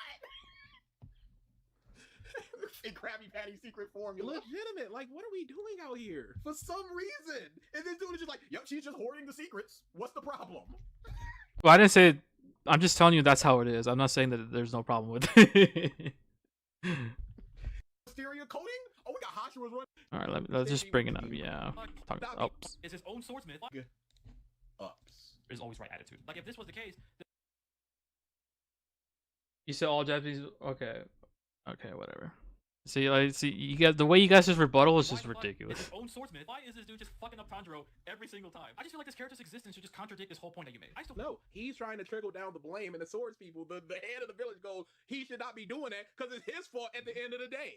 And Krabby Patty a secret formula. Legitimate. Like, what are we doing out here? For some reason. And this dude is just like, yep, she's just hoarding the secrets. What's the problem? Well, I didn't say. I'm just telling you that's how it is. I'm not saying that there's no problem with it. Exterior coating? Oh, we got Hashiras running. All right, let's just bring it up. Yeah. Talk ups. Is his own swordsmith. Ups. Is always right attitude. Like if this was the case. You said all Japanese. Okay. Okay, whatever. See, you guys, the way you guys just rebuttal is just ridiculous. Is his own swordsmith. Why is this dude just fucking up Tanjiro every single time? I just feel like this character's existence should just contradict this whole point that you made. I still No, he's trying to trickle down the blame, and the swords people, the head of the village goes, he should not be doing that because it's his fault at the end of the day.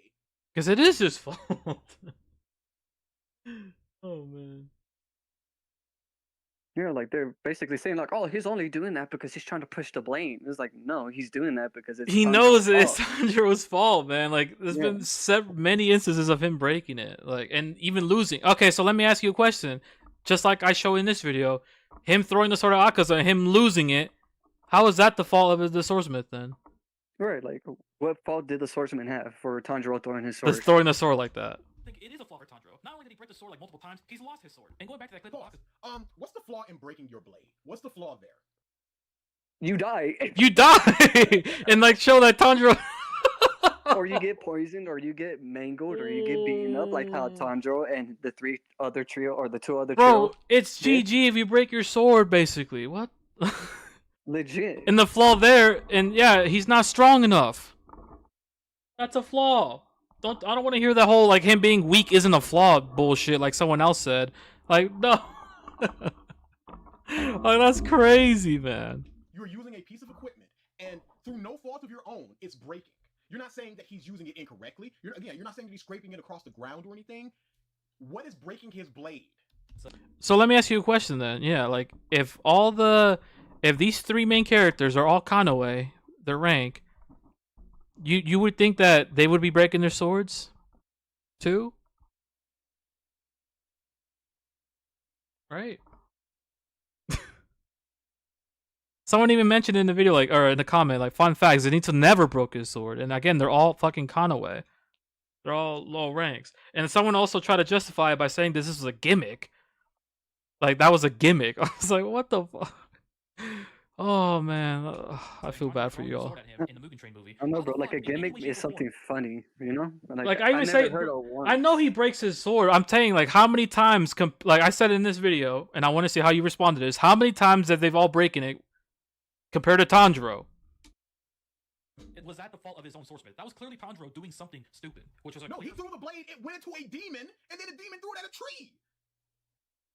Because it is his fault. Oh man. Yeah, like they're basically saying like, oh, he's only doing that because he's trying to push the blame. It's like, no, he's doing that because He knows it's fault. Tanjiro's fault, man. Like there's been many instances of him breaking it, like and even losing. Okay, so let me ask you a question. Just like I show in this video, him throwing the sword at Akaza and him losing it. How is that the fault of the swordsmith then? Right, like what fault did the swordsman have for Tanjiro throwing his sword? Just throwing the sword like that. I think it is a flaw for Tanjiro. Not only did he break the sword like multiple times, he's lost his sword. And going back to that clip, What's the flaw in breaking your blade? What's the flaw there? You die. You die, and like show that Tanjiro. Or you get poisoned, or you get mangled, or you get beaten up, like how Tanjiro and the two other trio. Bro, it's GG if you break your sword, basically. What? Legit. And the flaw there, and yeah, he's not strong enough. That's a flaw. I don't want to hear that whole like him being weak isn't a flaw bullshit like someone else said. Like no. Like that's crazy, man. You're using a piece of equipment, and through no fault of your own, it's breaking. You're not saying that he's using it incorrectly. You're not saying that he's scraping it across the ground or anything. What is breaking his blade? So let me ask you a question then. Yeah, like if these three main characters are all Kanoe, their rank, you would think that they would be breaking their swords too? Right? Someone even mentioned in the video, like, or in the comment, like, fun facts, Zenitsu never broke his sword. And again, they're all fucking Kanoe. They're all low ranks. And someone also tried to justify it by saying this is a gimmick. Like, that was a gimmick. I was like, what the fuck? Oh, man. I feel bad for you all. I know, bro. Like, a gimmick is something funny, you know? Like I even say, I know he breaks his sword. I'm saying, like, how many times, like I said in this video, and I want to see how you respond to this, how many times that they've all broken it compared to Tanjiro? Was that the fault of his own swordsmith? That was clearly Tanjiro doing something stupid, which was like, no, he threw the blade, it went into a demon, and then the demon threw it at a tree.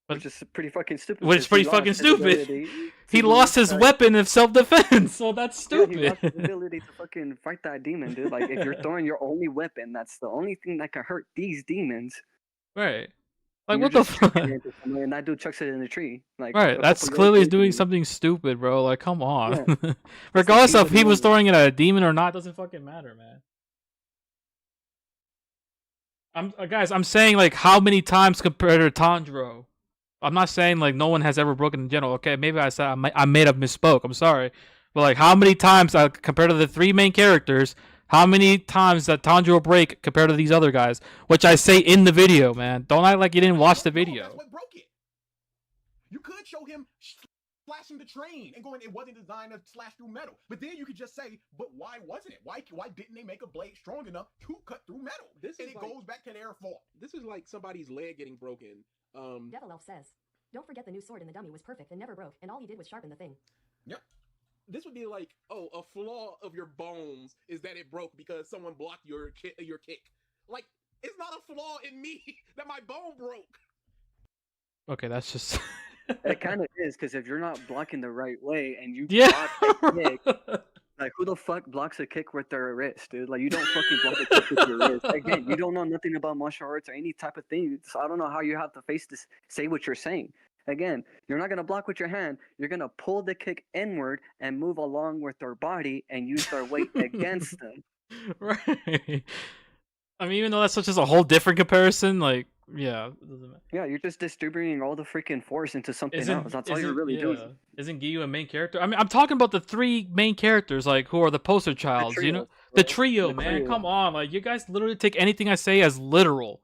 Which is pretty fucking stupid. Which is pretty fucking stupid. He lost his weapon of self-defense, so that's stupid. Yeah, he lost his ability to fucking fight that demon, dude. Like, if you're throwing your only weapon, that's the only thing that can hurt these demons. Right. Like, what the fuck? And that dude chucks it in the tree. Like, right, that's clearly doing something stupid, bro. Like, come on. Yeah. Regardless of if he was throwing it at a demon or not, doesn't fucking matter, man. Guys, I'm saying, like, how many times compared to Tanjiro? I'm not saying, like, no one has ever broken in general. Okay, maybe I said I made up misspoke. I'm sorry. But, like, how many times, compared to the three main characters, how many times that Tanjiro break compared to these other guys? Which I say in the video, man. Don't act like you didn't watch the video. That's what broke it. You could show him slashing the train and going, it wasn't designed to slash through metal. But then you could just say, but why wasn't it? Why didn't they make a blade strong enough to cut through metal? And it goes back to their fault. This is like somebody's leg getting broken. Devil Elf says, don't forget the new sword in the dummy was perfect and never broke, and all he did was sharpen the thing. Yep. This would be like, oh, a flaw of your bones is that it broke because someone blocked your kick. Like, it's not a flaw in me that my bone broke. Okay, that's just... It kind of is, because if you're not blocking the right way and you block a kick, like, who the fuck blocks a kick with their wrist, dude? Like, you don't fucking block a kick with your wrist. Again, you don't know nothing about martial arts or any type of thing, so I don't know how you have to say what you're saying. Again, you're not going to block with your hand. You're going to pull the kick inward and move along with their body and use their weight against them. Right. I mean, even though that's just a whole different comparison, like, yeah. It doesn't matter. Yeah, you're just distributing all the freaking force into something else. That's all you're really doing. Isn't Giyu a main character? I mean, I'm talking about the three main characters, like, who are the poster childs, you know? The bro. trio, The man. trio. Come on, like you guys literally take anything I say as literal.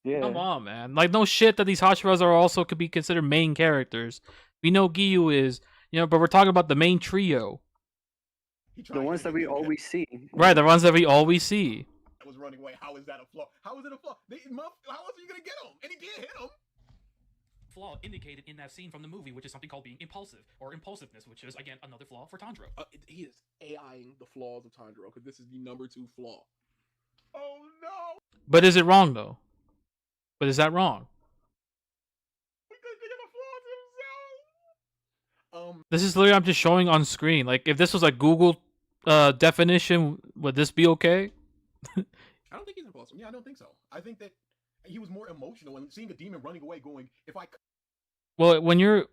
Yeah. Come on, man. Like no shit that these Hashiras are also could be considered main characters. We know Giyu is, but we're talking about the main trio. The ones that we always see. Right, the ones that we always see. Was running away. How is that a flaw? How is it a flaw? How else are you gonna get him? And he did hit him. Flaw indicated in that scene from the movie, which is something called being impulsive or impulsiveness, which is again another flaw for Tanjiro. He is AIing the flaws of Tanjiro because this is the #2 flaw. Oh no! But is it wrong though? But is that wrong? This is literally I'm just showing on screen. Like if this was a Google definition, would this be okay? I don't think he's impulsive. Yeah, I don't think so. I think that he was more emotional and seeing a demon running away, going, "If I." Well, when you're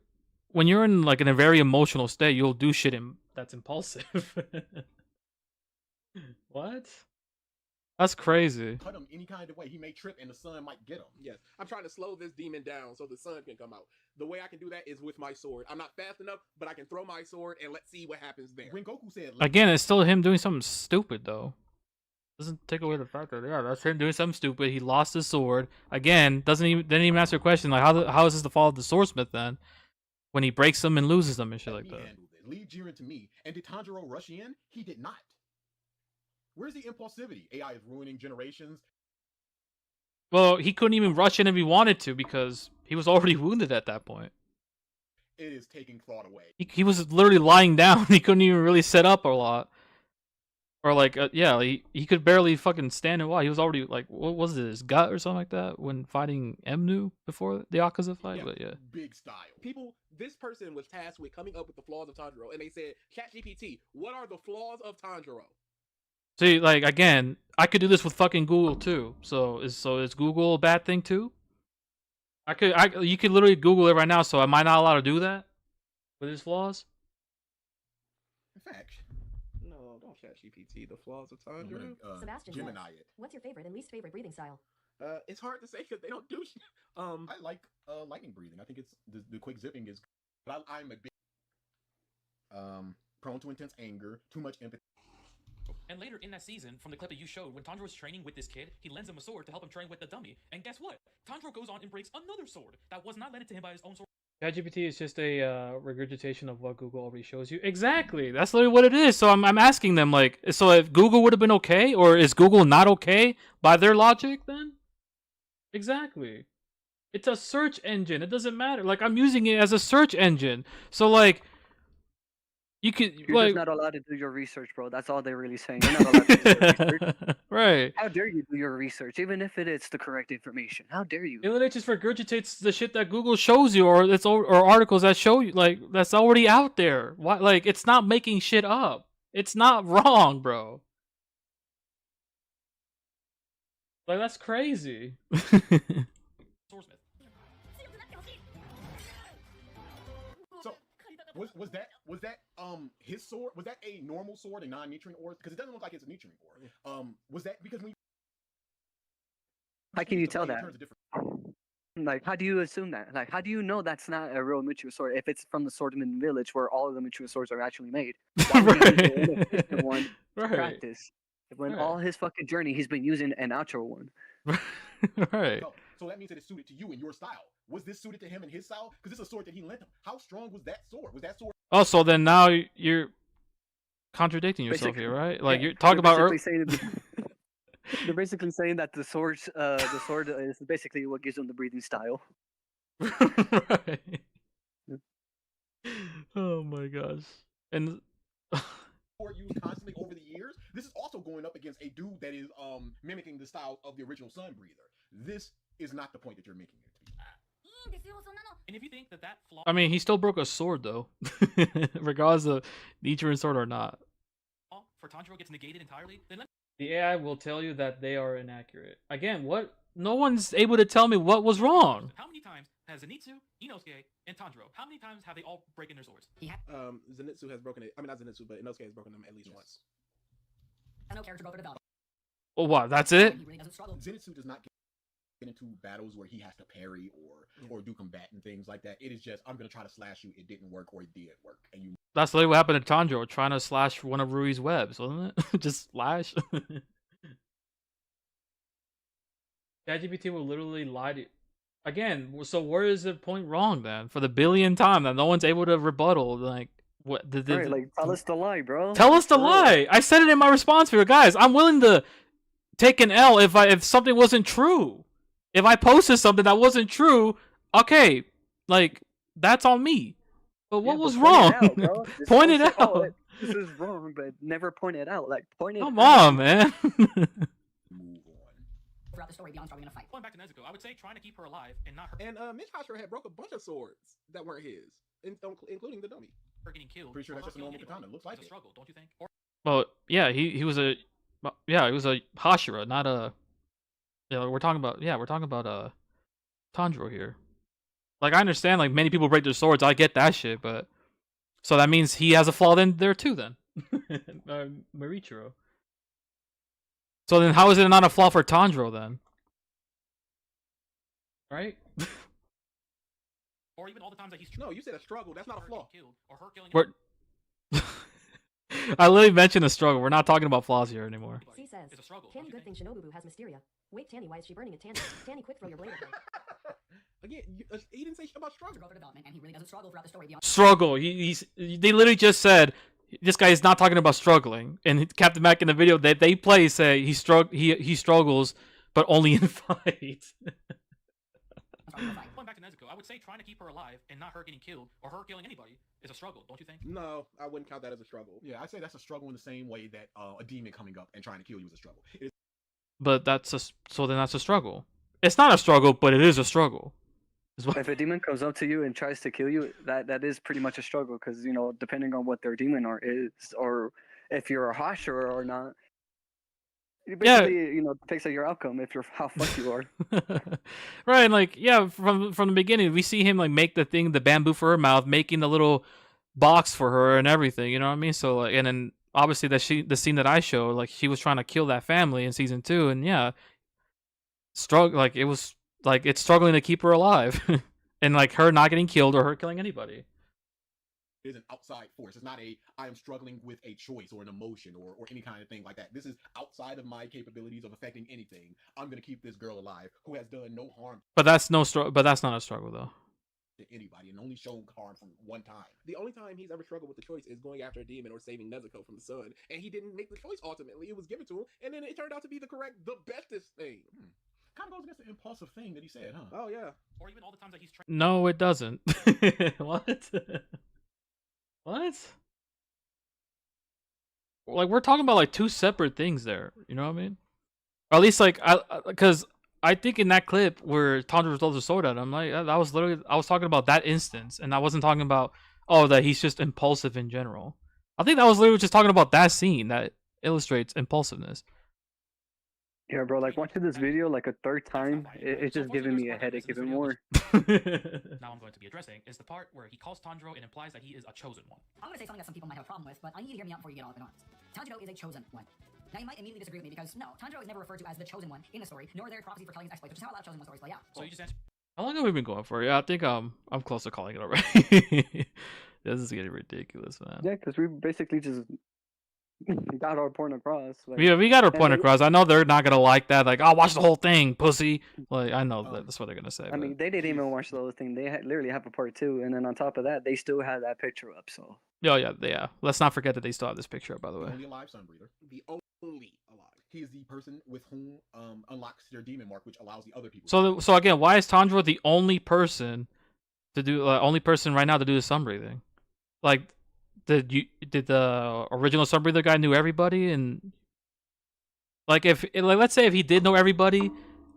in like in a very emotional state, you'll do shit that's impulsive. What? That's crazy. Cut him any kind of way, he may trip and the sun might get him. Yes, I'm trying to slow this demon down so the sun can come out. The way I can do that is with my sword. I'm not fast enough, but I can throw my sword and let's see what happens there. When Goku said, Again, it's still him doing something stupid though. Doesn't take away the fact that that's him doing something stupid. He lost his sword. Again, didn't even answer a question like how is this the fault of the swordsmith then? When he breaks them and loses them and shit like that. Leave Jiren to me. And did Tanjiro rush in? He did not. Where's the impulsivity? AI is ruining generations. Well, he couldn't even rush in if he wanted to because he was already wounded at that point. It is taking thought away. He was literally lying down. He couldn't even really set up a lot. Or like, he could barely fucking stand and walk. He was already like, what was it, his gut or something like that when fighting Emnu before the Akaza fight? But yeah. Big style. This person was tasked with coming up with the flaws of Tanjiro, and they said, ChatGPT, what are the flaws of Tanjiro? See, like again, I could do this with fucking Google too. So is Google a bad thing too? You could literally Google it right now. So am I not allowed to do that with his flaws? In fact, no, don't ChatGPT the flaws of Tanjiro. Sebastian, Gemini it. What's your favorite and least favorite breathing style? It's hard to say because they don't do shit. I like lightning breathing. I think it's the quick zipping is. But I'm a big prone to intense anger, too much empathy. And later in that season, from the clip that you showed, when Tanjiro's training with this kid, he lends him a sword to help him train with the dummy. And guess what? Tanjiro goes on and breaks another sword that was not lended to him by his own sword. ChatGPT is just a regurgitation of what Google already shows you. Exactly. That's literally what it is. So I'm asking them, like, so if Google would have been okay, or is Google not okay by their logic then? Exactly. It's a search engine. It doesn't matter. Like, I'm using it as a search engine. So, like, you're just not allowed to do your research, bro. That's all they're really saying. You're not allowed to do your research. Right. How dare you do your research, even if it is the correct information? How dare you? It literally just regurgitates the shit that Google shows you, or articles that show you, like, that's already out there. Why? Like, it's not making shit up. It's not wrong, bro. Like, that's crazy. Swordsmith. So was that his sword? Was that a normal sword, a non-nutrient ore? Because it doesn't look like it's a nutrient ore. Was that because when how can you tell that? Like, how do you assume that? Like, how do you know that's not a real Michiru sword if it's from the Swordman village where all of the Michiru swords are actually made? Why would he use an inefficient one to practice? When all his fucking journey, he's been using an outro one. Right. So that means that it's suited to you and your style. Was this suited to him and his style? Because it's a sword that he lent him. How strong was that sword? Was that sword? Oh, so then now you're contradicting yourself here, right? Like, you're talking about. They're basically saying that the sword is basically what gives them the breathing style. Right. Oh my gosh. And used constantly over the years. This is also going up against a dude that is mimicking the style of the original Sun Breather. This is not the point that you're making it to be. And if you think that flaw, I mean, he still broke a sword though, regardless of the Ichiran sword or not. For Tanjiro gets negated entirely, then the AI will tell you that they are inaccurate. Again, what? No one's able to tell me what was wrong. How many times has Zenitsu, Inosuke, and Tanjiro, how many times have they all broken their swords? Zenitsu has broken it. I mean, not Zenitsu, but Inosuke has broken them at least once. No character growth or development. Oh, what? That's it? He really doesn't struggle. Zenitsu does not get get into battles where he has to parry or do combat and things like that. It is just, I'm gonna try to slash you. It didn't work, or it did work, and you. That's literally what happened to Tanjiro trying to slash one of Rui's webs, wasn't it? Just slash. ChatGPT will literally lie to you. Again, so where is the point wrong then? For the billionth time that no one's able to rebuttal, like what Right, like tell us the lie, bro. tell us the For real. lie. I said it in my response video, guys. I'm willing to take an L if something wasn't true. If I posted something that wasn't true, okay, like that's on me. But what was wrong? Point it out. This is wrong, but never point it out. Like point it out. Come on, man. Throughout the story, beyond struggling in a fight. Going back to Nezuko, I would say trying to keep her alive and not her And Mitch Hashira had broke a bunch of swords that weren't his, including the dummy. getting killed. Pretty sure or that's her just a normal killing katana. anybody. Looks like It's a it. struggle, don't you think? Or Well, yeah, he was a Hashira, not a. We're talking about Tanjiro here. Like I understand, like many people break their swords. I get that shit, but so that means he has a flaw in there too. Then, Marichiro. So then, how is it not a flaw for Tanjiro then? Right? or even all the times that he's No, you said a struggle. That's not a her flaw. getting killed or her killing We're. I literally mentioned a struggle. We're not talking about flaws here anymore. anybody. C says, It's a struggle. Tanny don't you good think? thing Shinobu has Mysteria. Wait, Tanny, why is she burning it? Tanny, Tanny, quick, throw your blade at her. Again, he didn't say shit about struggle. Growth or development, and he really doesn't struggle throughout the story beyond. Struggle. They literally just said this guy is not talking about struggling. And Captain Mac in the video that they play say he struggles, but only in fights. Going back to Nezuko, I would say trying to keep her alive and not her getting killed or her killing anybody is a struggle, don't you think? No, I wouldn't count that as a struggle. Yeah, I'd say that's a struggle in the same way that a demon coming up and trying to kill you is a struggle. But that's a struggle. It's not a struggle, but it is a struggle. If a demon comes up to you and tries to kill you, that is pretty much a struggle because depending on what their demon is, or if you're a Hashira or not, it basically takes your outcome if you're how fucked you are. Right, like from the beginning we see him like make the bamboo for her mouth, making the little box for her and everything. You know what I mean? So like, and then obviously the scene that I showed, like she was trying to kill that family in season 2, and like it was like it's struggling to keep her alive, and like her not getting killed or her killing anybody. It is an outside force. It's not I am struggling with a choice or an emotion or any kind of thing like that. This is outside of my capabilities of affecting anything. I'm gonna keep this girl alive who has done no harm. But that's not a struggle though. To anybody and only shown harm from one time. The only time he's ever struggled with the choice is going after a demon or saving Nezuko from the sun, and he didn't make the choice ultimately. It was given to him, and then it turned out to be the bestest thing. Kind of goes against the impulsive thing that he said, huh? Oh yeah. Or even all the times that he's trying. No, it doesn't. What? What? Like we're talking about like two separate things there. You know what I mean? Or at least like because I think in that clip where Tanjiro throws the sword at him, like that was literally I was talking about that instance, and I wasn't talking about that he's just impulsive in general. I think that was literally just talking about that scene that illustrates impulsiveness. Yeah, bro. Like watching this video like a third time, it's just giving me a headache even more. Now I'm going to be addressing is the part where he calls Tanjiro and implies that he is a chosen one. I'm going to say something that some people might have a problem with, but I need you to hear me out before you get all up in arms. Tanjiro is a chosen one. Now you might immediately disagree with me because no, Tanjiro is never referred to as the chosen one in the story, nor are there prophecy for Kellyan's exploits, which is how a lot of chosen one stories play out. So you just answer. How long have we been going for? Yeah, I think I'm close to calling it already. This is getting ridiculous, man. Yeah, because we basically just got our point across. Like, Yeah, we got our point across. I know they're not gonna like that. Like, watch the whole thing, pussy. Like, I know that's what they're gonna say. I mean, they didn't even watch the whole thing. They literally have a part 2, and then on top of that, they still had that picture up. So. Yeah. Let's not forget that they still have this picture up, by the way. Only alive Sunbreather. The only alive. He is the person with whom unlocks their demon mark, which allows the other people. So again, why is Tanjiro the only person to do right now to do the sun breathing? Like, did the original sunbreather guy knew everybody? And like, let's say if he did know everybody,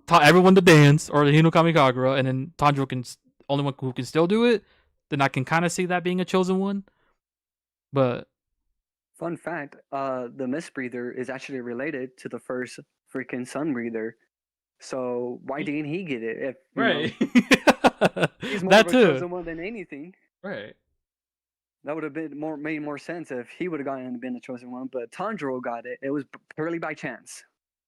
taught everyone to dance, or the Hinokami Kagura, and then Tanjiro can only one who can still do it, then I can kind of see that being a chosen one. But fun fact, the mist breather is actually related to the first freaking sun breather. So why didn't he get it? If right, he's more that of a too. chosen one than anything. Right. That would have made more sense if he would have gotten and been the chosen one. But Tanjiro got it. It was purely by chance.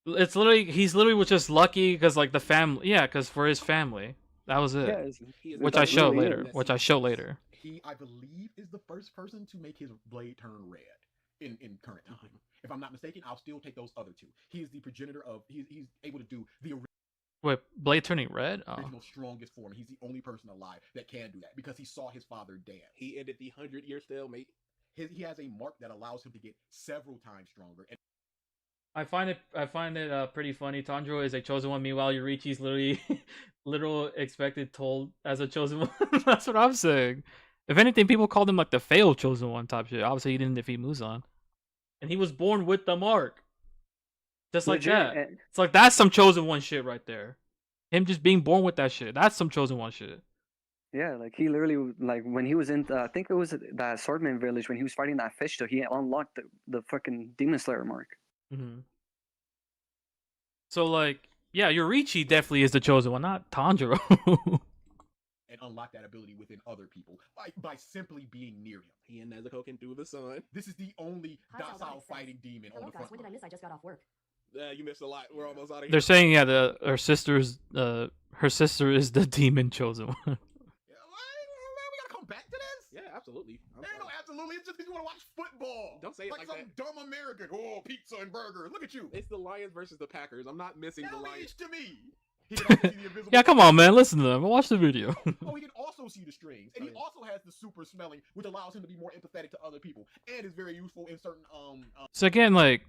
It's literally he's literally was just lucky because like the family, yeah, because for his family, that was it. Yeah, it's, He is Which the I show absolutely later. it. Which I show later. He, I believe, is the first person to make his blade turn red in current time. If I'm not mistaken, I'll still take those other two. He is the progenitor of. He's able to do the Wait, blade turning red? Oh. original strongest form. He's the only person alive that can do that because he saw his father dance. He ended the 100-year stalemate. He has a mark that allows him to get several times stronger. And I find it pretty funny. Tanjiro is a chosen one. Meanwhile, Yorichi's literally literal expected told as a chosen one. That's what I'm saying. If anything, people called him like the failed chosen one type shit. Obviously, he didn't defeat Muzan, and he was born with the mark, just like Legit, that. and- It's like that's some chosen one shit right there. Him just being born with that shit. That's some chosen one shit. Yeah, like he literally, like when he was in, I think it was that Swordman village when he was fighting that fish. So he unlocked the fucking Demon Slayer mark. Mm-hmm. So like, yeah, Yorichi definitely is the chosen one, not Tanjiro. and unlock that ability within other people by simply being near him. He and Nezuko can do the sun. This is the only Hi, docile Salvador. fighting demon on Hello, the guys. front What did I line. miss? I just got off work. You missed a lot. We're almost out of here. They're saying yeah, her sister's her sister is the demon chosen one. Yeah, we gotta come back to this. Yeah, absolutely. I'm Ain't no sorry. absolutely. It's just because you want to watch football. Don't say it like some that. dumb American. Oh, pizza and burgers. Look at you. It's the Lions versus the Packers. I'm not missing the Now Lions. reach to me. He can also see the invisible. Yeah, come on, man, listen to them. Watch the video. Oh, he can also see the strings, and he also has the super smelling, which allows him to be more empathetic to other people, and is very useful in certain So again, like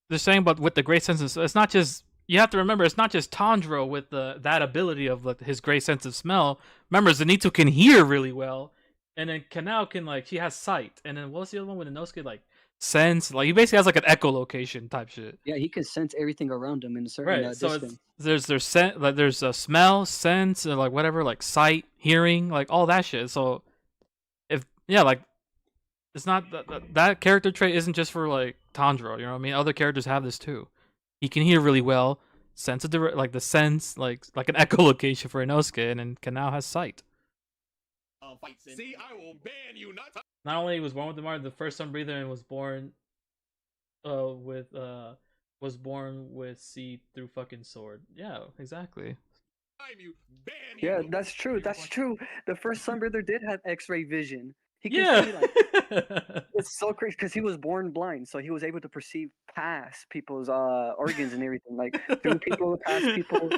they're saying about with the great sense of, it's not just you have to remember it's not just Tanjiro with that ability of like, his great sense of smell. Remember, Zenitsu can hear really well, and then Kanao can like she has sight, and then what's the other one with Inosuke like sense? Like he basically has like an echolocation type shit. Yeah, he can sense everything around him in a certain Right. So distance. there's scent, like there's a smell, sense, and like whatever, like sight, hearing, like all that shit. So if yeah, like it's not that character trait isn't just for like Tanjiro. You know what I mean? Other characters have this too. He can hear really well, sense of like the sense, like an echolocation for Inosuke, and then Kanao has sight. fights. And See, I will ban you. Not only he was born with the mark, the first sun breather, and was born with seed through fucking sword. Yeah, exactly. You ban Yeah, you. that's true. That's true. The first Sunbreather did have X-ray vision. He can Yeah. see like it's so crazy because he was born blind, so he was able to perceive past people's organs and everything, like through people, past people.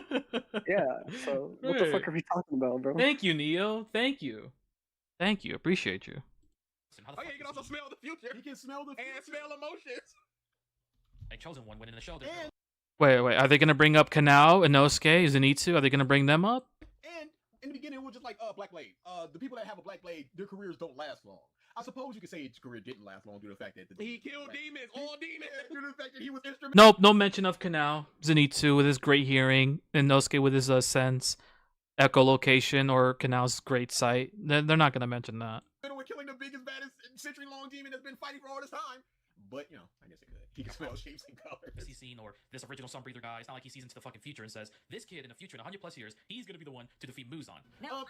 Yeah. So what the fuck Right. are we talking about, bro? Thank you, Neo. Thank you. Appreciate you. Listen, how the Oh fuck yeah, you can does also smell the future he can smell the and smell emotions. a chosen one win in the show? And, Wait. Are they gonna bring up Kanao, Inosuke, Zenitsu? Are they gonna bring them up? and in the beginning, it was just like Black Blade. The people that have a Black Blade, their careers don't last long. I suppose you could say his career didn't last long due to the fact that He killed demons, all demons. due to the fact that he was instrumental. Nope. No mention of Kanao, Zenitsu with his great hearing, and Inosuke with his sense, echolocation, or Kanao's great sight. They're not gonna mention that. With killing the biggest, baddest, century-long demon that's been fighting for all this time. But you know, I guess it could. He can smell shapes and colors. Has he seen, or this original sun breather guy? It's not like he sees into the fucking future and says, "This kid in the future, in 100+ years, he's gonna be the one to defeat Muzan."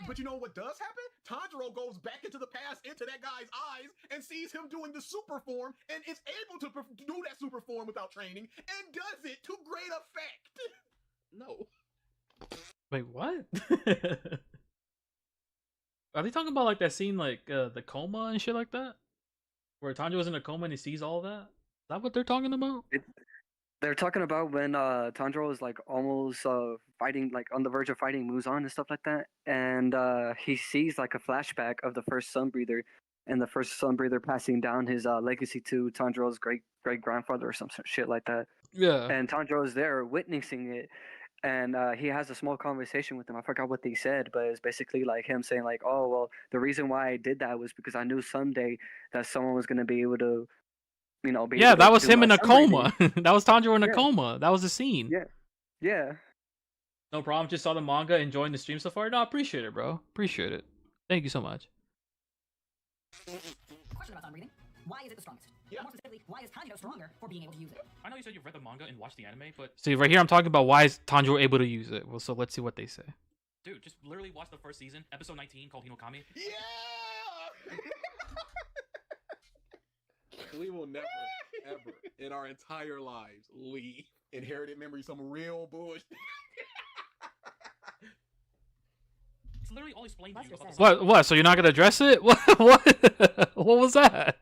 But you know what does happen? Tanjiro goes back into the past, into that guy's eyes, and sees him doing the super form, and is able to do that super form without training, and does it to great effect. No. Wait, what? Are they talking about like that scene, like the coma and shit like that, where Tanjiro's in a coma and he sees all that? Is that what they're talking about? They're talking about when Tanjiro is like almost fighting, like on the verge of fighting Muzan and stuff like that, and he sees like a flashback of the first Sunbreather, and the first Sunbreather passing down his legacy to Tanjiro's great grandfather or some shit like that. Yeah. And Tanjiro is there witnessing it, and he has a small conversation with him. I forgot what they said, but it's basically like him saying like, "Oh well, the reason why I did that was because I knew someday that someone was gonna be able to, be Yeah, able that to was do him my in a Sunbreathing." coma. That was Tanjiro in a Yeah. coma. That was the scene. Yeah. Yeah. No problem. Just saw the manga, enjoying the stream so far. No, appreciate it, bro. Appreciate it. Thank you so much. Question about sun breathing. Why is it the strongest? Yeah. More specifically, why is Tanjiro stronger for being able to use it? I know you said you've read the manga and watched the anime, but See, right here, I'm talking about why is Tanjiro able to use it. Well, so let's see what they say. dude, just literally watch the first season, episode 19, called Hinokami. Yeah. We will never, ever in our entire lives leave Inherited memory, some real bullshit. It's literally all explained to you Buster about says- the What? So you're not gonna address it? What was that?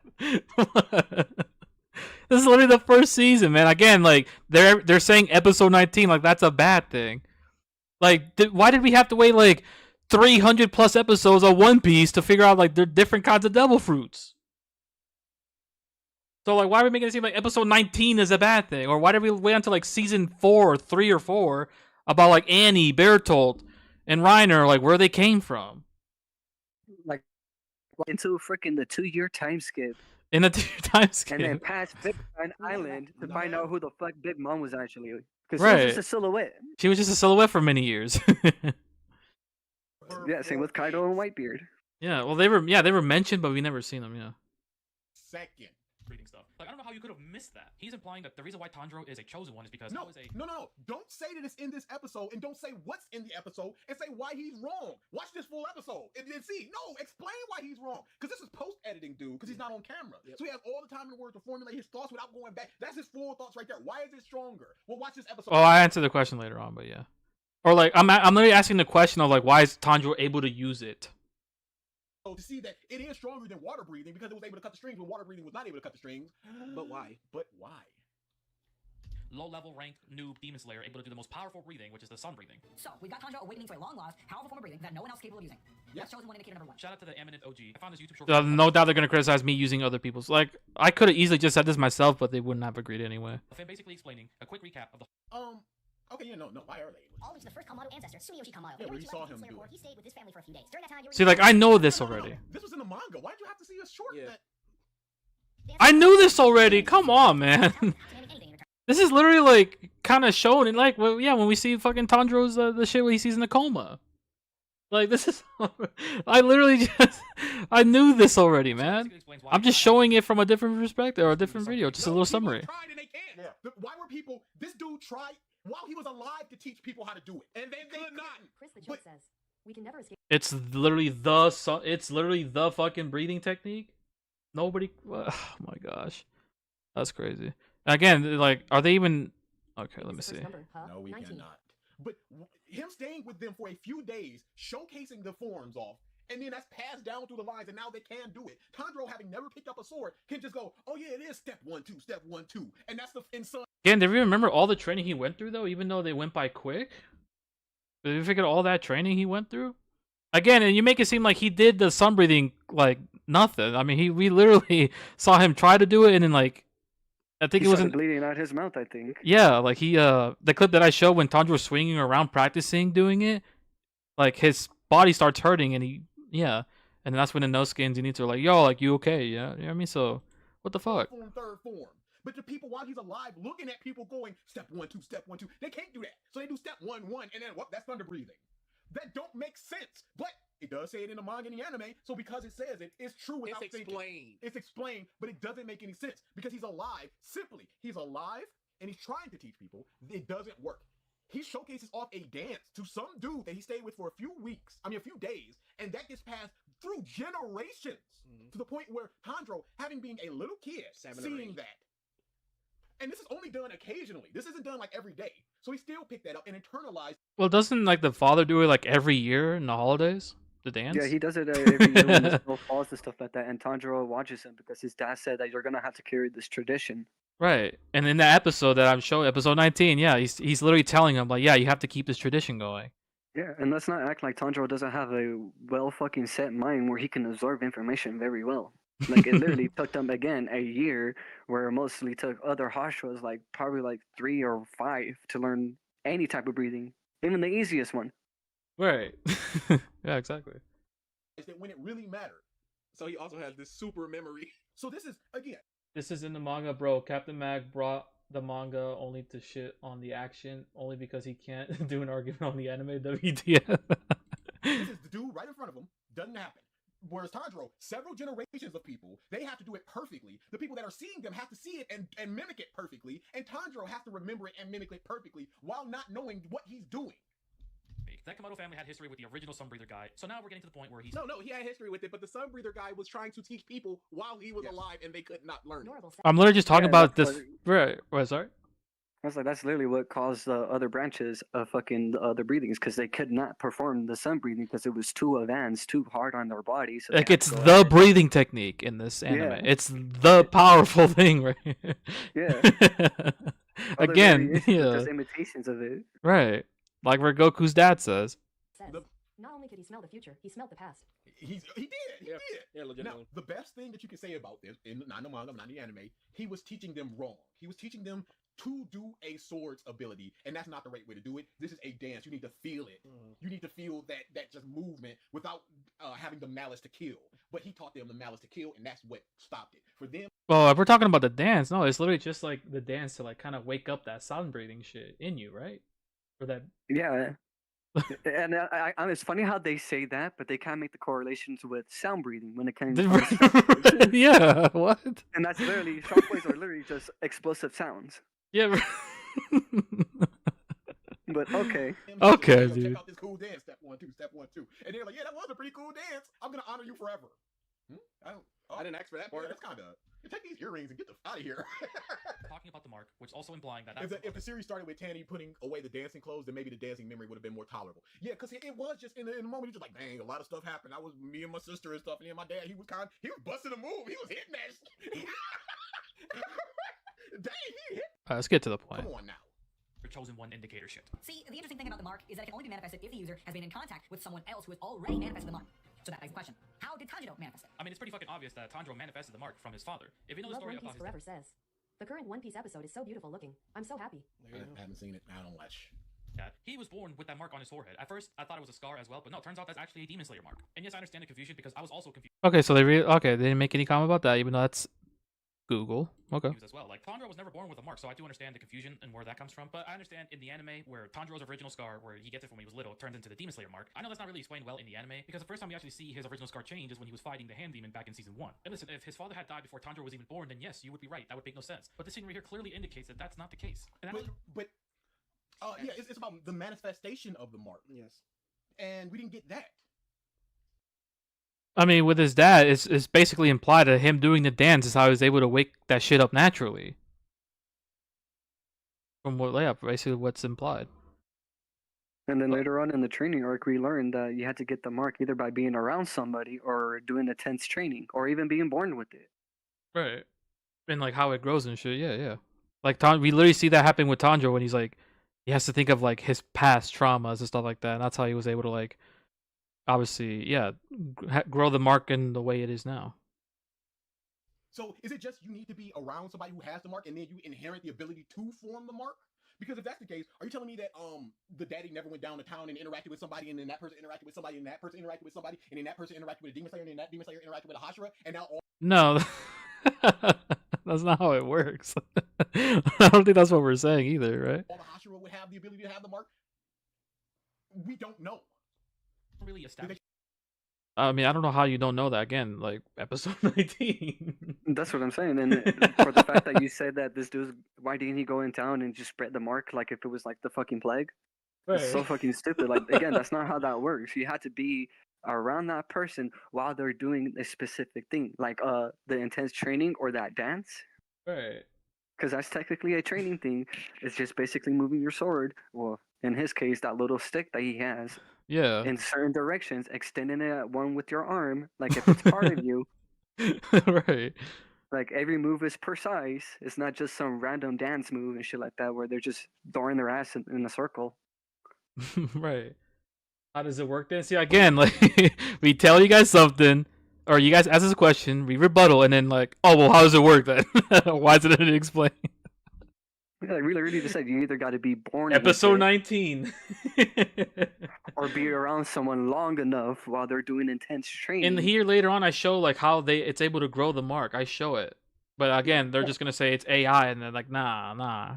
This is literally the first season, man. Again, like they're saying episode 19, like that's a bad thing. Like, why did we have to wait like 300 plus episodes of One Piece to figure out like the different kinds of devil fruits? So like, why are we making it seem like episode 19 is a bad thing, or why did we wait until like season 4 or 3 or 4 about like Annie, Bertolt, and Reiner, like where they came from? Like into freaking the 2-year time skip, In a time skip. and then past Big Pine Island to find out who the fuck Big Mom was actually. Because Right. she was just a silhouette. She was just a silhouette for many years. Yeah, same with Kaido and Whitebeard. Yeah, well, they were mentioned, but we never seen them. Yeah. Second. reading stuff. Like, I don't know how you could have missed that. He's implying that the reason why Tanjiro is a chosen one is because No, that was a... no. Don't say that it's in this episode, and don't say what's in the episode, and say why he's wrong. Watch this full episode and see. No, explain why he's wrong. Because this is post-editing, dude, because he's not on camera. Yep. So he has all the time in the world to formulate his thoughts without going back. That's his full thoughts right there. Why is it stronger? Well, watch this episode. Oh, I answered the question later on, but yeah. Or like, I'm literally asking the question of like, why is Tanjiro able to use it? So to see that it is stronger than water breathing because it was able to cut the strings when water breathing was not able to cut the strings. But why? But why? low-level rank noob demon slayer able to do the most powerful breathing, which is the sun breathing. So, we've got Tanjiro awakening to a long-lost, powerful form of breathing that no one else is capable of using. Yep. That's chosen one indicator number 1. Shout out to the eminent OG. I found this YouTube short. No doubt they're gonna criticize me using other people's. Like, I could have easily just said this myself, but they wouldn't have agreed anyway. of him basically explaining a quick recap of the Okay, yeah, no, why are they? All reach the first Kamado ancestor, Sumiyoshi Kamado. Yeah, In order we to saw elevate him Slayer do Corps, it. he stayed with his family for a few days. During that time, See, like, I know this No, no, no. already. This was in the manga. Why'd you have to see a short? Yeah. That... I knew this already. Come on, man. This is literally like kind of shown in like, well, yeah, when we see fucking Tanjiro's the shit where he sees in the coma. Like, this is, I literally just, I knew this already, man. I'm just showing it from a different perspective or a different video, just a little summary. Tried and they can't. Yeah. Why were people? This dude tried while he was alive to teach people how to do it, and they could not. Chris the joke says, we can never escape. It's literally the fucking breathing technique. Nobody, oh my gosh, that's crazy. Again, like, are they even? Okay, let me What's the see. first number, huh? No, we 19. cannot. But him staying with them for a few days, showcasing the forms off, and then that's passed down through the lines, and now they can do it. Tanjiro, having never picked up a sword, can just go, "Oh yeah, it is step 1, 2, step 1, 2," and that's the insane. Again, do you remember all the training he went through though? Even though they went by quick, did you figure all that training he went through? Again, and you make it seem like he did the sun breathing like nothing. I mean, we literally saw him try to do it, and then like, I think He it was started bleeding out his mouth, I think. yeah, like he the clip that I showed when Tanjiro was swinging around practicing doing it, like his body starts hurting, and and that's when the Inosuke and Zenitsu are like, yo, like, you okay? Yeah, you know what I mean? So what the fuck? Third form. But the people, while he's alive, looking at people going, step 1, 2, step 1, 2, they can't do that. So they do step 1, 1, and then what? That's thunder breathing. That don't make sense. But it does say it in the manga and the anime, so because it says it, it's true without It's thinking. explained. It's explained, but it doesn't make any sense because he's alive. Simply, he's alive and he's trying to teach people. It doesn't work. He showcases off a dance to some dude that he stayed with for a few days, and that gets passed through generations to the point where Tanjiro, having been a little kid, 7 or seeing 8. that. And this is only done occasionally. This isn't done like every day. So he still picked that up and internalized. Well, doesn't like the father do it like every year in the holidays? The dance? Yeah, he does it every year when the snow falls and stuff like that. And Tanjiro watches him because his dad said that you're gonna have to carry this tradition. Right. And in that episode that I'm showing, episode 19, yeah, he's literally telling him like, yeah, you have to keep this tradition going. Yeah, and let's not act like Tanjiro doesn't have a well fucking set mind where he can absorb information very well. Like, it literally took them again a year, where it mostly took other Hashiras like probably like 3 or 5 to learn any type of breathing, even the easiest one. Right. Yeah, exactly. Is that when it really mattered. So he also has this super memory. So this is, again, This is in the manga, bro. Captain Mag brought the manga only to shit on the action, only because he can't do an argument on the anime. WTF. this is the dude right in front of him. Doesn't happen. Whereas Tanjiro, several generations of people, they have to do it perfectly. The people that are seeing them have to see it and mimic it perfectly. And Tanjiro has to remember it and mimic it perfectly while not knowing what he's doing. That Komodo family had history with the original sun breather guy. So now we're getting to the point where he's... No, he had history with it, but the sun breather guy was trying to teach people while he was Yes. alive, and they could not learn it. Norable I'm literally just talking Yeah, about that's this. Right. Sorry. I was like, that's literally what caused the other branches of fucking the other breathings because they could not perform the sun breathing because it was too advanced, too hard on their body. So Like they had it's to go the ahead. breathing technique in this anime. Yeah. It's the powerful thing, right? Yeah. Other Again, variations are yeah, just imitations of it. right. Like where Goku's dad says. Says. The- Not only could he smell the future, he smelled the past. He did. Yeah, yeah, Now, legitimately. the best thing that you can say about this, in not the manga, not the anime, he was teaching them wrong. He was teaching them to do a sword's ability, and that's not the right way to do it. This is a dance. You need to feel it. You need to feel that just movement without having the malice to kill. But he taught them the malice to kill, and that's what stopped it. For them, Well, if we're talking about the dance, no, it's literally just like the dance to like kind of wake up that sun breathing shit in you, right? Or that. Yeah. And it's funny how they say that, but they kind of make the correlations with sound breathing when it comes to Yeah, what? and that's literally shockwaves are literally just explosive sounds. Yeah. But okay. Okay, check dude. out this cool dance. Step 1, 2, step 1, 2. And they're like, yeah, that was a pretty cool dance. I'm gonna honor you forever. I didn't ask for that Yeah, part. that's kind of. Take these earrings and get the out of here. Talking about the mark, which also implying that that's If the series started with Tanny putting away the dancing clothes, then maybe the dancing memory would have been more tolerable. Yeah, because it was just in the moment, you're just like, dang, a lot of stuff happened. I was me and my sister and stuff, and then my dad, he was busting a move. He was hitting that. Dang, he hit. Let's get to the point. Come on now. chosen one indicator shit. See, the interesting thing about the mark is that it can only be manifested if the user has been in contact with someone else who has already manifested the mark. So that begs the question, how did Tanjiro manifest it? I mean, it's pretty fucking obvious that Tanjiro manifested the mark from his father. If you know the Love story One Piece about his Forever says. The current One Piece episode is so beautiful looking. I'm so happy. I haven't seen it. I don't watch. dad, he was born with that mark on his forehead. At first, I thought it was a scar as well, but no, it turns out that's actually a Demon Slayer mark. And yes, I understand the confusion because I was also confused Okay, so they didn't make any comment about that, even though that's Google. Okay. as well. Like, Tanjiro was never born with a mark, so I do understand the confusion and where that comes from. But I understand in the anime where Tanjiro's original scar, where he gets it from when he was little, turns into the Demon Slayer mark. I know that's not really explained well in the anime because the first time we actually see his original scar change is when he was fighting the Hand Demon back in season 1. And listen, if his father had died before Tanjiro was even born, then yes, you would be right. That would make no sense. But this scene right here clearly indicates that that's not the case. And Yeah, it's about the manifestation of the mark. Yes. And we didn't get that. I mean, with his dad, it's basically implied that him doing the dance is how he was able to wake that shit up naturally. From what, yeah, basically what's implied. And then later on in the training arc, we learned that you had to get the mark either by being around somebody or doing intense training or even being born with it. Right. And like how it grows and shit. Yeah, yeah. Like we literally see that happen with Tanjiro when he's like, he has to think of like his past traumas and stuff like that. And that's how he was able to like, obviously, yeah, grow the mark in the way it is now. So is it just you need to be around somebody who has the mark and then you inherit the ability to form the mark? Because if that's the case, are you telling me that the daddy never went down to town and interacted with somebody and then that person interacted with somebody and that person interacted with somebody and then that person interacted with a Demon Slayer and then that Demon Slayer interacted with a Hashira and now all No, that's not how it works. I don't think that's what we're saying either, right? all the Hashira would have the ability to have the mark? We don't know. really established. I mean, I don't know how you don't know that. Again, like episode 19. That's what I'm saying. And for the fact that you said that this dude, why didn't he go in town and just spread the mark like if it was like the fucking plague? It's so fucking stupid. Like, again, that's not how that works. You had to be around that person while they're doing a specific thing, like the intense training or that dance. Right. Because that's technically a training thing. It's just basically moving your sword. Well, in his case, that little stick that he has. Yeah. In certain directions, extending it at one with your arm, like if it's part of you. Right. Like every move is precise. It's not just some random dance move and shit like that where they're just throwing their ass in a circle. Right. How does it work then? See, again, like we tell you guys something, or you guys ask us a question, we rebuttal, and then like, oh well, how does it work then? Why isn't it explained? Yeah, I really just said you either got to be born. Episode 19. Or be around someone long enough while they're doing intense training. And here later on, I show like how it's able to grow the mark. I show it, but again, they're just gonna say it's AI, and they're like, nah.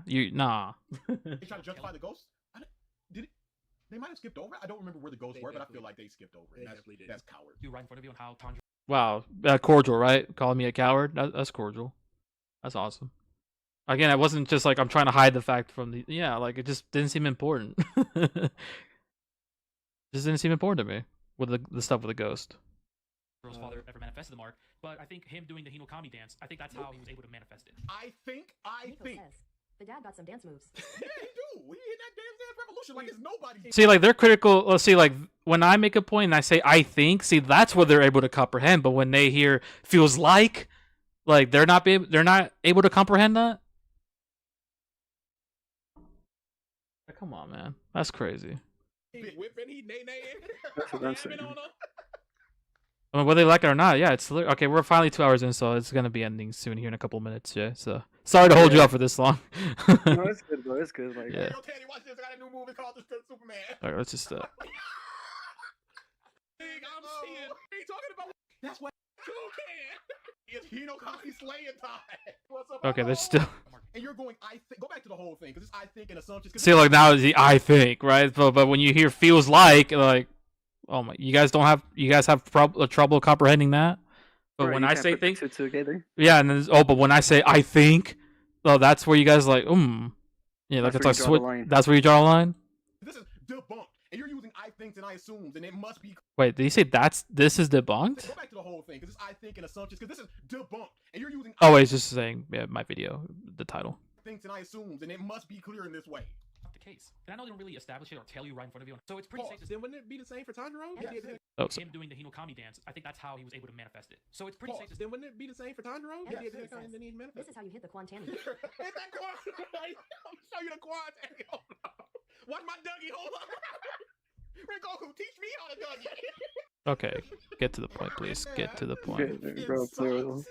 They try to justify the ghost. They might have skipped over it. I don't remember where the ghosts were, but I feel like they skipped over it. That's coward. You right in front of you on how Tanjiro. Wow, cordial, right? Calling me a coward. That's cordial. That's awesome. Again, it wasn't just like I'm trying to hide the fact from the like it just didn't seem important. Just didn't seem important to me with the stuff with the ghost. Tanjiro's father ever manifested the mark, but I think him doing the Hinokami dance, I think that's how he was able to manifest it. I think Nico says. The dad got some dance moves. Yeah, he do. He hit that dance revolution like it's nobody. See, like they're critical. See, like when I make a point and I say I think, see, that's what they're able to comprehend. But when they hear feels like they're not able to comprehend that. Come on, man, that's crazy. He whipping, he nay-naying. That's what I'm saying. Yamming on 'em. I mean, whether they like it or not, yeah, it's okay. We're finally 2 hours in, so it's gonna be ending soon here in a couple minutes. Yeah, so sorry to hold you up for this long. No, it's good, bro. It's good. Like, Yeah. Yo, Teddy, watch this. I got a new movie called The Superman. All right, let's just. Thing I'm seeing. He talking about. That's what Who can? it's Hinokami slaying time. What's up? Okay, there's still. And you're going, I think. Go back to the whole thing, because it's I think and assumptions. 'cause See, like now is the I think, right? But when you hear feels like, oh my, you guys have trouble comprehending that. But right, when you I can't say put the think, two together. yeah, and then but when I say I think, oh, that's where you guys like, yeah, like That's it's where a you draw the line. That's where you draw a line. This is debunked, and you're using I thinks and I assumes, and it must be. Wait, did you say this is debunked? Go back to the whole thing, because it's I think and assumptions, because this is debunked, and you're using Oh wait, it's just saying my video, the title. thinks and I assumes, and it must be clear in this way. Not the case. And I know they don't really establish it or tell you right in front of you. So it's pretty safe to Then wouldn't it be the same for Tanjiro? Yes. He did- Oh, him doing the Hinokami dance. I think that's how he was able to manifest it. So it's pretty safe to Then wouldn't it be the same for Tanjiro? Yes. He did Yes. that, and then he This manifested. is how you hit the Quantani. Hit that quad. I'm show you the quad. Hold on. Watch my Dougie. Hold on. Rengoku, teach me how to Dougie. okay, get to the point, please. Get to the point. Good, bro. Clearly.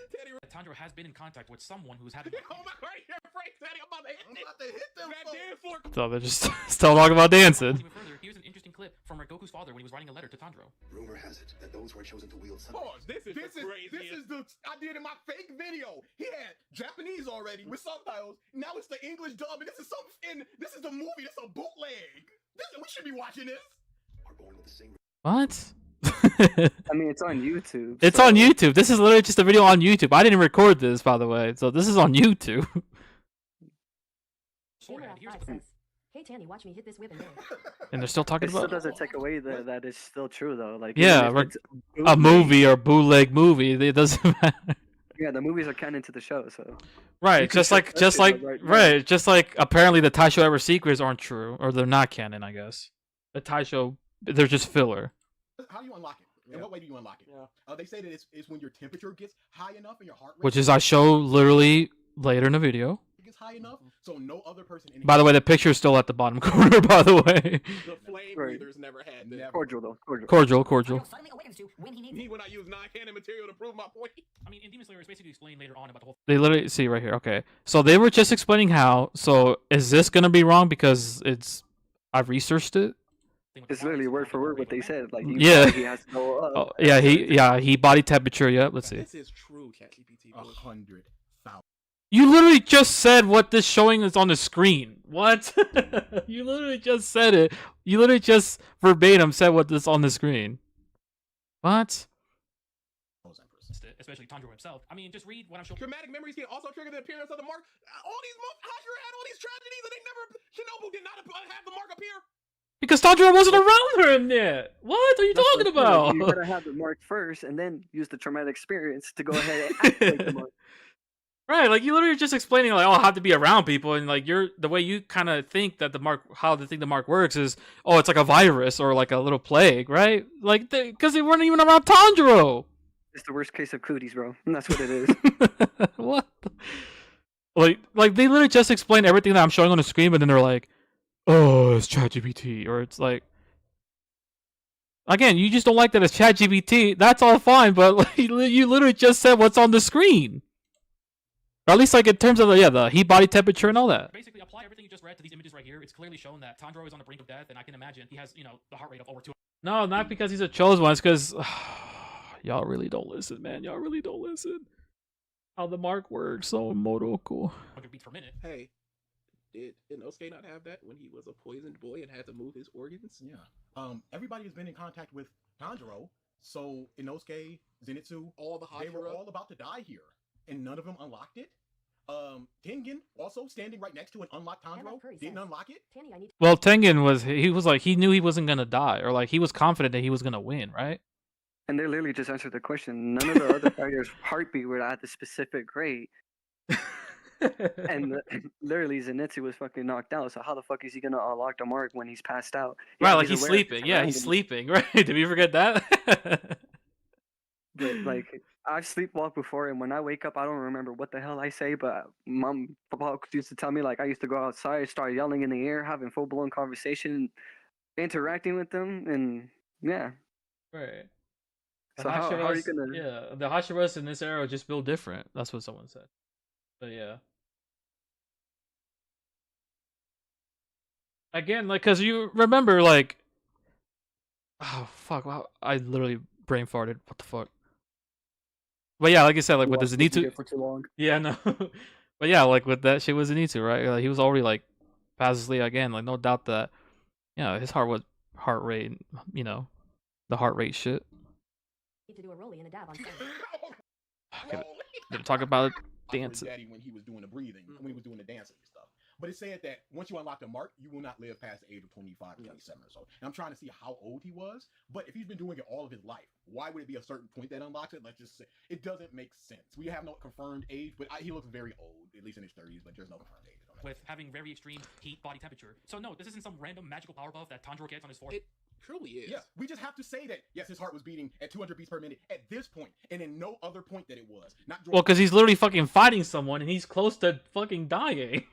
Tanjiro has been in contact with someone who's had. Oh my god, you're afraid, Daddy. I'm about to hit them. That dance floor. So they're just still talking about dancing. Even further, here's an interesting clip from Rengoku's father when he was writing a letter to Tanjiro. Rumor has it that those who are chosen to wield some. Pause. This is crazy. This is the I did in my fake video. He had Japanese already with subtitles. Now it's the English dub, and this is this is the movie. This is a bootleg. We should be watching this. Are born with the same. What? I mean, it's on YouTube. It's so- on YouTube. This is literally just a video on YouTube. I didn't record this, by the way. So this is on YouTube. Sword hand. Here's Gamer5 says, "Hey Tanny, watch me hit this whip and dance." And they're still talking It still about doesn't take away that it's still true though. Like Yeah, even if it's a movie or bootleg movie. It doesn't matter. Yeah, the movies are canon to the show, so Right, You can check that shit out right, just like apparently the Taisho Ever secrets aren't true, or they're not canon, I guess. The Taisho, they're just filler. How do you unlock it? In what way do you unlock it? Yeah. They say that it's when your temperature gets high enough and your heart rate Which is I show literally later in the video. gets high enough, so no other person. By the way, the picture is still at the bottom corner, by the way. The flame Right. breathers never had that. cordial though. Cordial. Cordial. Tanjiro suddenly awakens to when he needs Me when I use non-canon material to prove my point. I mean, in Demon Slayer, it's basically explained later on about the whole. They literally see right here. Okay, so they were just explaining how. So is this gonna be wrong because I've researched it? thing with the It's literally bodies, word for like, word what they said. Like Yeah. he has to go up. Oh, yeah, he body temperature. Yep. Let's see. This is true, ChatGPT. 100,000. You literally just said what this showing is on the screen. What? You literally just said it. You literally just verbatim said what this on the screen. What? especially Tanjiro himself. I mean, just read what I'm showing. Traumatic memories can also trigger the appearance of the mark. All these Hashira had all these tragedies, and they never. Shinobu did not have the mark appear. Because Tanjiro wasn't around him yet. What are you That's talking what I'm saying, like, about? you gotta have the mark first, and then use the traumatic experience to go ahead and activate the mark. Right, like you literally just explaining like, oh, I have to be around people, and like the way you kind of think that how they think the mark works is, oh, it's like a virus or like a little plague, right? Like because they weren't even around Tanjiro. It's the worst case of cooties, bro. And that's what it is. What? Like they literally just explained everything that I'm showing on the screen, but then they're like, oh, it's ChatGPT, or it's like, again, you just don't like that it's ChatGPT. That's all fine, but like, you literally just said what's on the screen. Or at least like in terms of the heat body temperature and all that. Basically, apply everything you just read to these images right here. It's clearly shown that Tanjiro is on the brink of death, and I can imagine he has, the heart rate of over 200 No, not because he's a chosen one. It's because y'all really don't listen, man. Y'all really don't listen. How the mark works, so Moroko. beats per minute. Hey, did Inosuke not have that when he was a poisoned boy and had to move his organs? Yeah. Everybody has been in contact with Tanjiro, so Inosuke, Zenitsu, All the they were Hashira. all about to die here, and none of them unlocked it. Tengen, also standing right next to an unlocked Tanjiro, Curry didn't says, unlock it. Tanny, I need Well, Tengen was like he knew he wasn't gonna die, or like he was confident that he was gonna win, right? And they literally just answered the question. None of the other fighters' heartbeat were at the specific rate. And literally Zenitsu was fucking knocked out. So how the fuck is he gonna unlock the mark when he's passed out? Right, Yeah, like he's aware of sleeping. his Yeah, he's surroundings, sleeping. Right? Did we forget that? but like I've sleepwalked before, and when I wake up, I don't remember what the hell I say. But mom, papa used to tell me like I used to go outside, start yelling in the air, having full blown conversation, interacting with them, and yeah. Right. The So how are you Hashiras, gonna? yeah, the Hashiras in this era just build different. That's what someone said. But yeah. Again, like, cause you remember, like, oh fuck, wow, I literally brain farted. What the fuck? But yeah, like I said, like with the Zenitsu, for too long. yeah, no, but yeah, like with that shit with Zenitsu, right? Like, he was already like passively again, like no doubt that, his heart rate, you know, the heart rate shit. Need to do a rollie and a dab on stage. Gonna talk about I heard dancing. Daddy when he was doing the breathing, when he was doing the dancing and stuff. But it said that once you unlock the mark, you will not live past the age of 25 or 27 or so. And I'm trying to see how old he was. But if he's been doing it all of his life, why would it be a certain point that unlocks it? Let's just say it doesn't make sense. We have no confirmed age, but he looks very old, at least in his 30s. But there's no confirmed age. With having very extreme heat body temperature. So no, this isn't some random magical power buff that Tanjiro gets on his forehead. It truly is. Yeah, we just have to say that, yes, his heart was beating at 200 beats per minute at this point, and in no other point that it was. Not Well, because he's literally fucking fighting someone and he's close to fucking dying.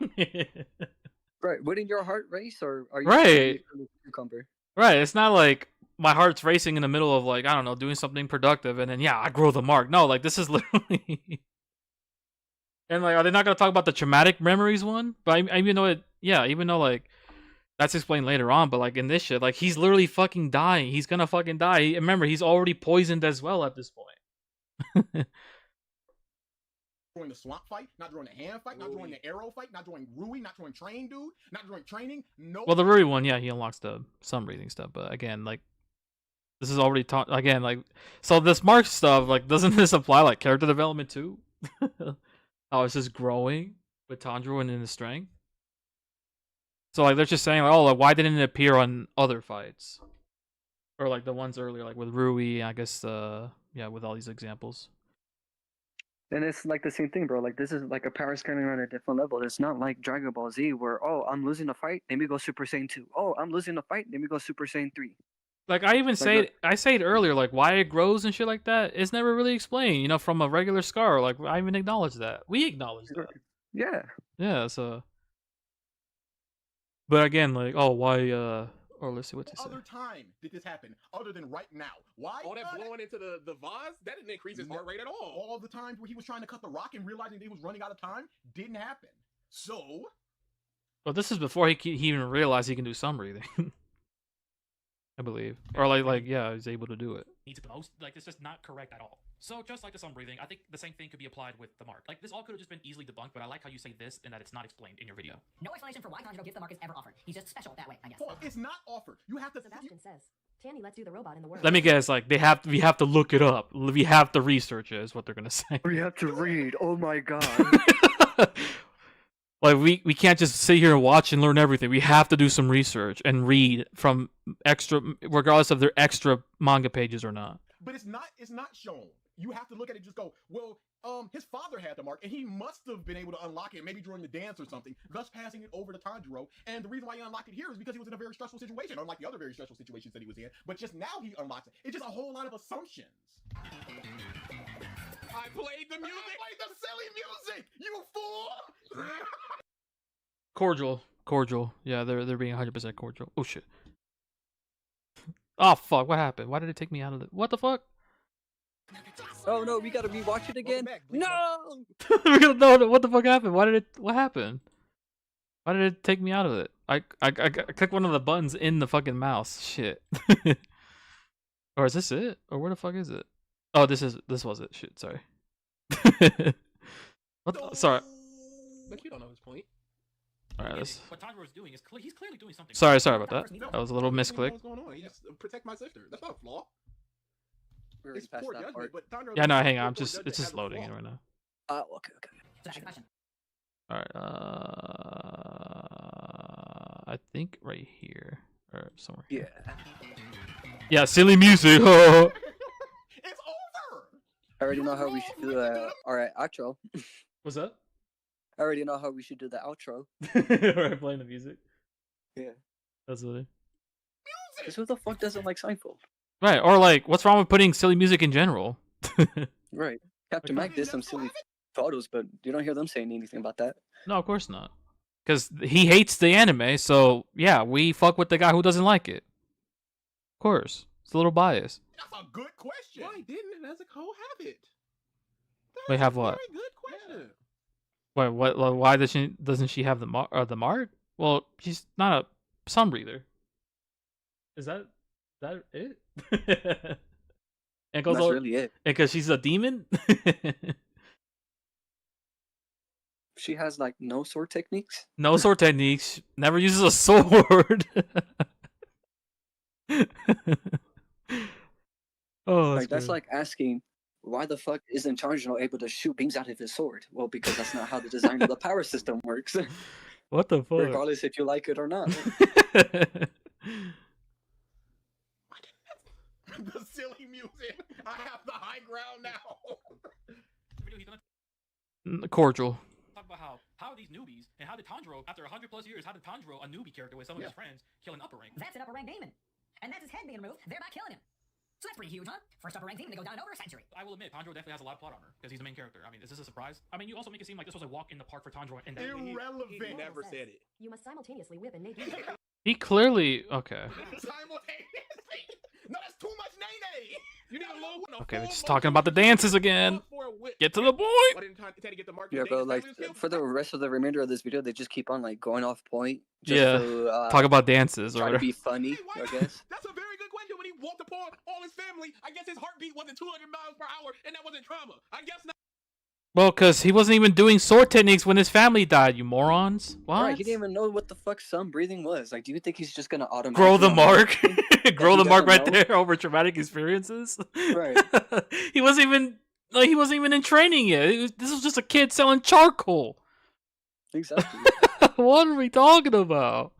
Right, wouldn't your heart race, or are you Right. cucumber? Right, it's not like my heart's racing in the middle of, like, I don't know, doing something productive and then, yeah, I grow the mark. No, like, this is literally... And, like, are they not going to talk about the traumatic memories one? But I even though it... Yeah, even though, like, that's explained later on, but, like, in this shit, like, he's literally fucking dying. He's gonna fucking die. Remember, he's already poisoned as well at this point. During the swamp fight, not during the hand fight, not during the arrow fight, not during Rui, not during train dude, not during training. No. Well, the Ruri one, yeah, he unlocks the sun breathing stuff, but again, like, this is already taught again, like, so this mark stuff, like, doesn't this apply like character development too? Oh, it's just growing with Tanjiro and in his strength. So like they're just saying like, oh, like, why didn't it appear on other fights, or like the ones earlier, like with Rui, I guess, yeah, with all these examples. And it's like the same thing, bro. Like this is like a power scaling on a different level. It's not like Dragon Ball Z where, oh, I'm losing a fight, let me go Super Saiyan 2. Oh, I'm losing a fight, let me go Super Saiyan 3. Like I even I say it earlier, like why it grows and shit like that. It's never really explained, you know, from a regular scar. Like I even acknowledge that. We acknowledge that. Yeah. Yeah. So. But again, like, oh, why? Or let's see what they say. Other time did this happen other than right now? Why? All that blowing into the vase, that didn't increase his heart rate at all. All the times where he was trying to cut the rock and realizing that he was running out of time didn't happen. So. Well, this is before he even realized he can do sun breathing. I believe, or like yeah, he's able to do it. Needs it the most. Like it's just not correct at all. So just like the sun breathing, I think the same thing could be applied with the mark. Like this all could have just been easily debunked, but I like how you say this and that it's not explained in your video. No explanation for why Tanjiro gets the mark is ever offered. He's just special that way, I guess. It's not offered. You have to. Sebastian says, Tanny, let's do the robot in the world. Let me guess, like we have to look it up. We have to research it, is what they're gonna say. We have to read. Oh my god. Like we can't just sit here and watch and learn everything. We have to do some research and read from extra, regardless of their extra manga pages or not. But it's not shown. You have to look at it and just go, well, his father had the mark and he must have been able to unlock it maybe during the dance or something, thus passing it over to Tanjiro. And the reason why he unlocked it here is because he was in a very stressful situation, unlike the other very stressful situations that he was in. But just now he unlocks it. It's just a whole lot of assumptions. I played the music. I played the silly music, you fool. Cordial. Yeah, they're being 100% cordial. Oh shit. Oh fuck! What happened? Why did it take me out of it? What the fuck? Oh no, we gotta rewatch it again. No. No, what the fuck happened? What happened? Why did it take me out of it? I clicked one of the buttons in the fucking mouse. Shit. Or is this it? Or where the fuck is it? Oh, this was it. Shit, sorry. Sorry. But you don't know his point. All right, what Tanjiro is doing is he's clearly doing something. Sorry about that. That was a little misclick. What's going on? He just protect my sister. That's not a flaw. It's poor judgment, but Tanjiro Yeah, no, hang on. It's just loading in right now. Okay. So next question. All right. I think right here or somewhere. Yeah. Yeah, silly music. It's over. I already know how we should do that. All right, outro. What's that? I already know how we should do the outro. Right, playing the music. Yeah. That's what it. Because who the fuck doesn't like Seinfeld? Right, or like, what's wrong with putting silly music in general? Right. Captain Mac did some silly photos, but you don't hear them saying anything about that. No, of course not. Because he hates the anime, so yeah, we fuck with the guy who doesn't like it. Of course. It's a little biased. That's a good question. Why didn't Nezuko have it? Wait, have what? Very good question. Wait, what? Why doesn't she have the mark? Well, she's not a sun breather. Is that it? And That's really it. And because she's a demon. She has like no sword techniques. No sword techniques. Never uses a sword. Oh, That's like asking, why the fuck isn't Changeno able to shoot beams out of his sword? Well, because that's not how the design of the power system works. What the fuck? Regardless if you like it or not. The silly music. I have the high ground now. Cordial. Talk about how these newbies and how did Tanjiro, after 100+ years, how did Tanjiro, a newbie character with some of his friends, kill an upper rank? That's an upper rank demon. And that's his head being removed, thereby killing him. So that's pretty huge, huh? First upper rank demon to go down in over a century. I will admit, Tanjiro definitely has a lot of plot armor because he's the main character. I mean, is this a surprise? I mean, you also make it seem like this was a walk in the park for Tanjiro. And Irrelevant. He never said it. You must simultaneously whip and nade. He clearly okay. Simultaneously. No, that's too much nay. You need a low. Okay, we're just talking about the dances again. Get to the point. Why didn't Teddy get the mark? Yeah, bro, like, for the rest of the remainder of this video, they just keep on, like, going off point. Yeah, to, talk about dances or try to whatever. be funny, I guess. That's a very good question. When he walked upon all his family, I guess his heartbeat wasn't 200 miles per hour, and that wasn't trauma. I guess not. Well, because he wasn't even doing sword techniques when his family died, you morons. What? Right, he didn't even know what the fuck sun breathing was. Like, do you think he's just gonna automatically Grow the mark? Grow the mark right know? there over traumatic experiences? Right. He wasn't even in training yet. This was just a kid selling charcoal. Exactly. What are we talking about?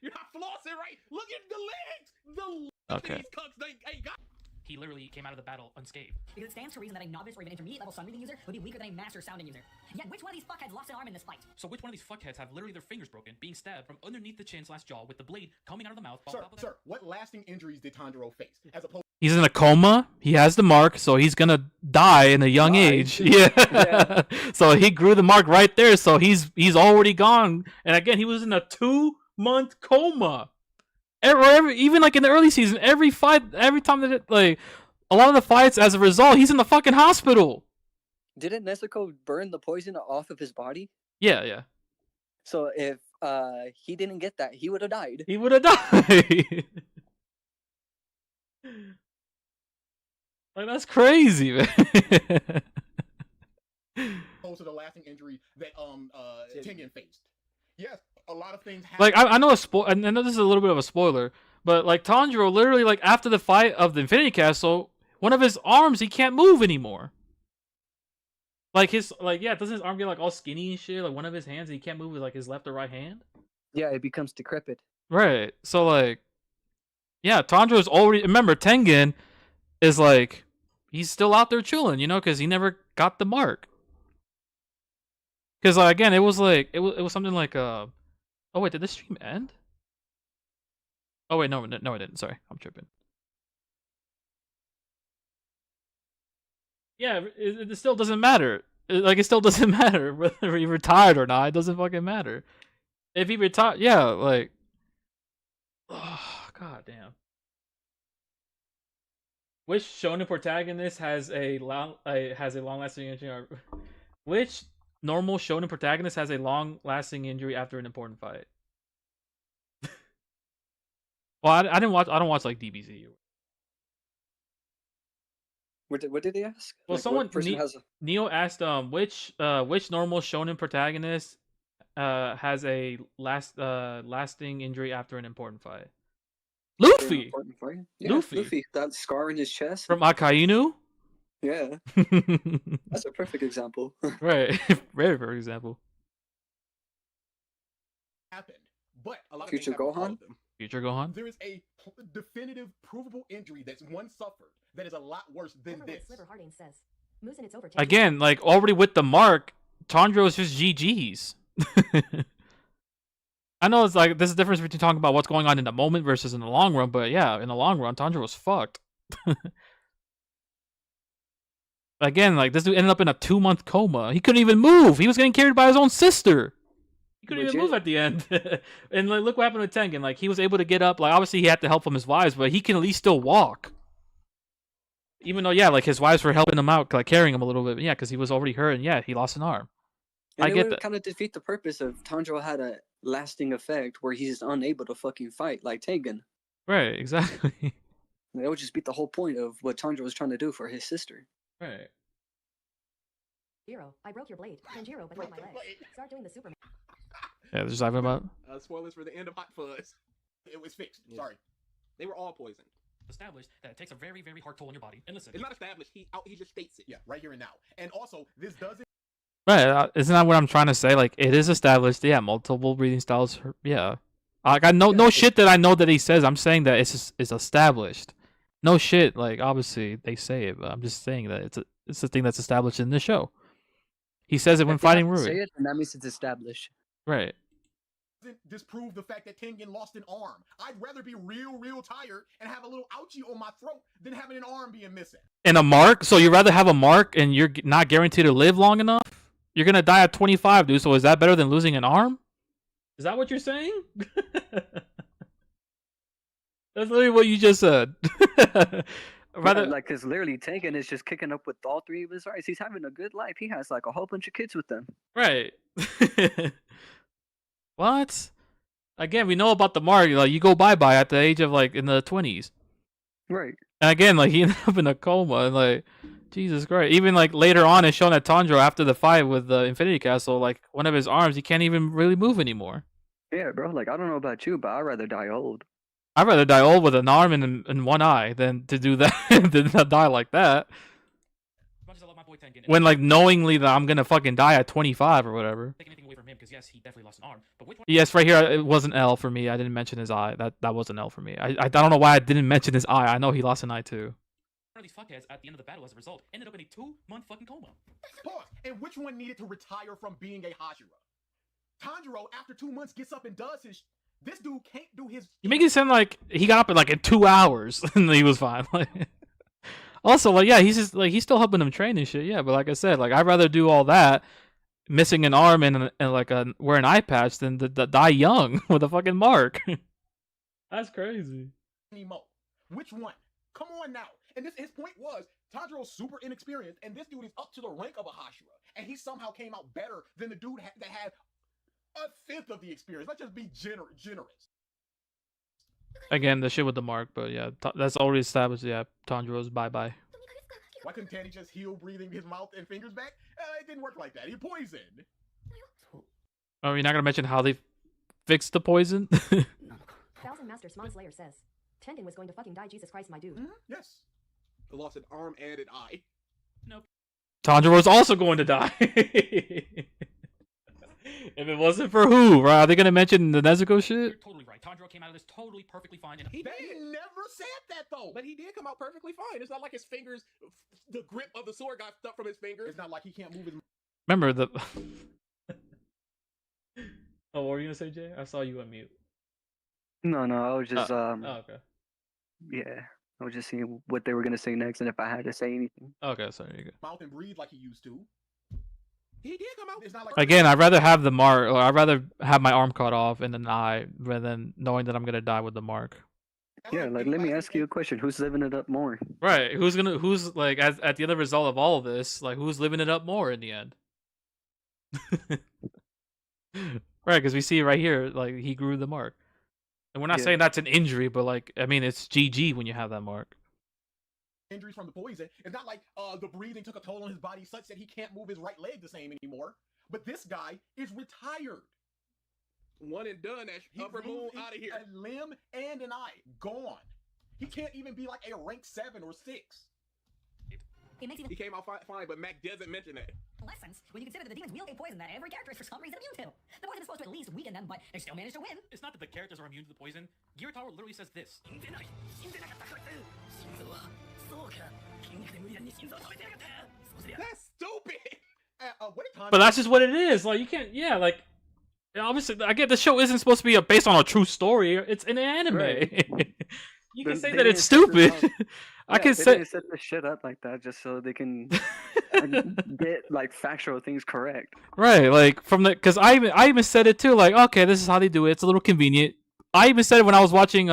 You're not flossing right. Look at the legs. Okay. These cucks, they ain't got. He literally came out of the battle unscathed. Because it stands to reason that a novice or even intermediate level sun breathing user would be weaker than a master sounding user. Yet which one of these fuckheads lost an arm in this fight? So which one of these fuckheads have literally their fingers broken, being stabbed from underneath the chin/jaw with the blade coming out of the mouth? Sir, what lasting injuries did Tanjiro face? As opposed He's in a coma. He has the mark, so he's gonna die in a young age. Yeah. So he grew the mark right there. So he's already gone. And again, he was in a 2-month coma. Even like in the early season, every time that a lot of the fights, as a result, he's in the fucking hospital. Didn't Nezuko burn the poison off of his body? Yeah. So if he didn't get that, he would have died. He would have died. Like, that's crazy, man. to the lasting injury that Tengen faced. Yes, a lot of things happen. Like, I know I know this is a little bit of a spoiler, but like Tanjiro literally, like, after the fight of the Infinity Castle, one of his arms he can't move anymore. Like doesn't his arm get like all skinny and shit? Like one of his hands, and he can't move with like his left or right hand. Yeah, it becomes decrepit. Right. So like, yeah, Tanjiro's already. Remember, Tengen is like, he's still out there chilling, you know, because he never got the mark. Because again, it was something like oh wait, did this stream end? Oh wait, no, it didn't. Sorry, I'm tripping. Yeah, it still doesn't matter. It still doesn't matter whether he retired or not. It doesn't fucking matter. If he retired, yeah, like, oh, god damn. Which shonen protagonist has a long-lasting injury? Which normal shonen protagonist has a long-lasting injury after an important fight? Well, I don't watch like DBZ. What did he ask? Well, like, someone Neo asked which normal shonen protagonist has a lasting injury after an important fight? Luffy. Yeah, Luffy. That scar in his chest from Akainu. Yeah, that's a perfect example. Right, very perfect example. Happened, but a lot Future of things Gohan. Future Gohan. There is a definitive, provable injury that's one suffered that is a lot worse than this. Sliver Harding says. Moose and it's over. Again, like already with the mark, Tanjiro's just GG's. I know it's like there's a difference between talking about what's going on in the moment versus in the long run, but yeah, in the long run, Tanjiro's fucked. Again, like this dude ended up in a 2-month coma. He couldn't even move. He was getting carried by his own sister. He couldn't even move at the end. And like, look what happened with Tengen. Like he was able to get up. Like obviously he had to help from his wives, but he can at least still walk. Even though, yeah, like his wives were helping him out, like carrying him a little bit. Yeah, because he was already hurt, and yeah, he lost an arm. And I it get would that. kind of defeat the purpose of Tanjiro had a lasting effect where he's just unable to fucking fight like Tengen. Right, exactly. That would just beat the whole point of what Tanjiro was trying to do for his sister. Right. Jiro, I broke your blade. Tanjiro, but not my leg. Start doing the Superman. Yeah, they're just talking about. Spoilers for the end of Hot Fuzz. It was fixed. Yeah. Sorry. They were all poisoned. Established that it takes a very, very hard toll on your body. And listen, It's not established. He just states it. Yeah, right here and now. And also, this doesn't. Right, isn't that what I'm trying to say? Like, it is established. Yeah, multiple breathing styles. Yeah, like I know no shit that I know that he says. I'm saying that it's established. No shit. Like obviously they say it, but I'm just saying that it's a thing that's established in the show. He says it when fighting Rui. Say it, and that means it's established. Right. Disprove the fact that Tengen lost an arm. I'd rather be real tired and have a little ouchie on my throat than having an arm being missing. And a mark. So you'd rather have a mark, and you're not guaranteed to live long enough. You're gonna die at 25, dude. So is that better than losing an arm? Is that what you're saying? That's literally what you just said. Rather, like, because literally Tengen is just kicking up with all three of his rights. He's having a good life. He has like a whole bunch of kids with them. Right. What? Again, we know about the mark. Like you go bye-bye at the age of like in the 20s. Right. And again, like he ended up in a coma, and like Jesus Christ. Even like later on, it's shown that Tanjiro after the fight with the Infinity Castle, like one of his arms, he can't even really move anymore. Yeah, bro. Like I don't know about you, but I'd rather die old. I'd rather die old with an arm and one eye than to do that than to die like that. as much as I love my boy Tengen, When like knowingly that I'm gonna fucking die at 25 or whatever. take anything away from him because yes, he definitely lost an arm. But which one? Yes, right here it was an L for me. I didn't mention his eye. That was an L for me. I don't know why I didn't mention his eye. I know he lost an eye too. One of these fuckheads at the end of the battle as a result ended up in a 2-month fucking coma. Pause. And which one needed to retire from being a Hashira? Tanjiro, after 2 months, gets up and does his. This dude can't do his. You make it sound like he got up in like in 2 hours and he was fine. Like, also, like yeah, he's just like he's still helping him train and shit. Yeah, but like I said, like I'd rather do all that, missing an arm and like wear an eye patch than to die young with a fucking mark. That's crazy. Nemo. Which one? Come on now. And his point was Tanjiro's super inexperienced, and this dude is up to the rank of a Hashira, and he somehow came out better than the dude that had a fifth of the experience. Let's just be generous. Again, the shit with the mark, but yeah, that's already established. Yeah, Tanjiro's bye-bye. Why couldn't Tanny just heal breathing his mouth and fingers back? It didn't work like that. He poisoned. Oh, you're not gonna mention how they fixed the poison? Thousand Master Smon Slayer says, Tengen was going to fucking die, Jesus Christ, my dude. Mm-hmm. Yes. He lost an arm and an eye. Nope. Tanjiro's also going to die. If it wasn't for who, right? Are they gonna mention the Nezuko shit? You're totally right. Tanjiro came out of this totally perfectly fine. And He They did. never said that though. But he did come out perfectly fine. It's not like his fingers, the grip of the sword got stuck from his fingers. It's not like he can't move his. Remember the. Oh, what were you gonna say, Jay? I saw you unmute. No, I was just Oh, okay. yeah. I was just seeing what they were gonna say next, and if I had to say anything. Okay, sorry. You go. Mouth and breathe like he used to. He did come out. It's not like Again, I'd rather have the mark, or I'd rather have my arm cut off and an eye rather than knowing that I'm gonna die with the mark. Yeah, like let me ask you a question: who's living it up more? Right? Who's like at the end result of all of this? Like, who's living it up more in the end? Right? Because we see right here, like he grew the mark, and we're not Yeah. saying that's an injury, but like I mean, it's GG when you have that mark. injuries from the poison. It's not like the breathing took a toll on his body such that he can't move his right leg the same anymore. But this guy is retired. One and done. That He upper moon loses out of here. A limb and an eye gone. He can't even be like a rank 7 or 6. It makes even He came out fine, but Mac doesn't mention that. less sense when you consider that the demons wield a poison that every character is for some reason immune to. The poison is supposed to at least weaken them, but they still manage to win. it's not that the characters are immune to the poison. Gyutaro literally says this. That's stupid. What did Tanjiro But that's just what it is. Like you can't. Yeah, like obviously, I get the show isn't supposed to be based on a true story. It's an anime. Right. You can say They that didn't it's set this stupid. up- I Yeah, can they say. didn't set this shit up like that just so they can get like factual things correct. Right, like from the because I even said it too. Like, okay, this is how they do it. It's a little convenient. I even said it when I was watching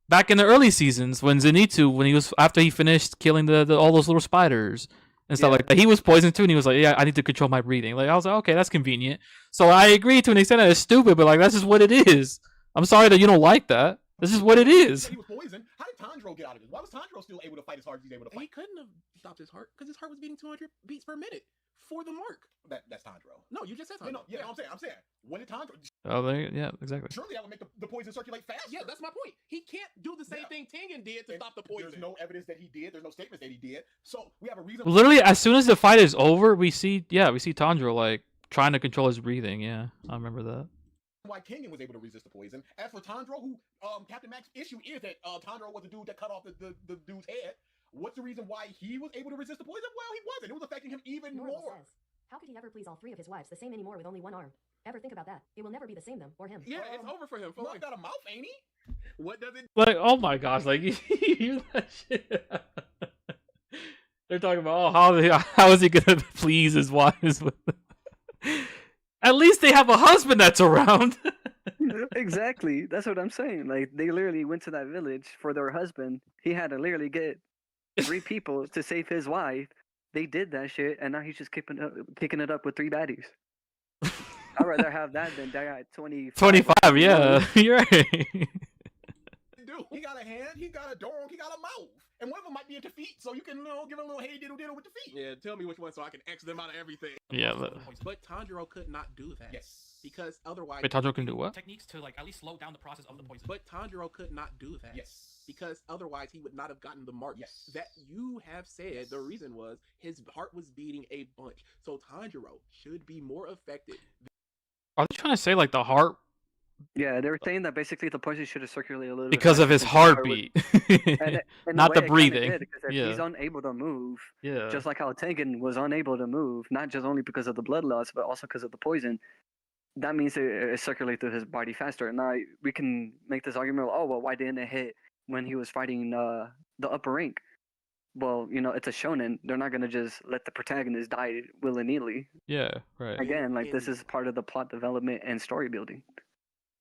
back in the early seasons when Zenitsu when he was after he finished killing the all those little spiders and stuff Yeah. like that. He was poisoned too, and he was like, yeah, I need to control my breathing. Like I was like, okay, that's convenient. So I agree to an extent that it's stupid, but like that's just what it is. I'm sorry that you don't like that. This is what it is. He was poisoned. How did Tanjiro get out of this? Why was Tanjiro still able to fight as hard as he's able to He fight? couldn't have stopped his heart because his heart was beating 200 beats per minute for the mark. That's Tanjiro. No, you just said Yeah, Tanjiro. no, yeah, I'm saying. When did Tanjiro? Oh, yeah, exactly. Surely that would make the poison circulate faster. Yeah, that's my point. He can't do the same thing Tengen did to And stop the poison. There's no evidence that he did. There's no statements that he did. So we have a reason. Literally, as soon as the fight is over, we see Tanjiro like trying to control his breathing. Yeah, I remember that. Why Kenyon was able to resist the poison. As for Tanjiro, who Captain Mac's issue is that Tanjiro was the dude that cut off the dude's head. What's the reason why he was able to resist the poison? Well, he wasn't. It was affecting him even Norval more. says, how could he ever please all three of his wives the same anymore with only one arm? Ever think about that? It will never be the same them or him. Yeah, it's over for him. For Mark life. got a mouth, ain't he? What does it? Like, oh my gosh, like you hear that shit. They're talking about how is he gonna please his wives with. At least they have a husband that's around. Exactly. That's what I'm saying. Like they literally went to that village for their husband. He had to literally get 3 people to save his wife. They did that shit, and now he's just kicking it up with 3 baddies. I'd rather have that than die at 25. 25, yeah, you're right. Dude, he got a hand, he got a dog, he got a mouth. And one of them might be into feet, so you can give a little hey diddle diddle with the feet. Yeah, tell me which one so I can X them out of everything. Yeah, But Tanjiro could not do that. Yes. Because otherwise. Wait, Tanjiro can do what? Techniques to like at least slow down the process of the poison. But Tanjiro could not do that. Yes. Because otherwise he would not have gotten the mark. Yes. That you have said the reason was his heart was beating a bunch. So Tanjiro should be more effective. Are they trying to say like the heart Yeah, they were saying that basically the poison should have circulated a little because bit of his faster since his heartbeat, and in a not way the it kinda breathing? did, because if Yeah, he's unable to move, yeah. just like how Tengen was unable to move, not just only because of the blood loss, but also because of the poison, that means it circulated through his body faster. Now, we can make this argument, oh, well, why didn't it hit when he was fighting the upper rank? Well, you know, it's a shonen. They're not going to just let the protagonist die willy-nilly. Yeah, right. Again, like, this is part of the plot development and story building.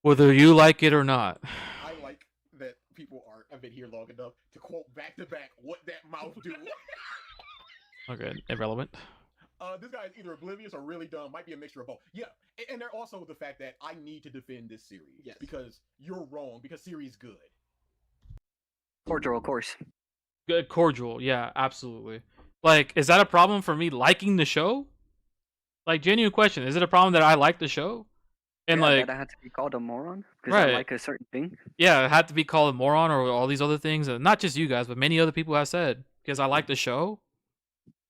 Whether you like it or not. I like that people have been here long enough to quote back to back what that mouth do. Okay, irrelevant. This guy is either oblivious or really dumb. Might be a mixture of both. Yeah, and there also the fact that I need to defend this series. Yes. Because you're wrong. Because series good. Cordial, of course. Good, cordial, yeah, absolutely. Like, is that a problem for me liking the show? Like, genuine question: is it a problem that I like the show? And Yeah, like, that I had to be called a moron because Right. I like a certain thing. yeah, it had to be called a moron or all these other things, and not just you guys, but many other people have said because I like the show.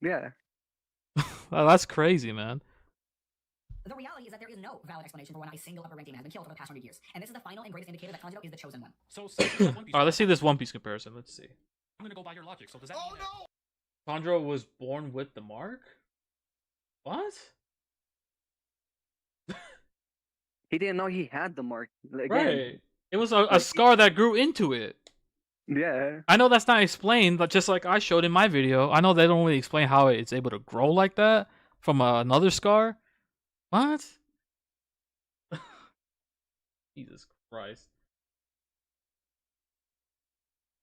Yeah. That's crazy, man. The reality is that there is no valid explanation for why a single upper-ranking man has been killed for the past 100 years. And this is the final and greatest indicator that Tanjiro is the chosen one. So, since you have One Piece, All right, let's see this One Piece comparison. Let's see. I'm gonna go by your logic. So does that Oh mean that no! Tanjiro was born with the mark. What? He didn't know he had the mark. Again, Right. It was a scar that grew into it. Yeah. I know that's not explained, but just like I showed in my video, I know they don't really explain how it's able to grow like that from another scar. What? Jesus Christ.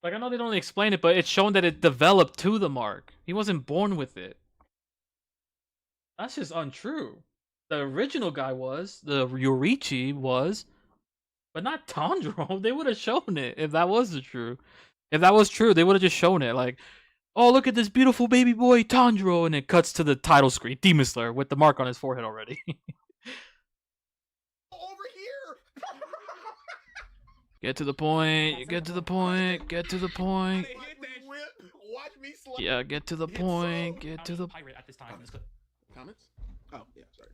Like, I know they don't really explain it, but it's shown that it developed to the mark. He wasn't born with it. That's just untrue. The original guy was, the Yorichi was, but not Tanjiro. They would have shown it if that was true. If that was true, they would have just shown it. Like, oh, look at this beautiful baby boy, Tanjiro, and it cuts to the title screen, Demon Slayer, with the mark on his forehead already. Over here! Get to the point, get to the point, get to the point. Watch me slap. Yeah, get to the point, get to the... pirate at this time in this clip? Comments? Oh, yeah, sorry.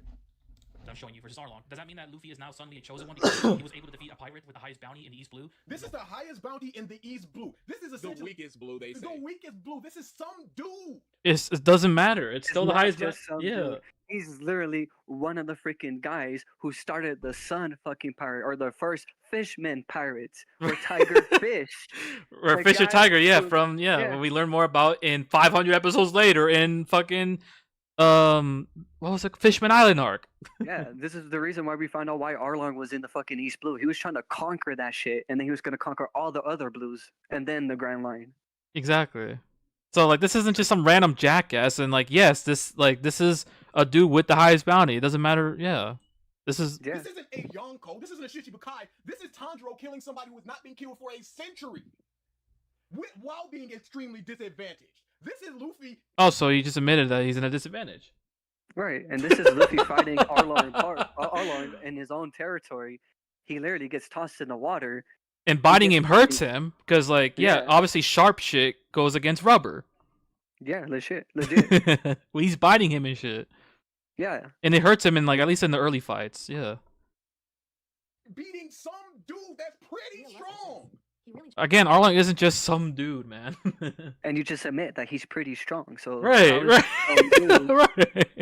that I'm showing you versus Arlong. Does that mean that Luffy is now suddenly a chosen one because he was able to defeat a pirate with the highest bounty in the East Blue? This is the highest bounty in the East Blue. This is The essentially weakest blue, they say. the weakest blue. This is some dude. It doesn't matter. It's still the not highest. just some Yeah. dude. He's literally one of the freaking guys who started the Sun fucking pirate, or the first Fishman pirates, or Tiger Fish. Or The Fisher guy Tiger, yeah, who- from yeah. what we learn more about in 500 episodes later in fucking what was it, Fishman Island arc. Yeah, this is the reason why we found out why Arlong was in the fucking East Blue. He was trying to conquer that shit, and then he was gonna conquer all the other blues, and then the Grand Line. Exactly. So like this isn't just some random jackass, and like yes, this is a dude with the highest bounty. It doesn't matter. Yeah, this is Yeah, This isn't a Yonko. This isn't a Shichibukai. This is Tanjiro killing somebody who has not been killed for a century, while being extremely disadvantaged. This is Luffy. oh, so he just admitted that he's in a disadvantage. right. And this is Luffy fighting Arlong in his own territory. He literally gets tossed in the water. And biting gets him hurts fucking- him because like Yeah. obviously sharp shit goes against rubber. Yeah, legit. Well, he's biting him and shit, Yeah, and it hurts him in like at least in the early fights. Yeah. Beating some dude that's pretty strong. He really Again, Arlong isn't just some dude, man. and you just admit that he's pretty strong. So right, how is right, he some dude? right.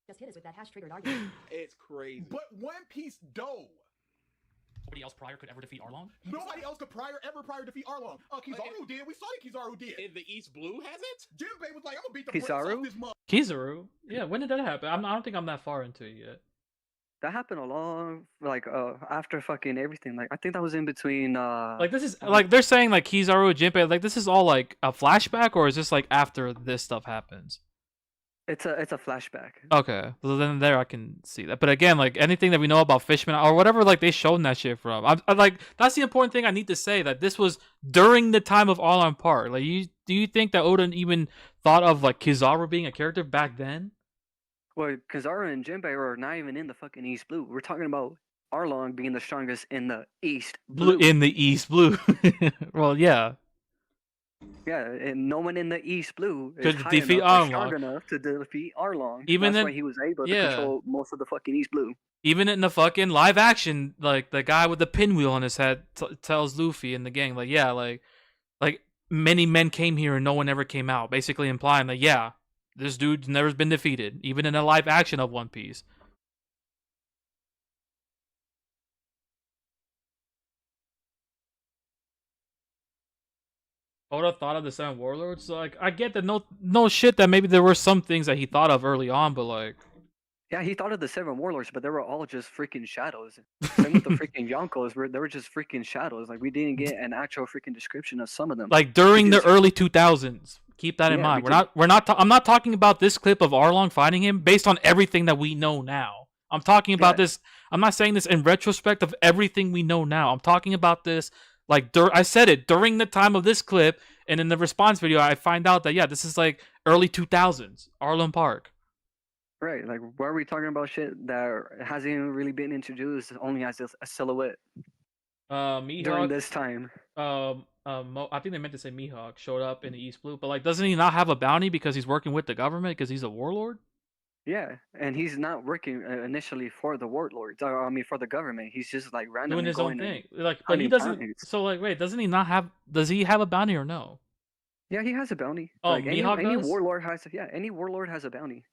just hit us with that hash-triggered argument. It's crazy. But One Piece dough. Nobody else prior could ever defeat Arlong? Nobody else could ever prior defeat Arlong. Kizaru did. We saw that Kizaru did. In the East Blue, has it? Jinbei was like, I'm gonna beat the brakes Kizaru? off this mother. Kizaru. Yeah, when did that happen? I don't think I'm that far into it yet. That happened a long, after fucking everything. Like I think that was in between. Like this is like they're saying like Kizaru, Jinbei, like this is all like a flashback, or is this like after this stuff happens? It's a flashback. Okay, so then there I can see that. But again, like anything that we know about Fishman or whatever, like they shown that shit from. I like that's the important thing I need to say, that this was during the time of All on Par. Like, do you think that Oda even thought of like Kizaru being a character back then? Well, Kizaru and Jinbei are not even in the fucking East Blue. We're talking about Arlong being the strongest in the East Blue in the East Blue. Well, yeah. Yeah, and no one in the East Blue is Could high defeat enough or Arlong. strong enough to defeat Arlong. Even That's in- why he was able to yeah. control most of the fucking East Blue. Even in the fucking live action, like the guy with the pinwheel on his head tells Luffy and the gang, like, yeah, like many men came here and no one ever came out, basically implying that, yeah, this dude's never been defeated, even in a live action of One Piece. Oda thought of the Seven Warlords, so like I get that no shit that maybe there were some things that he thought of early on, but like Yeah, he thought of the Seven Warlords, but they were all just freaking shadows. Same with the freaking Yonkos, they were just freaking shadows. Like we didn't get an actual freaking description of some of them. like during the Because- early 2000s. Keep that in Yeah, mind. because- I'm not talking about this clip of Arlong fighting him based on everything that we know now. I'm talking about Yeah. this. I'm not saying this in retrospect of everything we know now. I'm talking about this like I said it during the time of this clip, and in the response video, I find out that yeah, this is like early 2000s, Arlong Park. Right, like why are we talking about shit that hasn't even really been introduced only as a silhouette during Mihawk, this time? I think they meant to say Mihawk showed up in the East Blue, but like, doesn't he not have a bounty because he's working with the government because he's a warlord? Yeah, and he's not working initially for the warlords. I mean, for the government. He's just like randomly Doing his own going and- thing. Like, but he hunting doesn't. bounties. So like, wait, doesn't he not have? Does he have a bounty or no? Yeah, he has a bounty. Oh, like Mihawk any does? warlord has. Yeah, any warlord has a bounty.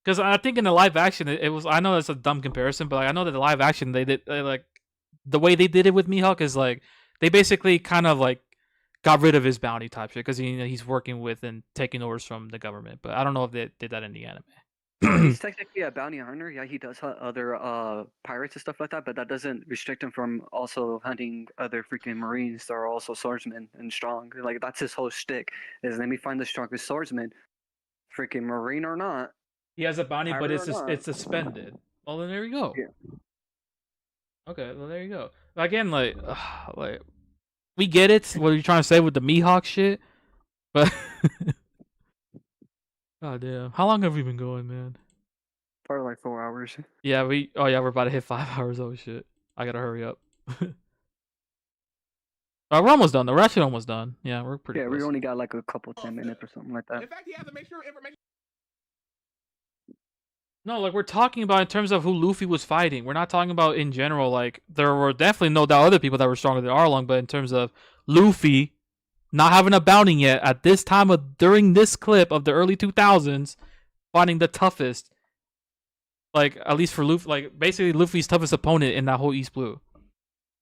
Because I think in the live action, it was. I know that's a dumb comparison, but like, I know that the live action they did like the way they did it with Mihawk is like they basically kind of like got rid of his bounty type shit because he's working with and taking orders from the government. But I don't know if they did that in the anime. He's technically a bounty hunter. Yeah, he does hunt other pirates and stuff like that, but that doesn't restrict him from also hunting other freaking marines that are also swordsmen and strong. Like that's his whole shtick. Is let me find the strongest swordsman, freaking marine or not. He has a bounty, but Pirate or not. it's suspended. Well, then there you go. Yeah. Okay, well there you go. Again, like we get it. What you're trying to say with the Mihawk shit, but god damn, how long have we been going, man? Probably like 4 hours. Yeah, we're about to hit 5 hours. Oh shit, I gotta hurry up. We're almost done. The rest is almost done. Yeah, we're pretty. Yeah, close. we only got like a couple 10 minutes or something like that. In fact, he has to make sure information. No, like we're talking about in terms of who Luffy was fighting. We're not talking about in general. Like there were definitely no doubt other people that were stronger than Arlong, but in terms of Luffy not having a bounty yet at this time of during this clip of the early 2000s, finding the toughest. Like at least for Luffy, like basically Luffy's toughest opponent in that whole East Blue.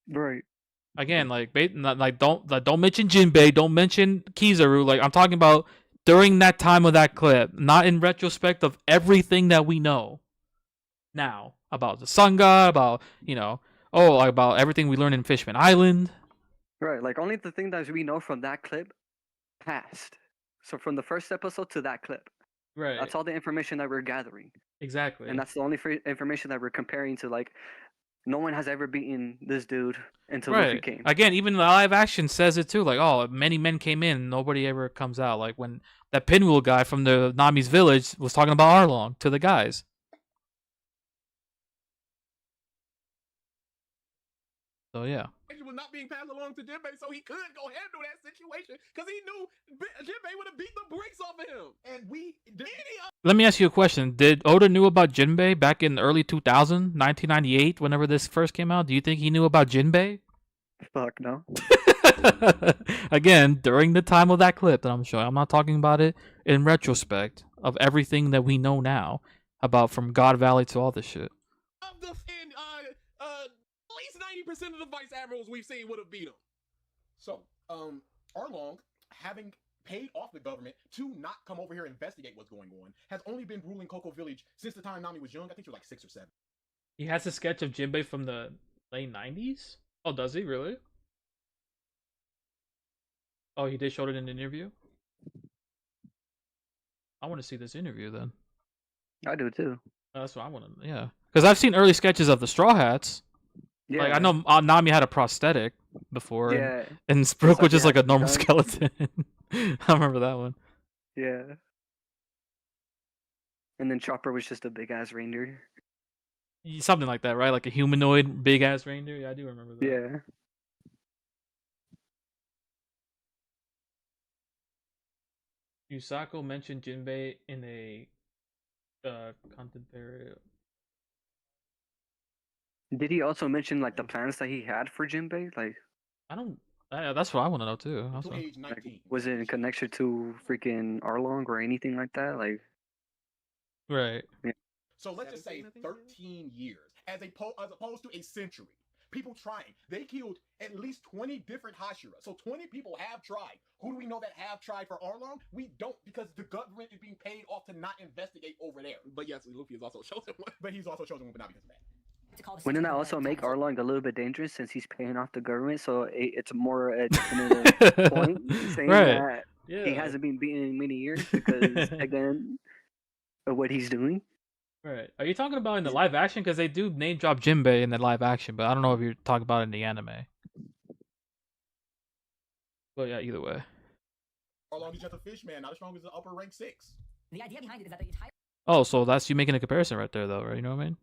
Right. Again, like don't mention Jinbei, don't mention Kizaru. Like I'm talking about during that time of that clip, not in retrospect of everything that we know now about the Sun God, about about everything we learned in Fishman Island. Right. Like only the thing that we know from that clip passed. So from the first episode to that clip. Right. That's all the information that we're gathering. Exactly. And that's the only information that we're comparing to. Like, no one has ever beaten this dude until Luffy came. Again, even the live action says it too. Like, oh, many men came in, nobody ever comes out. Like when that Pinwheel guy from the Nami's village was talking about Arlong to the guys. So yeah. Was not being passed along to Jinbei, so he could go handle that situation because he knew Jinbei would have beat the brakes off of him. And let me ask you a question. Did Oda knew about Jinbei back in the early 2000s, 1998, whenever this first came out? Do you think he knew about Jinbei? Fuck no. Again, during the time of that clip that I'm showing, I'm not talking about it in retrospect of everything that we know now about from God Valley to all this shit. At least 90% of the vice admirals we've seen would have beat him. So, Arlong, having paid off the government to not come over here and investigate what's going on, has only been ruling Cocoa Village since the time Nami was young. I think she was like 6 or 7. He has a sketch of Jinbei from the late 90s? Oh, does he really? Oh, he did show it in an interview? I want to see this interview then. I do too. That's what I want to, yeah. Because I've seen early sketches of the Straw Hats. Yeah. Like, I know Nami had a prosthetic before. Yeah. And Brook was just like a normal skeleton. I remember that one. Yeah. And then Chopper was just a big ass reindeer. Something like that, right? Like a humanoid big ass reindeer. Yeah, I do remember that. Yeah. Yusako mentioned Jinbei in a contemporary. Did he also mention like the plans that he had for Jinbei? Like, I don't. That's what I want to know too. Until age 19. Like, was it in connection to freaking Arlong or anything like that? Like, right. Yeah. So let's just say 13 years, as opposed to a century. People trying. They killed at least 20 different Hashira. So 20 people have tried. Who do we know that have tried for Arlong? We don't, because the government is being paid off to not investigate over there. But yes, Luffy is also chosen one. But he's also chosen one, but not because of that. Wouldn't that also make Arlong a little bit dangerous since he's paying off the government? So it's more a definitive point saying that he hasn't been beaten in many years because, again, of what he's doing. Right. Are you talking about in the live action? Because they do name drop Jinbei in the live action, but I don't know if you're talking about it in the anime. Well, yeah, either way. Arlong is just a fish man, not as strong as the upper rank 6. The idea behind it is that the entire Oh, so that's you making a comparison right there, though, right? You know what I mean?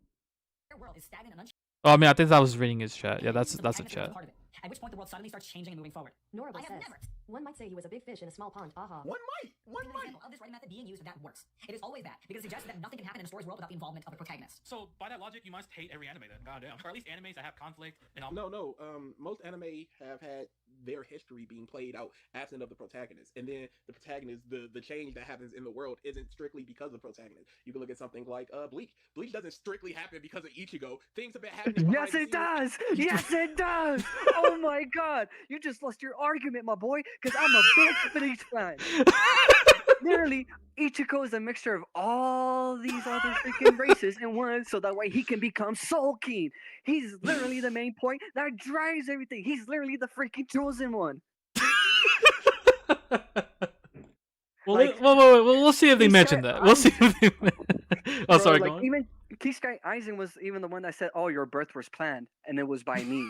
world is stagnant and Oh, I mean, I think I was reading his chat. Yeah, that's a chat. At which point the world suddenly starts changing and moving forward. Norable I have says, never. one might say he was a big fish in a small pond. Aha. One might. An example of this writing method being used that works. It is always that because it suggests that nothing can happen in a story's world without the involvement of a protagonist. So by that logic, you must hate every anime then. Goddamn. Or at least animes that have conflict and all. No. Most anime have had their history being played out absent of the protagonist, and then the protagonist, the change that happens in the world isn't strictly because of the protagonist. You can look at something like Bleach. Bleach doesn't strictly happen because of Ichigo. Things have been happening. Yes, it does. Yes, it does. Oh my god, you just lost your argument, my boy. Because I'm a big Bleach fan. Literally, Ichigo is a mixture of all these other freaking races in one, so that way he can become Soul King. He's literally the main point that drives everything. He's literally the freaking chosen one. Well, we'll see if they mention that. We'll see if they. Oh, sorry. Like, even Kiskai Aizen was even the one that said, "Oh, your birth was planned, and it was by me."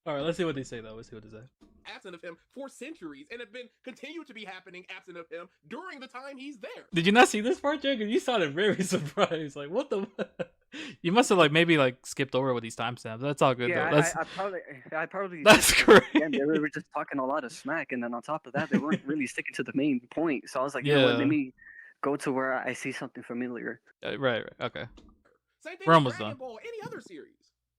All right, let's see what they say though. Let's see what they say. Absent of him for centuries, and have been continue to be happening absent of him during the time he's there. Did you not see this part, Jake? You sounded very surprised. Like, what the? You must have like maybe like skipped over with these timestamps. That's all good Yeah, though. That's I probably that's skipped great. again. They were just talking a lot of smack, and then on top of that, they weren't really sticking to the main point. So I was like, you know what? Yeah. Let me go to where I see something familiar. Right. Okay. Same thing We're with almost Dragon done. Ball, any other series.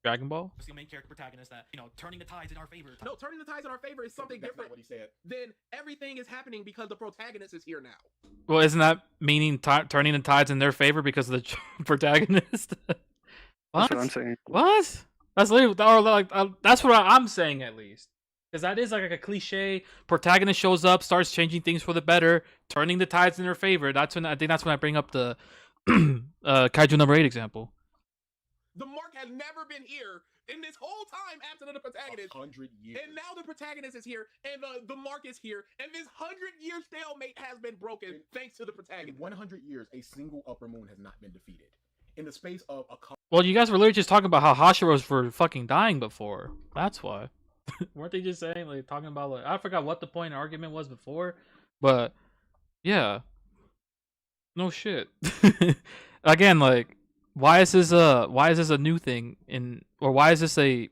Dragon Ball. It's the main character protagonist that, you know, turning the tides in our favor. No, turning the tides in our favor is something That's different. not what he said. Then everything is happening because the protagonist is here now. Well, isn't that meaning turning the tides in their favor because of the protagonist? That's What? what I'm saying. What? That's literally, or like that's what I'm saying at least, because that is like a cliche. Protagonist shows up, starts changing things for the better, turning the tides in their favor. That's when I think that's when I bring up the Kaiju number 8 example. The mark has never been here in this whole time after the protagonist. 100 years. And now the protagonist is here, and the mark is here, and this 100-year stalemate has been broken thanks to the In protagonist. 100 years, a single upper moon has not been defeated. In the space of a couple. Well, you guys were literally just talking about how Hashiros were fucking dying before. That's why. Weren't they just saying like talking about like I forgot what the point of argument was before, but yeah, no shit. Again, like why is this a new thing or why is this a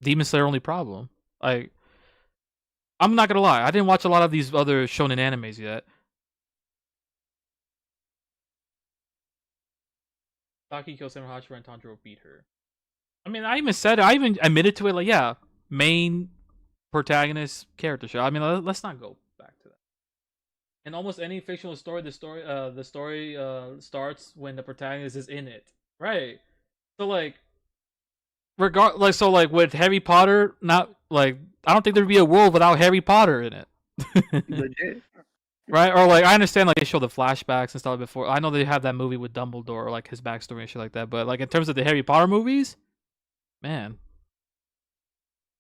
Demon Slayer only problem? Like I'm not gonna lie, I didn't watch a lot of these other shonen animes yet. Taki kills Samurai Hashira and Tanjiro beat her. I mean, I even admitted to it, like, yeah, main protagonist character show. I mean, let's not go back to that. In almost any fictional story, the story starts when the protagonist is in it, right? So like, with Harry Potter, not like I don't think there'd be a world without Harry Potter in it. Legit. Right? Or like I understand like they show the flashbacks and stuff before. I know they have that movie with Dumbledore or like his backstory and shit like that. But like in terms of the Harry Potter movies, man.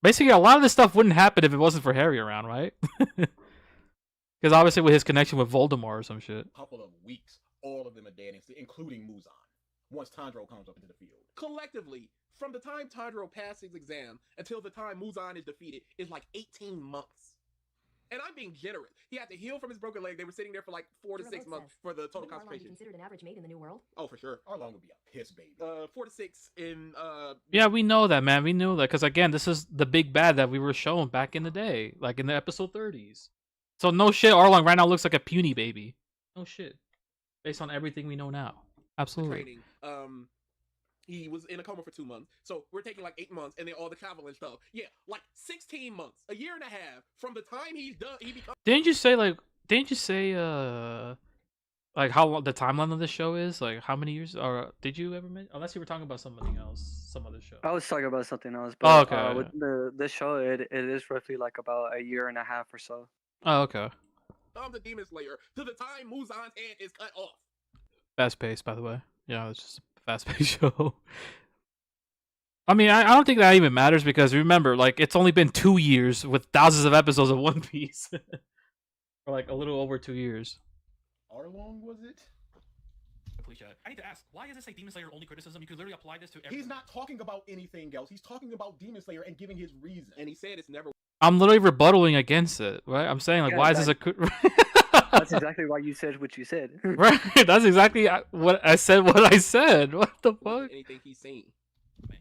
Basically a lot of this stuff wouldn't happen if it wasn't for Harry around, right? Because obviously with his connection with Voldemort or some shit. Couple of weeks, all of them are dead, including Muzan. Once Tanjiro comes up into the field. Collectively, from the time Tanjiro passed his exam until the time Muzan is defeated is like 18 months. And I'm being generous. He had to heal from his broken leg. They were sitting there for like 4 to 6 months for the total Wouldn't Arlong be concentration. considered an average mate in the new world? Oh, for sure. Arlong would be a piss baby. 4 to 6 in Yeah, we know that, man. We knew that because again, this is the big bad that we were shown back in the day, like in the episode 30s. So no shit, Arlong right now looks like a puny baby. No shit, based on everything we know now. Absolutely. training. He was in a coma for 2 months. So we're taking like 8 months and then all the travel and stuff. Yeah, like 16 months, a year and a half from the time he's done. He becomes. Didn't you say like how long the timeline of the show is? Like how many years? Or did you ever mention? Unless you were talking about something else, some other show. I was talking about something else, Oh, but okay. with the show, it is roughly like about a year and a half or so. Oh, okay. The Demon Slayer to the time Muzan's hand is cut off. Fast paced, by the way. Yeah, it's just a fast paced show. I mean, I don't think that even matters because remember, like, it's only been 2 years with thousands of episodes of One Piece. For like a little over 2 years. Arlong, was it? Cliche. I need to ask, why is this a Demon Slayer only criticism? You could literally apply this to everything. He's not talking about anything else. He's talking about Demon Slayer and giving his reason. And he said it's never. I'm literally rebuttaling against it, right? I'm saying, like, Yeah, why is this a... That's exactly why you said what you said. Right, that's exactly what I said. What I said. What the fuck? Anything he's seen.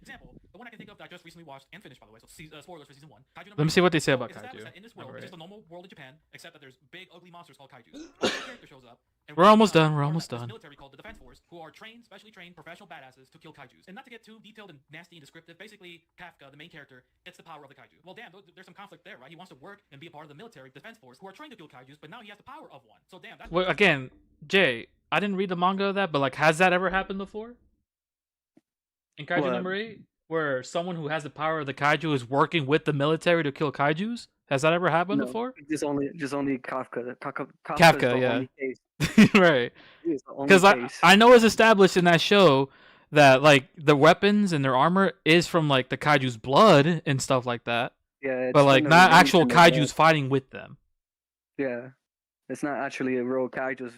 Example, the one I can think of that I just recently watched and finished, by the way. So spoilers for season 1. Kaiju Let me see what they say So about it's established kaiju. that in this world, Alright. it's just a normal world in Japan, except that there's big, ugly monsters called kaiju. The character shows up. And We're almost done, we're there's almost this done. military called the Defense Force, who are specially trained, professional badasses to kill kaijus. And not to get too detailed and nasty and descriptive, basically Kafka, the main character, gets the power of the kaiju. Well, damn, there's some conflict there, right? He wants to work and be a part of the military Defense Force, who are trained to kill kaijus, but now he has the power of one. So damn, that's Well, again, Jay, I didn't read the manga of that, but like, has that ever happened before? In Kaiju What? number 8, where someone who has the power of the kaiju is working with the military to kill kaijus? Has that ever happened No, before? just only Kafka. Kafka's Kafka, the yeah. only case. Right. He is the only Because case. I know it's established in that show that like the weapons and their armor is from like the kaiju's blood and stuff like that, Yeah, but it's like from not the actual region of kaiju's fighting with them. Yeah, it's not actually a real kaiju's,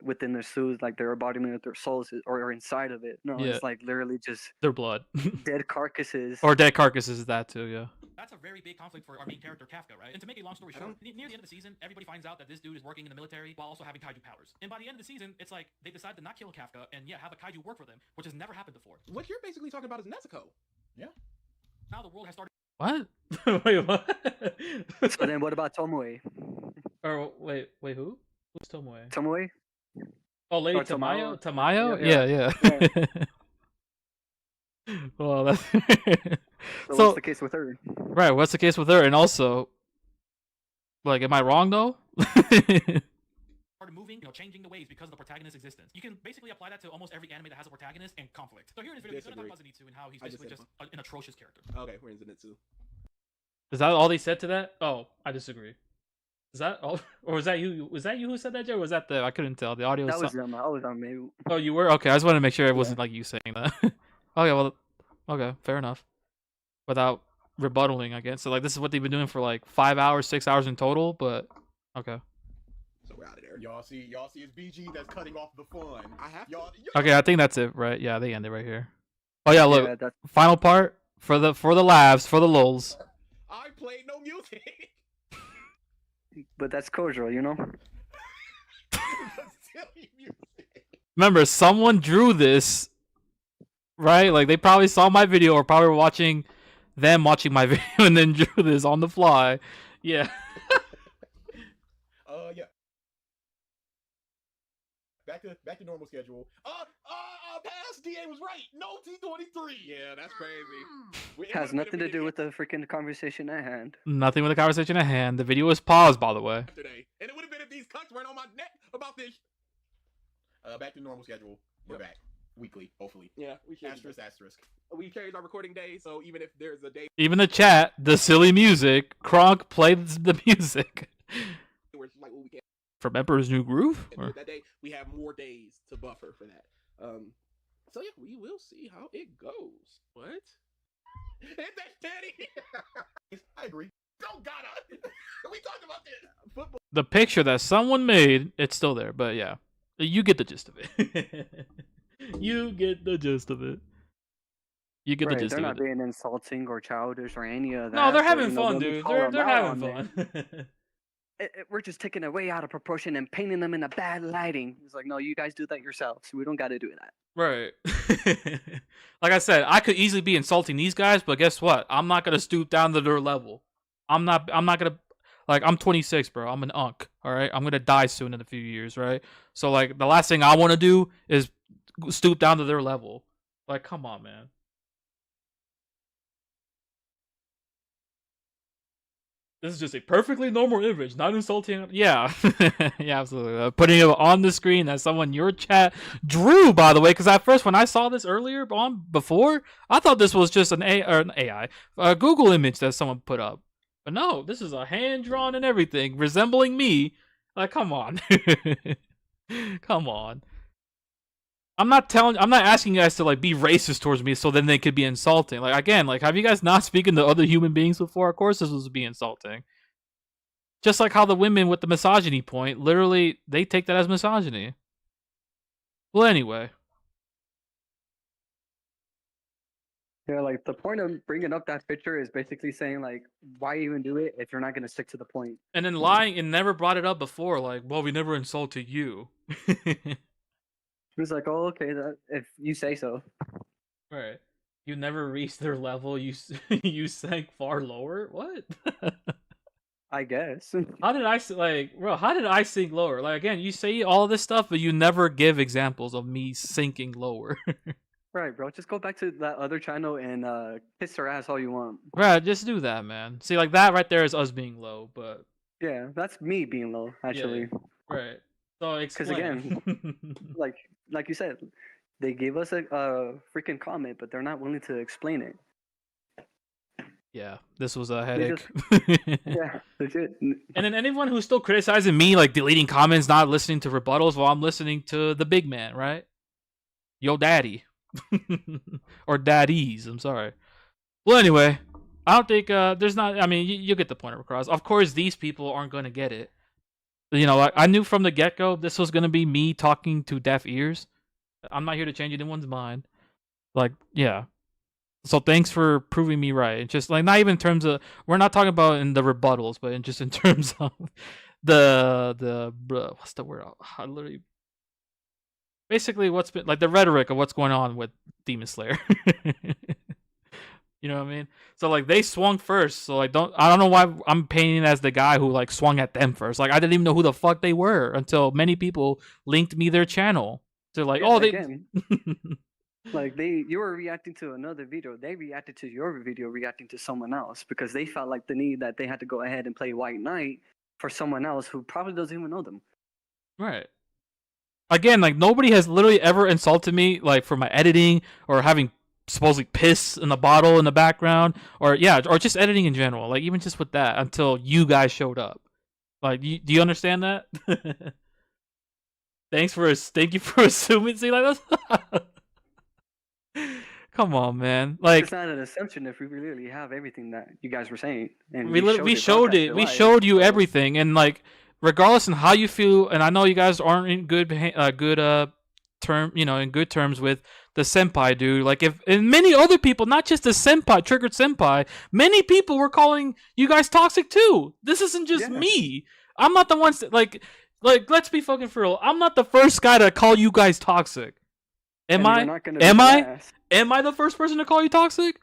within their suits, like their embodiment of their souls or inside of it. No, Yeah. it's like literally just Their blood dead carcasses. or dead carcasses. That too, yeah. That's a very big conflict for our main character, Kafka, right? And to make a long story short, near the end of the season, everybody finds out that this dude is working in the military while also having kaiju powers. And by the end of the season, it's like they decide to not kill Kafka and have a kaiju work for them, which has never happened before. What you're basically talking about is Nezuko. Yeah. Now the world has started. What? Wait, what? So then, what about Tomoe? Or wait, who? Who's Tomoe? Tomoe? Oh, Lady Or Tamayo? Tamayo? Tamayo? Yeah, Yeah. Well, that's So what's the case with her? right. What's the case with her? And also, like, am I wrong though? Started moving, changing the ways because of the protagonist's existence. You can basically apply that to almost every anime that has a protagonist and conflict. So here in this video, we're going to talk about Zenitsu and how he's basically just an atrocious character. Okay, we're in Zenitsu. Is that all they said to that? Oh, I disagree. Is that all, or was that you? Was that you who said that, Joe? Or was that the? I couldn't tell. The audio. That was them. I was on mute. Oh, you were? Okay, I just wanted to make sure it wasn't like you saying that. Okay, well, okay, fair enough. Without rebuttaling, I guess. So like, this is what they've been doing for like 5 hours, 6 hours in total. But okay. So we're out of there. Y'all see it's BG that's cutting off the fun. I have y'all. Okay, I think that's it, right? Yeah, they ended right here. Oh yeah, look. Yeah, Final part for the laughs, for the lulz. I played no music. but that's cordial, you know? Silly music. Remember, someone drew this, right? Like, they probably saw my video or probably were watching them watching my video and then drew this on the fly. Yeah. Yeah. Back to normal schedule. Past DA was right. No T23. Yeah, that's crazy. Has nothing to do with the freaking conversation at hand. Nothing with the conversation at hand. The video was paused, by the way. Yesterday. And it would have been if these cunts weren't on my neck about this. Back to normal schedule. We're back. Weekly, hopefully. Yeah, we should. Asterisk. We changed our recording day, so even if there's a day Even the chat, the silly music, Kronk played the music. where it's like, well, we can't From Emperor's New Groove? do it that day, we have more days to buffer for that. So yeah, we will see how it goes. What? Hit that daddy. I agree. Don't gotta. We talked about this. Football. The picture that someone made, it's still there, but yeah. You get the gist of it. You get the gist of it. You get the gist They're of not it. being insulting or childish or any of that. No, they're but, having you know, fun, when we dude. call They're them out having on it, fun. we're just taking it way out of proportion and painting them in a bad lighting. It's like, no, you guys do that yourselves. We don't got to do that. Right. Like I said, I could easily be insulting these guys, but guess what? I'm not gonna stoop down to their level. I'm not gonna, like, I'm 26, bro. I'm an unk. All right. I'm gonna die soon in a few years, right? So like, the last thing I want to do is stoop down to their level. Like, come on, man. This is just a perfectly normal image, not insulting. Yeah, yeah, absolutely. Putting it on the screen that someone your chat drew, by the way, because at first when I saw this earlier before, I thought this was just an AI, a Google image that someone put up. But no, this is a hand drawn and everything, resembling me. Like, come on, come on. I'm not asking you guys to like be racist towards me so then they could be insulting. Like, again, like, have you guys not spoken to other human beings before? Of course this was be insulting. Just like how the women with the misogyny point, literally, they take that as misogyny. Well, anyway. Yeah, like, the point of bringing up that picture is basically saying, like, why even do it if you're not going to stick to the point? And then lying and never brought it up before, like, well, we never insulted you. It was like, oh, okay, that if you say so. Right. You never reached their level. You sank far lower. What? I guess. How did I sink lower? Like, again, you say all of this stuff, but you never give examples of me sinking lower. Right, bro. Just go back to that other channel and kiss her ass all you want. Right, just do that, man. See, like, that right there is us being low, but Yeah, that's me being low, actually. Yeah, right. So Because explain. again, like you said, they gave us a freaking comment, but they're not willing to explain it. Yeah, this was a They headache. Yeah, legit. And then anyone who's still criticizing me, like deleting comments, not listening to rebuttals, well, I'm listening to the big man, right? Yo, daddy. Or daddies, I'm sorry. Well, anyway, I don't think there's not, I mean, you get the point across. Of course, these people aren't going to get it. You know, I knew from the get-go this was going to be me talking to deaf ears. I'm not here to change anyone's mind. Like, yeah. So thanks for proving me right. It's just like not even in terms of we're not talking about in the rebuttals, but just in terms of the what's the word? I literally basically what's been like the rhetoric of what's going on with Demon Slayer. You know what I mean? So like they swung first. So like I don't know why I'm painting as the guy who like swung at them first. Like I didn't even know who the fuck they were until many people linked me their channel. They're like, Yeah, oh, they. again. Like you were reacting to another video. They reacted to your video, reacting to someone else because they felt like the need that they had to go ahead and play White Knight for someone else who probably doesn't even know them. Right. Again, like nobody has literally ever insulted me like for my editing or having supposedly piss in the bottle in the background or just editing in general. Like even just with that until you guys showed up. Like, do you understand that? Thank you for assuming. See, like that's. Come on, man. Like it's not an assumption if we really have everything that you guys were saying, and we showed it. We showed you everything, and like regardless on how you feel, and I know you guys aren't in good in good terms with the senpai dude. Like and many other people, not just the senpai, triggered senpai, many people were calling you guys toxic too. This isn't just me. I'm not the ones that like let's be fucking for real. I'm not the first guy to call you guys toxic. Am I? Am I the first person to call you toxic?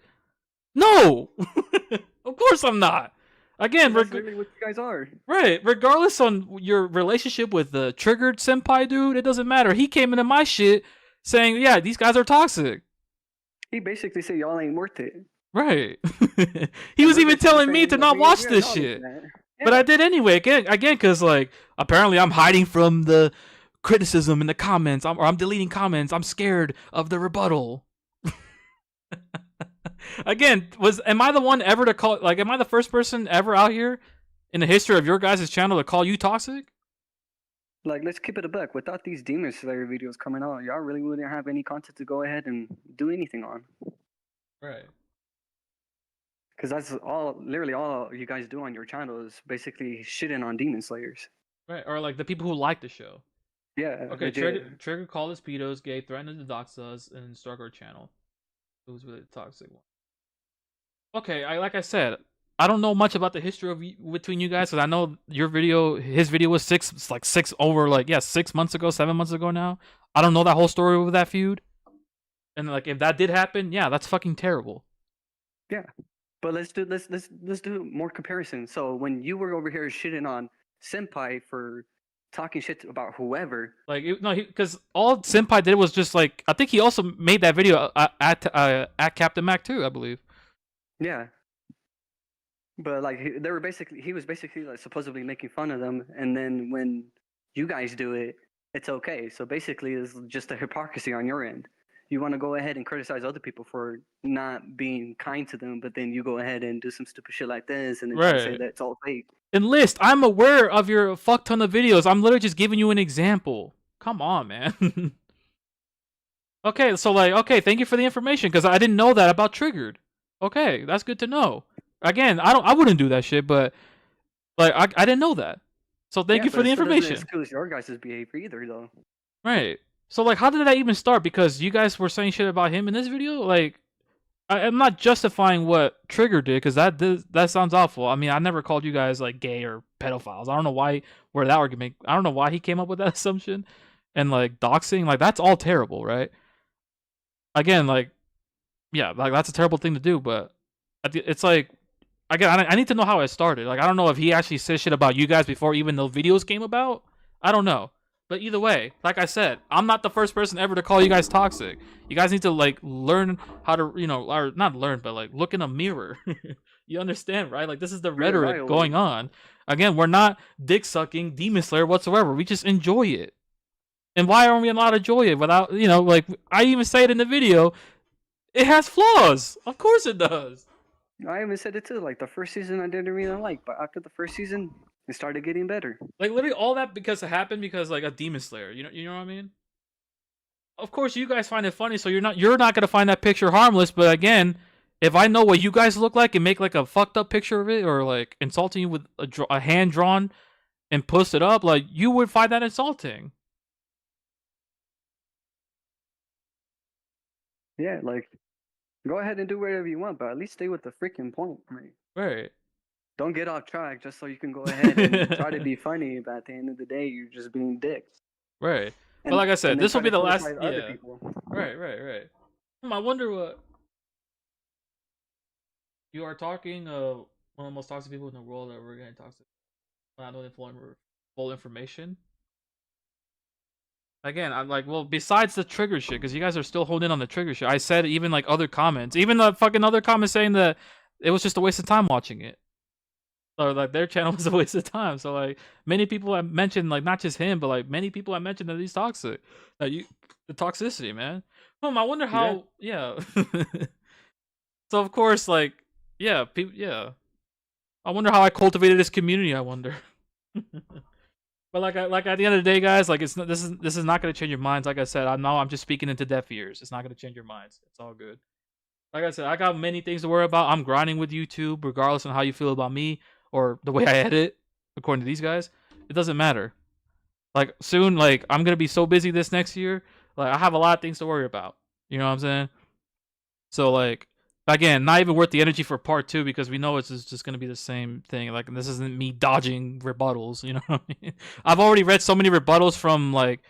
No. Of course I'm not. Again, that's really what you guys are. Right. Regardless on your relationship with the triggered senpai dude, it doesn't matter. He came into my shit saying, yeah, these guys are toxic. He basically said y'all ain't worth it. Right. He was even telling me to not watch this shit. Yeah. But I did anyway. Again, because like apparently I'm hiding from the criticism in the comments. I'm deleting comments. I'm scared of the rebuttal. Again, am I the one ever to call? Like, am I the first person ever out here in the history of your guys' channel to call you toxic? Like, let's keep it a buck. Without these Demon Slayer videos coming out, y'all really wouldn't have any content to go ahead and do anything on. Right. Because that's literally all you guys do on your channel is basically shitting on Demon Slayers. Right, or like the people who like the show. Yeah. Okay, Trigger called us pedos, gay, threatened to dox us, and struck our channel. It was really a toxic one. Okay, like I said, I don't know much about the history of between you guys because I know his video was 6 months ago, 7 months ago now. I don't know that whole story of that feud, and like if that did happen, yeah, that's fucking terrible. Yeah, but let's do more comparison. So when you were over here shitting on Senpai for talking shit about whoever, like because all Senpai did was just like I think he also made that video at Captain Mac too, I believe. Yeah, but like he was basically like supposedly making fun of them, and then when you guys do it, it's okay. So basically, it's just a hypocrisy on your end. You want to go ahead and criticize other people for not being kind to them, but then you go ahead and do some stupid shit like this, and then try to say that it's all fake. Enlist, I'm aware of your fuck ton of videos. I'm literally just giving you an example. Come on, man. Okay, so thank you for the information because I didn't know that about Triggered. Okay, that's good to know. Again, I wouldn't do that shit, but like I didn't know that. So thank you for the information. Doesn't excuse your guys' behavior either, though. Right. So like, how did that even start? Because you guys were saying shit about him in this video. Like, I'm not justifying what Trigger did because that sounds awful. I mean, I never called you guys like gay or pedophiles. I don't know where that argument. I don't know why he came up with that assumption, and like doxing, like that's all terrible, right? Again, like. Yeah, like that's a terrible thing to do, but it's like, again, I need to know how it started. Like, I don't know if he actually said shit about you guys before even the videos came about. I don't know. But either way, like I said, I'm not the first person ever to call you guys toxic. You guys need to, like, learn how to, or not learn, but, like, look in a mirror. You understand, right? Like, this is the rhetoric going on. Again, we're not dick-sucking Demon Slayer whatsoever. We just enjoy it. And why aren't we allowed to enjoy it without, like, I even say it in the video, it has flaws. Of course it does. I even said it too. Like the first season, I didn't really like, but after the first season, it started getting better. Like literally, all that happened because like a Demon Slayer. You know what I mean? Of course, you guys find it funny, so you're not gonna find that picture harmless. But again, if I know what you guys look like and make like a fucked up picture of it, or like insulting you with a hand drawn and post it up, like you would find that insulting. Yeah, like. Go ahead and do whatever you want, but at least stay with the freaking point. Right? Right. Don't get off track just so you can go ahead and try to be funny, but at the end of the day, you're just being dicks. Right. But And like I said, then this will try be to the last. criticize other Yeah. people. Right. I wonder what you are talking. One of the most toxic people in the world that we're getting toxic. Not knowing full information. Again, I'm like, well, besides the trigger shit, because you guys are still holding on the trigger shit. I said even like other comments, even the fucking other comments saying that it was just a waste of time watching it, or like their channel was a waste of time. So like many people have mentioned, like not just him, but like many people have mentioned that he's toxic. That the toxicity, man. I wonder how. Yeah. So of course, like, yeah, people, yeah. I wonder how I cultivated this community. I wonder. But like at the end of the day, guys, like it's not, this is not gonna change your minds. Like I said, I'm just speaking into deaf ears. It's not gonna change your minds. It's all good. Like I said, I got many things to worry about. I'm grinding with YouTube, regardless of how you feel about me or the way I edit. According to these guys, it doesn't matter. Like soon, like I'm gonna be so busy this next year. Like I have a lot of things to worry about. You know what I'm saying? So like, again, not even worth the energy for part 2 because we know it's just going to be the same thing. Like, this isn't me dodging rebuttals. You know what I mean? I've already read so many rebuttals from like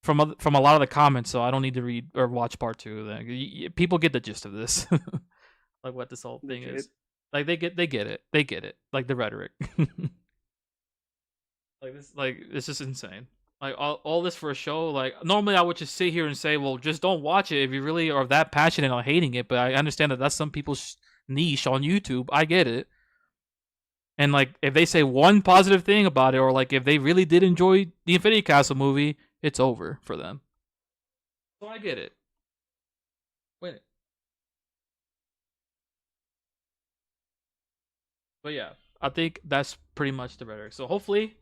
from a lot of the comments, so I don't need to read or watch part 2. Like, people get the gist of this, like what this whole thing is. Like they get it. Like the rhetoric. Like it's just insane. Like all this for a show. Like normally I would just sit here and say, well, just don't watch it if you really are that passionate on hating it. But I understand that that's some people's niche on YouTube. I get it. And like if they say one positive thing about it, or like if they really did enjoy the Infinity Castle movie, it's over for them. So I get it. Wait. But yeah, I think that's pretty much the rhetoric. So hopefully,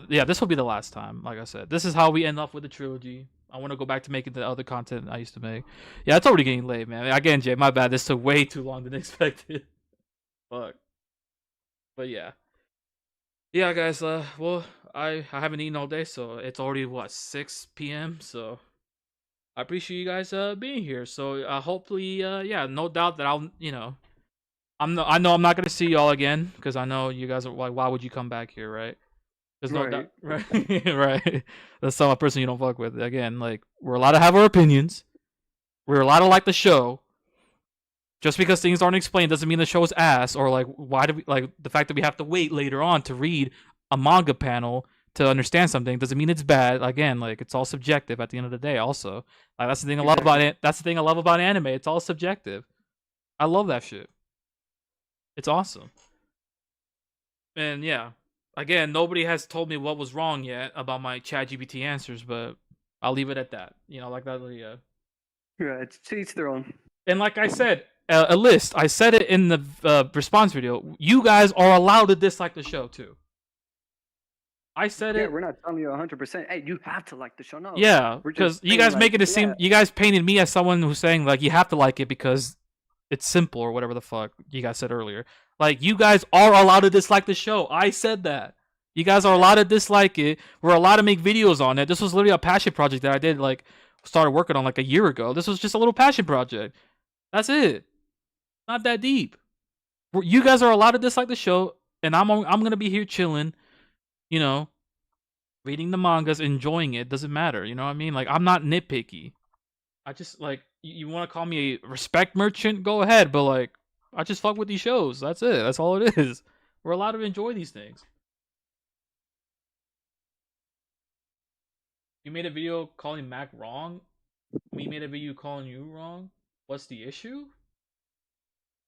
yeah, this will be the last time. Like I said, this is how we end up with the trilogy. I want to go back to making the other content I used to make. Yeah, it's already getting late, man. Again, Jay, my bad. This took way too long than expected. Fuck. But yeah. Yeah, guys. Well, I haven't eaten all day, so it's already what 6 p.m. So I appreciate you guys being here. So hopefully, yeah, no doubt that I'll, I know I'm not gonna see y'all again because I know you guys are like, why would you come back here, right? There's no doubt, right? Right. That's some person you don't fuck with. Again, like we're allowed to have our opinions. We're allowed to like the show. Just because things aren't explained doesn't mean the show is ass. Or like, why do we like the fact that we have to wait later on to read a manga panel to understand something doesn't mean it's bad. Again, like it's all subjective at the end of the day. Also, like that's the thing I love about it. That's the thing I love about anime. It's all subjective. I love that shit. It's awesome. And yeah. Again, nobody has told me what was wrong yet about my ChatGPT answers, but I'll leave it at that. Like that. Yeah, it's to each their own. And like I said, a list. I said it in the response video. You guys are allowed to dislike the show too. I said it. Yeah, we're not telling you 100%. Hey, you have to like the show. No. Yeah, because you guys making it seem. You guys painted me as someone who's saying like you have to like it because it's simple or whatever the fuck you guys said earlier. Like, you guys are allowed to dislike the show. I said that. You guys are allowed to dislike it. We're allowed to make videos on it. This was literally a passion project that I did, like, started working on, like, a year ago. This was just a little passion project. That's it. Not that deep. You guys are allowed to dislike the show, and I'm going to be here chilling, reading the mangas, enjoying it. Doesn't matter, you know what I mean? Like, I'm not nitpicky. I just, like, you want to call me a respect merchant? Go ahead, but, like, I just fuck with these shows. That's it. That's all it is. We're allowed to enjoy these things. You made a video calling Mac wrong. We made a video calling you wrong. What's the issue?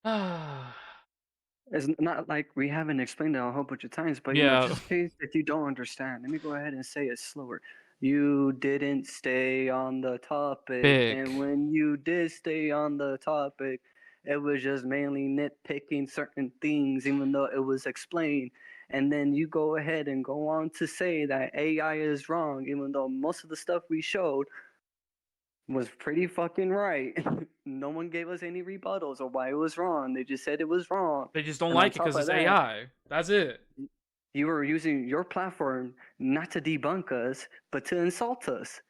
It's not like we haven't explained it a whole bunch of times, but just in case if you don't understand, let me go ahead and say it slower. You didn't stay on the topic, and when you did stay on the topic, it was just mainly nitpicking certain things, even though it was explained. And then you go ahead and go on to say that AI is wrong, even though most of the stuff we showed was pretty fucking right. No one gave us any rebuttals or why it was wrong. They just said it was wrong. They just don't like it because it's AI. That's it. You were using your platform not to debunk us, but to insult us.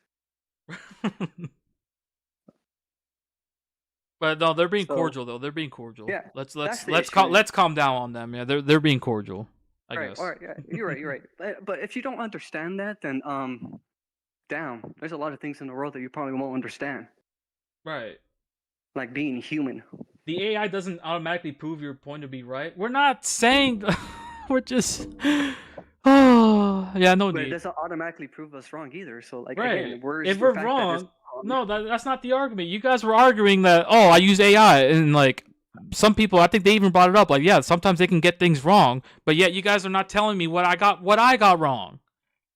But no, they're being So- cordial though. They're being cordial. Yeah, Let's that's the let's issue. let's calm down on them. Yeah, they're being cordial. I All right, guess. all right, yeah, you're right, you're right. But if you don't understand that, then damn, there's a lot of things in the world that you probably won't understand, Right. like being human. The AI doesn't automatically prove your point to be right. We're not saying. We're just. Oh yeah, no But it need. doesn't automatically prove us wrong either. So like Right. again, we're If the we're fact that it's wrong, no, that's not the argument. You guys were arguing that I use AI, and like some people, I think they even brought it up. Like, yeah, sometimes they can get things wrong, but yet you guys are not telling me what I got wrong.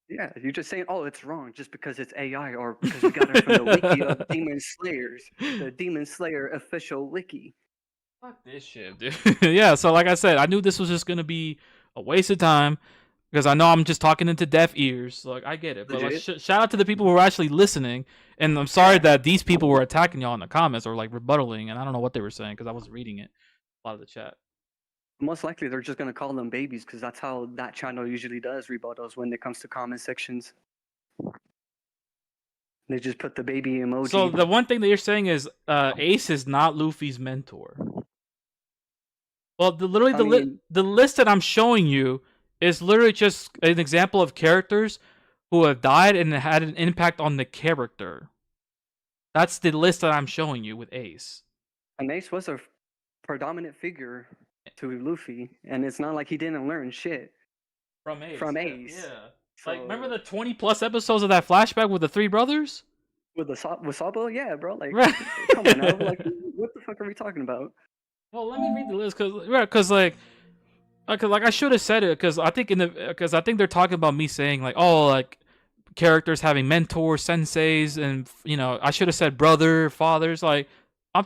Yeah, you're just saying, oh, it's wrong just because it's AI or because we got it from the wiki of Demon Slayers, the Demon Slayer official wiki. Fuck this shit, dude. Yeah, so like I said, I knew this was just gonna be a waste of time because I know I'm just talking into deaf ears. Like, I get it, but like, shout out to the people who are actually listening. And I'm sorry that these people were attacking y'all in the comments or like rebuttaling, and I don't know what they were saying because I wasn't reading it. A lot of the chat. Most likely, they're just gonna call them babies because that's how that channel usually does rebuttals when it comes to comment sections. They just put the baby emoji. So the one thing that you're saying is Ace is not Luffy's mentor. Well, the list that I'm showing you is literally just an example of characters who have died and had an impact on the character. That's the list that I'm showing you with Ace. And Ace was a predominant figure to Luffy, and it's not like he didn't learn shit from Ace. Yeah. So, like, remember the 20+ episodes of that flashback with the three brothers? With Sabo? Yeah, bro. Like, right. Come on now. Like, what the fuck are we talking about? Well, let me read the list because like I should have said it because I think they're talking about me saying like, oh, like characters having mentors, senseis, and I should have said brother, fathers. Like, oh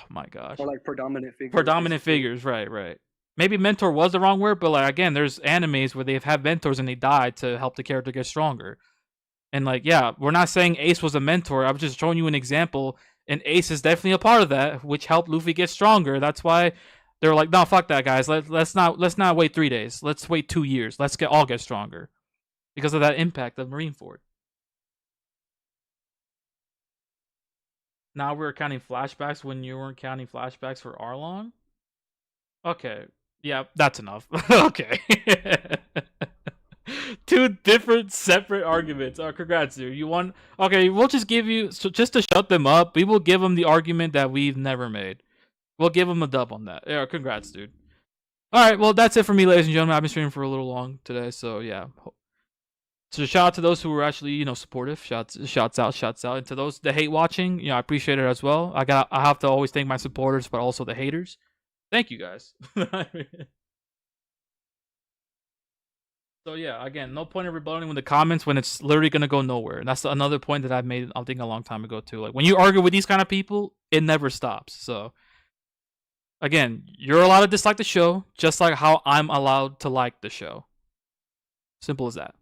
my gosh. Or like predominant figures. Predominant figures, right. Maybe mentor was the wrong word, but like again, there's animes where they have mentors and they die to help the character get stronger. And like, yeah, we're not saying Ace was a mentor. I was just showing you an example, and Ace is definitely a part of that, which helped Luffy get stronger. That's why they're like, no, fuck that, guys. Let's not wait 3 days. Let's wait 2 years. Let's all get stronger because of that impact of Marineford. Now we're counting flashbacks when you weren't counting flashbacks for Arlong? Okay. Yeah, that's enough. Okay. 2 different separate arguments. Oh, congrats, dude. You won. Okay, we'll just give you, so just to shut them up, we will give them the argument that we've never made. We'll give them a dub on that. Yeah, congrats, dude. Alright, well, that's it for me, ladies and gentlemen. I've been streaming for a little long today, so yeah. So shout out to those who were actually, supportive. Shouts out. And to those that hate watching, I appreciate it as well. I have to always thank my supporters, but also the haters. Thank you guys. So yeah, again, no point in rebutting with the comments when it's literally gonna go nowhere. And that's another point that I've made, I think, a long time ago too. Like when you argue with these kind of people, it never stops. So again, you're allowed to dislike the show, just like how I'm allowed to like the show. Simple as that.